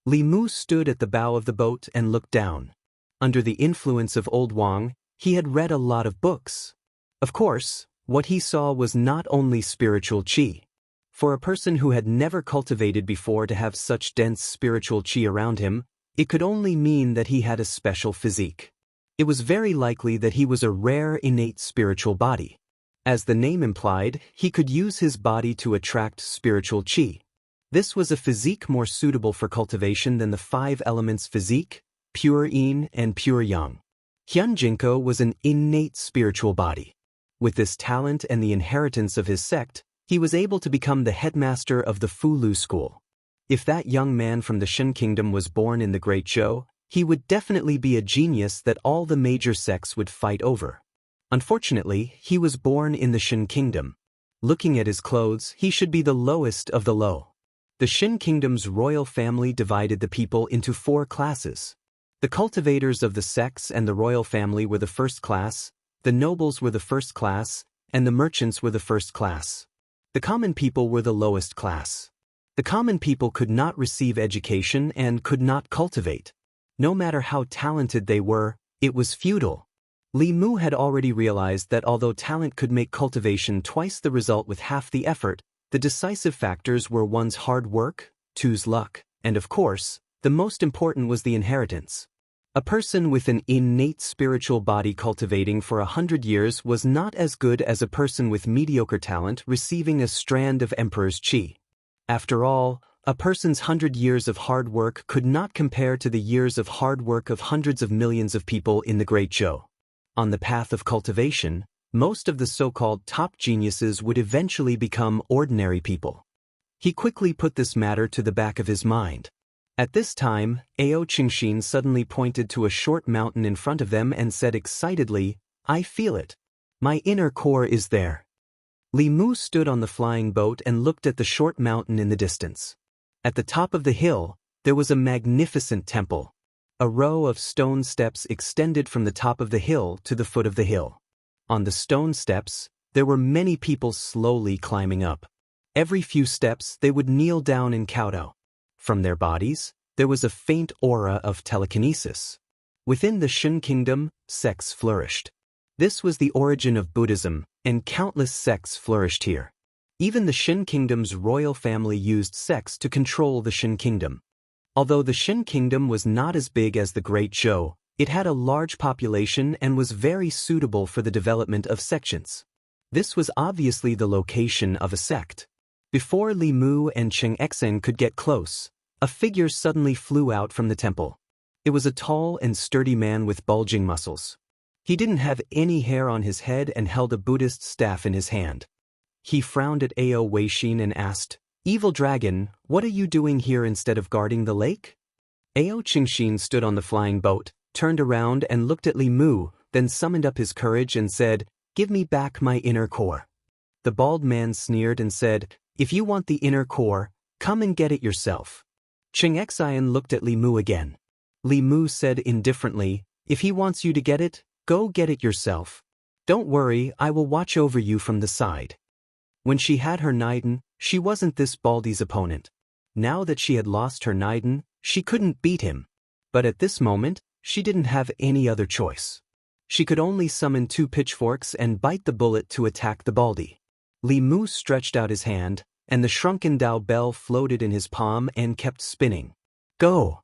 Li Mu stood at the bow of the boat and looked down. Under the influence of Old Wang, he had read a lot of books. Of course, what he saw was not only spiritual qi. For a person who had never cultivated before to have such dense spiritual qi around him, it could only mean that he had a special physique. It was very likely that he was a rare innate spiritual body. As the name implied, he could use his body to attract spiritual qi. This was a physique more suitable for cultivation than the 5 elements physique, pure yin and pure yang. Hyunjinko was an innate spiritual body. With this talent and the inheritance of his sect, he was able to become the headmaster of the Fulu school. If that young man from the Shen Kingdom was born in the Great Zhou, he would definitely be a genius that all the major sects would fight over. Unfortunately, he was born in the Shen Kingdom. Looking at his clothes, he should be the lowest of the low. The Shen Kingdom's royal family divided the people into 4 classes. The cultivators of the sects and the royal family were the first class, the nobles were the first class, and the merchants were the first class. The common people were the lowest class. The common people could not receive education and could not cultivate. No matter how talented they were, it was futile. Li Mu had already realized that although talent could make cultivation twice the result with half the effort, the decisive factors were 1's hard work, 2's luck, and of course, The most important was the inheritance. A person with an innate spiritual body cultivating for 100 years was not as good as a person with mediocre talent receiving a strand of Emperor's Qi. After all, a person's 100 years of hard work could not compare to the years of hard work of hundreds of millions of people in the Great Zhou. On the path of cultivation, most of the so-called top geniuses would eventually become ordinary people. He quickly put this matter to the back of his mind. At this time, Ao Qingxin suddenly pointed to a short mountain in front of them and said excitedly, "I feel it. My inner core is there." Li Mu stood on the flying boat and looked at the short mountain in the distance. At the top of the hill, there was a magnificent temple. A row of stone steps extended from the top of the hill to the foot of the hill. On the stone steps, there were many people slowly climbing up. Every few steps, they would kneel down in kowtow. From their bodies, there was a faint aura of telekinesis. Within the Shen kingdom, sects flourished. This was the origin of Buddhism, and countless sects flourished here. Even the Shen kingdom's royal family used sects to control the Shen kingdom. Although the Shen kingdom was not as big as the Great Zhou, it had a large population and was very suitable for the development of sections. This was obviously the location of a sect. Before Li Mu and Xianxia could get close, a figure suddenly flew out from the temple. It was a tall and sturdy man with bulging muscles. He didn't have any hair on his head and held a Buddhist staff in his hand. He frowned at Ao Weixin and asked, "Evil dragon, what are you doing here instead of guarding the lake?" Ao Qingxin stood on the flying boat, turned around and looked at Li Mu, then summoned up his courage and said, "Give me back my inner core." The bald man sneered and said, "If you want the inner core, come and get it yourself." Xianxia looked at Li Mu again. Li Mu said indifferently, "If he wants you to get it, go get it yourself. Don't worry, I will watch over you from the side." When she had her Naiden, she wasn't this baldy's opponent. Now that she had lost her Naiden, she couldn't beat him. But at this moment, she didn't have any other choice. She could only summon 2 pitchforks and bite the bullet to attack the baldy. Li Mu stretched out his hand, and the shrunken Dao bell floated in his palm and kept spinning. "Go!"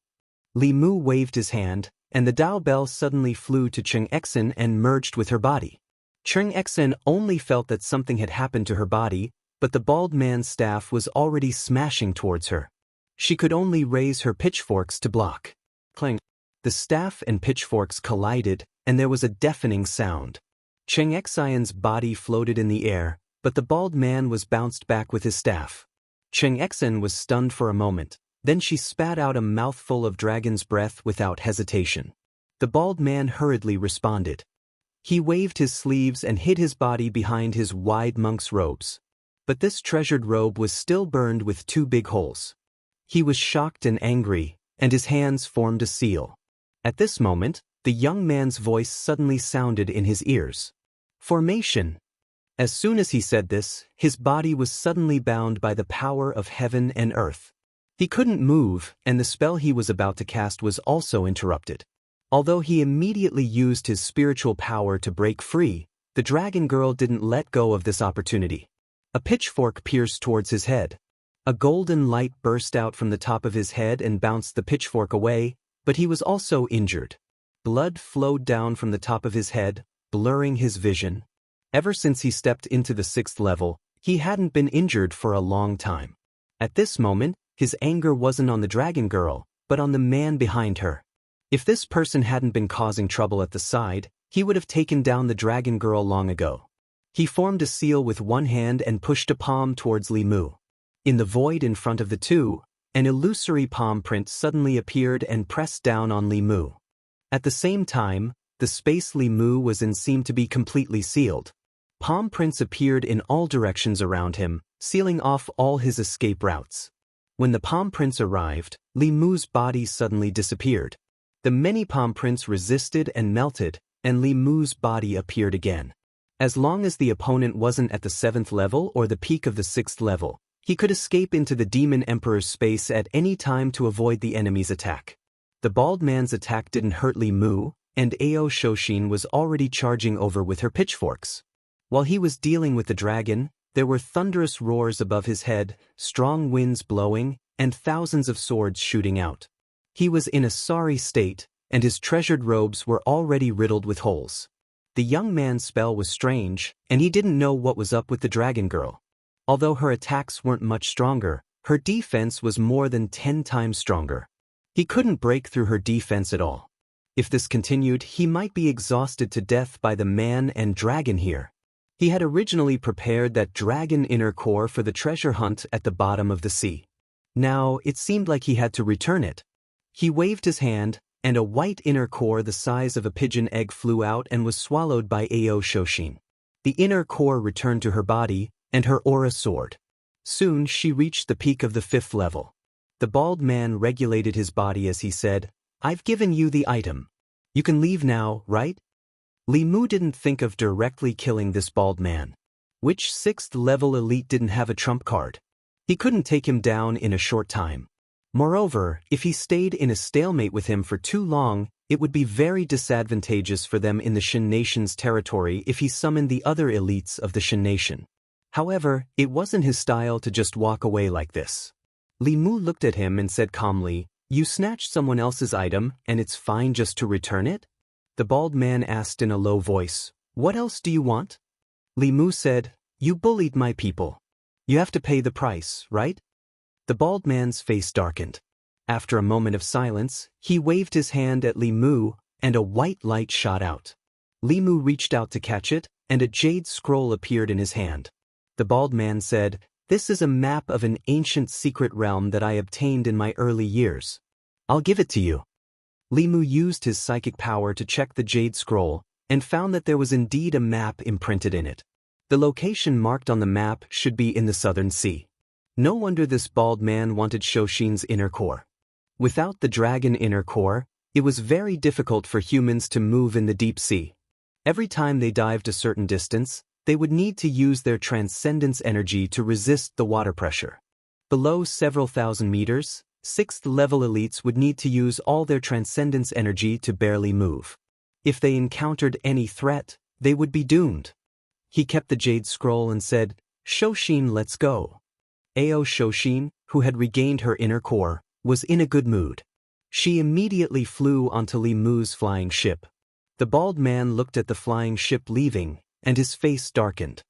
Li Mu waved his hand, and the Dao bell suddenly flew to Xianxia and merged with her body. Xianxia only felt that something had happened to her body, but the bald man's staff was already smashing towards her. She could only raise her pitchforks to block. Clang! The staff and pitchforks collided, and there was a deafening sound. Xianxia's body floated in the air, but the bald man was bounced back with his staff. Xianxia was stunned for a moment, then she spat out a mouthful of dragon's breath without hesitation. The bald man hurriedly responded. He waved his sleeves and hid his body behind his wide monk's robes. But this treasured robe was still burned with 2 big holes. He was shocked and angry, and his hands formed a seal. At this moment, the young man's voice suddenly sounded in his ears. "Formation." As soon as he said this, his body was suddenly bound by the power of heaven and earth. He couldn't move, and the spell he was about to cast was also interrupted. Although he immediately used his spiritual power to break free, the dragon girl didn't let go of this opportunity. A pitchfork pierced towards his head. A golden light burst out from the top of his head and bounced the pitchfork away, but he was also injured. Blood flowed down from the top of his head, blurring his vision. Ever since he stepped into the 6th level, he hadn't been injured for a long time. At this moment, his anger wasn't on the dragon girl, but on the man behind her. If this person hadn't been causing trouble at the side, he would have taken down the dragon girl long ago. He formed a seal with one hand and pushed a palm towards Li Mu. In the void in front of the two, an illusory palm print suddenly appeared and pressed down on Li Mu. At the same time, the space Li Mu was in seemed to be completely sealed. Palm prints appeared in all directions around him, sealing off all his escape routes. When the palm prints arrived, Li Mu's body suddenly disappeared. The many palm prints resisted and melted, and Li Mu's body appeared again. As long as the opponent wasn't at the 7th level or the peak of the 6th level, he could escape into the Demon Emperor's space at any time to avoid the enemy's attack. The bald man's attack didn't hurt Li Mu, and Ao Shoshin was already charging over with her pitchforks. While he was dealing with the dragon, there were thunderous roars above his head, strong winds blowing, and thousands of swords shooting out. He was in a sorry state, and his treasured robes were already riddled with holes. The young man's spell was strange, and he didn't know what was up with the dragon girl. Although her attacks weren't much stronger, her defense was more than 10 times stronger. He couldn't break through her defense at all. If this continued, he might be exhausted to death by the man and dragon here. He had originally prepared that dragon inner core for the treasure hunt at the bottom of the sea. Now, it seemed like he had to return it. He waved his hand, and a white inner core the size of a pigeon egg flew out and was swallowed by Ao Shoshin. The inner core returned to her body, and her aura soared. Soon she reached the peak of the 5th level. The bald man regulated his body as he said, "I've given you the item. You can leave now, right?" Li Mu didn't think of directly killing this bald man. Which 6th level elite didn't have a trump card? He couldn't take him down in a short time. Moreover, if he stayed in a stalemate with him for too long, it would be very disadvantageous for them in the Shin Nation's territory if he summoned the other elites of the Shin Nation. However, it wasn't his style to just walk away like this. Li Mu looked at him and said calmly, "You snatched someone else's item, and it's fine just to return it?" The bald man asked in a low voice, "What else do you want?" Li Mu said, "You bullied my people. You have to pay the price, right?" The bald man's face darkened. After a moment of silence, he waved his hand at Li Mu, and a white light shot out. Li Mu reached out to catch it, and a jade scroll appeared in his hand. The bald man said, "This is a map of an ancient secret realm that I obtained in my early years. I'll give it to you." Li Mu used his psychic power to check the jade scroll, and found that there was indeed a map imprinted in it. The location marked on the map should be in the Southern Sea. No wonder this bald man wanted Shoshin's inner core. Without the dragon inner core, it was very difficult for humans to move in the deep sea. Every time they dived a certain distance, they would need to use their transcendence energy to resist the water pressure. Below several thousand meters, 6th level elites would need to use all their transcendence energy to barely move. If they encountered any threat, they would be doomed. He kept the jade scroll and said, "Shoshin, let's go." Ao Shoshin, who had regained her inner core, was in a good mood. She immediately flew onto Li Mu's flying ship. The bald man looked at the flying ship leaving, and his face darkened.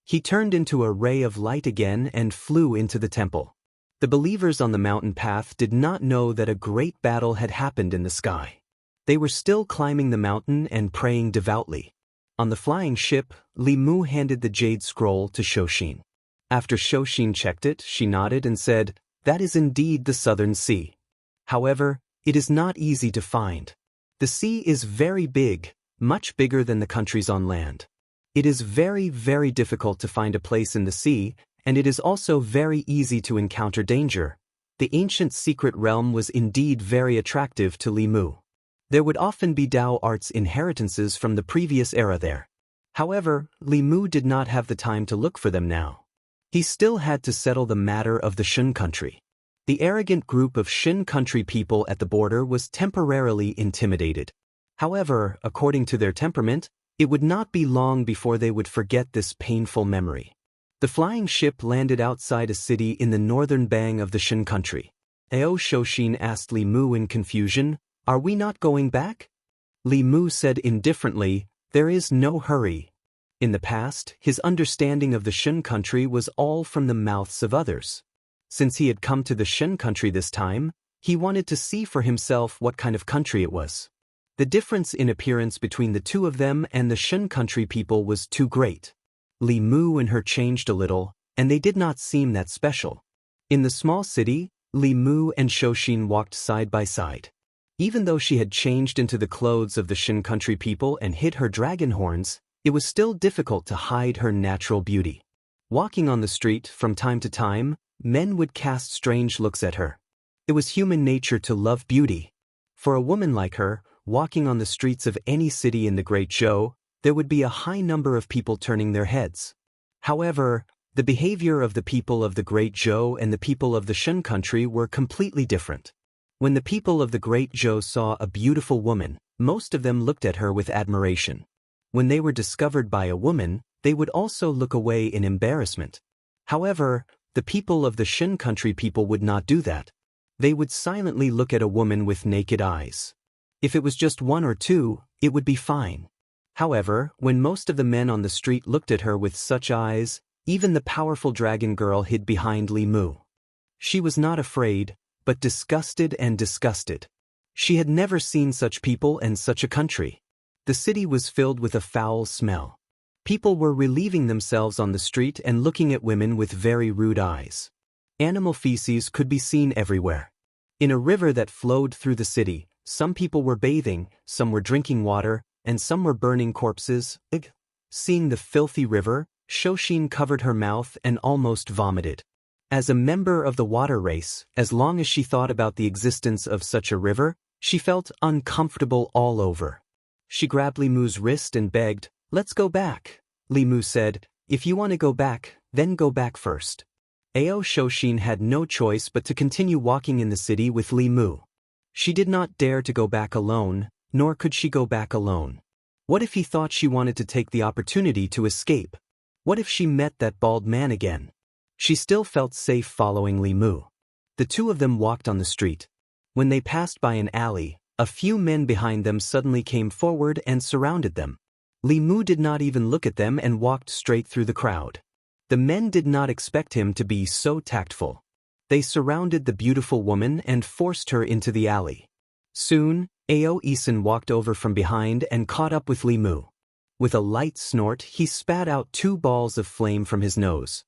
He turned into a ray of light again and flew into the temple. The believers on the mountain path did not know that a great battle had happened in the sky. They were still climbing the mountain and praying devoutly. On the flying ship, Li Mu handed the jade scroll to Shoshin. After Shoshin checked it, she nodded and said, "That is indeed the Southern Sea. However, it is not easy to find. The sea is very big, much bigger than the countries on land. It is very, very difficult to find a place in the sea, and it is also very easy to encounter danger." The ancient secret realm was indeed very attractive to Li Mu. There would often be Dao arts inheritances from the previous era there. However, Li Mu did not have the time to look for them now. He still had to settle the matter of the Shin country. The arrogant group of Shin country people at the border was temporarily intimidated. However, according to their temperament, it would not be long before they would forget this painful memory. The flying ship landed outside a city in the northern bang of the Shin country. Ao Shoshin asked Li Mu in confusion, "Are we not going back?" Li Mu said indifferently, "There is no hurry." In the past, his understanding of the Shin country was all from the mouths of others. Since he had come to the Shin country this time, he wanted to see for himself what kind of country it was. The difference in appearance between the two of them and the Shin country people was too great. Li Mu and her changed a little, and they did not seem that special. In the small city, Li Mu and Shoshin walked side by side. Even though she had changed into the clothes of the Shin country people and hid her dragon horns, it was still difficult to hide her natural beauty. Walking on the street, from time to time, men would cast strange looks at her. It was human nature to love beauty. For a woman like her, walking on the streets of any city in the Great Zhou, there would be a high number of people turning their heads. However, the behavior of the people of the Great Zhou and the people of the Shin country were completely different. When the people of the Great Zhou saw a beautiful woman, most of them looked at her with admiration. When they were discovered by a woman, they would also look away in embarrassment. However, the people of the Shin country people would not do that. They would silently look at a woman with naked eyes. If it was just one or two, it would be fine. However, when most of the men on the street looked at her with such eyes, even the powerful dragon girl hid behind Li Mu. She was not afraid, but disgusted and disgusted. She had never seen such people and such a country. The city was filled with a foul smell. People were relieving themselves on the street and looking at women with very rude eyes. Animal feces could be seen everywhere. In a river that flowed through the city, some people were bathing, some were drinking water, and some were burning corpses. Seeing the filthy river, Shoshin covered her mouth and almost vomited. As a member of the water race, as long as she thought about the existence of such a river, she felt uncomfortable all over. She grabbed Li Mu's wrist and begged, "Let's go back." Li Mu said, "If you want to go back, then go back first." Ao Shoshin had no choice but to continue walking in the city with Li Mu. She did not dare to go back alone, nor could she go back alone. What if he thought she wanted to take the opportunity to escape? What if she met that bald man again? She still felt safe following Li Mu. The two of them walked on the street. When they passed by an alley, a few men behind them suddenly came forward and surrounded them. Li Mu did not even look at them and walked straight through the crowd. The men did not expect him to be so tactful. They surrounded the beautiful woman and forced her into the alley. Soon, Ao Isin walked over from behind and caught up with Li Mu. With a light snort, he spat out 2 balls of flame from his nose.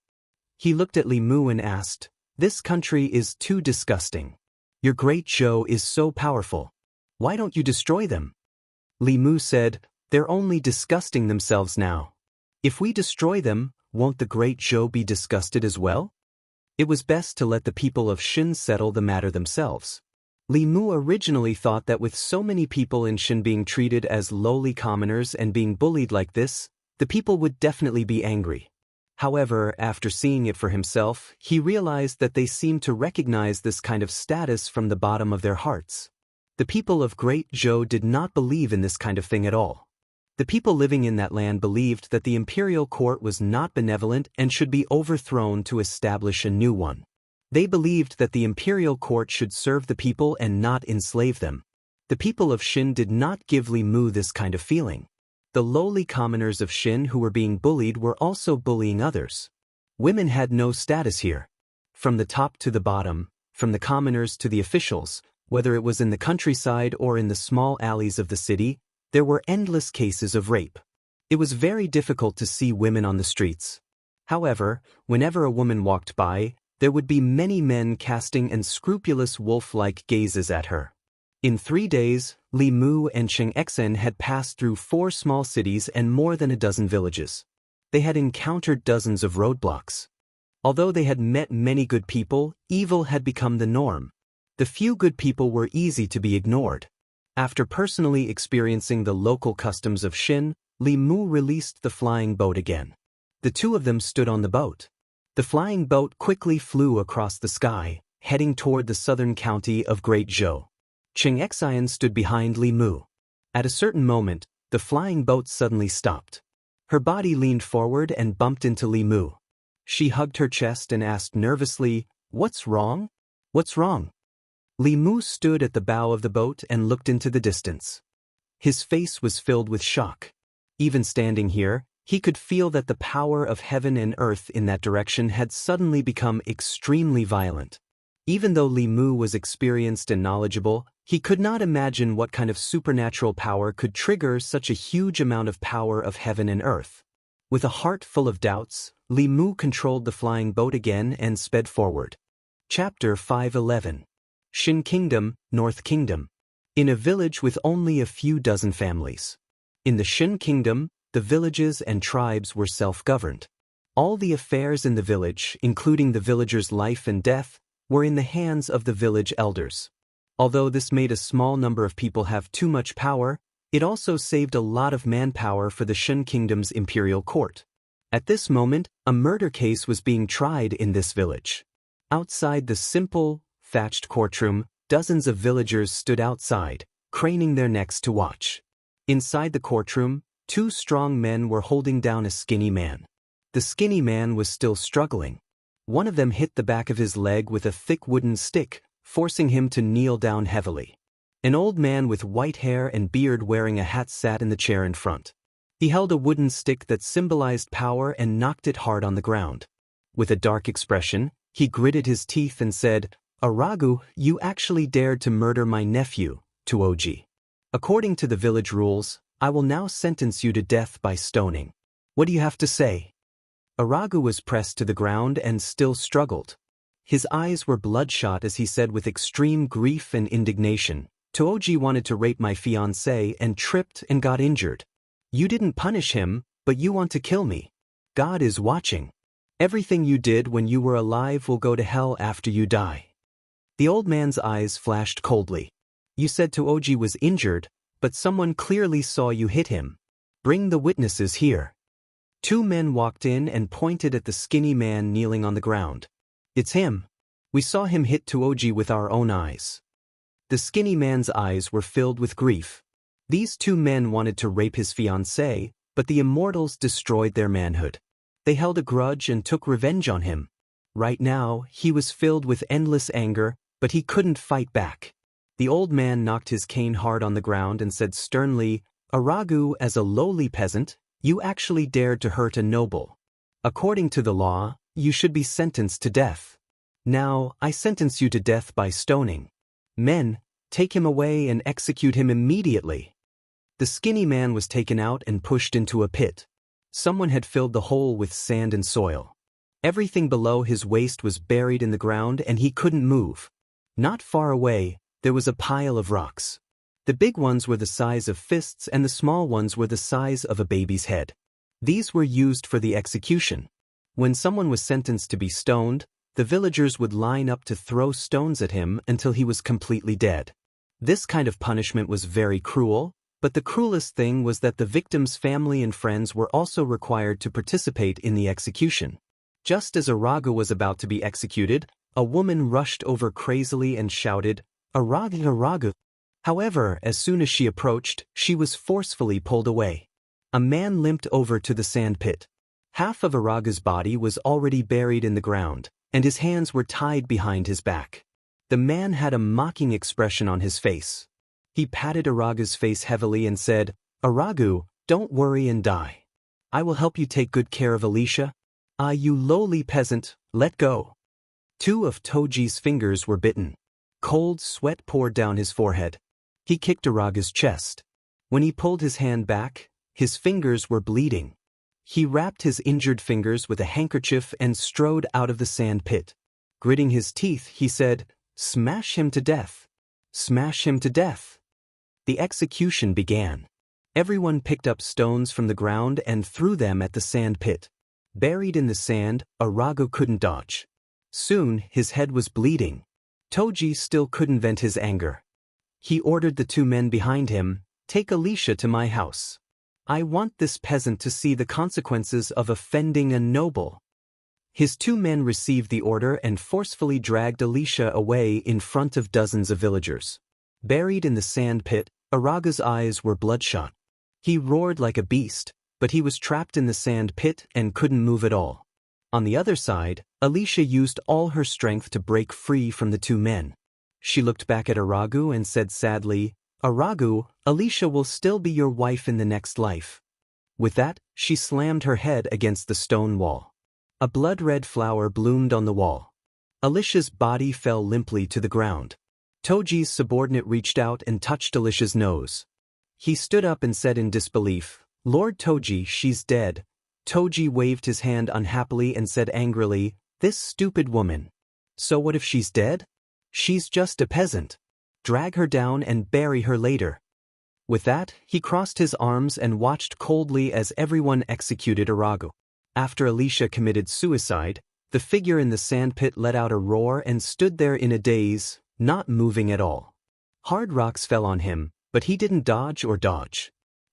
He looked at Li Mu and asked, "This country is too disgusting. Your great Zhou is so powerful. Why don't you destroy them?" Li Mu said, "They're only disgusting themselves now. If we destroy them, won't the great Zhou be disgusted as well?" It was best to let the people of Shin settle the matter themselves. Li Mu originally thought that with so many people in Shin being treated as lowly commoners and being bullied like this, the people would definitely be angry. However, after seeing it for himself, he realized that they seemed to recognize this kind of status from the bottom of their hearts. The people of Great Zhou did not believe in this kind of thing at all. The people living in that land believed that the imperial court was not benevolent and should be overthrown to establish a new one. They believed that the imperial court should serve the people and not enslave them. The people of Shin did not give Li Mu this kind of feeling. The lowly commoners of Shin who were being bullied were also bullying others. Women had no status here. From the top to the bottom, from the commoners to the officials, whether it was in the countryside or in the small alleys of the city, there were endless cases of rape. It was very difficult to see women on the streets. However, whenever a woman walked by, there would be many men casting unscrupulous wolf-like gazes at her. In 3 days, Li Mu and Xianxia had passed through 4 small cities and more than a dozen villages. They had encountered dozens of roadblocks. Although they had met many good people, evil had become the norm. The few good people were easy to be ignored. After personally experiencing the local customs of Shin, Li Mu released the flying boat again. The two of them stood on the boat. The flying boat quickly flew across the sky, heading toward the southern county of Great Zhou. Xianxia stood behind Li Mu. At a certain moment, the flying boat suddenly stopped. Her body leaned forward and bumped into Li Mu. She hugged her chest and asked nervously, "What's wrong? What's wrong?" Li Mu stood at the bow of the boat and looked into the distance. His face was filled with shock. Even standing here, he could feel that the power of heaven and earth in that direction had suddenly become extremely violent. Even though Li Mu was experienced and knowledgeable, he could not imagine what kind of supernatural power could trigger such a huge amount of power of heaven and earth. With a heart full of doubts, Li Mu controlled the flying boat again and sped forward. Chapter 511. Shin Kingdom, North Kingdom. In a village with only a few dozen families. In the Shin Kingdom, the villages and tribes were self-governed. All the affairs in the village, including the villagers' life and death, were in the hands of the village elders. Although this made a small number of people have too much power, it also saved a lot of manpower for the Shin Kingdom's imperial court. At this moment, a murder case was being tried in this village. Outside the simple, thatched courtroom, dozens of villagers stood outside, craning their necks to watch. Inside the courtroom, 2 strong men were holding down a skinny man. The skinny man was still struggling. One of them hit the back of his leg with a thick wooden stick, forcing him to kneel down heavily. An old man with white hair and beard wearing a hat sat in the chair in front. He held a wooden stick that symbolized power and knocked it hard on the ground. With a dark expression, he gritted his teeth and said, "Aragu, you actually dared to murder my nephew, Tuoji. According to the village rules, I will now sentence you to death by stoning. What do you have to say?" Aragu was pressed to the ground and still struggled. His eyes were bloodshot as he said with extreme grief and indignation, "Tuoji wanted to rape my fiancée and tripped and got injured. You didn't punish him, but you want to kill me. God is watching. Everything you did when you were alive will go to hell after you die." The old man's eyes flashed coldly. "You said Tuoji was injured, but someone clearly saw you hit him. Bring the witnesses here." Two men walked in and pointed at the skinny man kneeling on the ground. "It's him. We saw him hit Tuoji with our own eyes." The skinny man's eyes were filled with grief. These two men wanted to rape his fiancée, but the Immortals destroyed their manhood. They held a grudge and took revenge on him. Right now, he was filled with endless anger, but he couldn't fight back. The old man knocked his cane hard on the ground and said sternly, "Aragu, as a lowly peasant, you actually dared to hurt a noble. According to the law, you should be sentenced to death. Now, I sentence you to death by stoning. Men, take him away and execute him immediately." The skinny man was taken out and pushed into a pit. Someone had filled the hole with sand and soil. Everything below his waist was buried in the ground and he couldn't move. Not far away, there was a pile of rocks. The big ones were the size of fists and the small ones were the size of a baby's head. These were used for the execution. When someone was sentenced to be stoned, the villagers would line up to throw stones at him until he was completely dead. This kind of punishment was very cruel, but the cruelest thing was that the victim's family and friends were also required to participate in the execution. Just as Aragu was about to be executed, a woman rushed over crazily and shouted, "Aragu, Aragu." However, as soon as she approached, she was forcefully pulled away. A man limped over to the sand pit. Half of Aragu's body was already buried in the ground, and his hands were tied behind his back. The man had a mocking expression on his face. He patted Aragu's face heavily and said, "Aragu, don't worry and die. I will help you take good care of Alicia. Ah, you lowly peasant, let go." Two of Toji's fingers were bitten. Cold sweat poured down his forehead. He kicked Aragu's chest. When he pulled his hand back, his fingers were bleeding. He wrapped his injured fingers with a handkerchief and strode out of the sand pit. Gritting his teeth, he said, "Smash him to death. Smash him to death." The execution began. Everyone picked up stones from the ground and threw them at the sand pit. Buried in the sand, Aragu couldn't dodge. Soon, his head was bleeding. Toji still couldn't vent his anger. He ordered the two men behind him, "Take Alicia to my house. I want this peasant to see the consequences of offending a noble." His two men received the order and forcefully dragged Alicia away in front of dozens of villagers. Buried in the sand pit, Aragu's eyes were bloodshot. He roared like a beast, but he was trapped in the sand pit and couldn't move at all. On the other side, Alicia used all her strength to break free from the two men. She looked back at Aragu and said sadly, "Aragu, Alicia will still be your wife in the next life." With that, she slammed her head against the stone wall. A blood-red flower bloomed on the wall. Alicia's body fell limply to the ground. Toji's subordinate reached out and touched Alicia's nose. He stood up and said in disbelief, "Lord Toji, she's dead." Toji waved his hand unhappily and said angrily, "This stupid woman. So what if she's dead? She's just a peasant. Drag her down and bury her later." With that, he crossed his arms and watched coldly as everyone executed Aragu. After Alicia committed suicide, the figure in the sandpit let out a roar and stood there in a daze, not moving at all. Hard rocks fell on him, but he didn't dodge or dodge.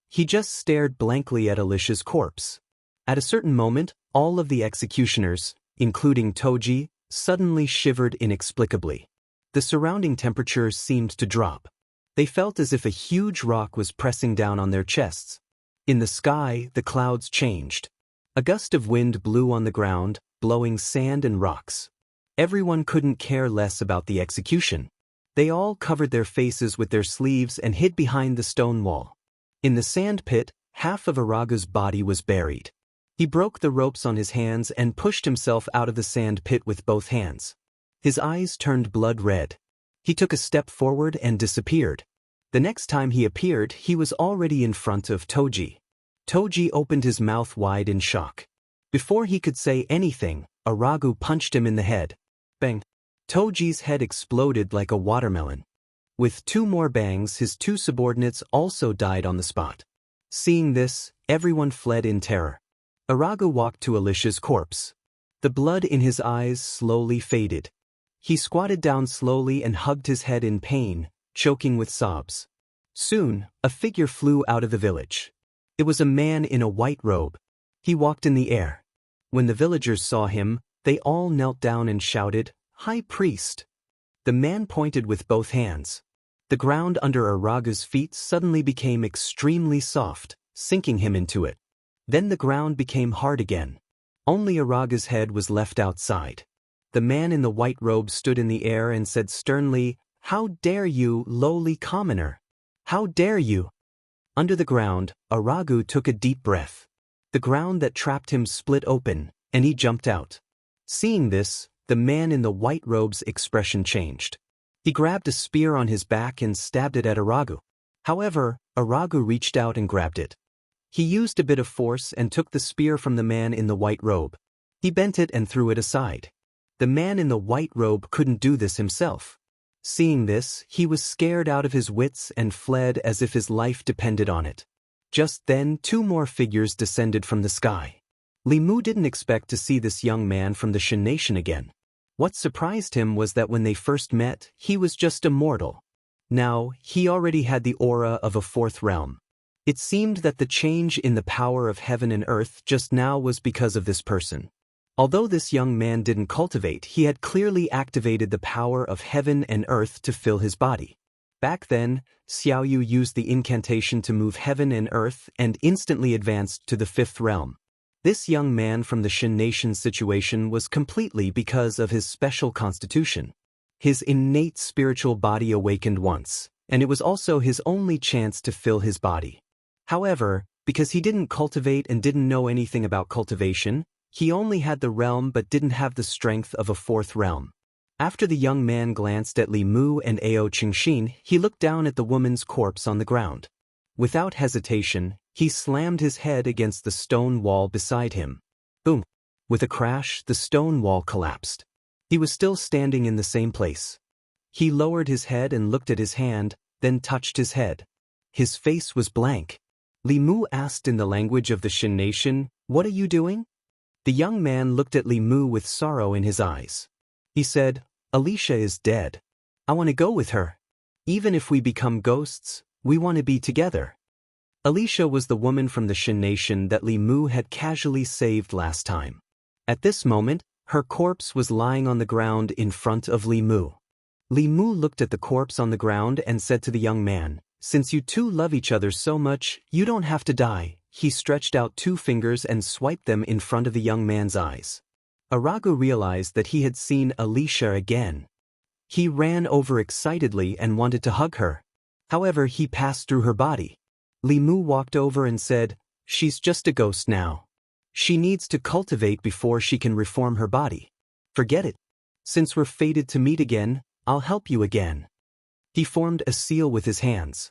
He just stared blankly at Alicia's corpse. At a certain moment, all of the executioners, including Toji, suddenly shivered inexplicably. The surrounding temperatures seemed to drop. They felt as if a huge rock was pressing down on their chests. In the sky, the clouds changed. A gust of wind blew on the ground, blowing sand and rocks. Everyone couldn't care less about the execution. They all covered their faces with their sleeves and hid behind the stone wall. In the sand pit, half of Aragu's body was buried. He broke the ropes on his hands and pushed himself out of the sand pit with both hands. His eyes turned blood red. He took a step forward and disappeared. The next time he appeared, he was already in front of Toji. Toji opened his mouth wide in shock. Before he could say anything, Aragu punched him in the head. Bang! Toji's head exploded like a watermelon. With 2 more bangs, his 2 subordinates also died on the spot. Seeing this, everyone fled in terror. Aragu walked to Alicia's corpse. The blood in his eyes slowly faded. He squatted down slowly and hugged his head in pain, choking with sobs. Soon, a figure flew out of the village. It was a man in a white robe. He walked in the air. When the villagers saw him, they all knelt down and shouted, "High Priest!" The man pointed with both hands. The ground under Aragu's feet suddenly became extremely soft, sinking him into it. Then the ground became hard again. Only Aragu's head was left outside. The man in the white robe stood in the air and said sternly, "How dare you, lowly commoner? How dare you?" Under the ground, Aragu took a deep breath. The ground that trapped him split open, and he jumped out. Seeing this, the man in the white robe's expression changed. He grabbed a spear on his back and stabbed it at Aragu. However, Aragu reached out and grabbed it. He used a bit of force and took the spear from the man in the white robe. He bent it and threw it aside. The man in the white robe couldn't do this himself. Seeing this, he was scared out of his wits and fled as if his life depended on it. Just then, 2 more figures descended from the sky. Li Mu didn't expect to see this young man from the Shin Nation again. What surprised him was that when they first met, he was just a mortal. Now, he already had the aura of a 4th realm. It seemed that the change in the power of heaven and earth just now was because of this person. Although this young man didn't cultivate, he had clearly activated the power of heaven and earth to fill his body. Back then, Xiaoyu used the incantation to move heaven and earth and instantly advanced to the 5th realm. This young man from the Shin Nation's situation was completely because of his special constitution. His innate spiritual body awakened once, and it was also his only chance to fill his body. However, because he didn't cultivate and didn't know anything about cultivation, he only had the realm but didn't have the strength of a 4th realm. After the young man glanced at Li Mu and Ao Qingxin, he looked down at the woman's corpse on the ground. Without hesitation, he slammed his head against the stone wall beside him. Boom! With a crash, the stone wall collapsed. He was still standing in the same place. He lowered his head and looked at his hand, then touched his head. His face was blank. Li Mu asked in the language of the Shin Nation, "What are you doing?" The young man looked at Li Mu with sorrow in his eyes. He said, "Alicia is dead. I want to go with her. Even if we become ghosts, we want to be together." Alicia was the woman from the Shin Nation that Li Mu had casually saved last time. At this moment, her corpse was lying on the ground in front of Li Mu. Li Mu looked at the corpse on the ground and said to the young man, "Since you two love each other so much, you don't have to die." He stretched out 2 fingers and swiped them in front of the young man's eyes. Aragu realized that he had seen Alicia again. He ran over excitedly and wanted to hug her. However, he passed through her body. Li Mu walked over and said, "She's just a ghost now. She needs to cultivate before she can reform her body. Forget it. Since we're fated to meet again, I'll help you again." He formed a seal with his hands.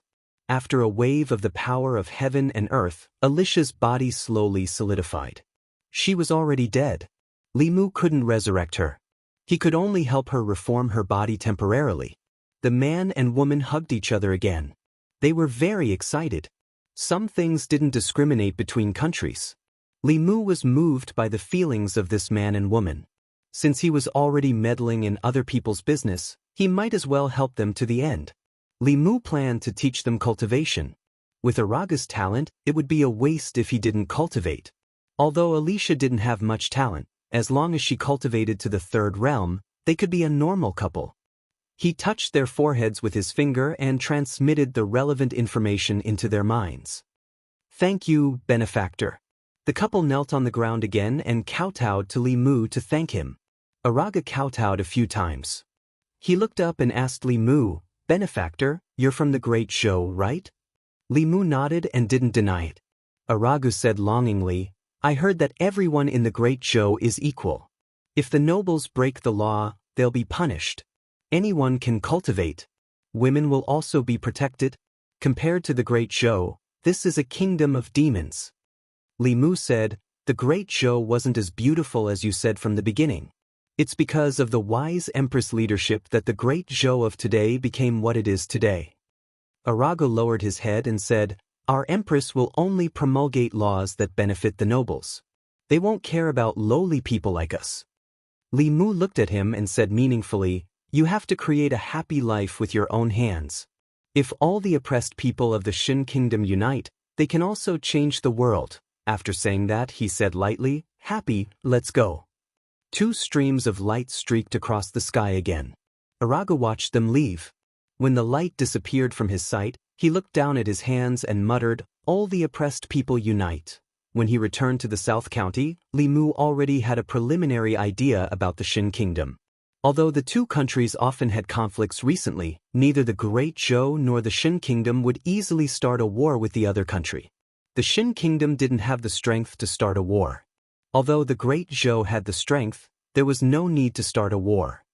After a wave of the power of heaven and earth, Alicia's body slowly solidified. She was already dead. Li Mu couldn't resurrect her. He could only help her reform her body temporarily. The man and woman hugged each other again. They were very excited. Some things didn't discriminate between countries. Li Mu was moved by the feelings of this man and woman. Since he was already meddling in other people's business, he might as well help them to the end. Li Mu planned to teach them cultivation. With Araga's talent, it would be a waste if he didn't cultivate. Although Alicia didn't have much talent, as long as she cultivated to the 3rd realm, they could be a normal couple. He touched their foreheads with his finger and transmitted the relevant information into their minds. "Thank you, benefactor." The couple knelt on the ground again and kowtowed to Li Mu to thank him. Araga kowtowed a few times. He looked up and asked Li Mu, "Benefactor, you're from the Great Show, right?" Li Mu nodded and didn't deny it. Aragu said longingly, "I heard that everyone in the Great Show is equal. If the nobles break the law, they'll be punished. Anyone can cultivate. Women will also be protected. Compared to the Great Show, this is a kingdom of demons." Li Mu said, "The Great Show wasn't as beautiful as you said from the beginning. It's because of the wise empress leadership that the Great Zhou of today became what it is today." Arago lowered his head and said, "Our empress will only promulgate laws that benefit the nobles. They won't care about lowly people like us." Li Mu looked at him and said meaningfully, "You have to create a happy life with your own hands. If all the oppressed people of the Shin Kingdom unite, they can also change the world." After saying that, he said lightly, "Happy, let's go." 2 streams of light streaked across the sky again. Araga watched them leave. When the light disappeared from his sight, he looked down at his hands and muttered, "All the oppressed people unite." When he returned to the South County, Li Mu already had a preliminary idea about the Shin Kingdom. Although the 2 countries often had conflicts recently, neither the Great Zhou nor the Shin Kingdom would easily start a war with the other country. The Shin Kingdom didn't have the strength to start a war. Although the Great Zhou had the strength, there was no need to start a war.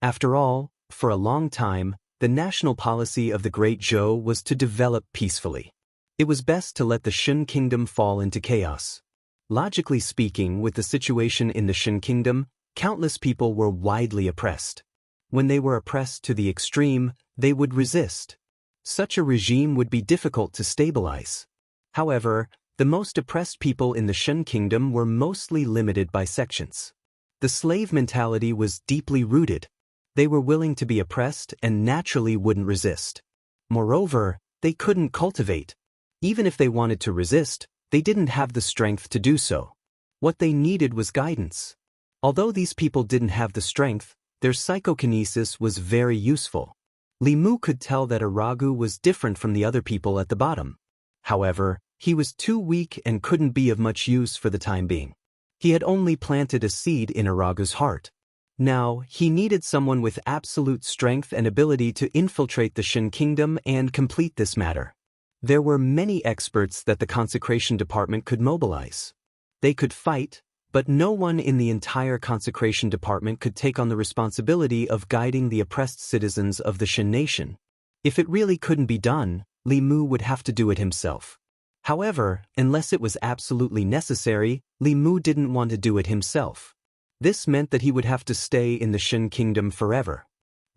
After all, for a long time, the national policy of the Great Zhou was to develop peacefully. It was best to let the Shin Kingdom fall into chaos. Logically speaking, with the situation in the Shin Kingdom, countless people were widely oppressed. When they were oppressed to the extreme, they would resist. Such a regime would be difficult to stabilize. However, the most oppressed people in the Shin Kingdom were mostly limited by sections. The slave mentality was deeply rooted. They were willing to be oppressed and naturally wouldn't resist. Moreover, they couldn't cultivate. Even if they wanted to resist, they didn't have the strength to do so. What they needed was guidance. Although these people didn't have the strength, their psychokinesis was very useful. Li Mu could tell that Aragu was different from the other people at the bottom. However, he was too weak and couldn't be of much use for the time being. He had only planted a seed in Aragu's heart. Now, he needed someone with absolute strength and ability to infiltrate the Shin Kingdom and complete this matter. There were many experts that the Consecration Department could mobilize. They could fight, but no one in the entire Consecration Department could take on the responsibility of guiding the oppressed citizens of the Shin nation. If it really couldn't be done, Li Mu would have to do it himself. However, unless it was absolutely necessary, Li Mu didn't want to do it himself. This meant that he would have to stay in the Shin Kingdom forever.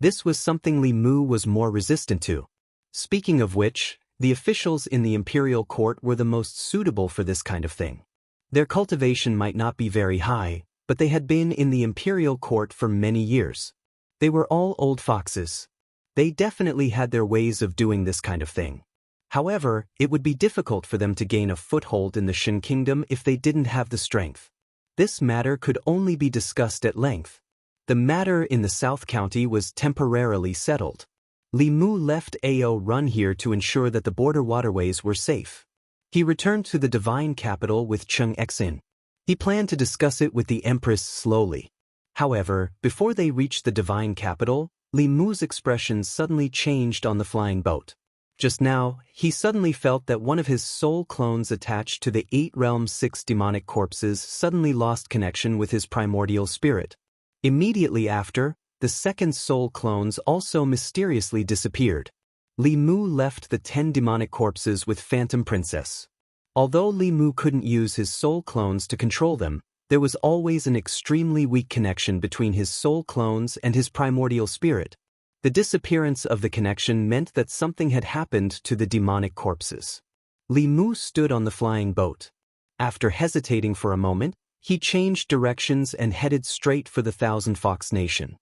This was something Li Mu was more resistant to. Speaking of which, the officials in the imperial court were the most suitable for this kind of thing. Their cultivation might not be very high, but they had been in the imperial court for many years. They were all old foxes. They definitely had their ways of doing this kind of thing. However, it would be difficult for them to gain a foothold in the Shin Kingdom if they didn't have the strength. This matter could only be discussed at length. The matter in the South County was temporarily settled. Li Mu left Ao Run here to ensure that the border waterways were safe. He returned to the divine capital with Xianxia. He planned to discuss it with the Empress slowly. However, before they reached the divine capital, Li Mu's expression suddenly changed on the flying boat. Just now, he suddenly felt that one of his soul clones attached to the 8 realms 6 demonic corpses suddenly lost connection with his primordial spirit. Immediately after, the second soul clones also mysteriously disappeared. Li Mu left the 10 demonic corpses with Phantom Princess. Although Li Mu couldn't use his soul clones to control them, there was always an extremely weak connection between his soul clones and his primordial spirit. The disappearance of the connection meant that something had happened to the demonic corpses. Li Mu stood on the flying boat. After hesitating for a moment, he changed directions and headed straight for the Thousand Fox Nation.